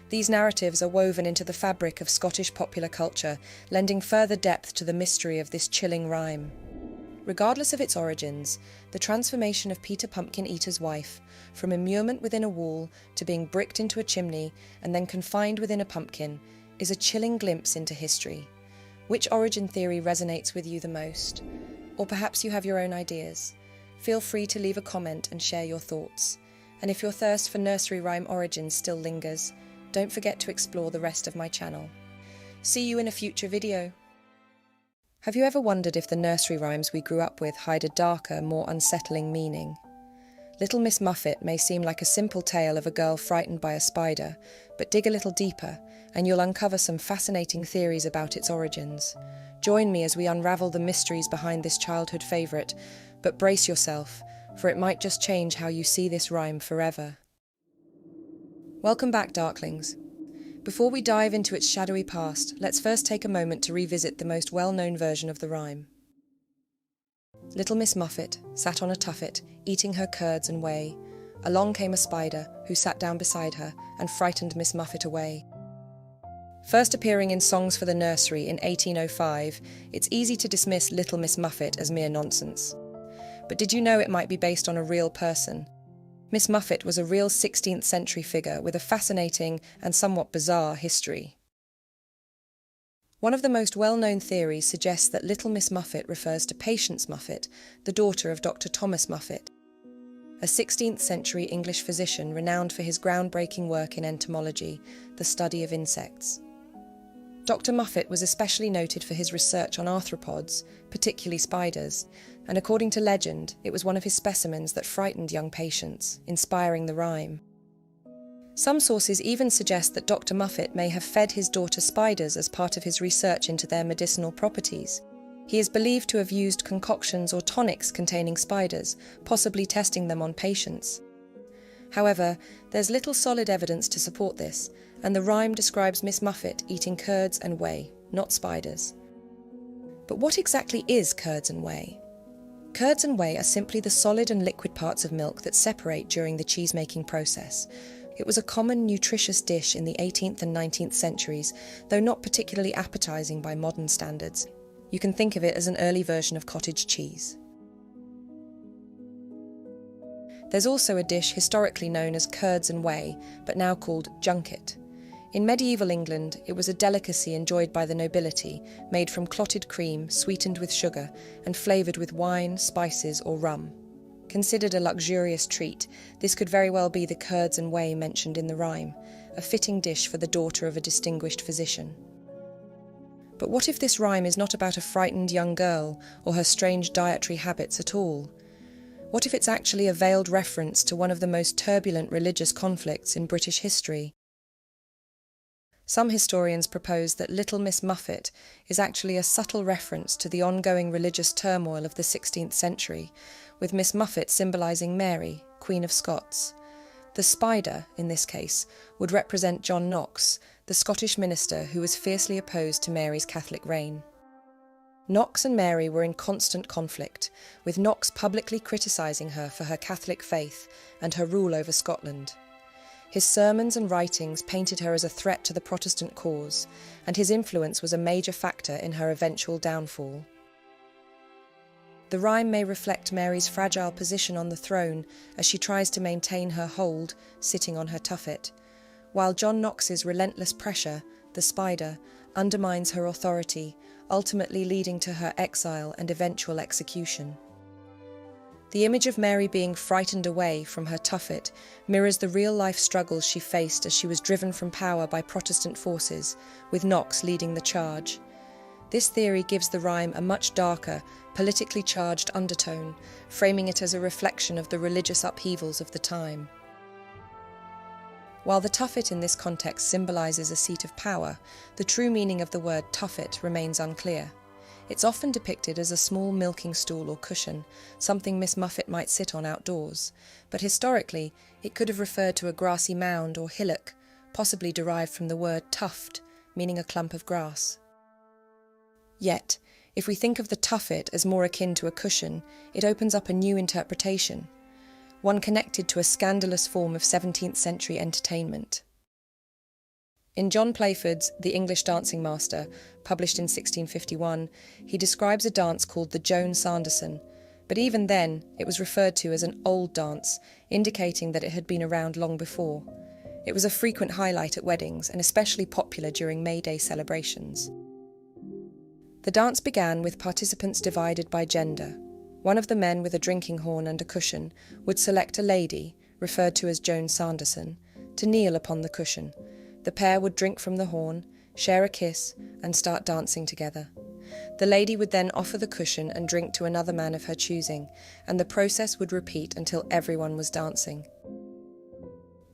These narratives are woven into the fabric of Scottish popular culture, lending further depth to the mystery of this chilling rhyme. Regardless of its origins, the transformation of Peter Pumpkin Eater's wife, from immurement within a wall to being bricked into a chimney and then confined within a pumpkin, is a chilling glimpse into history. Which origin theory resonates with you the most? Or perhaps you have your own ideas? Feel free to leave a comment and share your thoughts. And if your thirst for nursery rhyme origins still lingers, don't forget to explore the rest of my channel. See you in a future video. Have you ever wondered if the nursery rhymes we grew up with hide a darker, more unsettling meaning? Little Miss Muffet may seem like a simple tale of a girl frightened by a spider, but dig a little deeper and you'll uncover some fascinating theories about its origins. Join me as we unravel the mysteries behind this childhood favourite, but brace yourself, for it might just change how you see this rhyme forever. Welcome back, Darklings. Before we dive into its shadowy past, let's first take a moment to revisit the most well-known version of the rhyme. Little Miss Muffet sat on a tuffet, eating her curds and whey. Along came a spider, who sat down beside her and frightened Miss Muffet away. First appearing in Songs for the Nursery in 1805, it's easy to dismiss Little Miss Muffet as mere nonsense. But did you know it might be based on a real person? Miss Muffet was a real 16th century figure with a fascinating and somewhat bizarre history. One of the most well-known theories suggests that Little Miss Muffet refers to Patience Muffet, the daughter of Dr. Thomas Muffet, a 16th century English physician renowned for his groundbreaking work in entomology, the study of insects. Dr. Muffet was especially noted for his research on arthropods, particularly spiders, and according to legend, it was one of his specimens that frightened young patients, inspiring the rhyme. Some sources even suggest that Dr. Muffet may have fed his daughter spiders as part of his research into their medicinal properties. He is believed to have used concoctions or tonics containing spiders, possibly testing them on patients. However, there's little solid evidence to support this, and the rhyme describes Miss Muffet eating curds and whey, not spiders. But what exactly is curds and whey? Curds and whey are simply the solid and liquid parts of milk that separate during the cheese-making process. It was a common, nutritious dish in the 18th and 19th centuries, though not particularly appetizing by modern standards. You can think of it as an early version of cottage cheese. There's also a dish historically known as curds and whey, but now called junket. In medieval England, it was a delicacy enjoyed by the nobility, made from clotted cream, sweetened with sugar, and flavoured with wine, spices, or rum. Considered a luxurious treat, this could very well be the curds and whey mentioned in the rhyme, a fitting dish for the daughter of a distinguished physician. But what if this rhyme is not about a frightened young girl or her strange dietary habits at all? What if it's actually a veiled reference to one of the most turbulent religious conflicts in British history? Some historians propose that Little Miss Muffet is actually a subtle reference to the ongoing religious turmoil of the 16th century, with Miss Muffet symbolising Mary, Queen of Scots. The spider, in this case, would represent John Knox, the Scottish minister who was fiercely opposed to Mary's Catholic reign. Knox and Mary were in constant conflict, with Knox publicly criticising her for her Catholic faith and her rule over Scotland. His sermons and writings painted her as a threat to the Protestant cause, and his influence was a major factor in her eventual downfall. The rhyme may reflect Mary's fragile position on the throne as she tries to maintain her hold, sitting on her tuffet, while John Knox's relentless pressure, the spider, undermines her authority, ultimately leading to her exile and eventual execution. The image of Mary being frightened away from her tuffet mirrors the real-life struggles she faced as she was driven from power by Protestant forces, with Knox leading the charge. This theory gives the rhyme a much darker, politically charged undertone, framing it as a reflection of the religious upheavals of the time. While the tuffet in this context symbolises a seat of power, the true meaning of the word tuffet remains unclear. It's often depicted as a small milking stool or cushion, something Miss Muffet might sit on outdoors, but historically it could have referred to a grassy mound or hillock, possibly derived from the word tuft, meaning a clump of grass. Yet, if we think of the tuffet as more akin to a cushion, it opens up a new interpretation, one connected to a scandalous form of 17th century entertainment. In John Playford's The English Dancing Master, published in 1651, he describes a dance called the Joan Sanderson, but even then it was referred to as an old dance, indicating that it had been around long before. It was a frequent highlight at weddings and especially popular during May Day celebrations. The dance began with participants divided by gender. One of the men with a drinking horn and a cushion would select a lady, referred to as Joan Sanderson, to kneel upon the cushion. The pair would drink from the horn, share a kiss, and start dancing together. The lady would then offer the cushion and drink to another man of her choosing, and the process would repeat until everyone was dancing.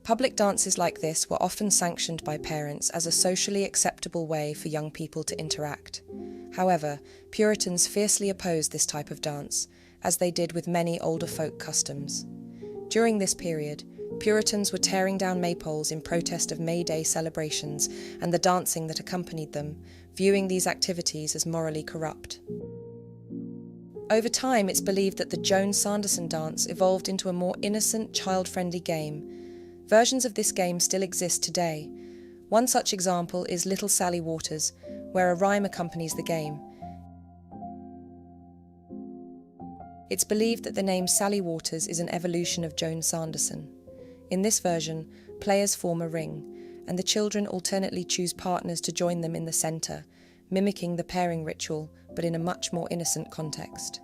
Public dances like this were often sanctioned by parents as a socially acceptable way for young people to interact. However, Puritans fiercely opposed this type of dance, as they did with many older folk customs. During this period, Puritans were tearing down maypoles in protest of May Day celebrations and the dancing that accompanied them, viewing these activities as morally corrupt. Over time, it's believed that the Joan Sanderson dance evolved into a more innocent, child-friendly game. Versions of this game still exist today. One such example is Little Sally Waters, where a rhyme accompanies the game. It's believed that the name Sally Waters is an evolution of Joan Sanderson. In this version, players form a ring, and the children alternately choose partners to join them in the centre, mimicking the pairing ritual, but in a much more innocent context.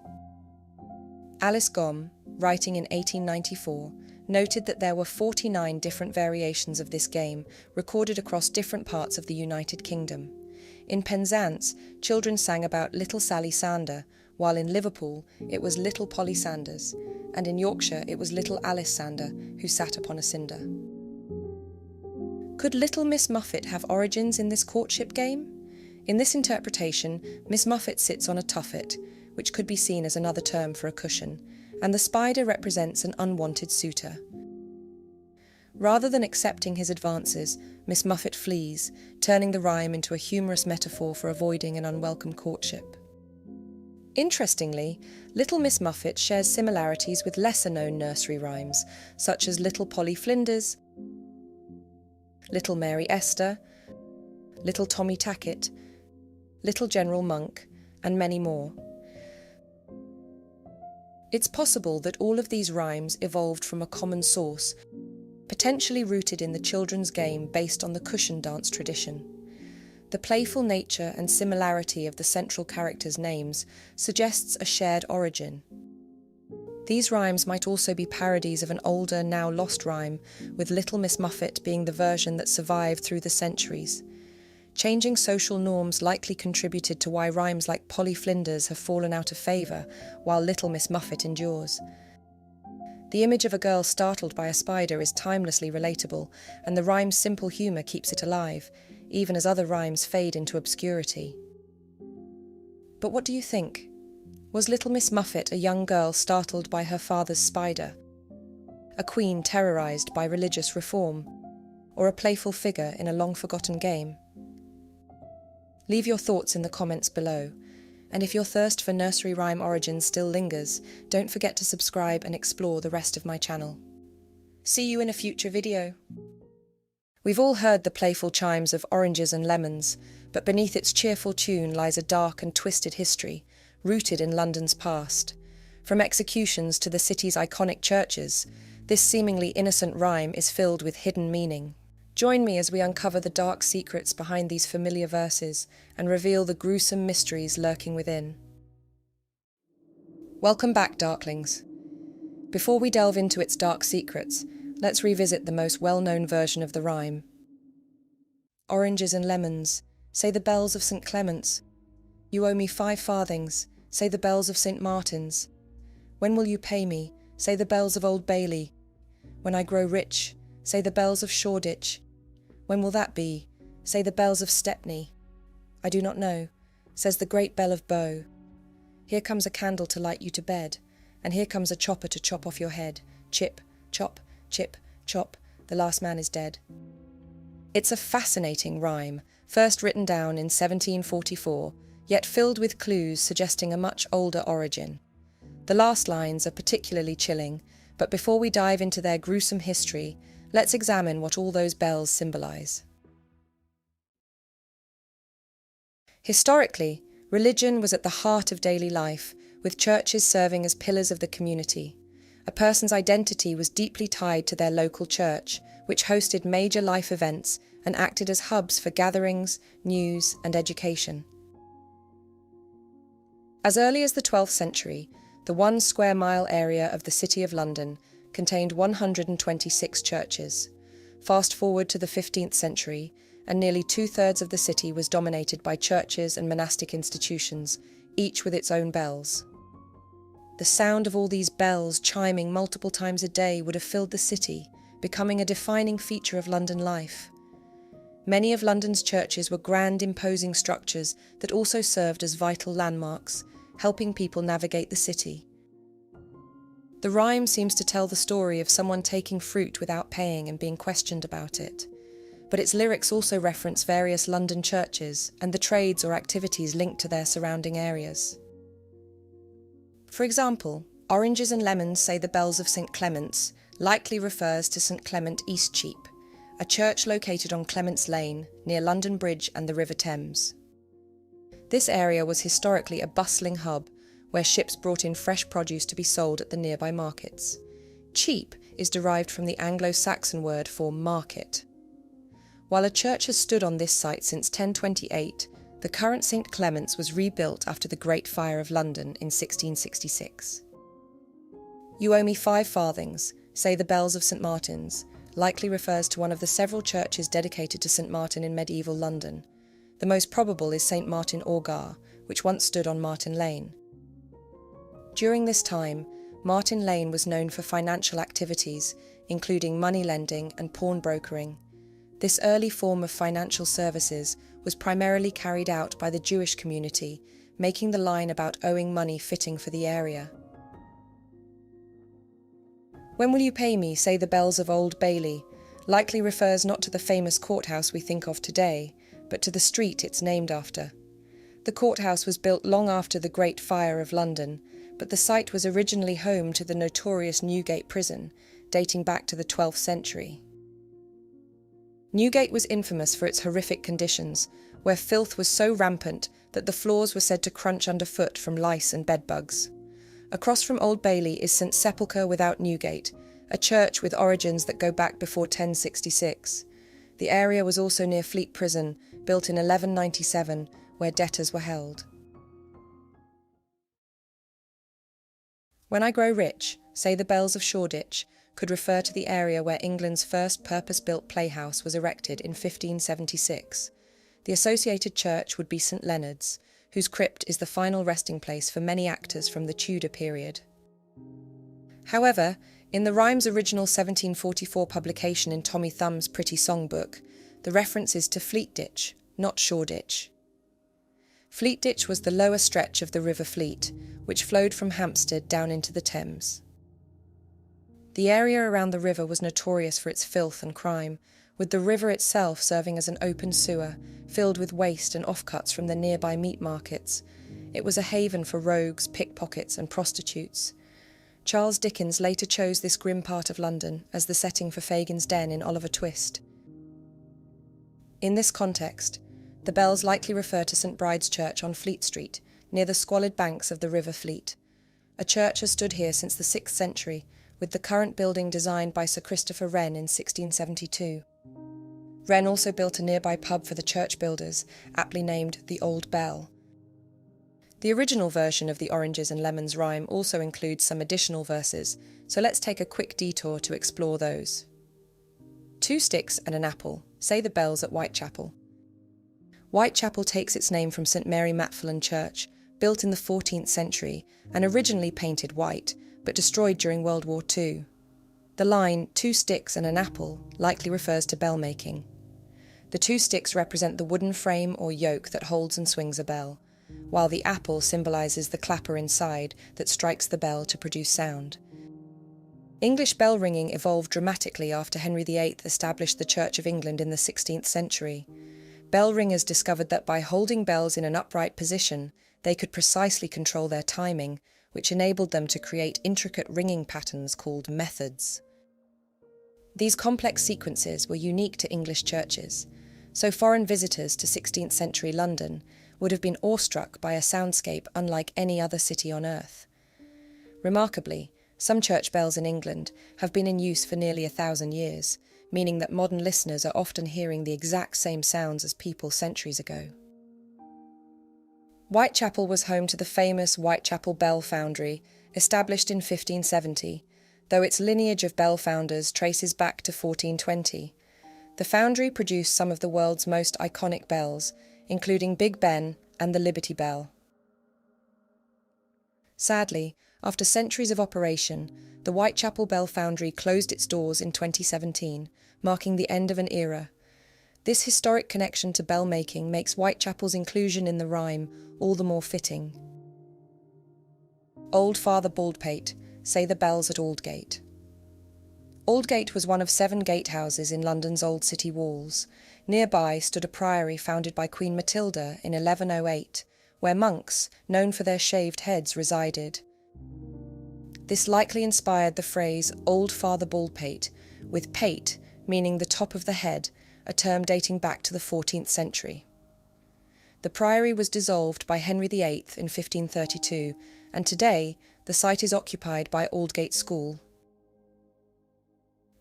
Alice Gomme, writing in 1894, noted that there were 49 different variations of this game recorded across different parts of the United Kingdom. In Penzance, children sang about Little Sally Sander, while in Liverpool it was Little Polly Sanders, and in Yorkshire it was Little Alice Sander, who sat upon a cinder. Could Little Miss Muffet have origins in this courtship game? In this interpretation, Miss Muffet sits on a tuffet, which could be seen as another term for a cushion, and the spider represents an unwanted suitor. Rather than accepting his advances, Miss Muffet flees, turning the rhyme into a humorous metaphor for avoiding an unwelcome courtship. Interestingly, Little Miss Muffet shares similarities with lesser-known nursery rhymes, such as Little Polly Flinders, Little Mary Esther, Little Tommy Tackett, Little General Monk, and many more. It's possible that all of these rhymes evolved from a common source, potentially rooted in the children's game based on the cushion dance tradition. The playful nature and similarity of the central characters' names suggests a shared origin. These rhymes might also be parodies of an older, now lost rhyme, with Little Miss Muffet being the version that survived through the centuries. Changing social norms likely contributed to why rhymes like Polly Flinders have fallen out of favour, while Little Miss Muffet endures. The image of a girl startled by a spider is timelessly relatable, and the rhyme's simple humour keeps it alive, even as other rhymes fade into obscurity. But what do you think? Was Little Miss Muffet a young girl startled by her father's spider? A queen terrorised by religious reform? Or a playful figure in a long-forgotten game? Leave your thoughts in the comments below, and if your thirst for nursery rhyme origins still lingers, don't forget to subscribe and explore the rest of my channel. See you in a future video. We've all heard the playful chimes of Oranges and Lemons, but beneath its cheerful tune lies a dark and twisted history, rooted in London's past. From executions to the city's iconic churches, this seemingly innocent rhyme is filled with hidden meaning. Join me as we uncover the dark secrets behind these familiar verses and reveal the gruesome mysteries lurking within. Welcome back, Darklings. Before we delve into its dark secrets, let's revisit the most well-known version of the rhyme. Oranges and lemons, say the bells of St. Clement's. You owe me 5 farthings, say the bells of St. Martin's. When will you pay me, say the bells of Old Bailey. When I grow rich, say the bells of Shoreditch. When will that be, say the bells of Stepney. I do not know, says the great bell of Bow. Here comes a candle to light you to bed, and here comes a chopper to chop off your head. Chip, chop, chip, chop, the last man is dead. It's a fascinating rhyme, first written down in 1744, yet filled with clues suggesting a much older origin. The last lines are particularly chilling, but before we dive into their gruesome history, let's examine what all those bells symbolize. Historically, religion was at the heart of daily life, with churches serving as pillars of the community. A person's identity was deeply tied to their local church, which hosted major life events and acted as hubs for gatherings, news, and education. As early as the 12th century, the 1 square mile area of the City of London contained 126 churches. Fast forward to the 15th century, and nearly 2/3 of the city was dominated by churches and monastic institutions, each with its own bells. The sound of all these bells chiming multiple times a day would have filled the city, becoming a defining feature of London life. Many of London's churches were grand, imposing structures that also served as vital landmarks, helping people navigate the city. The rhyme seems to tell the story of someone taking fruit without paying and being questioned about it. But its lyrics also reference various London churches and the trades or activities linked to their surrounding areas. For example, oranges and lemons, say the bells of St. Clement's, likely refers to St. Clement Eastcheap, a church located on Clement's Lane, near London Bridge and the River Thames. This area was historically a bustling hub, where ships brought in fresh produce to be sold at the nearby markets. Cheap is derived from the Anglo-Saxon word for market. While a church has stood on this site since 1028, the current St. Clement's was rebuilt after the Great Fire of London in 1666. You owe me 5 farthings, say the bells of St. Martin's, likely refers to one of the several churches dedicated to St. Martin in medieval London. The most probable is St. Martin Orgar, which once stood on Martin Lane. During this time, Martin Lane was known for financial activities, including money lending and pawnbrokering. This early form of financial services was primarily carried out by the Jewish community, making the line about owing money fitting for the area. When will you pay me, say the bells of Old Bailey, likely refers not to the famous courthouse we think of today, but to the street it's named after. The courthouse was built long after the Great Fire of London, but the site was originally home to the notorious Newgate prison, dating back to the 12th century. Newgate was infamous for its horrific conditions, where filth was so rampant that the floors were said to crunch underfoot from lice and bedbugs. Across from Old Bailey is St. Sepulchre without Newgate, a church with origins that go back before 1066. The area was also near Fleet Prison, built in 1197, where debtors were held. When I grow rich, say the bells of Shoreditch, could refer to the area where England's first purpose-built playhouse was erected in 1576. The associated church would be St. Leonard's, whose crypt is the final resting place for many actors from the Tudor period. However, in the rhyme's original 1744 publication in Tommy Thumb's Pretty Songbook, the reference is to Fleetditch, not Shoreditch. Fleetditch was the lower stretch of the River Fleet, which flowed from Hampstead down into the Thames. The area around the river was notorious for its filth and crime, with the river itself serving as an open sewer, filled with waste and offcuts from the nearby meat markets. It was a haven for rogues, pickpockets and prostitutes. Charles Dickens later chose this grim part of London as the setting for Fagin's den in Oliver Twist. In this context, the bells likely refer to St. Bride's Church on Fleet Street, near the squalid banks of the River Fleet. A church has stood here since the 6th century, with the current building designed by Sir Christopher Wren in 1672. Wren also built a nearby pub for the church builders, aptly named the Old Bell. The original version of the Oranges and Lemons rhyme also includes some additional verses, so let's take a quick detour to explore those. 2 sticks and an apple, say the bells at Whitechapel. Whitechapel takes its name from St Mary Matfelon Church, built in the 14th century and originally painted white, but destroyed during World War II. The line, 2 sticks and an apple, likely refers to bell making. The 2 sticks represent the wooden frame or yoke that holds and swings a bell, while the apple symbolises the clapper inside that strikes the bell to produce sound. English bell ringing evolved dramatically after Henry VIII established the Church of England in the 16th century. Bell ringers discovered that by holding bells in an upright position, they could precisely control their timing, which enabled them to create intricate ringing patterns called methods. These complex sequences were unique to English churches, so foreign visitors to 16th century London would have been awestruck by a soundscape unlike any other city on earth. Remarkably, some church bells in England have been in use for nearly 1,000 years, meaning that modern listeners are often hearing the exact same sounds as people centuries ago. Whitechapel was home to the famous Whitechapel Bell Foundry, established in 1570, though its lineage of bell founders traces back to 1420. The foundry produced some of the world's most iconic bells, including Big Ben and the Liberty Bell. Sadly, after centuries of operation, the Whitechapel Bell Foundry closed its doors in 2017, marking the end of an era. This historic connection to bell making makes Whitechapel's inclusion in the rhyme all the more fitting. Old Father Baldpate, say the bells at Aldgate. Aldgate was one of 7 gatehouses in London's old city walls. Nearby stood a priory founded by Queen Matilda in 1108, where monks, known for their shaved heads, resided. This likely inspired the phrase Old Father Baldpate, with pate meaning the top of the head, a term dating back to the 14th century. The priory was dissolved by Henry VIII in 1532, and today the site is occupied by Aldgate School.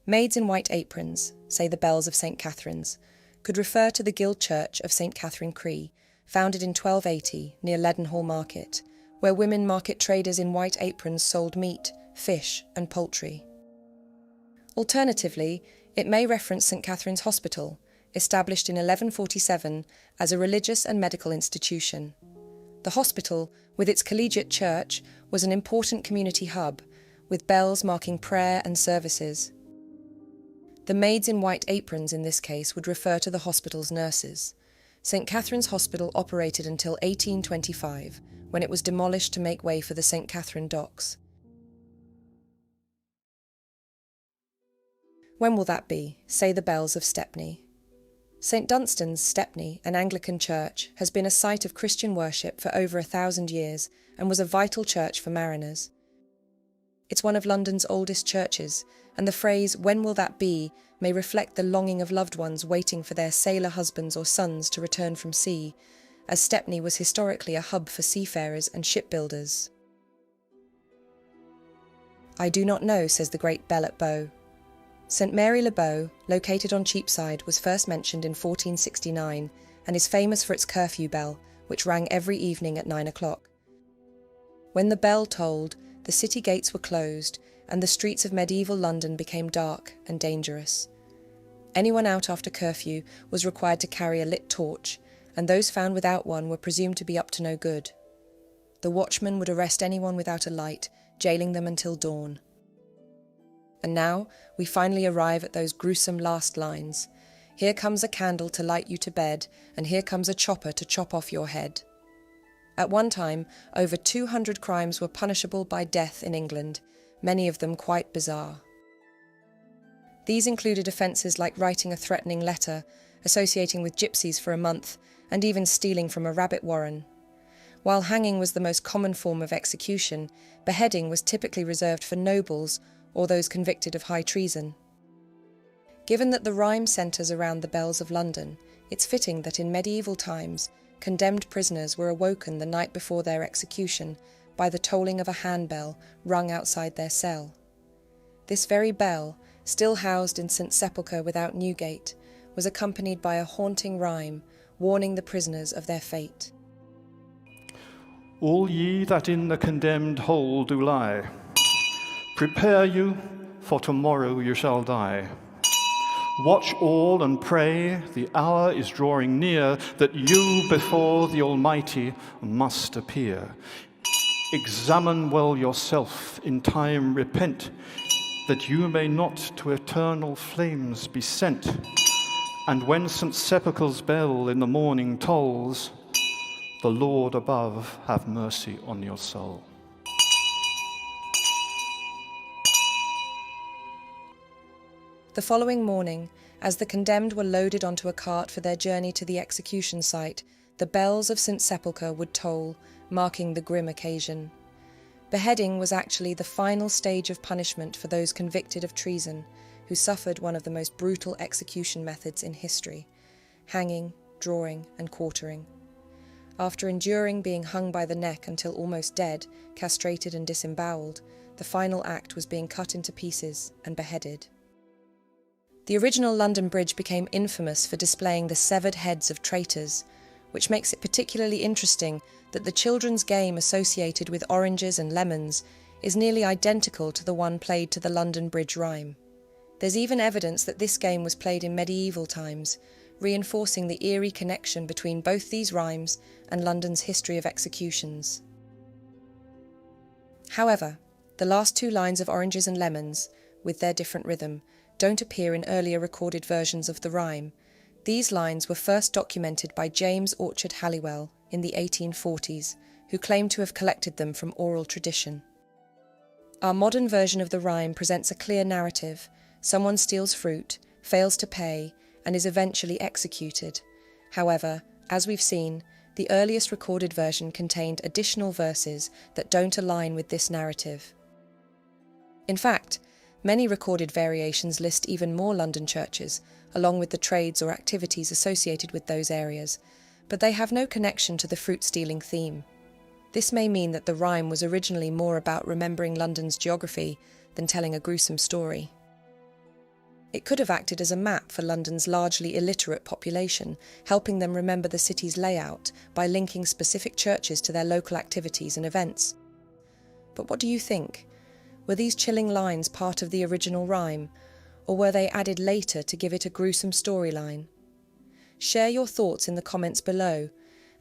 Maids in white aprons, say the bells of St Catherine's, could refer to the Guild Church of St Catherine Cree, founded in 1280 near Leadenhall Market, where women market traders in white aprons sold meat, fish and poultry. Alternatively, it may reference St Catherine's Hospital, established in 1147 as a religious and medical institution. The hospital, with its collegiate church, was an important community hub, with bells marking prayer and services. The maids in white aprons in this case would refer to the hospital's nurses. St Catherine's Hospital operated until 1825, when it was demolished to make way for the St Catherine Docks. When will that be? Say the bells of Stepney. St Dunstan's, Stepney, an Anglican church, has been a site of Christian worship for over 1,000 years and was a vital church for mariners. It's one of London's oldest churches, and the phrase, "when will that be?" may reflect the longing of loved ones waiting for their sailor husbands or sons to return from sea, as Stepney was historically a hub for seafarers and shipbuilders. I do not know, says the great bell at Bow. St Mary le Bow, located on Cheapside, was first mentioned in 1469 and is famous for its curfew bell, which rang every evening at 9 o'clock. When the bell tolled, the city gates were closed and the streets of medieval London became dark and dangerous. Anyone out after curfew was required to carry a lit torch, and those found without one were presumed to be up to no good. The watchman would arrest anyone without a light, jailing them until dawn. And now we finally arrive at those gruesome last lines. Here comes a candle to light you to bed, and here comes a chopper to chop off your head. At one time, over 200 crimes were punishable by death in England, many of them quite bizarre. These included offences like writing a threatening letter, associating with gypsies for a month, and even stealing from a rabbit warren. While hanging was the most common form of execution, beheading was typically reserved for nobles or those convicted of high treason. Given that the rhyme centres around the bells of London, it's fitting that in medieval times, condemned prisoners were awoken the night before their execution by the tolling of a handbell rung outside their cell. This very bell, still housed in St. Sepulchre without Newgate, was accompanied by a haunting rhyme warning the prisoners of their fate. All ye that in the condemned hole do lie, prepare you, for tomorrow you shall die. Watch all and pray, the hour is drawing near, that you before the Almighty must appear. Examine well yourself, in time repent, that you may not to eternal flames be sent. And when St. Sepulchre's bell in the morning tolls, the Lord above have mercy on your soul. The following morning, as the condemned were loaded onto a cart for their journey to the execution site, the bells of St. Sepulchre would toll, marking the grim occasion. Beheading was actually the final stage of punishment for those convicted of treason, who suffered one of the most brutal execution methods in history: hanging, drawing, and quartering. After enduring being hung by the neck until almost dead, castrated and disemboweled, the final act was being cut into pieces and beheaded. The original London Bridge became infamous for displaying the severed heads of traitors, which makes it particularly interesting that the children's game associated with oranges and lemons is nearly identical to the one played to the London Bridge rhyme. There's even evidence that this game was played in medieval times, reinforcing the eerie connection between both these rhymes and London's history of executions. However, the last two lines of Oranges and Lemons, with their different rhythm, don't appear in earlier recorded versions of the rhyme. These lines were first documented by James Orchard Halliwell in the 1840s, who claimed to have collected them from oral tradition. Our modern version of the rhyme presents a clear narrative. Someone steals fruit, fails to pay, and is eventually executed. However, as we've seen, the earliest recorded version contained additional verses that don't align with this narrative. In fact, many recorded variations list even more London churches, along with the trades or activities associated with those areas, but they have no connection to the fruit-stealing theme. This may mean that the rhyme was originally more about remembering London's geography than telling a gruesome story. It could have acted as a map for London's largely illiterate population, helping them remember the city's layout by linking specific churches to their local activities and events. But what do you think? Were these chilling lines part of the original rhyme, or were they added later to give it a gruesome storyline? Share your thoughts in the comments below,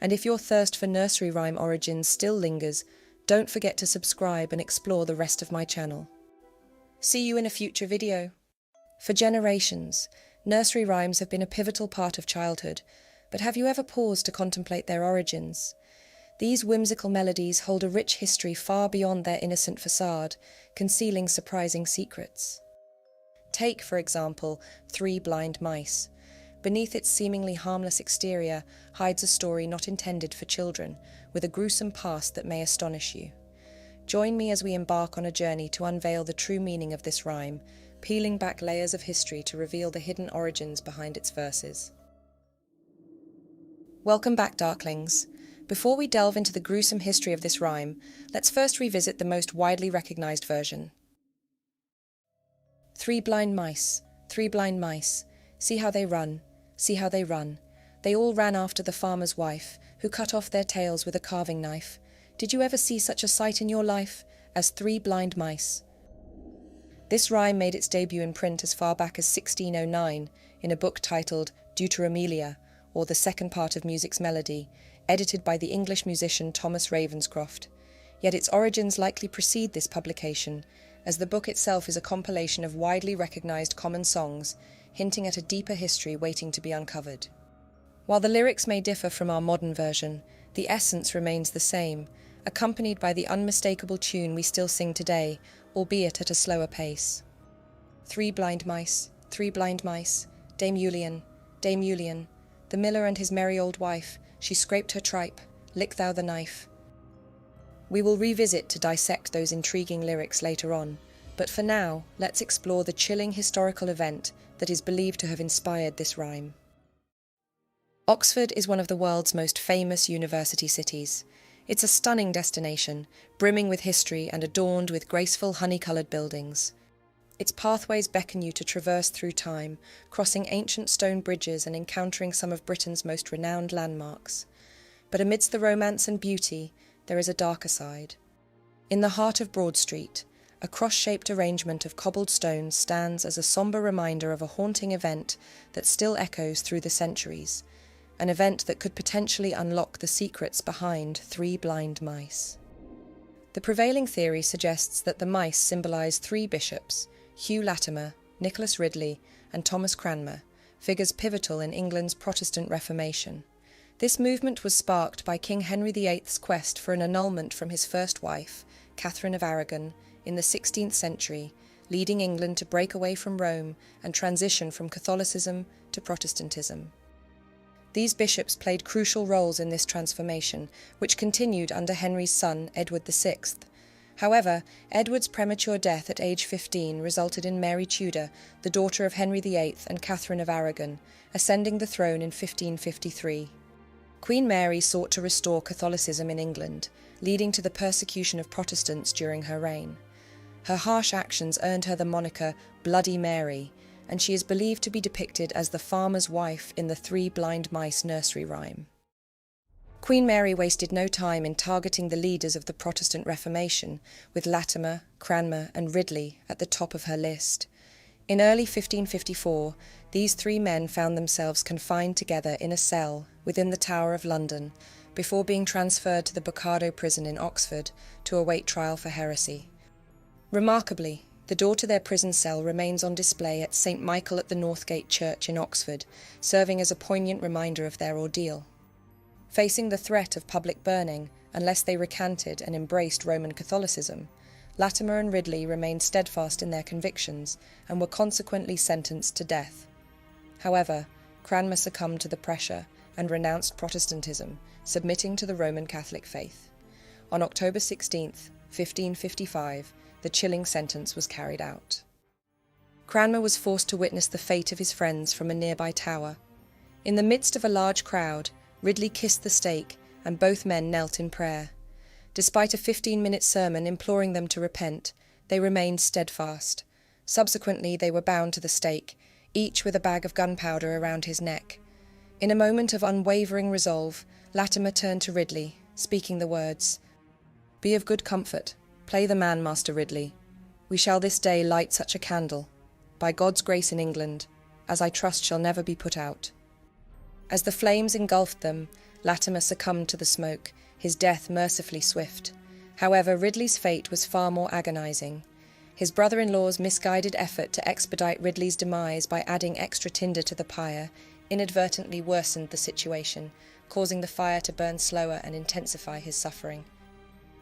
and if your thirst for nursery rhyme origins still lingers, don't forget to subscribe and explore the rest of my channel. See you in a future video. For generations, nursery rhymes have been a pivotal part of childhood, but have you ever paused to contemplate their origins? These whimsical melodies hold a rich history far beyond their innocent facade, concealing surprising secrets. Take, for example, Three Blind Mice. Beneath its seemingly harmless exterior hides a story not intended for children, with a gruesome past that may astonish you. Join me as we embark on a journey to unveil the true meaning of this rhyme, peeling back layers of history to reveal the hidden origins behind its verses. Welcome back, Darklings. Before we delve into the gruesome history of this rhyme, let's first revisit the most widely recognised version. Three blind mice, see how they run, see how they run. They all ran after the farmer's wife, who cut off their tails with a carving knife. Did you ever see such a sight in your life as three blind mice? This rhyme made its debut in print as far back as 1609 in a book titled Deuteramelia, or the second part of music's melody, edited by the English musician Thomas Ravenscroft. Yet its origins likely precede this publication, as the book itself is a compilation of widely recognised common songs, hinting at a deeper history waiting to be uncovered. While the lyrics may differ from our modern version, the essence remains the same, accompanied by the unmistakable tune we still sing today, albeit at a slower pace. Three blind mice, Dame Julian, the miller and his merry old wife, she scraped her tripe, lick thou the knife. We will revisit to dissect those intriguing lyrics later on, but for now, let's explore the chilling historical event that is believed to have inspired this rhyme. Oxford is one of the world's most famous university cities. It's a stunning destination, brimming with history and adorned with graceful honey-coloured buildings. Its pathways beckon you to traverse through time, crossing ancient stone bridges and encountering some of Britain's most renowned landmarks. But amidst the romance and beauty, there is a darker side. In the heart of Broad Street, a cross-shaped arrangement of cobbled stones stands as a sombre reminder of a haunting event that still echoes through the centuries, an event that could potentially unlock the secrets behind 3 blind mice. The prevailing theory suggests that the mice symbolise 3 bishops, Hugh Latimer, Nicholas Ridley, and Thomas Cranmer, figures pivotal in England's Protestant Reformation. This movement was sparked by King Henry VIII's quest for an annulment from his first wife, Catherine of Aragon, in the 16th century, leading England to break away from Rome and transition from Catholicism to Protestantism. These bishops played crucial roles in this transformation, which continued under Henry's son, Edward VI. However, Edward's premature death at age 15 resulted in Mary Tudor, the daughter of Henry VIII and Catherine of Aragon, ascending the throne in 1553. Queen Mary sought to restore Catholicism in England, leading to the persecution of Protestants during her reign. Her harsh actions earned her the moniker Bloody Mary, and she is believed to be depicted as the farmer's wife in the 3 Blind Mice nursery rhyme. Queen Mary wasted no time in targeting the leaders of the Protestant Reformation, with Latimer, Cranmer, and Ridley at the top of her list. In early 1554, these 3 men found themselves confined together in a cell within the Tower of London, before being transferred to the Bocardo prison in Oxford to await trial for heresy. Remarkably, the door to their prison cell remains on display at St. Michael at the Northgate Church in Oxford, serving as a poignant reminder of their ordeal. Facing the threat of public burning, unless they recanted and embraced Roman Catholicism, Latimer and Ridley remained steadfast in their convictions and were consequently sentenced to death. However, Cranmer succumbed to the pressure and renounced Protestantism, submitting to the Roman Catholic faith. On October 16, 1555, the chilling sentence was carried out. Cranmer was forced to witness the fate of his friends from a nearby tower. In the midst of a large crowd, Ridley kissed the stake, and both men knelt in prayer. Despite a 15-minute sermon imploring them to repent, they remained steadfast. Subsequently, they were bound to the stake, each with a bag of gunpowder around his neck. In a moment of unwavering resolve, Latimer turned to Ridley, speaking the words, "Be of good comfort. Play the man, Master Ridley. We shall this day light such a candle, by God's grace in England, as I trust shall never be put out." As the flames engulfed them, Latimer succumbed to the smoke, his death mercifully swift. However, Ridley's fate was far more agonizing. His brother-in-law's misguided effort to expedite Ridley's demise by adding extra tinder to the pyre inadvertently worsened the situation, causing the fire to burn slower and intensify his suffering.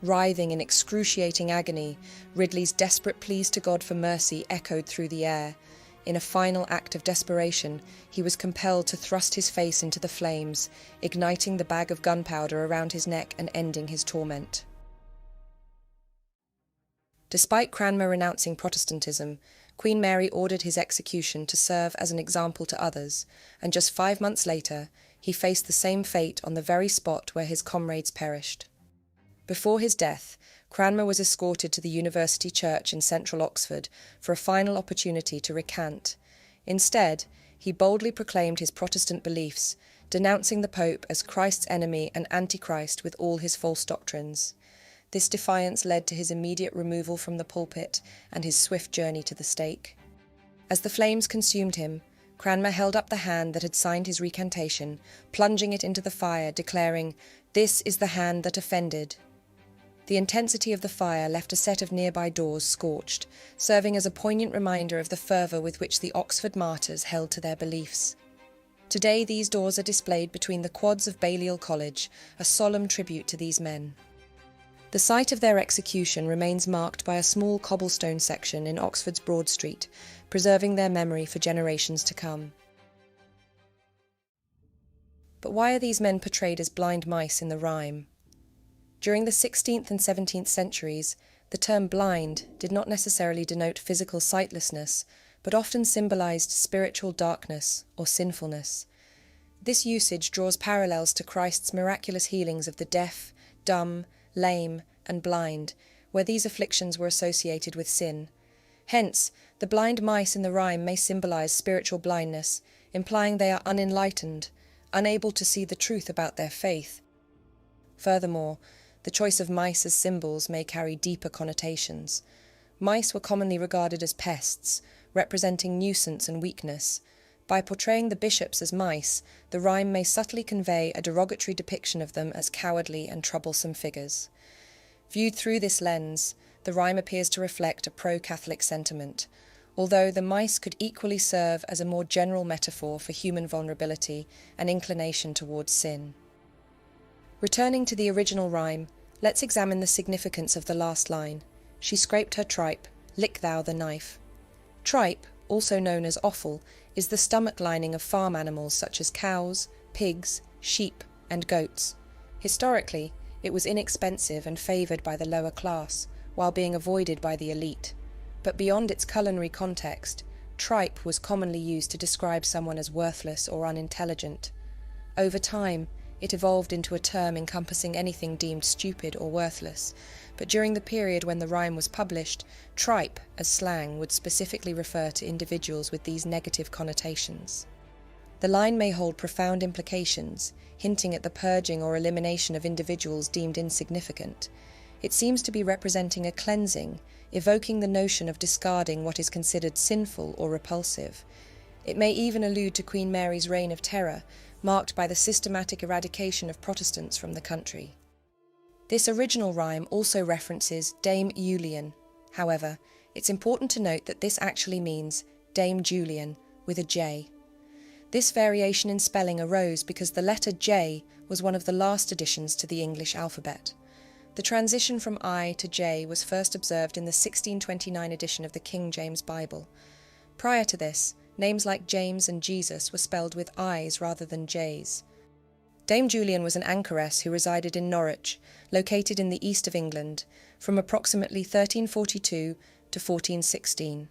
Writhing in excruciating agony, Ridley's desperate pleas to God for mercy echoed through the air. In a final act of desperation, he was compelled to thrust his face into the flames, igniting the bag of gunpowder around his neck and ending his torment. Despite Cranmer renouncing Protestantism, Queen Mary ordered his execution to serve as an example to others, and just 5 months later, he faced the same fate on the very spot where his comrades perished. Before his death, Cranmer was escorted to the University Church in central Oxford for a final opportunity to recant. Instead, he boldly proclaimed his Protestant beliefs, denouncing the Pope as Christ's enemy and Antichrist with all his false doctrines. This defiance led to his immediate removal from the pulpit and his swift journey to the stake. As the flames consumed him, Cranmer held up the hand that had signed his recantation, plunging it into the fire, declaring, "This is the hand that offended." The intensity of the fire left a set of nearby doors scorched, serving as a poignant reminder of the fervour with which the Oxford martyrs held to their beliefs. Today these doors are displayed between the quads of Balliol College, a solemn tribute to these men. The site of their execution remains marked by a small cobblestone section in Oxford's Broad Street, preserving their memory for generations to come. But why are these men portrayed as blind mice in the rhyme? During the 16th and 17th centuries, the term blind did not necessarily denote physical sightlessness, but often symbolized spiritual darkness or sinfulness. This usage draws parallels to Christ's miraculous healings of the deaf, dumb, lame, and blind, where these afflictions were associated with sin. Hence, the blind mice in the rhyme may symbolize spiritual blindness, implying they are unenlightened, unable to see the truth about their faith. Furthermore, the choice of mice as symbols may carry deeper connotations. Mice were commonly regarded as pests, representing nuisance and weakness. By portraying the bishops as mice, the rhyme may subtly convey a derogatory depiction of them as cowardly and troublesome figures. Viewed through this lens, the rhyme appears to reflect a pro-Catholic sentiment, although the mice could equally serve as a more general metaphor for human vulnerability and inclination towards sin. Returning to the original rhyme, let's examine the significance of the last line. She scraped her tripe, lick thou the knife. Tripe, also known as offal, is the stomach lining of farm animals such as cows, pigs, sheep, and goats. Historically, it was inexpensive and favoured by the lower class, while being avoided by the elite. But beyond its culinary context, tripe was commonly used to describe someone as worthless or unintelligent. Over time, it evolved into a term encompassing anything deemed stupid or worthless, but during the period when the rhyme was published, tripe, as slang, would specifically refer to individuals with these negative connotations. The line may hold profound implications, hinting at the purging or elimination of individuals deemed insignificant. It seems to be representing a cleansing, evoking the notion of discarding what is considered sinful or repulsive. It may even allude to Queen Mary's reign of terror, marked by the systematic eradication of Protestants from the country. This original rhyme also references Dame Julian. However, it's important to note that this actually means Dame Julian with a J. This variation in spelling arose because the letter J was one of the last additions to the English alphabet. The transition from I to J was first observed in the 1629 edition of the King James Bible. Prior to this, names like James and Jesus were spelled with I's rather than J's. Dame Julian was an anchoress who resided in Norwich, located in the east of England, from approximately 1342 to 1416.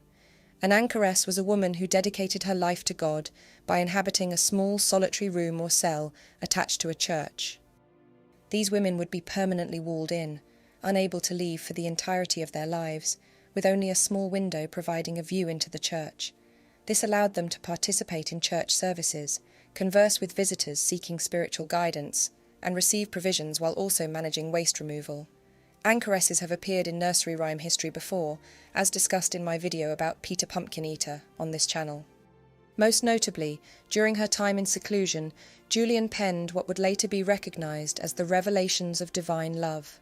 An anchoress was a woman who dedicated her life to God by inhabiting a small solitary room or cell attached to a church. These women would be permanently walled in, unable to leave for the entirety of their lives, with only a small window providing a view into the church. This allowed them to participate in church services, converse with visitors seeking spiritual guidance, and receive provisions while also managing waste removal. Anchoresses have appeared in nursery rhyme history before, as discussed in my video about Peter Pumpkin Eater on this channel. Most notably, during her time in seclusion, Julian penned what would later be recognised as the Revelations of Divine Love.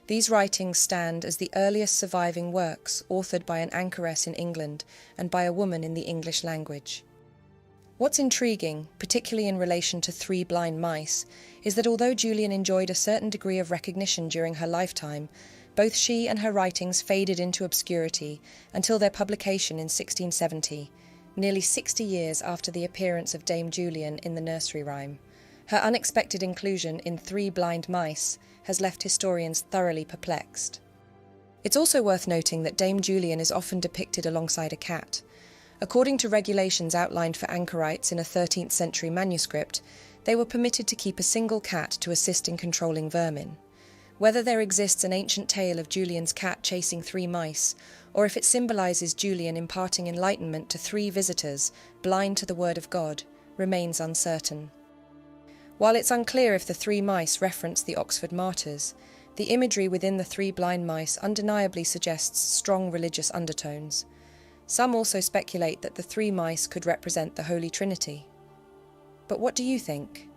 These writings stand as the earliest surviving works authored by an anchoress in England and by a woman in the English language. What's intriguing, particularly in relation to Three Blind Mice, is that although Julian enjoyed a certain degree of recognition during her lifetime, both she and her writings faded into obscurity until their publication in 1670, nearly 60 years after the appearance of Dame Julian in the nursery rhyme. Her unexpected inclusion in Three Blind Mice has left historians thoroughly perplexed. It's also worth noting that Dame Julian is often depicted alongside a cat. According to regulations outlined for anchorites in a 13th century manuscript, they were permitted to keep a single cat to assist in controlling vermin. Whether there exists an ancient tale of Julian's cat chasing three mice, or if it symbolises Julian imparting enlightenment to three visitors blind to the word of God, remains uncertain. While it's unclear if the three mice reference the Oxford martyrs, the imagery within the Three Blind Mice undeniably suggests strong religious undertones. Some also speculate that the three mice could represent the Holy Trinity. But what do you think?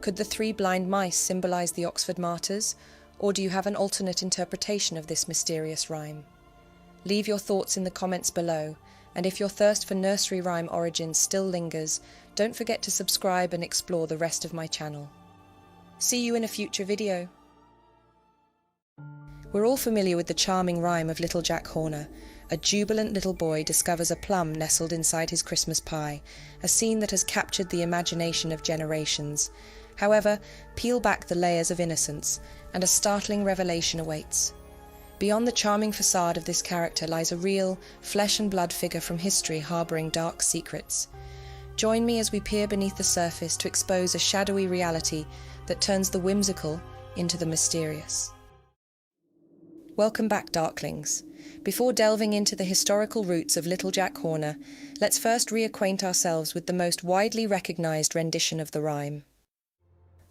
Could the three blind mice symbolise the Oxford martyrs, or do you have an alternate interpretation of this mysterious rhyme? Leave your thoughts in the comments below, and if your thirst for nursery rhyme origins still lingers, don't forget to subscribe and explore the rest of my channel. See you in a future video. We're all familiar with the charming rhyme of Little Jack Horner. A jubilant little boy discovers a plum nestled inside his Christmas pie, a scene that has captured the imagination of generations. However, peel back the layers of innocence, and a startling revelation awaits. Beyond the charming facade of this character lies a real, flesh-and-blood figure from history harbouring dark secrets. Join me as we peer beneath the surface to expose a shadowy reality that turns the whimsical into the mysterious. Welcome back, Darklings. Before delving into the historical roots of Little Jack Horner, let's first reacquaint ourselves with the most widely recognised rendition of the rhyme.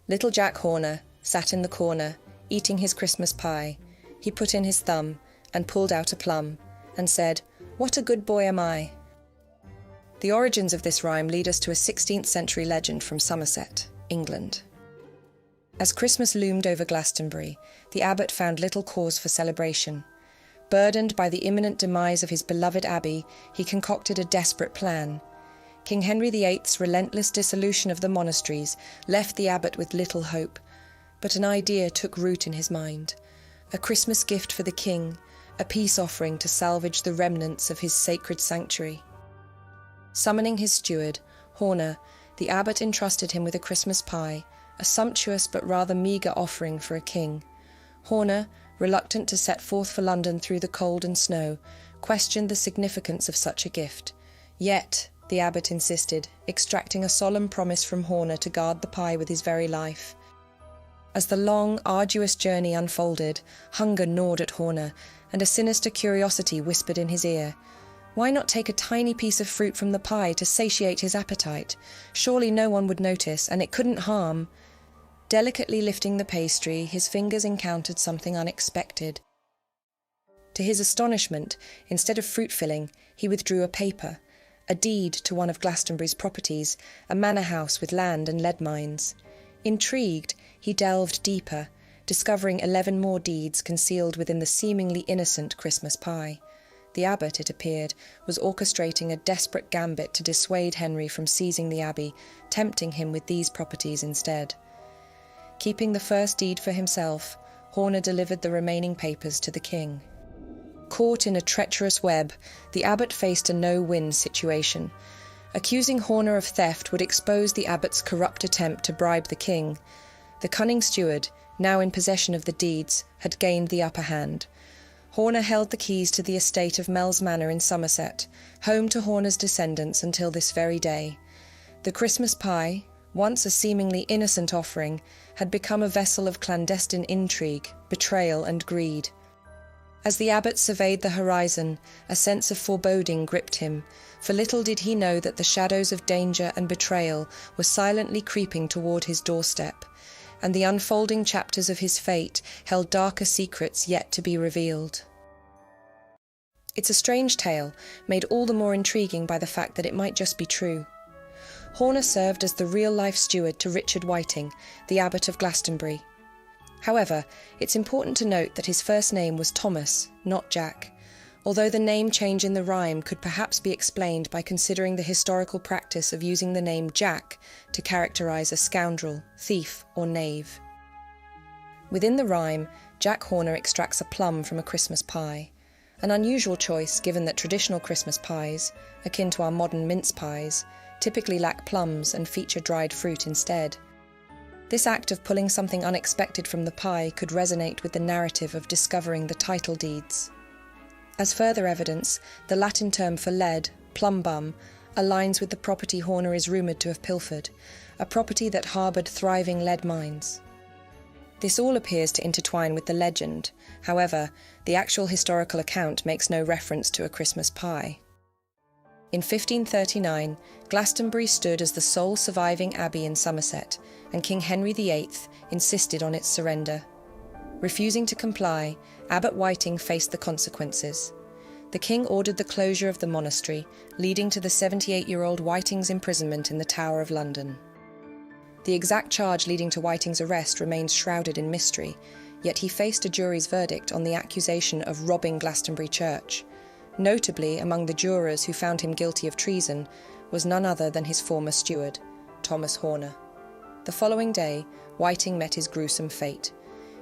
Little Jack Horner sat in the corner, eating his Christmas pie. He put in his thumb and pulled out a plum, and said, "What a good boy am I." The origins of this rhyme lead us to a 16th century legend from Somerset, England. As Christmas loomed over Glastonbury, the abbot found little cause for celebration. Burdened by the imminent demise of his beloved abbey, he concocted a desperate plan. King Henry VIII's relentless dissolution of the monasteries left the abbot with little hope, but an idea took root in his mind. A Christmas gift for the king, a peace offering to salvage the remnants of his sacred sanctuary. Summoning his steward, Horner, the abbot entrusted him with a Christmas pie, a sumptuous but rather meagre offering for a king. Horner, reluctant to set forth for London through the cold and snow, questioned the significance of such a gift. Yet, the abbot insisted, extracting a solemn promise from Horner to guard the pie with his very life. As the long, arduous journey unfolded, hunger gnawed at Horner, and a sinister curiosity whispered in his ear. Why not take a tiny piece of fruit from the pie to satiate his appetite? Surely no one would notice, and it couldn't harm. Delicately lifting the pastry, his fingers encountered something unexpected. To his astonishment, instead of fruit filling, he withdrew a paper, a deed to one of Glastonbury's properties, a manor house with land and lead mines. Intrigued, he delved deeper, discovering 11 more deeds concealed within the seemingly innocent Christmas pie. The abbot, it appeared, was orchestrating a desperate gambit to dissuade Henry from seizing the abbey, tempting him with these properties instead. Keeping the first deed for himself, Horner delivered the remaining papers to the king. Caught in a treacherous web, the abbot faced a no-win situation. Accusing Horner of theft would expose the abbot's corrupt attempt to bribe the king. The cunning steward, now in possession of the deeds, had gained the upper hand. Horner held the keys to the estate of Mells Manor in Somerset, home to Horner's descendants until this very day. The Christmas pie, once a seemingly innocent offering, had become a vessel of clandestine intrigue, betrayal and greed. As the abbot surveyed the horizon, a sense of foreboding gripped him, for little did he know that the shadows of danger and betrayal were silently creeping toward his doorstep, and the unfolding chapters of his fate held darker secrets yet to be revealed. It's a strange tale, made all the more intriguing by the fact that it might just be true. Horner served as the real-life steward to Richard Whiting, the abbot of Glastonbury. However, it's important to note that his first name was Thomas, not Jack, although the name change in the rhyme could perhaps be explained by considering the historical practice of using the name Jack to characterise a scoundrel, thief or knave. Within the rhyme, Jack Horner extracts a plum from a Christmas pie, an unusual choice given that traditional Christmas pies, akin to our modern mince pies, typically lack plums and feature dried fruit instead. This act of pulling something unexpected from the pie could resonate with the narrative of discovering the title deeds. As further evidence, the Latin term for lead, plumbum, aligns with the property Horner is rumoured to have pilfered, a property that harboured thriving lead mines. This all appears to intertwine with the legend. However, the actual historical account makes no reference to a Christmas pie. In 1539, Glastonbury stood as the sole surviving abbey in Somerset, and King Henry VIII insisted on its surrender. Refusing to comply, Abbot Whiting faced the consequences. The king ordered the closure of the monastery, leading to the 78-year-old Whiting's imprisonment in the Tower of London. The exact charge leading to Whiting's arrest remains shrouded in mystery, yet he faced a jury's verdict on the accusation of robbing Glastonbury Church. Notably, among the jurors who found him guilty of treason was none other than his former steward, Thomas Horner. The following day, Whiting met his gruesome fate.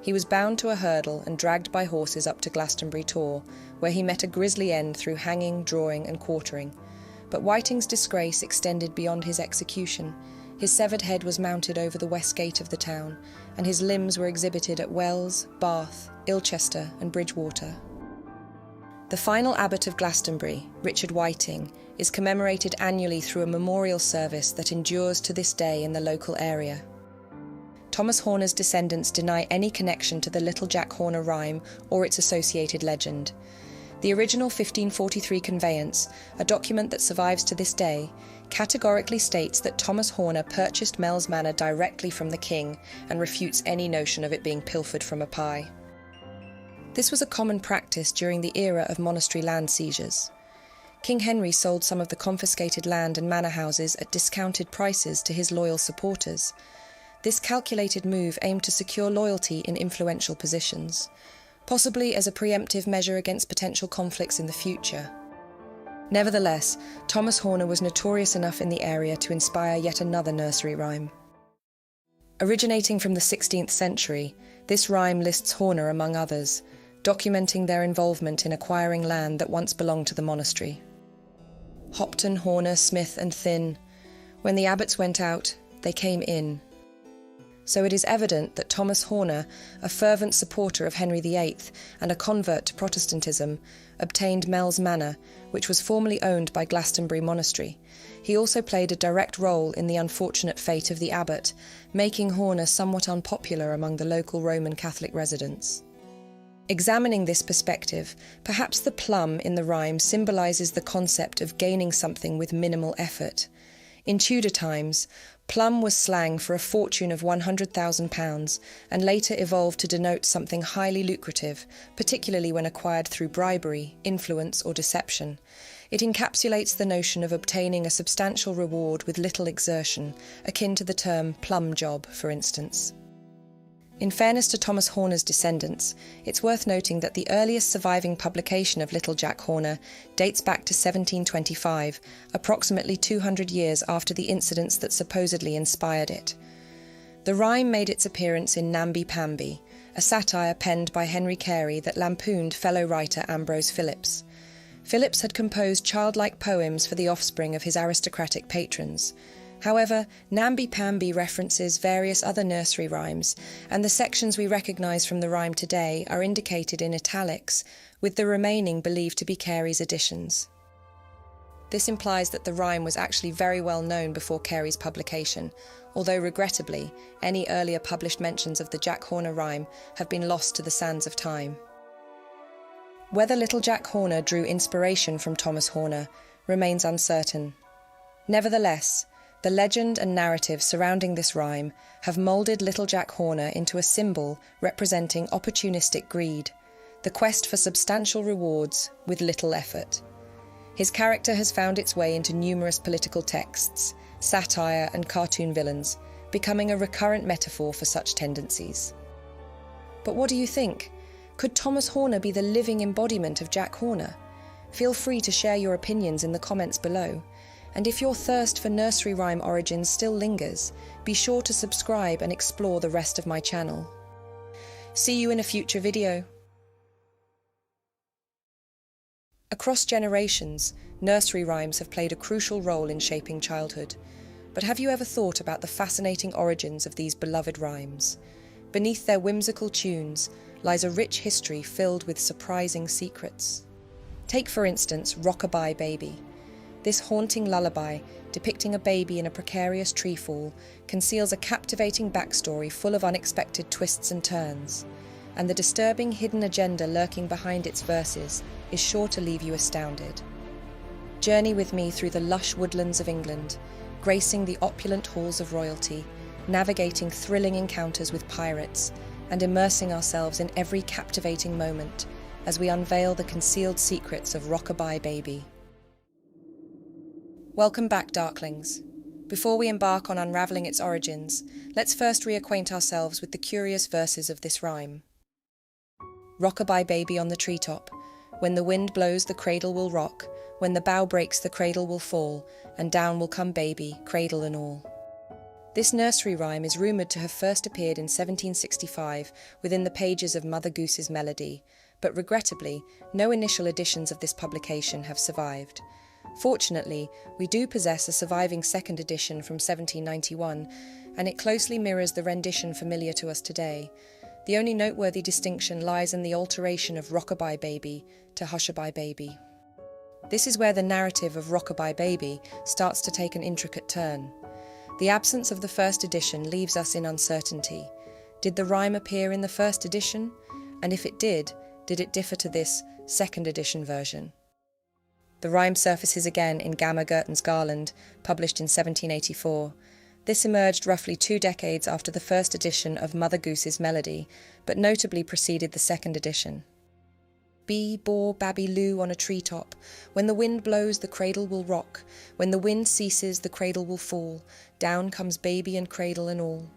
He was bound to a hurdle and dragged by horses up to Glastonbury Tor, where he met a grisly end through hanging, drawing and quartering. But Whiting's disgrace extended beyond his execution. His severed head was mounted over the west gate of the town, and his limbs were exhibited at Wells, Bath, Ilchester and Bridgewater. The final abbot of Glastonbury, Richard Whiting, is commemorated annually through a memorial service that endures to this day in the local area. Thomas Horner's descendants deny any connection to the Little Jack Horner rhyme or its associated legend. The original 1543 conveyance, a document that survives to this day, categorically states that Thomas Horner purchased Mel's Manor directly from the king and refutes any notion of it being pilfered from a pie. This was a common practice during the era of monastery land seizures. King Henry sold some of the confiscated land and manor houses at discounted prices to his loyal supporters. This calculated move aimed to secure loyalty in influential positions, possibly as a preemptive measure against potential conflicts in the future. Nevertheless, Thomas Horner was notorious enough in the area to inspire yet another nursery rhyme. Originating from the 16th century, this rhyme lists Horner among others, documenting their involvement in acquiring land that once belonged to the monastery. Hopton, Horner, Smith and Thin. When the abbots went out, they came in. So it is evident that Thomas Horner, a fervent supporter of Henry VIII and a convert to Protestantism, obtained Mel's Manor, which was formerly owned by Glastonbury Monastery. He also played a direct role in the unfortunate fate of the abbot, making Horner somewhat unpopular among the local Roman Catholic residents. Examining this perspective, perhaps the plum in the rhyme symbolises the concept of gaining something with minimal effort. In Tudor times, plum was slang for a fortune of £100,000 and later evolved to denote something highly lucrative, particularly when acquired through bribery, influence or deception. It encapsulates the notion of obtaining a substantial reward with little exertion, akin to the term plum job, for instance. In fairness to Thomas Horner's descendants, it's worth noting that the earliest surviving publication of Little Jack Horner dates back to 1725, approximately 200 years after the incidents that supposedly inspired it. The rhyme made its appearance in Namby Pamby, a satire penned by Henry Carey that lampooned fellow writer Ambrose Phillips. Phillips had composed childlike poems for the offspring of his aristocratic patrons. However, namby-pamby references various other nursery rhymes, and the sections we recognise from the rhyme today are indicated in italics, with the remaining believed to be Carey's additions. This implies that the rhyme was actually very well known before Carey's publication, although regrettably, any earlier published mentions of the Jack Horner rhyme have been lost to the sands of time. Whether Little Jack Horner drew inspiration from Thomas Horner remains uncertain. Nevertheless, the legend and narrative surrounding this rhyme have moulded Little Jack Horner into a symbol representing opportunistic greed, the quest for substantial rewards with little effort. His character has found its way into numerous political texts, satire and cartoon villains, becoming a recurrent metaphor for such tendencies. But what do you think? Could Thomas Horner be the living embodiment of Jack Horner? Feel free to share your opinions in the comments below. And if your thirst for nursery rhyme origins still lingers, be sure to subscribe and explore the rest of my channel. See you in a future video. Across generations, nursery rhymes have played a crucial role in shaping childhood. But have you ever thought about the fascinating origins of these beloved rhymes? Beneath their whimsical tunes lies a rich history filled with surprising secrets. Take, for instance, Rock-a-Bye Baby. This haunting lullaby, depicting a baby in a precarious treefall, conceals a captivating backstory full of unexpected twists and turns, and the disturbing hidden agenda lurking behind its verses is sure to leave you astounded. Journey with me through the lush woodlands of England, gracing the opulent halls of royalty, navigating thrilling encounters with pirates, and immersing ourselves in every captivating moment as we unveil the concealed secrets of Rock-a-Bye Baby. Welcome back, Darklings. Before we embark on unravelling its origins, let's first reacquaint ourselves with the curious verses of this rhyme. Rock-a-bye baby on the treetop. When the wind blows, the cradle will rock. When the bough breaks, the cradle will fall, and down will come baby, cradle and all. This nursery rhyme is rumoured to have first appeared in 1765 within the pages of Mother Goose's Melody, but regrettably, no initial editions of this publication have survived. Fortunately, we do possess a surviving second edition from 1791, and it closely mirrors the rendition familiar to us today. The only noteworthy distinction lies in the alteration of Rock-a-Bye Baby to Hush-a-Bye Baby. This is where the narrative of Rock-a-Bye Baby starts to take an intricate turn. The absence of the first edition leaves us in uncertainty. Did the rhyme appear in the first edition? And if it did it differ to this second edition version? The rhyme surfaces again in Gammer Gurton's Garland, published in 1784. This emerged roughly 2 decades after the first edition of Mother Goose's Melody, but notably preceded the second edition. Bee, baa, babby, loo on a treetop. When the wind blows, the cradle will rock. When the wind ceases, the cradle will fall. Down comes baby and cradle and all.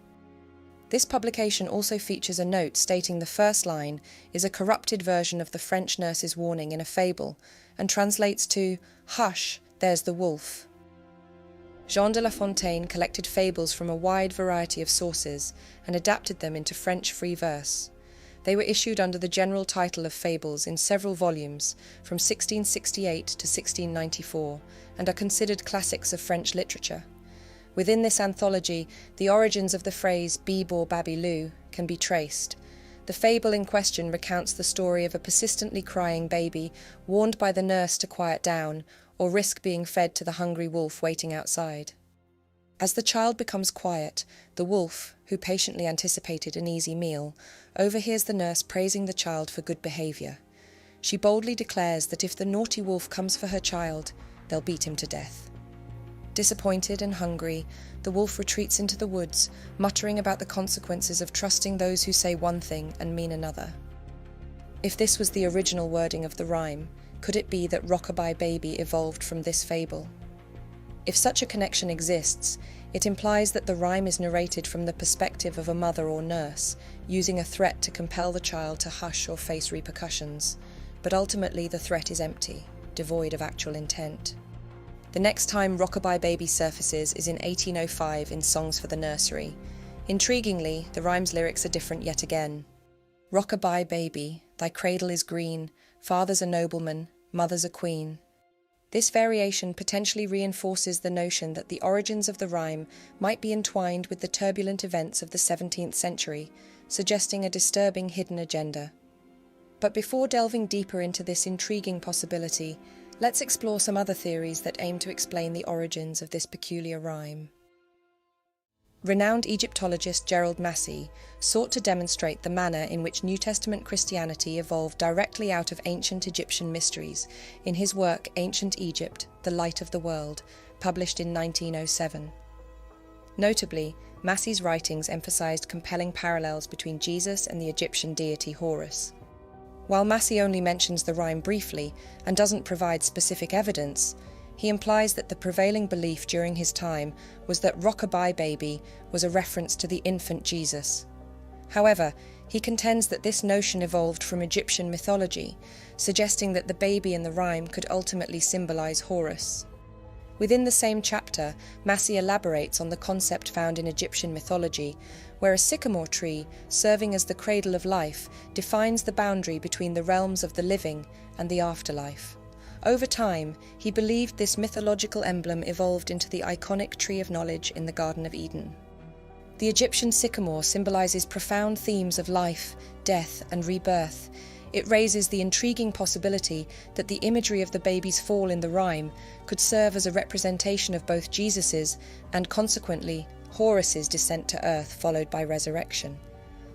This publication also features a note stating the first line is a corrupted version of the French nurse's warning in a fable, and translates to, "Hush, there's the wolf." Jean de La Fontaine collected fables from a wide variety of sources and adapted them into French free verse. They were issued under the general title of Fables in several volumes from 1668 to 1694 and are considered classics of French literature. Within this anthology, the origins of the phrase "bee baa babby loo" can be traced. The fable in question recounts the story of a persistently crying baby warned by the nurse to quiet down or risk being fed to the hungry wolf waiting outside. As the child becomes quiet, the wolf, who patiently anticipated an easy meal, overhears the nurse praising the child for good behaviour. She boldly declares that if the naughty wolf comes for her child, they'll beat him to death. Disappointed and hungry, the wolf retreats into the woods, muttering about the consequences of trusting those who say one thing and mean another. If this was the original wording of the rhyme, could it be that Rockabye Baby evolved from this fable? If such a connection exists, it implies that the rhyme is narrated from the perspective of a mother or nurse, using a threat to compel the child to hush or face repercussions, but ultimately the threat is empty, devoid of actual intent. The next time Rockabye Baby surfaces is in 1805 in Songs for the Nursery. Intriguingly, the rhyme's lyrics are different yet again. Rockabye Baby, thy cradle is green, father's a nobleman, mother's a queen. This variation potentially reinforces the notion that the origins of the rhyme might be entwined with the turbulent events of the 17th century, suggesting a disturbing hidden agenda. But before delving deeper into this intriguing possibility, let's explore some other theories that aim to explain the origins of this peculiar rhyme. Renowned Egyptologist Gerald Massey sought to demonstrate the manner in which New Testament Christianity evolved directly out of ancient Egyptian mysteries in his work Ancient Egypt, The Light of the World, published in 1907. Notably, Massey's writings emphasized compelling parallels between Jesus and the Egyptian deity Horus. While Massey only mentions the rhyme briefly and doesn't provide specific evidence, he implies that the prevailing belief during his time was that Rockabye Baby was a reference to the infant Jesus. However, he contends that this notion evolved from Egyptian mythology, suggesting that the baby in the rhyme could ultimately symbolize Horus. Within the same chapter, Massey elaborates on the concept found in Egyptian mythology, where a sycamore tree, serving as the cradle of life, defines the boundary between the realms of the living and the afterlife. Over time, he believed this mythological emblem evolved into the iconic Tree of Knowledge in the Garden of Eden. The Egyptian sycamore symbolizes profound themes of life, death, and rebirth. It raises the intriguing possibility that the imagery of the baby's fall in the rhyme could serve as a representation of both Jesus's and, consequently, Horus's descent to earth followed by resurrection.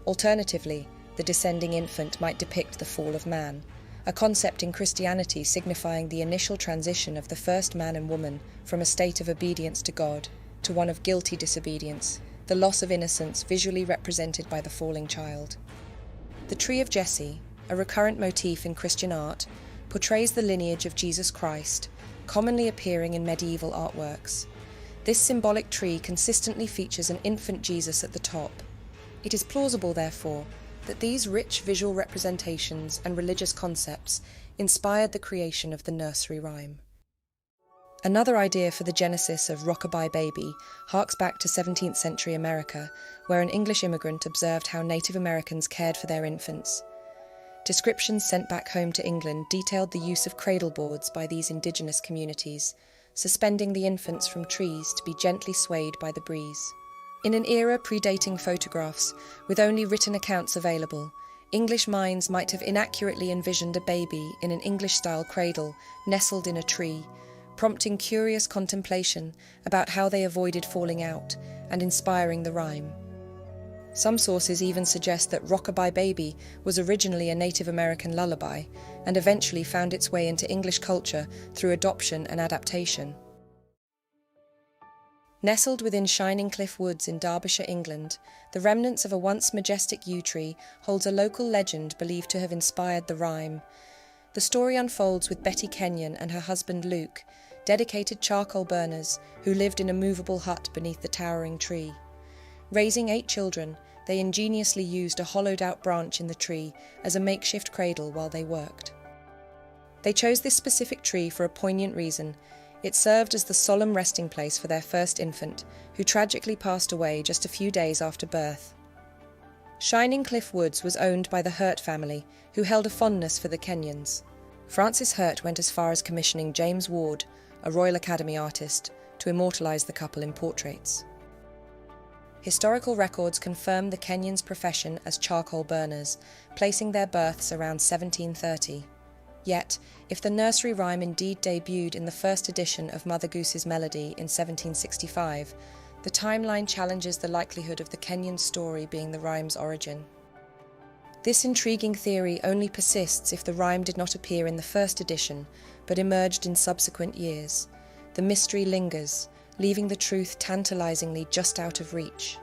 Alternatively, the descending infant might depict the fall of man, a concept in Christianity signifying the initial transition of the first man and woman from a state of obedience to God to one of guilty disobedience, the loss of innocence visually represented by the falling child. The Tree of Jesse, a recurrent motif in Christian art, portrays the lineage of Jesus Christ, commonly appearing in medieval artworks. This symbolic tree consistently features an infant Jesus at the top. It is plausible, therefore, that these rich visual representations and religious concepts inspired the creation of the nursery rhyme. Another idea for the genesis of Rockabye Baby harks back to 17th century America, where an English immigrant observed how Native Americans cared for their infants. Descriptions sent back home to England detailed the use of cradle boards by these indigenous communities, suspending the infants from trees to be gently swayed by the breeze. In an era predating photographs, with only written accounts available, English minds might have inaccurately envisioned a baby in an English-style cradle, nestled in a tree, prompting curious contemplation about how they avoided falling out and inspiring the rhyme. Some sources even suggest that Rockabye Baby was originally a Native American lullaby and eventually found its way into English culture through adoption and adaptation. Nestled within Shining Cliff Woods in Derbyshire, England, the remnants of a once majestic yew tree holds a local legend believed to have inspired the rhyme. The story unfolds with Betty Kenyon and her husband Luke, dedicated charcoal burners who lived in a movable hut beneath the towering tree. Raising 8 children, they ingeniously used a hollowed-out branch in the tree as a makeshift cradle while they worked. They chose this specific tree for a poignant reason. It served as the solemn resting place for their first infant, who tragically passed away just a few days after birth. Shining Cliff Woods was owned by the Hurt family, who held a fondness for the Kenyons. Francis Hurt went as far as commissioning James Ward, a Royal Academy artist, to immortalise the couple in portraits. Historical records confirm the Kenyons' profession as charcoal burners, placing their births around 1730. Yet, if the nursery rhyme indeed debuted in the first edition of Mother Goose's Melody in 1765, the timeline challenges the likelihood of the Kenyon story being the rhyme's origin. This intriguing theory only persists if the rhyme did not appear in the first edition, but emerged in subsequent years. The mystery lingers, leaving the truth tantalizingly just out of reach.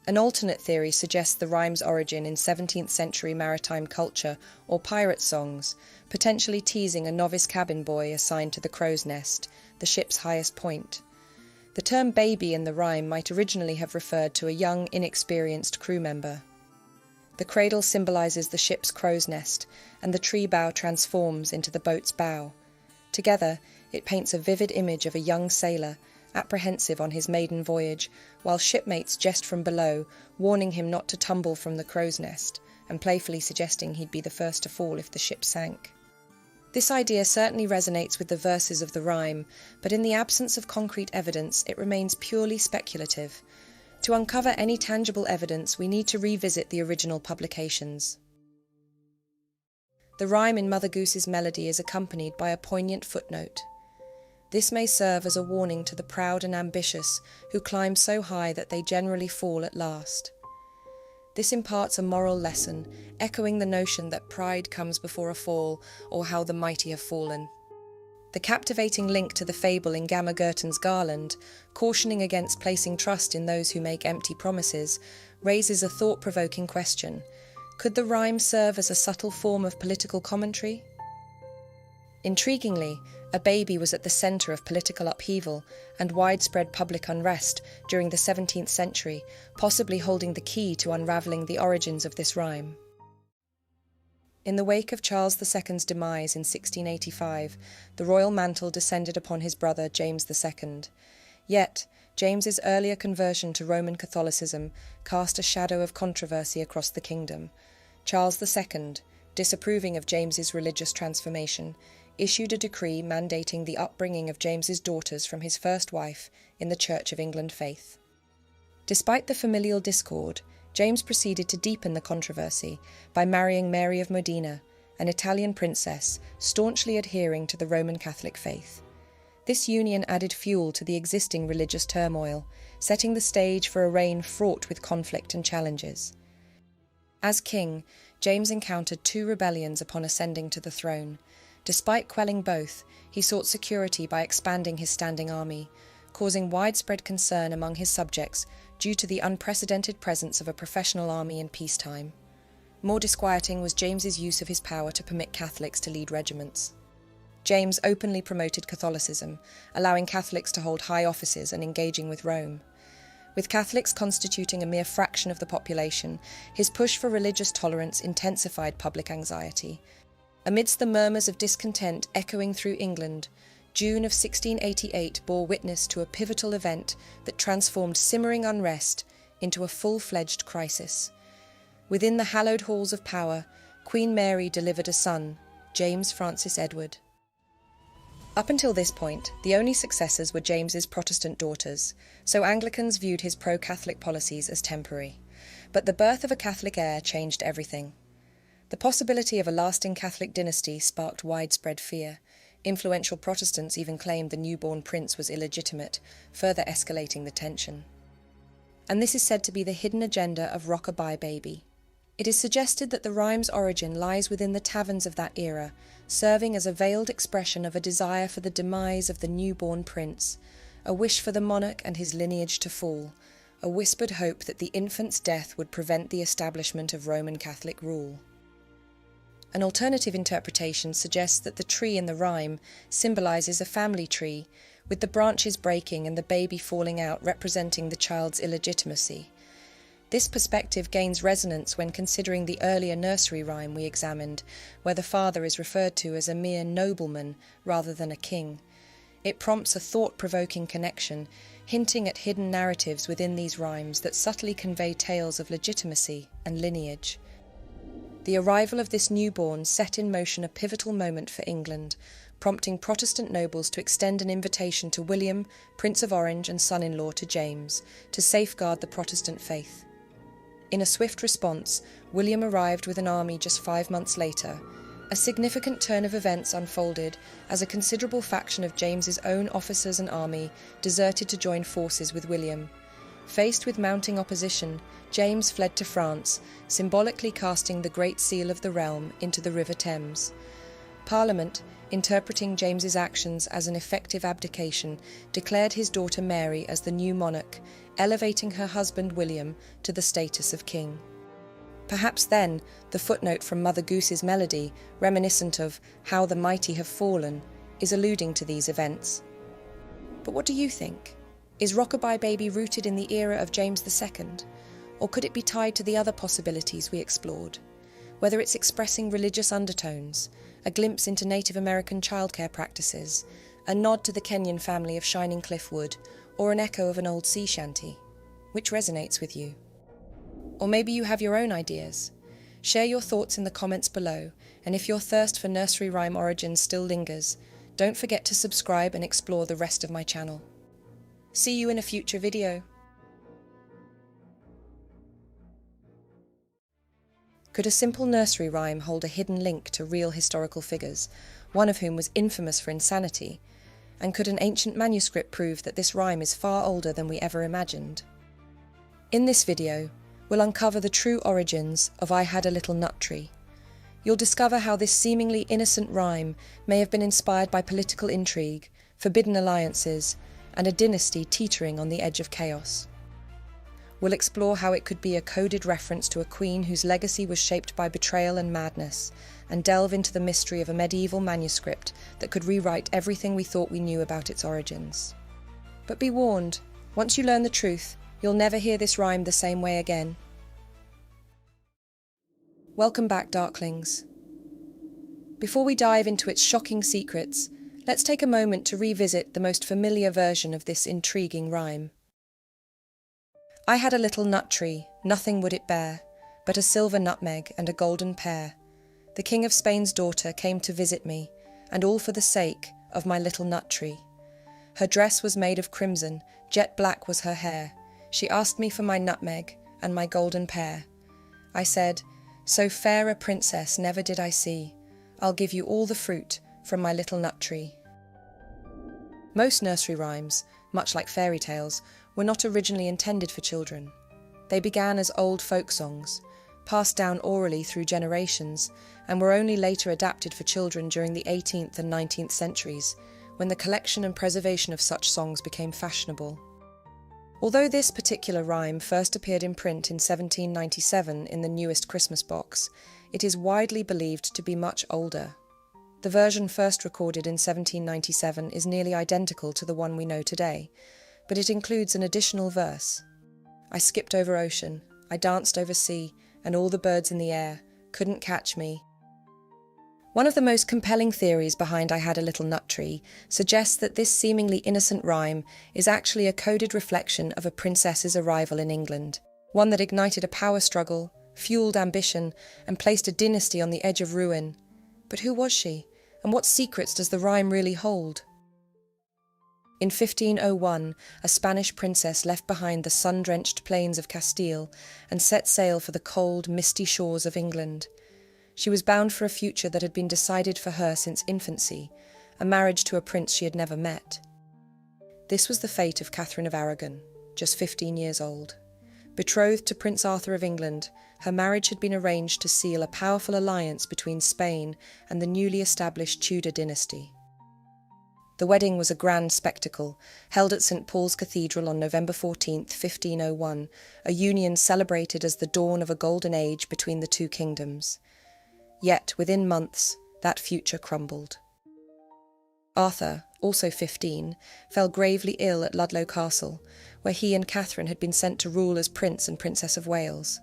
An alternate theory suggests the rhyme's origin in 17th century maritime culture or pirate songs, potentially teasing a novice cabin boy assigned to the crow's nest, the ship's highest point. The term baby in the rhyme might originally have referred to a young, inexperienced crew member. The cradle symbolises the ship's crow's nest, and the tree bough transforms into the boat's bow. Together, it paints a vivid image of a young sailor, apprehensive on his maiden voyage, while shipmates jest from below, warning him not to tumble from the crow's nest, and playfully suggesting he'd be the first to fall if the ship sank. This idea certainly resonates with the verses of the rhyme, but in the absence of concrete evidence, it remains purely speculative. To uncover any tangible evidence, we need to revisit the original publications. The rhyme in Mother Goose's Melody is accompanied by a poignant footnote. This may serve as a warning to the proud and ambitious who climb so high that they generally fall at last. This imparts a moral lesson, echoing the notion that pride comes before a fall, or how the mighty have fallen. The captivating link to the fable in Gamma Gurton's Garland, cautioning against placing trust in those who make empty promises, raises a thought-provoking question. Could the rhyme serve as a subtle form of political commentary? Intriguingly, a baby was at the centre of political upheaval and widespread public unrest during the 17th century, possibly holding the key to unravelling the origins of this rhyme. In the wake of Charles II's demise in 1685, the royal mantle descended upon his brother James II. Yet, James's earlier conversion to Roman Catholicism cast a shadow of controversy across the kingdom. Charles II, disapproving of James's religious transformation, issued a decree mandating the upbringing of James's daughters from his first wife in the Church of England faith. Despite the familial discord, James proceeded to deepen the controversy by marrying Mary of Modena, an Italian princess staunchly adhering to the Roman Catholic faith. This union added fuel to the existing religious turmoil, setting the stage for a reign fraught with conflict and challenges. As king, James encountered 2 rebellions upon ascending to the throne. Despite quelling both, he sought security by expanding his standing army, causing widespread concern among his subjects due to the unprecedented presence of a professional army in peacetime. More disquieting was James's use of his power to permit Catholics to lead regiments. James openly promoted Catholicism, allowing Catholics to hold high offices and engaging with Rome. With Catholics constituting a mere fraction of the population, his push for religious tolerance intensified public anxiety. Amidst the murmurs of discontent echoing through England, June of 1688 bore witness to a pivotal event that transformed simmering unrest into a full-fledged crisis. Within the hallowed halls of power, Queen Mary delivered a son, James Francis Edward. Up until this point, the only successors were James's Protestant daughters, so Anglicans viewed his pro-Catholic policies as temporary. But the birth of a Catholic heir changed everything. The possibility of a lasting Catholic dynasty sparked widespread fear. Influential Protestants even claimed the newborn prince was illegitimate, further escalating the tension. and this is said to be the hidden agenda of Rock-a-Bye Baby. It is suggested that the rhyme's origin lies within the taverns of that era, serving as a veiled expression of a desire for the demise of the newborn prince, a wish for the monarch and his lineage to fall, a whispered hope that the infant's death would prevent the establishment of Roman Catholic rule. An alternative interpretation suggests that the tree in the rhyme symbolises a family tree, with the branches breaking and the baby falling out representing the child's illegitimacy. This perspective gains resonance when considering the earlier nursery rhyme we examined, where the father is referred to as a mere nobleman rather than a king. It prompts a thought-provoking connection, hinting at hidden narratives within these rhymes that subtly convey tales of legitimacy and lineage. The arrival of this newborn set in motion a pivotal moment for England, prompting Protestant nobles to extend an invitation to William, Prince of Orange and son-in-law to James, to safeguard the Protestant faith. In a swift response, William arrived with an army just 5 months later. A significant turn of events unfolded as a considerable faction of James's own officers and army deserted to join forces with William. Faced with mounting opposition, James fled to France, symbolically casting the Great Seal of the realm into the River Thames. Parliament, interpreting James's actions as an effective abdication, declared his daughter Mary as the new monarch, elevating her husband William to the status of king. Perhaps then, the footnote from Mother Goose's melody, reminiscent of "How the mighty have fallen," is alluding to these events. But what do you think? Is Rock-a-Bye Baby rooted in the era of James II? Or could it be tied to the other possibilities we explored? Whether it's expressing religious undertones, a glimpse into Native American childcare practices, a nod to the Kenyan family of Shining Cliff Wood, or an echo of an old sea shanty? Which resonates with you? Or maybe you have your own ideas. Share your thoughts in the comments below, and if your thirst for nursery rhyme origins still lingers, don't forget to subscribe and explore the rest of my channel. See you in a future video. Could a simple nursery rhyme hold a hidden link to real historical figures, one of whom was infamous for insanity? And could an ancient manuscript prove that this rhyme is far older than we ever imagined? In this video, we'll uncover the true origins of I Had a Little Nut Tree. You'll discover how this seemingly innocent rhyme may have been inspired by political intrigue, forbidden alliances, and a dynasty teetering on the edge of chaos. We'll explore how it could be a coded reference to a queen whose legacy was shaped by betrayal and madness, and delve into the mystery of a medieval manuscript that could rewrite everything we thought we knew about its origins. But be warned, once you learn the truth, you'll never hear this rhyme the same way again. Welcome back, Darklings. Before we dive into its shocking secrets, let's take a moment to revisit the most familiar version of this intriguing rhyme. I had a little nut tree, nothing would it bear, but a silver nutmeg and a golden pear. The King of Spain's daughter came to visit me, and all for the sake of my little nut tree. Her dress was made of crimson, jet black was her hair. She asked me for my nutmeg and my golden pear. I said, "So fair a princess never did I see. I'll give you all the fruit from my little nut tree." Most nursery rhymes, much like fairy tales, were not originally intended for children. They began as old folk songs, passed down orally through generations, and were only later adapted for children during the 18th and 19th centuries, when the collection and preservation of such songs became fashionable. Although this particular rhyme first appeared in print in 1797 in the newest Christmas box, it is widely believed to be much older. The version first recorded in 1797 is nearly identical to the one we know today, but it includes an additional verse. I skipped over ocean, I danced over sea, and all the birds in the air couldn't catch me. One of the most compelling theories behind I Had a Little Nut Tree suggests that this seemingly innocent rhyme is actually a coded reflection of a princess's arrival in England, one that ignited a power struggle, fueled ambition, and placed a dynasty on the edge of ruin. But who was she, and what secrets does the rhyme really hold? In 1501, a Spanish princess left behind the sun-drenched plains of Castile and set sail for the cold, misty shores of England. She was bound for a future that had been decided for her since infancy, a marriage to a prince she had never met. This was the fate of Catherine of Aragon, just 15 years old. Betrothed to Prince Arthur of England, her marriage had been arranged to seal a powerful alliance between Spain and the newly established Tudor dynasty. The wedding was a grand spectacle, held at St. Paul's Cathedral on November 14, 1501, a union celebrated as the dawn of a golden age between the two kingdoms. Yet, within months, that future crumbled. Arthur, also 15, fell gravely ill at Ludlow Castle, where he and Catherine had been sent to rule as Prince and Princess of Wales.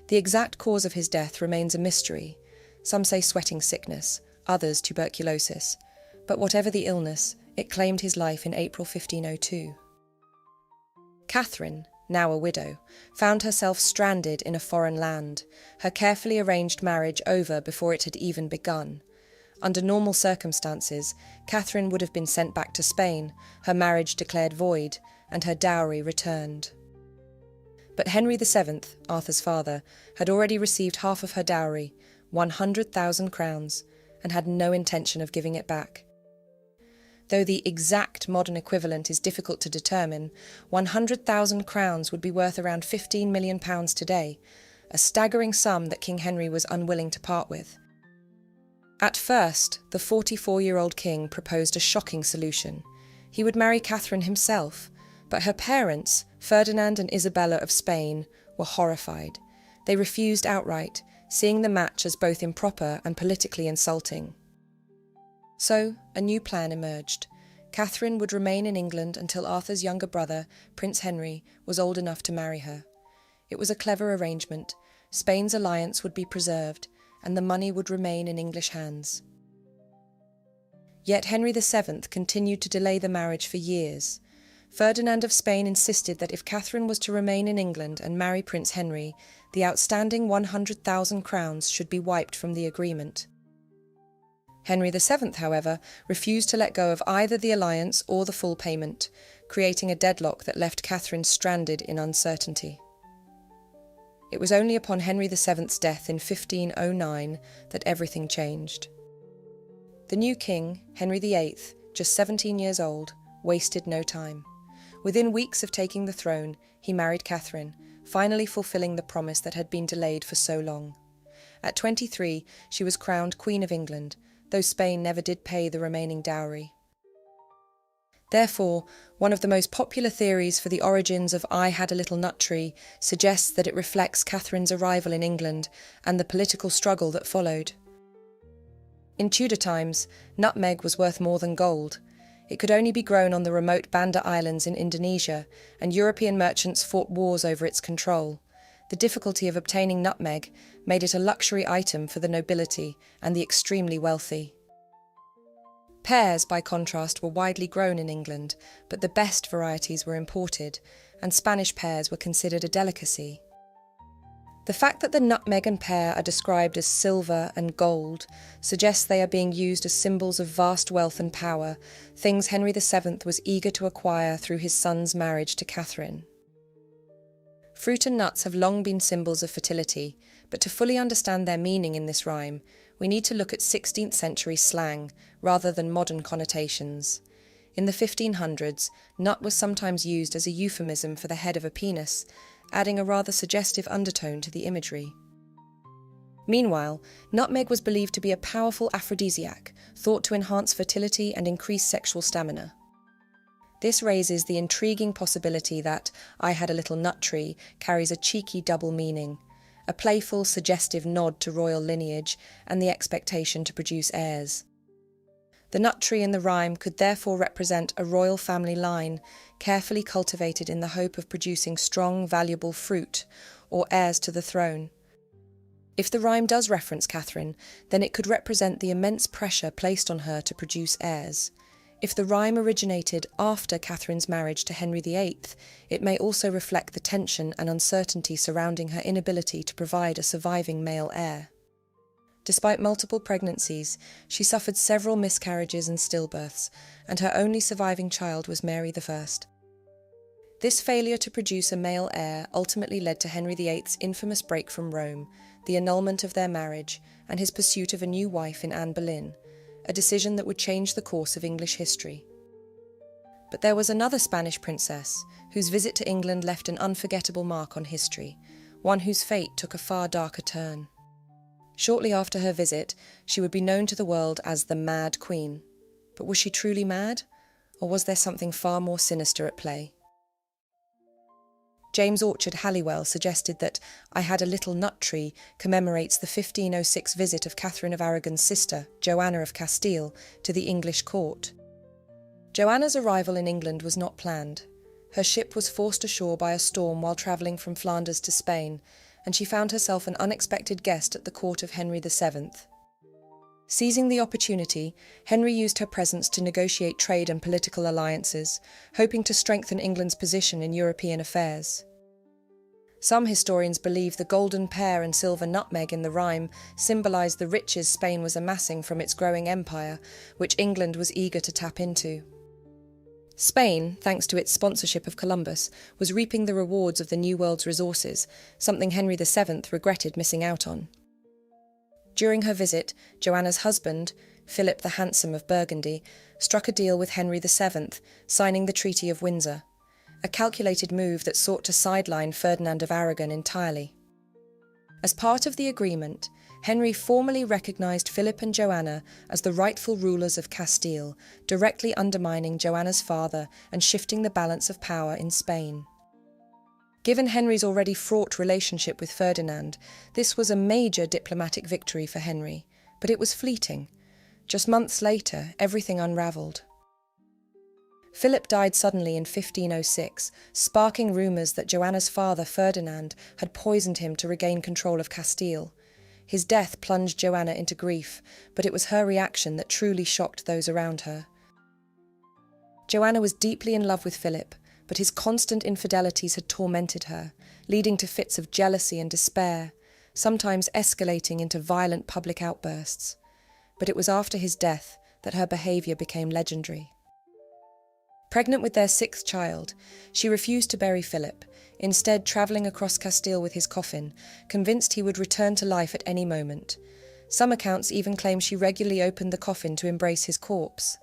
The exact cause of his death remains a mystery. Some say sweating sickness, others tuberculosis, but whatever the illness, it claimed his life in April 1502. Catherine, now a widow, found herself stranded in a foreign land, her carefully arranged marriage over before it had even begun. Under normal circumstances, Catherine would have been sent back to Spain, her marriage declared void, and her dowry returned. But Henry VII, Arthur's father, had already received half of her dowry, 100,000 crowns, and had no intention of giving it back. Though the exact modern equivalent is difficult to determine, 100,000 crowns would be worth around £15 million today, a staggering sum that King Henry was unwilling to part with. At first, the 44-year-old king proposed a shocking solution. He would marry Catherine himself, but her parents, Ferdinand and Isabella of Spain, were horrified. They refused outright, seeing the match as both improper and politically insulting. So, a new plan emerged. Catherine would remain in England until Arthur's younger brother, Prince Henry, was old enough to marry her. It was a clever arrangement. Spain's alliance would be preserved, and the money would remain in English hands. Yet Henry VII continued to delay the marriage for years. Ferdinand of Spain insisted that if Catherine was to remain in England and marry Prince Henry, the outstanding 100,000 crowns should be wiped from the agreement. Henry VII, however, refused to let go of either the alliance or the full payment, creating a deadlock that left Catherine stranded in uncertainty. It was only upon Henry VII's death in 1509 that everything changed. The new king, Henry VIII, just 17 years old, wasted no time. Within weeks of taking the throne, he married Catherine, finally fulfilling the promise that had been delayed for so long. At 23, she was crowned Queen of England, though Spain never did pay the remaining dowry. Therefore, one of the most popular theories for the origins of I Had a Little Nut Tree suggests that it reflects Catherine's arrival in England and the political struggle that followed. In Tudor times, nutmeg was worth more than gold. It could only be grown on the remote Banda Islands in Indonesia, and European merchants fought wars over its control. The difficulty of obtaining nutmeg made it a luxury item for the nobility and the extremely wealthy. Pears, by contrast, were widely grown in England, but the best varieties were imported, and Spanish pears were considered a delicacy. The fact that the nutmeg and pear are described as silver and gold suggests they are being used as symbols of vast wealth and power, things Henry VII was eager to acquire through his son's marriage to Catherine. Fruit and nuts have long been symbols of fertility, but to fully understand their meaning in this rhyme, we need to look at 16th century slang rather than modern connotations. In the 1500s, nut was sometimes used as a euphemism for the head of a penis, adding a rather suggestive undertone to the imagery. Meanwhile, nutmeg was believed to be a powerful aphrodisiac, thought to enhance fertility and increase sexual stamina. This raises the intriguing possibility that I Had a Little Nut Tree carries a cheeky double meaning, a playful, suggestive nod to royal lineage and the expectation to produce heirs. The nut tree in the rhyme could therefore represent a royal family line, carefully cultivated in the hope of producing strong, valuable fruit, or heirs to the throne. If the rhyme does reference Catherine, then it could represent the immense pressure placed on her to produce heirs. If the rhyme originated after Catherine's marriage to Henry VIII, it may also reflect the tension and uncertainty surrounding her inability to provide a surviving male heir. Despite multiple pregnancies, she suffered several miscarriages and stillbirths, and her only surviving child was Mary I. This failure to produce a male heir ultimately led to Henry VIII's infamous break from Rome, the annulment of their marriage, and his pursuit of a new wife in Anne Boleyn, a decision that would change the course of English history. But there was another Spanish princess whose visit to England left an unforgettable mark on history, one whose fate took a far darker turn. Shortly after her visit, she would be known to the world as the Mad Queen. But was she truly mad? Or was there something far more sinister at play? James Orchard Halliwell suggested that I Had a Little Nut Tree commemorates the 1506 visit of Catherine of Aragon's sister, Joanna of Castile, to the English court. Joanna's arrival in England was not planned. Her ship was forced ashore by a storm while travelling from Flanders to Spain, and she found herself an unexpected guest at the court of Henry VII. Seizing the opportunity, Henry used her presence to negotiate trade and political alliances, hoping to strengthen England's position in European affairs. Some historians believe the golden pear and silver nutmeg in the rhyme symbolised the riches Spain was amassing from its growing empire, which England was eager to tap into. Spain, thanks to its sponsorship of Columbus, was reaping the rewards of the New World's resources, something Henry VII regretted missing out on. During her visit, Joanna's husband, Philip the Handsome of Burgundy, struck a deal with Henry VII, signing the Treaty of Windsor, a calculated move that sought to sideline Ferdinand of Aragon entirely. As part of the agreement, Henry formally recognised Philip and Joanna as the rightful rulers of Castile, directly undermining Joanna's father and shifting the balance of power in Spain. Given Henry's already fraught relationship with Ferdinand, this was a major diplomatic victory for Henry, but it was fleeting. Just months later, everything unravelled. Philip died suddenly in 1506, sparking rumours that Joanna's father, Ferdinand, had poisoned him to regain control of Castile. His death plunged Joanna into grief, but it was her reaction that truly shocked those around her. Joanna was deeply in love with Philip, but his constant infidelities had tormented her, leading to fits of jealousy and despair, sometimes escalating into violent public outbursts. But it was after his death that her behaviour became legendary. Pregnant with their sixth child, she refused to bury Philip, instead travelling across Castile with his coffin, convinced he would return to life at any moment. Some accounts even claim she regularly opened the coffin to embrace his corpse,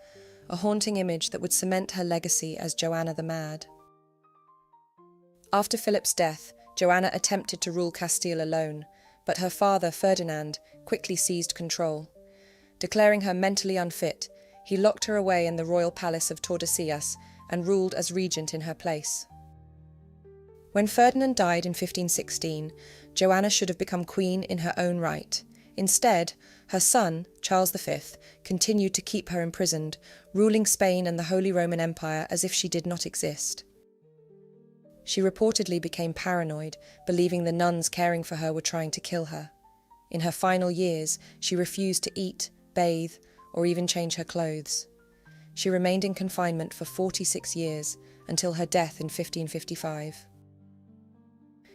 a haunting image that would cement her legacy as Joanna the Mad. After Philip's death, Joanna attempted to rule Castile alone, but her father, Ferdinand, quickly seized control. Declaring her mentally unfit, he locked her away in the royal palace of Tordesillas and ruled as regent in her place. When Ferdinand died in 1516, Joanna should have become queen in her own right. Instead, her son, Charles V, continued to keep her imprisoned, ruling Spain and the Holy Roman Empire as if she did not exist. She reportedly became paranoid, believing the nuns caring for her were trying to kill her. In her final years, she refused to eat, bathe, or even change her clothes. She remained in confinement for 46 years, until her death in 1555.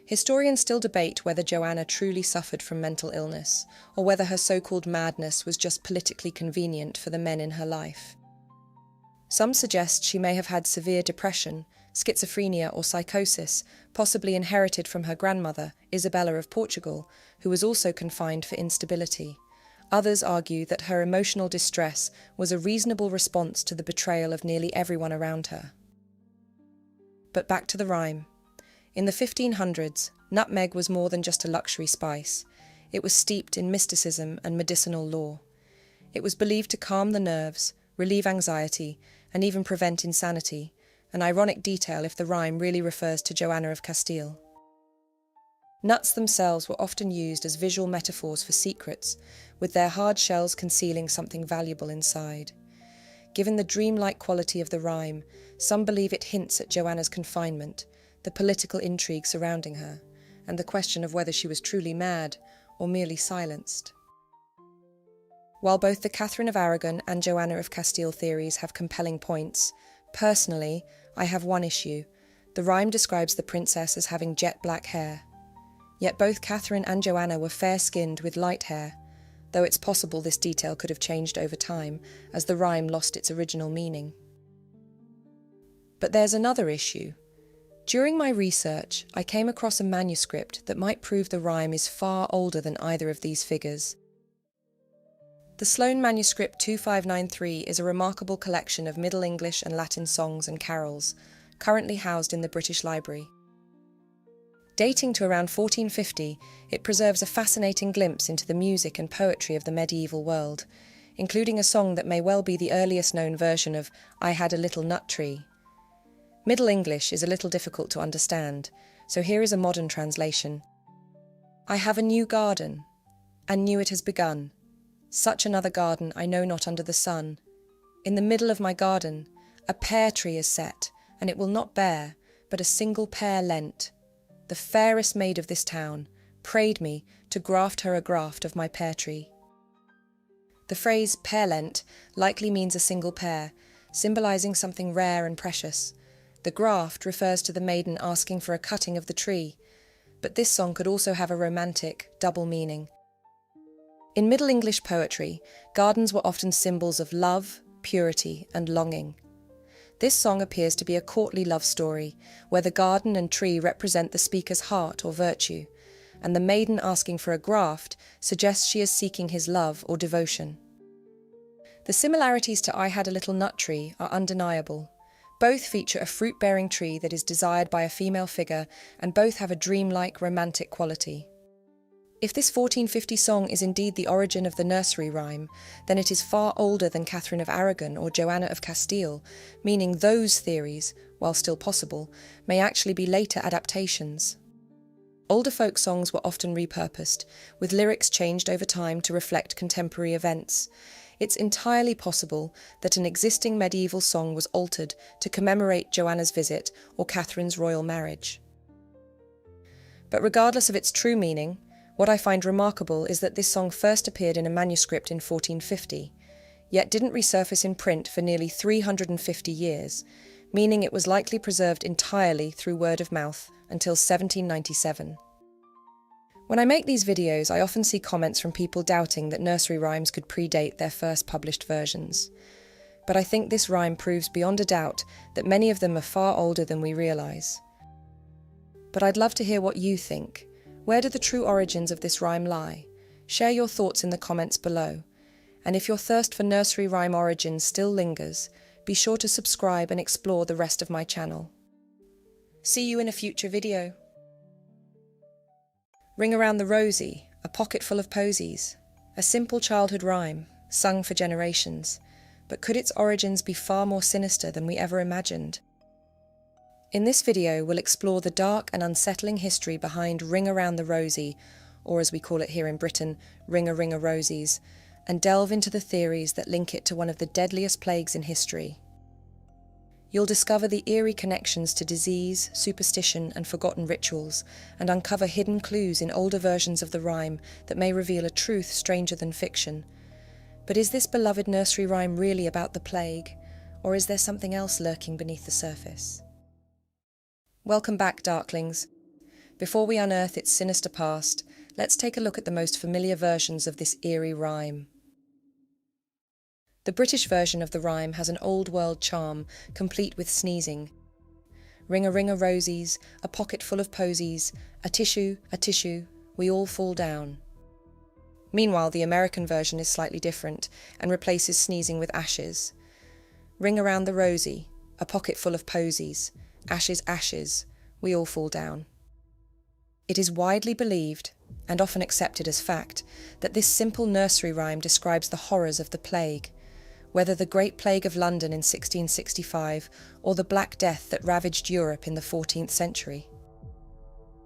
Historians still debate whether Joanna truly suffered from mental illness, or whether her so-called madness was just politically convenient for the men in her life. Some suggest she may have had severe depression, schizophrenia or psychosis, possibly inherited from her grandmother, Isabella of Portugal, who was also confined for instability. Others argue that her emotional distress was a reasonable response to the betrayal of nearly everyone around her. But back to the rhyme. In the 1500s, nutmeg was more than just a luxury spice. It was steeped in mysticism and medicinal lore. It was believed to calm the nerves, relieve anxiety, and even prevent insanity, an ironic detail if the rhyme really refers to Joanna of Castile. Nuts themselves were often used as visual metaphors for secrets, with their hard shells concealing something valuable inside. Given the dreamlike quality of the rhyme, some believe it hints at Joanna's confinement, the political intrigue surrounding her, and the question of whether she was truly mad or merely silenced. While both the Catherine of Aragon and Joanna of Castile theories have compelling points, personally, I have one issue. The rhyme describes the princess as having jet black hair. Yet both Catherine and Joanna were fair-skinned with light hair, though it's possible this detail could have changed over time, as the rhyme lost its original meaning. But there's another issue. During my research, I came across a manuscript that might prove the rhyme is far older than either of these figures. The Sloane manuscript 2593 is a remarkable collection of Middle English and Latin songs and carols, currently housed in the British Library. Dating to around 1450, it preserves a fascinating glimpse into the music and poetry of the medieval world, including a song that may well be the earliest known version of I Had a Little Nut Tree. Middle English is a little difficult to understand, so here is a modern translation. I have a new garden, and new it has begun. Such another garden I know not under the sun. In the middle of my garden, a pear tree is set, and it will not bear, but a single pear lent. The fairest maid of this town prayed me to graft her a graft of my pear tree. The phrase pear lent likely means a single pear, symbolising something rare and precious. The graft refers to the maiden asking for a cutting of the tree, but this song could also have a romantic, double meaning. In Middle English poetry, gardens were often symbols of love, purity, and longing. This song appears to be a courtly love story, where the garden and tree represent the speaker's heart or virtue, and the maiden asking for a graft suggests she is seeking his love or devotion. The similarities to I Had a Little Nut Tree are undeniable. Both feature a fruit-bearing tree that is desired by a female figure, and both have a dreamlike, romantic quality. If this 1450 song is indeed the origin of the nursery rhyme, then it is far older than Catherine of Aragon or Joanna of Castile, meaning those theories, while still possible, may actually be later adaptations. Older folk songs were often repurposed, with lyrics changed over time to reflect contemporary events. It's entirely possible that an existing medieval song was altered to commemorate Joanna's visit or Catherine's royal marriage. But regardless of its true meaning, what I find remarkable is that this song first appeared in a manuscript in 1450, yet didn't resurface in print for nearly 350 years, meaning it was likely preserved entirely through word of mouth until 1797. When I make these videos, I often see comments from people doubting that nursery rhymes could predate their first published versions. But I think this rhyme proves beyond a doubt that many of them are far older than we realise. But I'd love to hear what you think. Where do the true origins of this rhyme lie? Share your thoughts in the comments below. And if your thirst for nursery rhyme origins still lingers, be sure to subscribe and explore the rest of my channel. See you in a future video. Ring around the rosy, a pocket full of posies. A simple childhood rhyme, sung for generations. But could its origins be far more sinister than we ever imagined? In this video, we'll explore the dark and unsettling history behind Ring Around the Rosy, or as we call it here in Britain, Ring-a-Ring-a-Rosies, and delve into the theories that link it to one of the deadliest plagues in history. You'll discover the eerie connections to disease, superstition, and forgotten rituals, and uncover hidden clues in older versions of the rhyme that may reveal a truth stranger than fiction. But is this beloved nursery rhyme really about the plague, or is there something else lurking beneath the surface? Welcome back, Darklings. Before we unearth its sinister past, let's take a look at the most familiar versions of this eerie rhyme. The British version of the rhyme has an old-world charm, complete with sneezing. Ring-a-ring-a-rosies, a pocket full of posies, a tissue, we all fall down. Meanwhile, the American version is slightly different and replaces sneezing with ashes. Ring around the rosy, a pocket full of posies, ashes, we all fall down. It is widely believed, and often accepted as fact, that this simple nursery rhyme describes the horrors of the plague, whether the Great Plague of London in 1665 or the Black Death that ravaged Europe in the 14th century.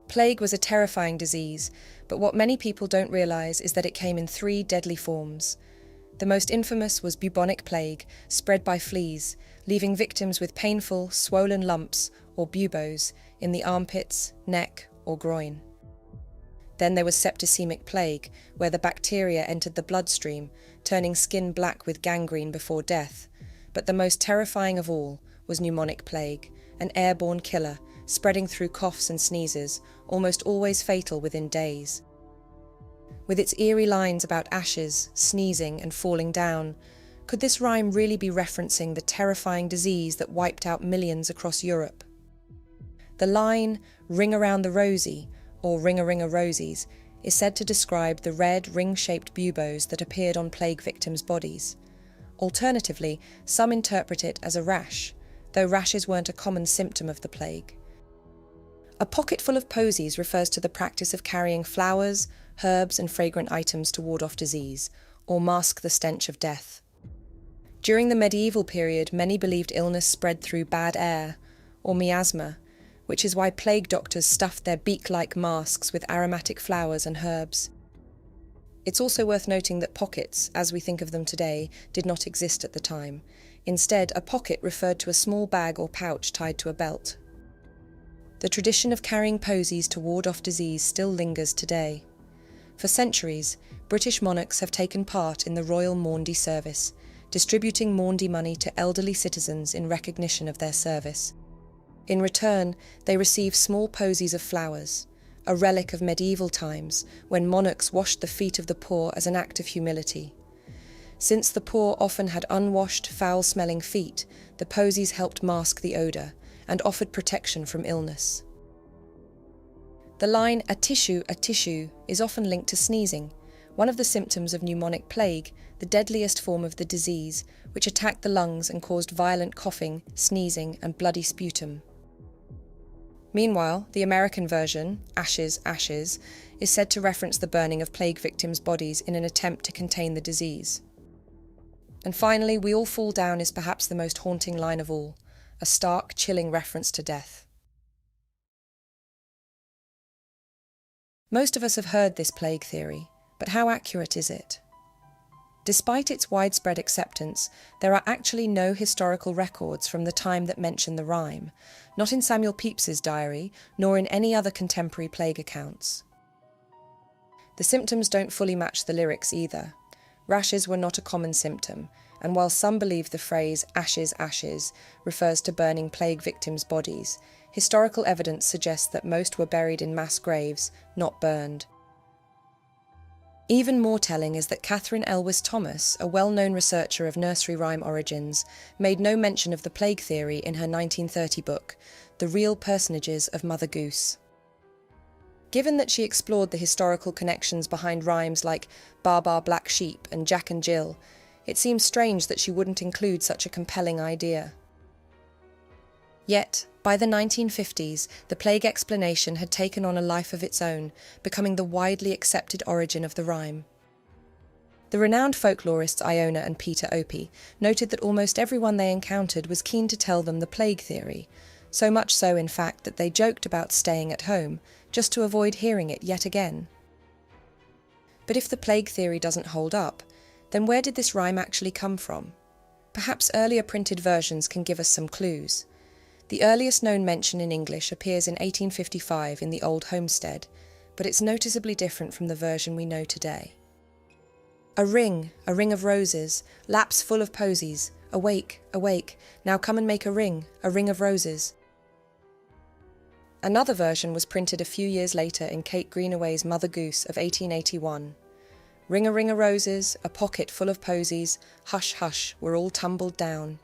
Plague was a terrifying disease, but what many people don't realise is that it came in 3 deadly forms. The most infamous was bubonic plague, spread by fleas, leaving victims with painful, swollen lumps, or buboes, in the armpits, neck, or groin. Then there was septicemic plague, where the bacteria entered the bloodstream, turning skin black with gangrene before death. But the most terrifying of all was pneumonic plague, an airborne killer, spreading through coughs and sneezes, almost always fatal within days. With its eerie lines about ashes, sneezing, and falling down, could this rhyme really be referencing the terrifying disease that wiped out millions across Europe? The line, ring around the rosy, or ring-a-ring-a-rosies, is said to describe the red, ring-shaped buboes that appeared on plague victims' bodies. Alternatively, some interpret it as a rash, though rashes weren't a common symptom of the plague. A pocket full of posies refers to the practice of carrying flowers, herbs and fragrant items to ward off disease, or mask the stench of death. During the medieval period, many believed illness spread through bad air, or miasma, which is why plague doctors stuffed their beak-like masks with aromatic flowers and herbs. It's also worth noting that pockets, as we think of them today, did not exist at the time. Instead, a pocket referred to a small bag or pouch tied to a belt. The tradition of carrying posies to ward off disease still lingers today. For centuries, British monarchs have taken part in the Royal Maundy Service, distributing Maundy money to elderly citizens in recognition of their service. In return, they receive small posies of flowers, a relic of medieval times when monarchs washed the feet of the poor as an act of humility. Since the poor often had unwashed, foul-smelling feet, the posies helped mask the odour and offered protection from illness. The line a tissue," is often linked to sneezing, one of the symptoms of pneumonic plague, the deadliest form of the disease, which attacked the lungs and caused violent coughing, sneezing, and bloody sputum. Meanwhile, the American version, Ashes, Ashes, is said to reference the burning of plague victims' bodies in an attempt to contain the disease. And finally, We All Fall Down is perhaps the most haunting line of all, a stark, chilling reference to death. Most of us have heard this plague theory, but how accurate is it? Despite its widespread acceptance, there are actually no historical records from the time that mention the rhyme, not in Samuel Pepys's diary, nor in any other contemporary plague accounts. The symptoms don't fully match the lyrics either. Rashes were not a common symptom, and while some believe the phrase "ashes, ashes" refers to burning plague victims' bodies, historical evidence suggests that most were buried in mass graves, not burned. Even more telling is that Catherine Elwys Thomas, a well-known researcher of nursery rhyme origins, made no mention of the plague theory in her 1930 book, The Real Personages of Mother Goose. Given that she explored the historical connections behind rhymes like Baa Baa Black Sheep and Jack and Jill, it seems strange that she wouldn't include such a compelling idea. Yet, by the 1950s, the plague explanation had taken on a life of its own, becoming the widely accepted origin of the rhyme. The renowned folklorists Iona and Peter Opie noted that almost everyone they encountered was keen to tell them the plague theory, so much so, in fact, that they joked about staying at home, just to avoid hearing it yet again. But if the plague theory doesn't hold up, then where did this rhyme actually come from? Perhaps earlier printed versions can give us some clues. The earliest known mention in English appears in 1855 in the Old Homestead, but it's noticeably different from the version we know today. A ring of roses, laps full of posies, awake, awake, now come and make a ring of roses. Another version was printed a few years later in Kate Greenaway's Mother Goose of 1881. Ring a roses, a pocket full of posies, hush hush, we're all tumbled down.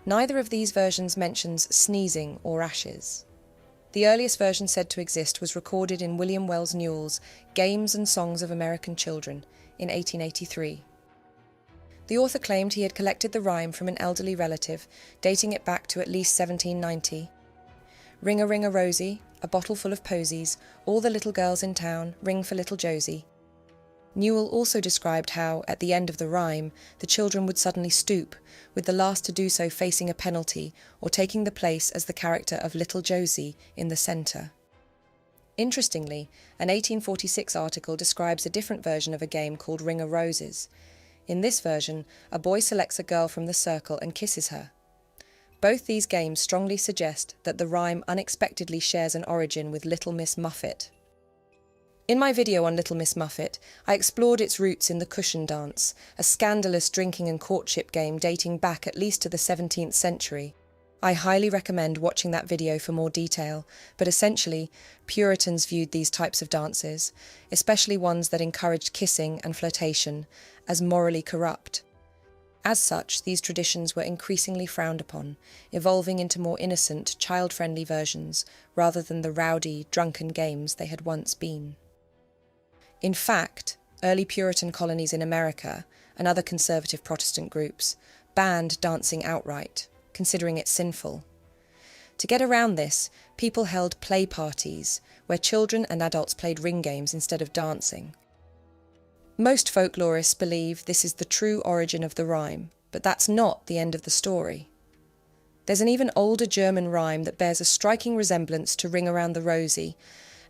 Neither of these versions mentions sneezing or ashes. The earliest version said to exist was recorded in William Wells Newell's Games and Songs of American Children in 1883. The author claimed he had collected the rhyme from an elderly relative, dating it back to at least 1790. Ring a rosy, a bottle full of posies, all the little girls in town, ring for little Josie. Newell also described how, at the end of the rhyme, the children would suddenly stoop, with the last to do so facing a penalty or taking the place as the character of little Josie in the centre. Interestingly, an 1846 article describes a different version of a game called Ring o' Roses. In this version, a boy selects a girl from the circle and kisses her. Both these games strongly suggest that the rhyme unexpectedly shares an origin with Little Miss Muffet. In my video on Little Miss Muffet, I explored its roots in the cushion dance, a scandalous drinking and courtship game dating back at least to the 17th century. I highly recommend watching that video for more detail, but essentially, Puritans viewed these types of dances, especially ones that encouraged kissing and flirtation, as morally corrupt. As such, these traditions were increasingly frowned upon, evolving into more innocent, child-friendly versions, rather than the rowdy, drunken games they had once been. In fact, early Puritan colonies in America and other conservative Protestant groups banned dancing outright, considering it sinful. To get around this, people held play parties, where children and adults played ring games instead of dancing. Most folklorists believe this is the true origin of the rhyme, but that's not the end of the story. There's an even older German rhyme that bears a striking resemblance to Ring Around the Rosie,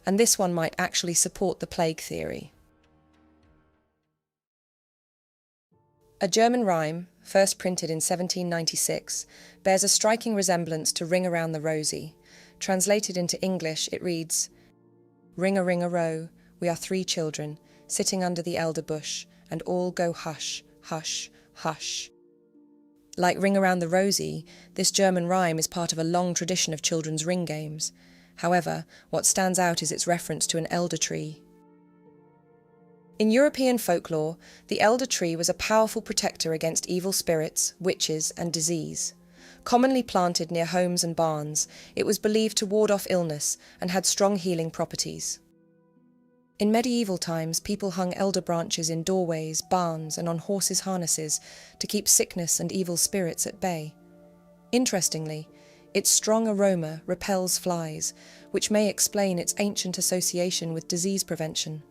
and this one might actually support the plague theory. A German rhyme, first printed in 1796, bears a striking resemblance to Ring Around the Rosie. Translated into English, it reads, Ring-a-ring-a-row, we are 3 children, sitting under the elder bush, and all go hush, hush, hush. Like Ring Around the Rosie, this German rhyme is part of a long tradition of children's ring games. However, what stands out is its reference to an elder tree. In European folklore, the elder tree was a powerful protector against evil spirits, witches, and disease. Commonly planted near homes and barns, it was believed to ward off illness and had strong healing properties. In medieval times, people hung elder branches in doorways, barns, and on horses' harnesses to keep sickness and evil spirits at bay. Interestingly, its strong aroma repels flies, which may explain its ancient association with disease prevention.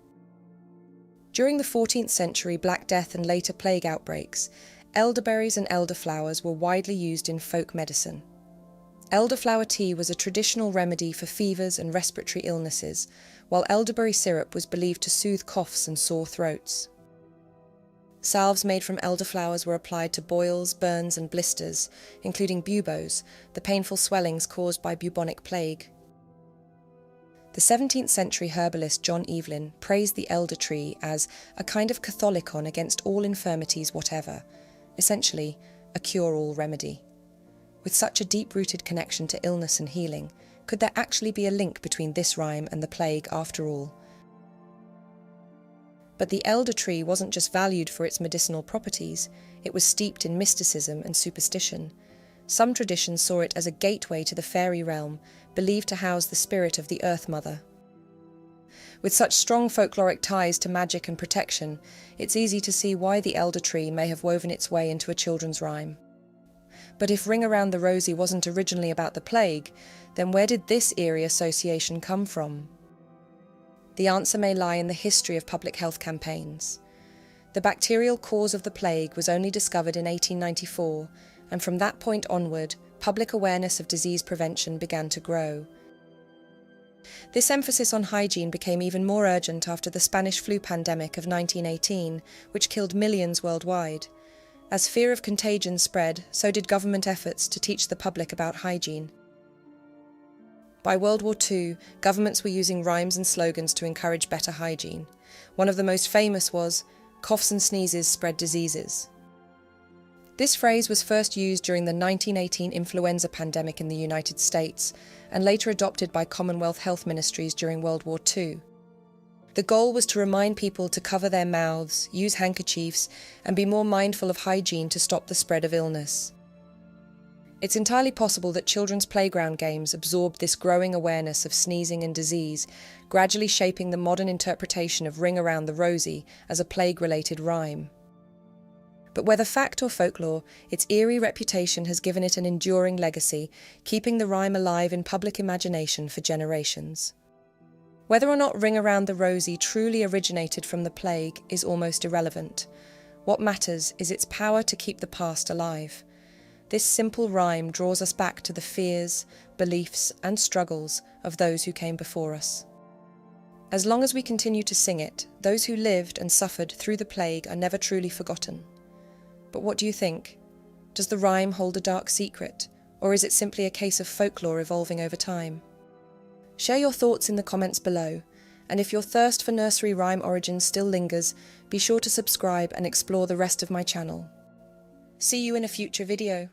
During the 14th century Black Death and later plague outbreaks, elderberries and elderflowers were widely used in folk medicine. Elderflower tea was a traditional remedy for fevers and respiratory illnesses, while elderberry syrup was believed to soothe coughs and sore throats. Salves made from elderflowers were applied to boils, burns and blisters, including buboes, the painful swellings caused by bubonic plague. The 17th century herbalist John Evelyn praised the elder tree as a kind of catholicon against all infirmities whatever, essentially a cure-all remedy. With such a deep-rooted connection to illness and healing, could there actually be a link between this rhyme and the plague after all? But the elder tree wasn't just valued for its medicinal properties, it was steeped in mysticism and superstition. Some traditions saw it as a gateway to the fairy realm, believed to house the spirit of the Earth Mother. With such strong folkloric ties to magic and protection, it's easy to see why the elder tree may have woven its way into a children's rhyme. But if Ring Around the Rosie wasn't originally about the plague, then where did this eerie association come from? The answer may lie in the history of public health campaigns. The bacterial cause of the plague was only discovered in 1894, and from that point onward, public awareness of disease prevention began to grow. This emphasis on hygiene became even more urgent after the Spanish flu pandemic of 1918, which killed millions worldwide. As fear of contagion spread, so did government efforts to teach the public about hygiene. By World War II, governments were using rhymes and slogans to encourage better hygiene. One of the most famous was, "Coughs and sneezes spread diseases." This phrase was first used during the 1918 influenza pandemic in the United States, and later adopted by Commonwealth health ministries during World War II. The goal was to remind people to cover their mouths, use handkerchiefs, and be more mindful of hygiene to stop the spread of illness. It's entirely possible that children's playground games absorbed this growing awareness of sneezing and disease, gradually shaping the modern interpretation of Ring Around the Rosie as a plague-related rhyme. But whether fact or folklore, its eerie reputation has given it an enduring legacy, keeping the rhyme alive in public imagination for generations. Whether or not Ring Around the Rosie truly originated from the plague is almost irrelevant. What matters is its power to keep the past alive. This simple rhyme draws us back to the fears, beliefs, and struggles of those who came before us. As long as we continue to sing it, those who lived and suffered through the plague are never truly forgotten. But what do you think? Does the rhyme hold a dark secret, or is it simply a case of folklore evolving over time? Share your thoughts in the comments below, and if your thirst for nursery rhyme origins still lingers, be sure to subscribe and explore the rest of my channel. See you in a future video.